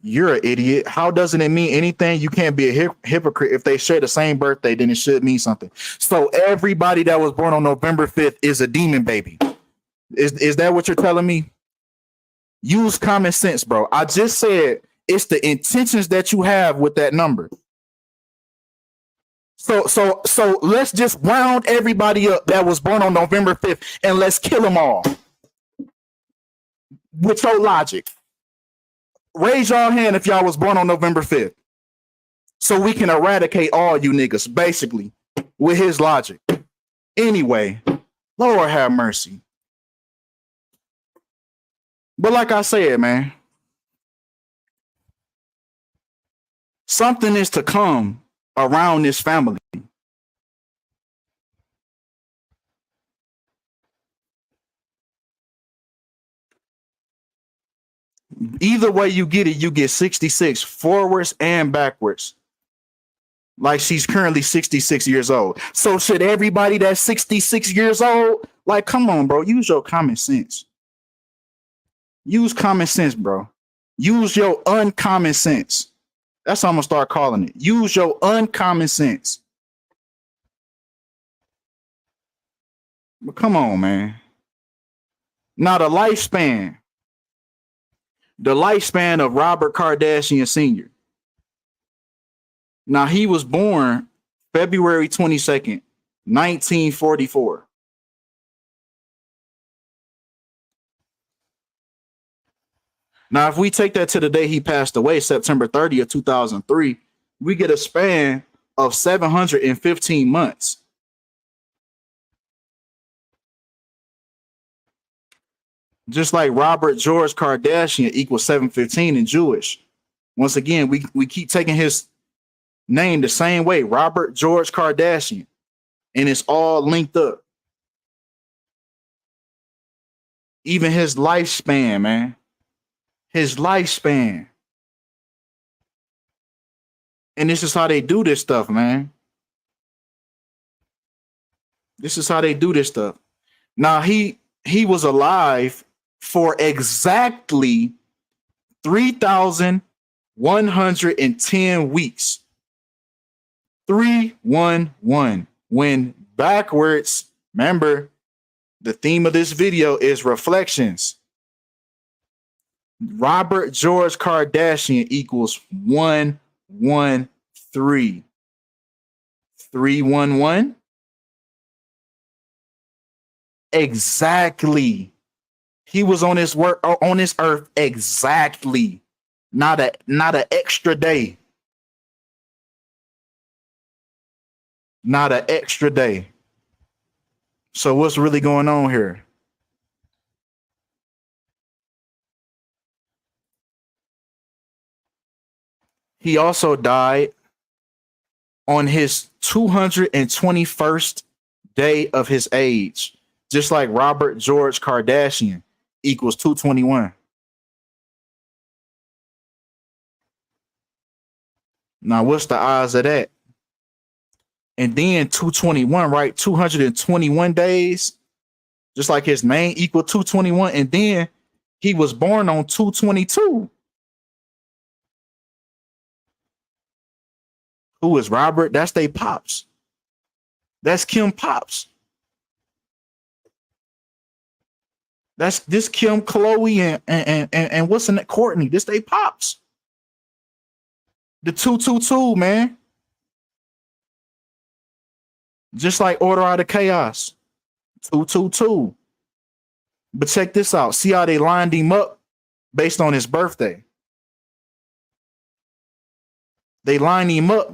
You're an idiot. How doesn't it mean anything? You can't be a hypocrite. If they share the same birthday, then it should mean something. So everybody that was born on November 5th is a demon baby. Is that what you're telling me? Use common sense, bro. I just said it's the intentions that you have with that number. So let's just round everybody up that was born on November 5th and let's kill them all. With your logic. Raise your hand if y'all was born on November 5th. So we can eradicate all you niggas, basically, with his logic. Anyway, Lord have mercy. But like I said, man, something is to come around this family. Either way you get it, you get 66 forwards and backwards. Like she's currently 66 years old. So should everybody that's 66 years old, like, come on, bro, use your common sense. Use common sense, bro. Use your uncommon sense. That's what I'm gonna start calling it. Use your uncommon sense. But come on, man. Now the lifespan of Robert Kardashian Sr. Now he was born February 22nd, 1944. Now, if we take that to the day he passed away, September 30th, 2003, we get a span of 715 months. Just like Robert George Kardashian equals 715 in Jewish. Once again, we keep taking his name the same way, Robert George Kardashian, and it's all linked up. Even his lifespan, man. His lifespan. And this is how they do this stuff, man. This is how they do this stuff. Now, he was alive for exactly 3,110 weeks. 311. When backwards, remember, the theme of this video is reflections. Robert George Kardashian equals 113. 311. Exactly. He was on this earth exactly. Not an extra day. Not an extra day. So what's really going on here? He also died on his 221st day of his age, just like Robert George Kardashian equals 221. Now, what's the odds of that? And then 221, right? 221 days, just like his name equal 221. And then he was born on 222. Who is Robert? That's they pops. That's Kim pops. That's this Kim, Chloe, and what's in that Courtney? This they pops. The 222, man. Just like Order Out of Chaos. 222. But check this out. See how they lined him up based on his birthday. They lined him up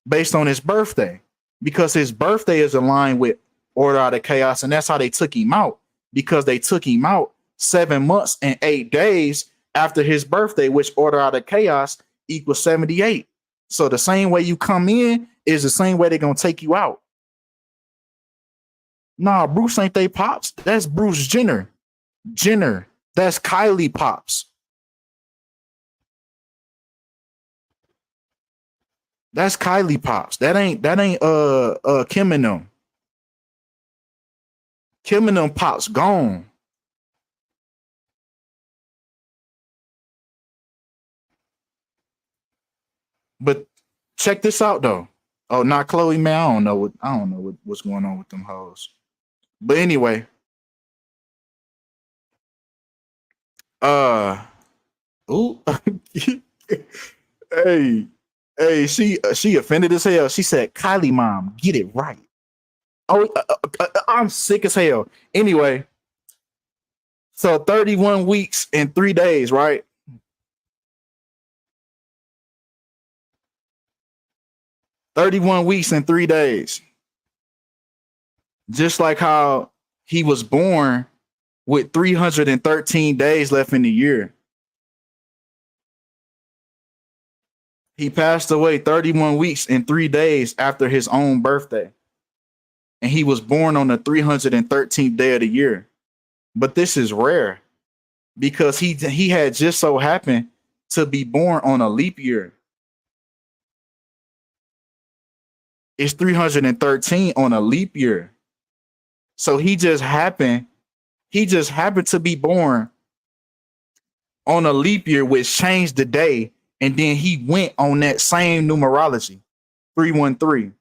based on his birthday because his birthday is aligned with Order Out of Chaos, and that's how they took him out, because they took him out 7 months and 8 days after his birthday, which Order Out of Chaos equals 78. So the same way you come in is the same way they're going to take you out. Nah, Bruce ain't they pops. That's Bruce Jenner. That's Kylie pops. That's Kylie pops. That ain't Kim and them. Kim and them pops gone. But check this out though. Oh, not Chloe, man. I don't know what's going on with them hoes. But anyway, ooh, hey, she offended as hell. She said, "Kylie, mom, get it right." Oh, I'm sick as hell. Anyway, so 31 weeks and 3 days, right? 31 weeks and 3 days. Just like how he was born with 313 days left in the year. He passed away 31 weeks and 3 days after his own birthday. And he was born on the 313th day of the year. But this is rare because he had just so happened to be born on a leap year. It's 313 on a leap year. So he just happened to be born on a leap year, which changed the day, and then he went on that same numerology, 313.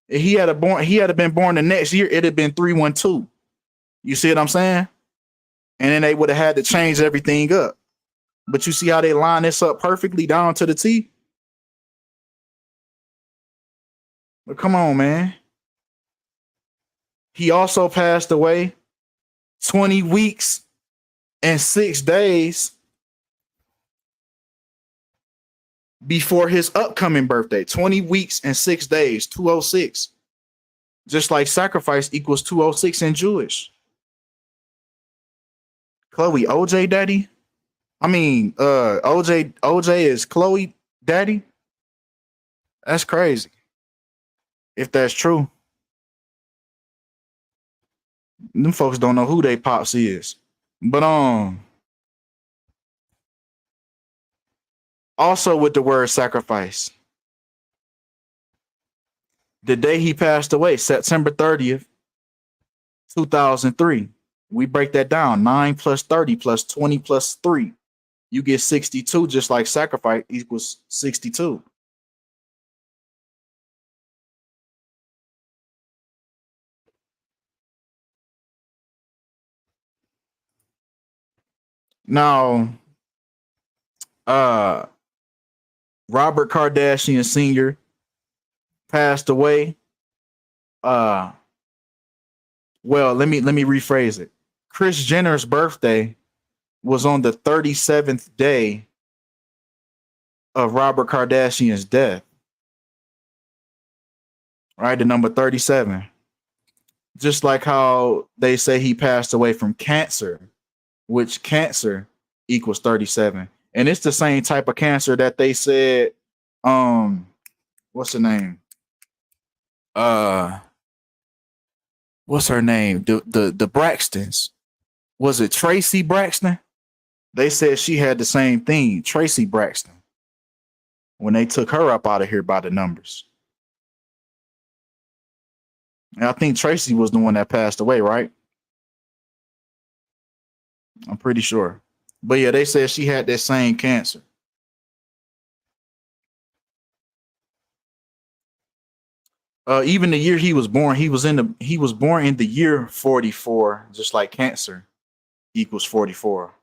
If he had been born the next year, it'd have been 312. You see what I'm saying? And then they would have had to change everything up. But you see how they line this up perfectly down to the T? But come on, man. He also passed away 20 weeks and 6 days before his upcoming birthday. 20 weeks and 6 days, 206. Just like sacrifice equals 206 in Jewish. Chloe, OJ daddy? I mean, OJ is Chloe daddy? That's crazy. If that's true. Them folks don't know who they pops is. But also with the word sacrifice. The day he passed away, September 30th, 2003. We break that down. 9 plus 30 plus 20 plus 3. You get 62, just like sacrifice equals 62. Now, Robert Kardashian Sr. passed away. Well, let me rephrase it. Kris Jenner's birthday was on the 37th day of Robert Kardashian's death. Right, the number 37. Just like how they say he passed away from cancer, which cancer equals 37. And it's the same type of cancer that they said, what's the name? What's her name? The Braxtons. Was it Tracy Braxton? They said she had the same thing, Tracy Braxton, when they took her up out of here by the numbers. And I think Tracy was the one that passed away, right? I'm pretty sure. But yeah, they said she had that same cancer. Even the year he was born, he was born in the year 44, just like cancer equals 44.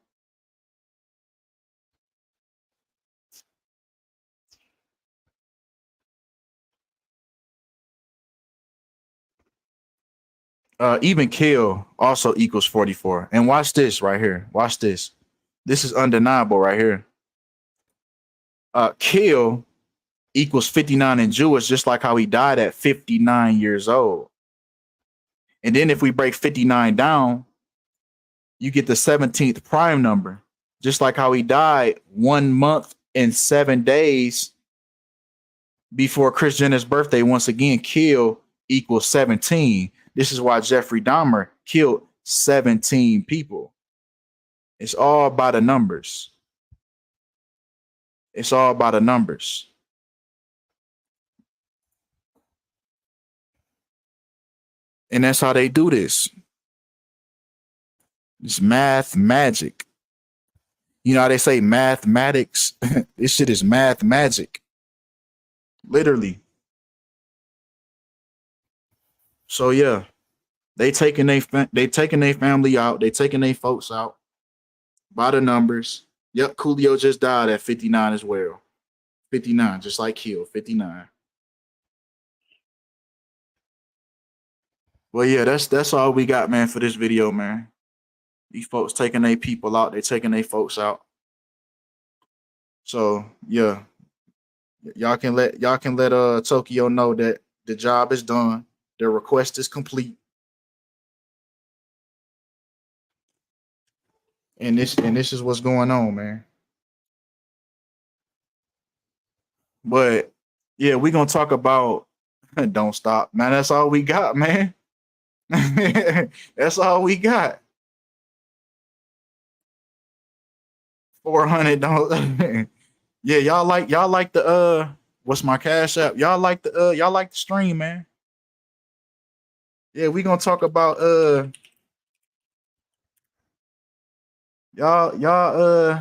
Even kill also equals 44. And watch this right here. Watch this. This is undeniable right here. Kill equals 59 in Jewish, just like how he died at 59 years old. And then if we break 59 down, you get the 17th prime number, just like how he died 1 month and 7 days before Kris Jenner's birthday. Once again, kill equals 17. This is why Jeffrey Dahmer killed 17 people. It's all by the numbers. It's all by the numbers. And that's how they do this. It's math magic. You know how they say mathematics? This shit is math magic. Literally. So yeah, they taking their family out. They taking their folks out by the numbers. Yep, Coolio just died at 59 as well. 59, just like Hill, 59. Well, yeah, that's all we got, man, for this video, man. These folks taking their people out. They taking their folks out. So yeah, y'all can let Tokyo know that the job is done. The request is complete. And this is what's going on, man. But yeah, we're gonna talk about don't stop, man. That's all we got, man. That's all we got. $400. Yeah, y'all like the what's my cash app? Y'all like the stream, man. Yeah, we gonna talk about Y'all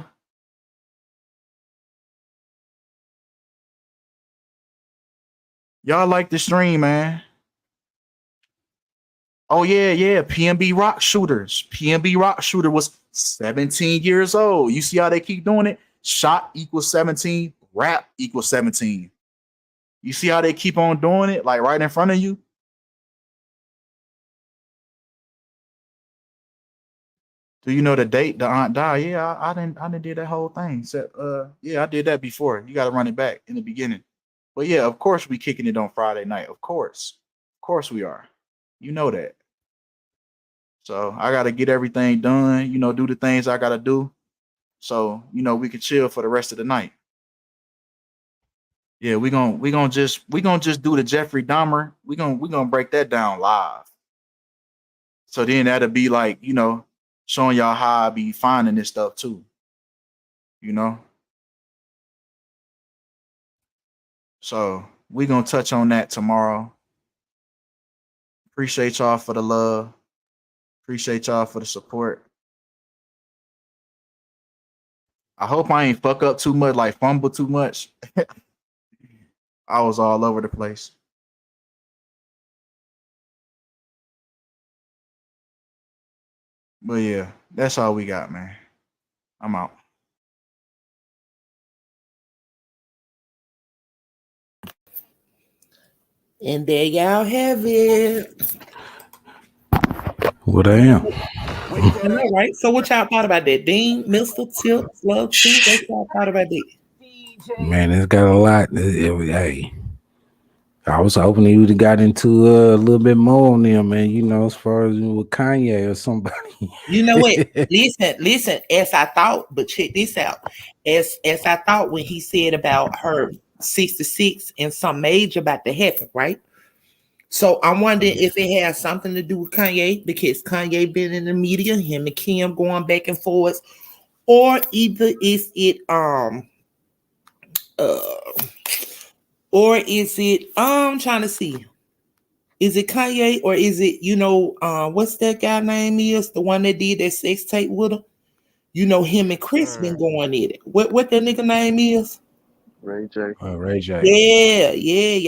like the stream, man. Oh yeah. PNB Rock Shooters. PNB Rock Shooter was 17 years old. You see how they keep doing it? Shot equals 17, rap equals 17. You see how they keep on doing it, like right in front of you? Do you know the date the aunt died? Yeah, I didn't did that whole thing. So yeah, I did that before. You gotta run it back in the beginning. But yeah, of course we kicking it on Friday night. Of course. Of course we are. You know that. So I gotta get everything done, do the things I gotta do. So, we can chill for the rest of the night. Yeah, we gonna just do the Jeffrey Dahmer. We gonna break that down live. So then that'll be like, showing y'all how I be finding this stuff too. So we gonna touch on that tomorrow. Appreciate y'all for the love. Appreciate y'all for the support. I hope I ain't fuck up too much, like fumble too much. I was all over the place. But yeah, that's all we got, man. I'm out. And there y'all have it. What I am. I know, right? So what y'all thought about that? Dean, Mr. Tip, Love Too, what y'all thought about that? Man, it's got a lot. Hey, I was hoping you would have got into a little bit more on them, man. As far as with Kanye or somebody. You know what? Listen. As I thought, but check this out. As I thought when he said about her 66 and some major about to happen, right? So I'm wondering if it has something to do with Kanye, because Kanye been in the media, him and Kim going back and forth, or either is it or is it I'm trying to see. Is it Kanye or is it, what's that guy name is? The one that did that sex tape with him? Him and Chris been going at it. What that nigga name is? Ray J. Ray J. Yeah.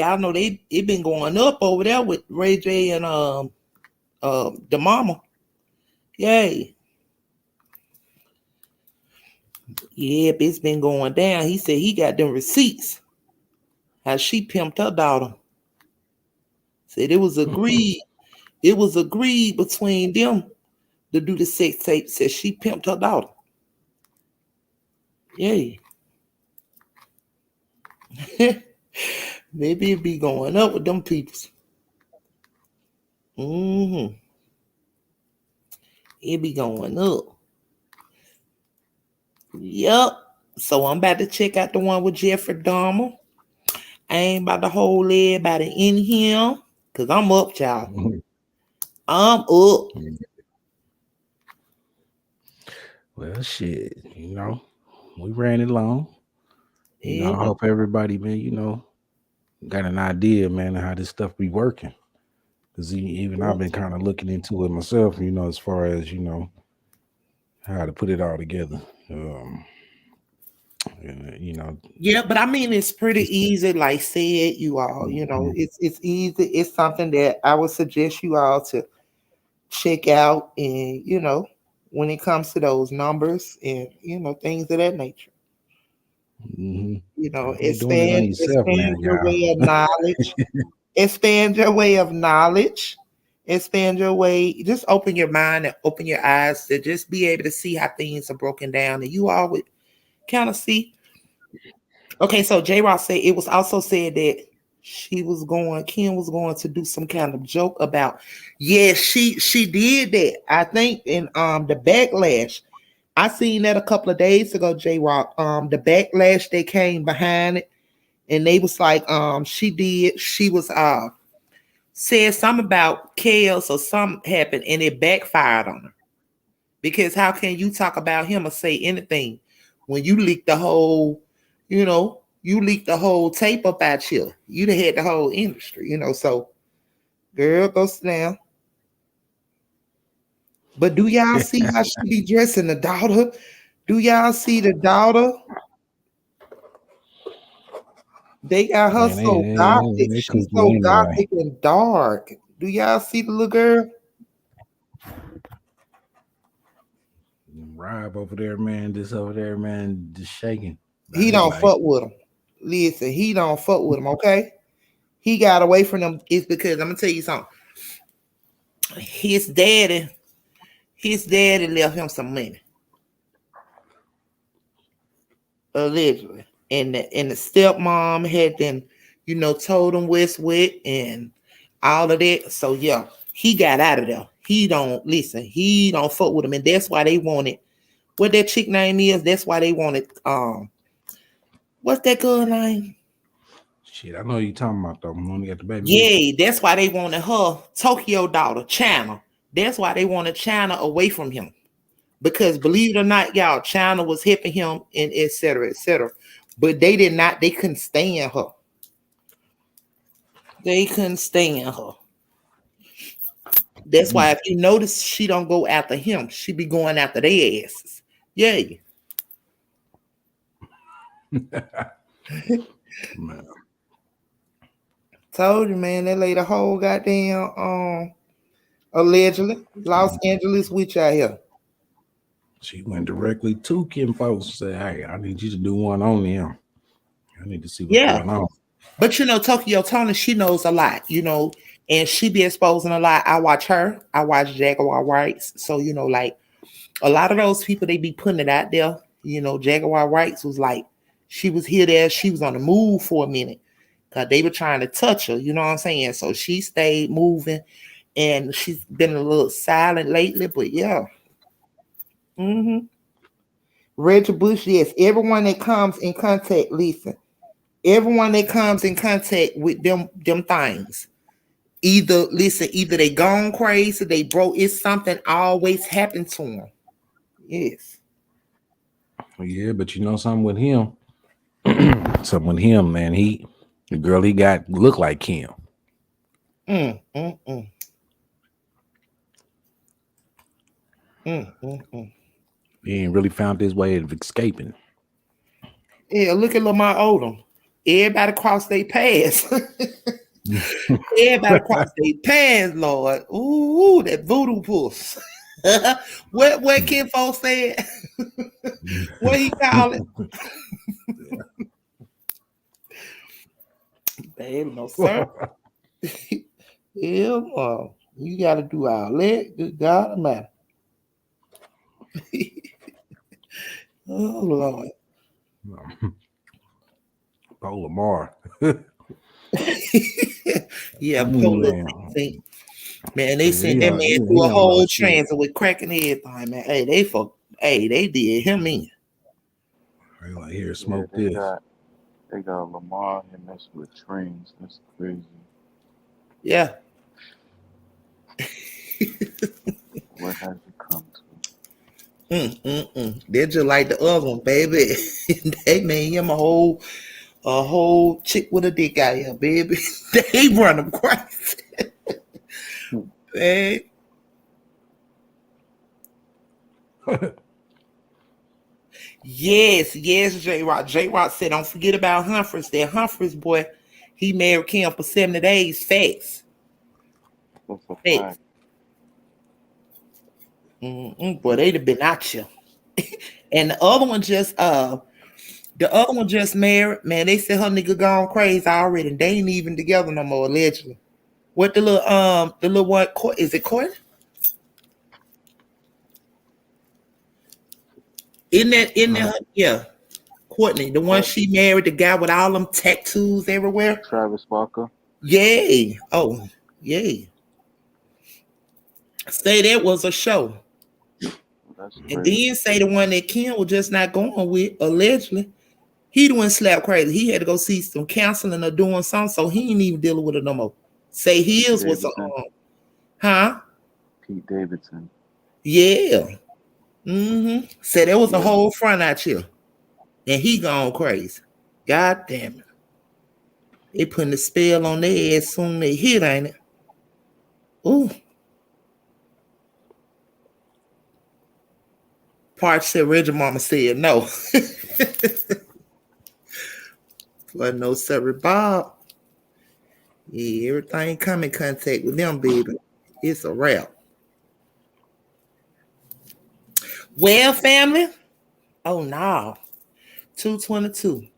Y'all know they been going up over there with Ray J and the mama. Yay. Yep, it's been going down. He said he got them receipts. How she pimped her daughter. Said it was agreed. It was agreed between them to do the sex tape. Said she pimped her daughter. Yay. Maybe it be going up with them peoples. It be going up. Yep. So I'm about to check out the one with Jeffrey Dahmer. I ain't about to hold everybody in here because I'm up, y'all. I'm up. Well, shit, we ran it long. I hope everybody, man, got an idea, man, of how this stuff be working. Because even I've been kind of looking into it myself, as far as, how to put it all together. Yeah, but I mean, it's pretty easy. Like said, you all, it's easy. It's something that I would suggest you all to check out, and when it comes to those numbers and things of that nature. Expand your way of knowledge. Expand your way of knowledge. Expand your way. Just open your mind and open your eyes to just be able to see how things are broken down, and you all would kind of see. Okay, so J Rock said it was also said that Kim was going to do some kind of joke about. Yeah, she did that. I think in the backlash. I seen that a couple of days ago, J Rock. The backlash they came behind it, and they was like, she was said something about chaos or something happened, and it backfired on her. Because how can you talk about him or say anything when you leaked the whole, you leaked the whole tape about you. You'd have had the whole industry, so girl, go sit down. But do y'all see how she be dressing the daughter? Do y'all see the daughter? They got her Man, so gothic. they She's cooking so anyway. gothic and dark. Do y'all see the little girl? Rob over there, man. This over there, man, just shaking. He He don't like, fuck with him. Listen, he don't fuck with him, okay? He got away from them. It's because I'm gonna tell you something. His daddy left him some money. Allegedly. And the stepmom had then, told him what's what and all of that. So yeah, he got out of there. He don't listen, he don't fuck with him. And that's why they wanted what that chick name is. That's why they wanted what's that girl name? shit, I know you talking about though. When you got the baby. Yeah, that's why they wanted her Tokyo daughter, China. That's why they wanted China away from him. Because believe it or not, y'all, China was helping him and et cetera, et cetera. But they couldn't stand her. They couldn't stand her. That's why if you notice, she don't go after him. She be going after their asses. Yeah. Man. Told you, man, that lady whole goddamn allegedly Los Angeles witch out here. She went directly to Kim folks and said, "Hey, I need you to do one on them. I need to see what's going on." But Tokyo Tony, she knows a lot, and she be exposing a lot. I watch her, I watch Jaguar Rights. So, like a lot of those people, they be putting it out there. Jaguar Rights was like, she was here there, she was on the move for a minute. Cause they were trying to touch her, you know what I'm saying? So she stayed moving and she's been a little silent lately, but yeah. Reggie Bush, yes. Everyone that comes in contact, listen. Everyone that comes in contact with them things, either they gone crazy, they broke. It's something always happened to them. Yes. Yeah, but something with him. Something with him, man. The girl he got looked like Kim. He ain't really found his way of escaping. Yeah, look at Lamar Odom. Everybody cross their paths. Everybody cross their paths, Lord. Ooh, that voodoo puss. what Kim folks said? What he call it? Baby, no sir. Yeah, you got to do all that. Good God, man. Oh Lord. Paul Lamar. Yeah, man, they sent that man through a whole transit with cracking everything, man. Hey, they did him in. I like here, smoke this. They got Lamar and mess with trains. That's crazy. Yeah. What has it come to? They're just like the other one, baby. They made him a whole chick with a dick out here, baby. They run them crazy. Hey. Yes, J-Rock. J-Rock said, don't forget about Humphreys. That Humphreys boy, he married Kim for 70 days. Facts. That's a fact. Boy, they'd have been out you. And the other one just married. Man, they said her nigga gone crazy already. And they ain't even together no more, allegedly. What the little one, is it Courtney? In that, yeah. Courtney, the one she married, the guy with all them tattoos everywhere. Travis Barker. Yay. Oh, yay. Say that was a show. And then say the one that Kim was just not going with, allegedly. He the one slap crazy. He had to go see some counseling or doing something, so he ain't even dealing with it no more. Say his was Pete Davidson. Yeah. Said there was a whole front out here. And he gone crazy. God damn it. They putting the spell on their ass soon they hit, ain't it? Ooh. Part said Reggie Mama said no. Well, no, sir, Bob. Yeah, everything come in contact with them, baby. It's a wrap. Well, family. Oh no. 2:22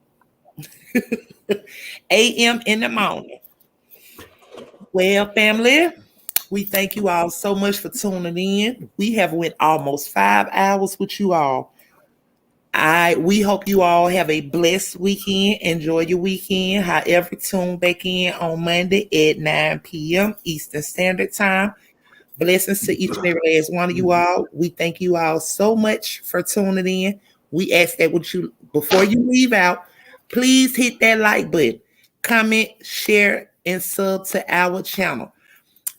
a.m. in the morning. Well, family, we thank you all so much for tuning in. We have went almost 5 hours with you all. We hope you all have a blessed weekend. Enjoy your weekend. However, tune back in on Monday at 9 p.m. Eastern Standard Time. Blessings to each and every last one of you all. We thank you all so much for tuning in. We ask that before you leave out, please hit that like button, comment, share, and sub to our channel.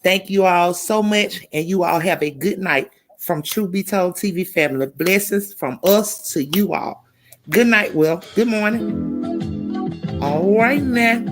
Thank you all so much, and you all have a good night from Truth Be Told TV family. Blessings from us to you all. Good night, Will. Good morning. All right, now.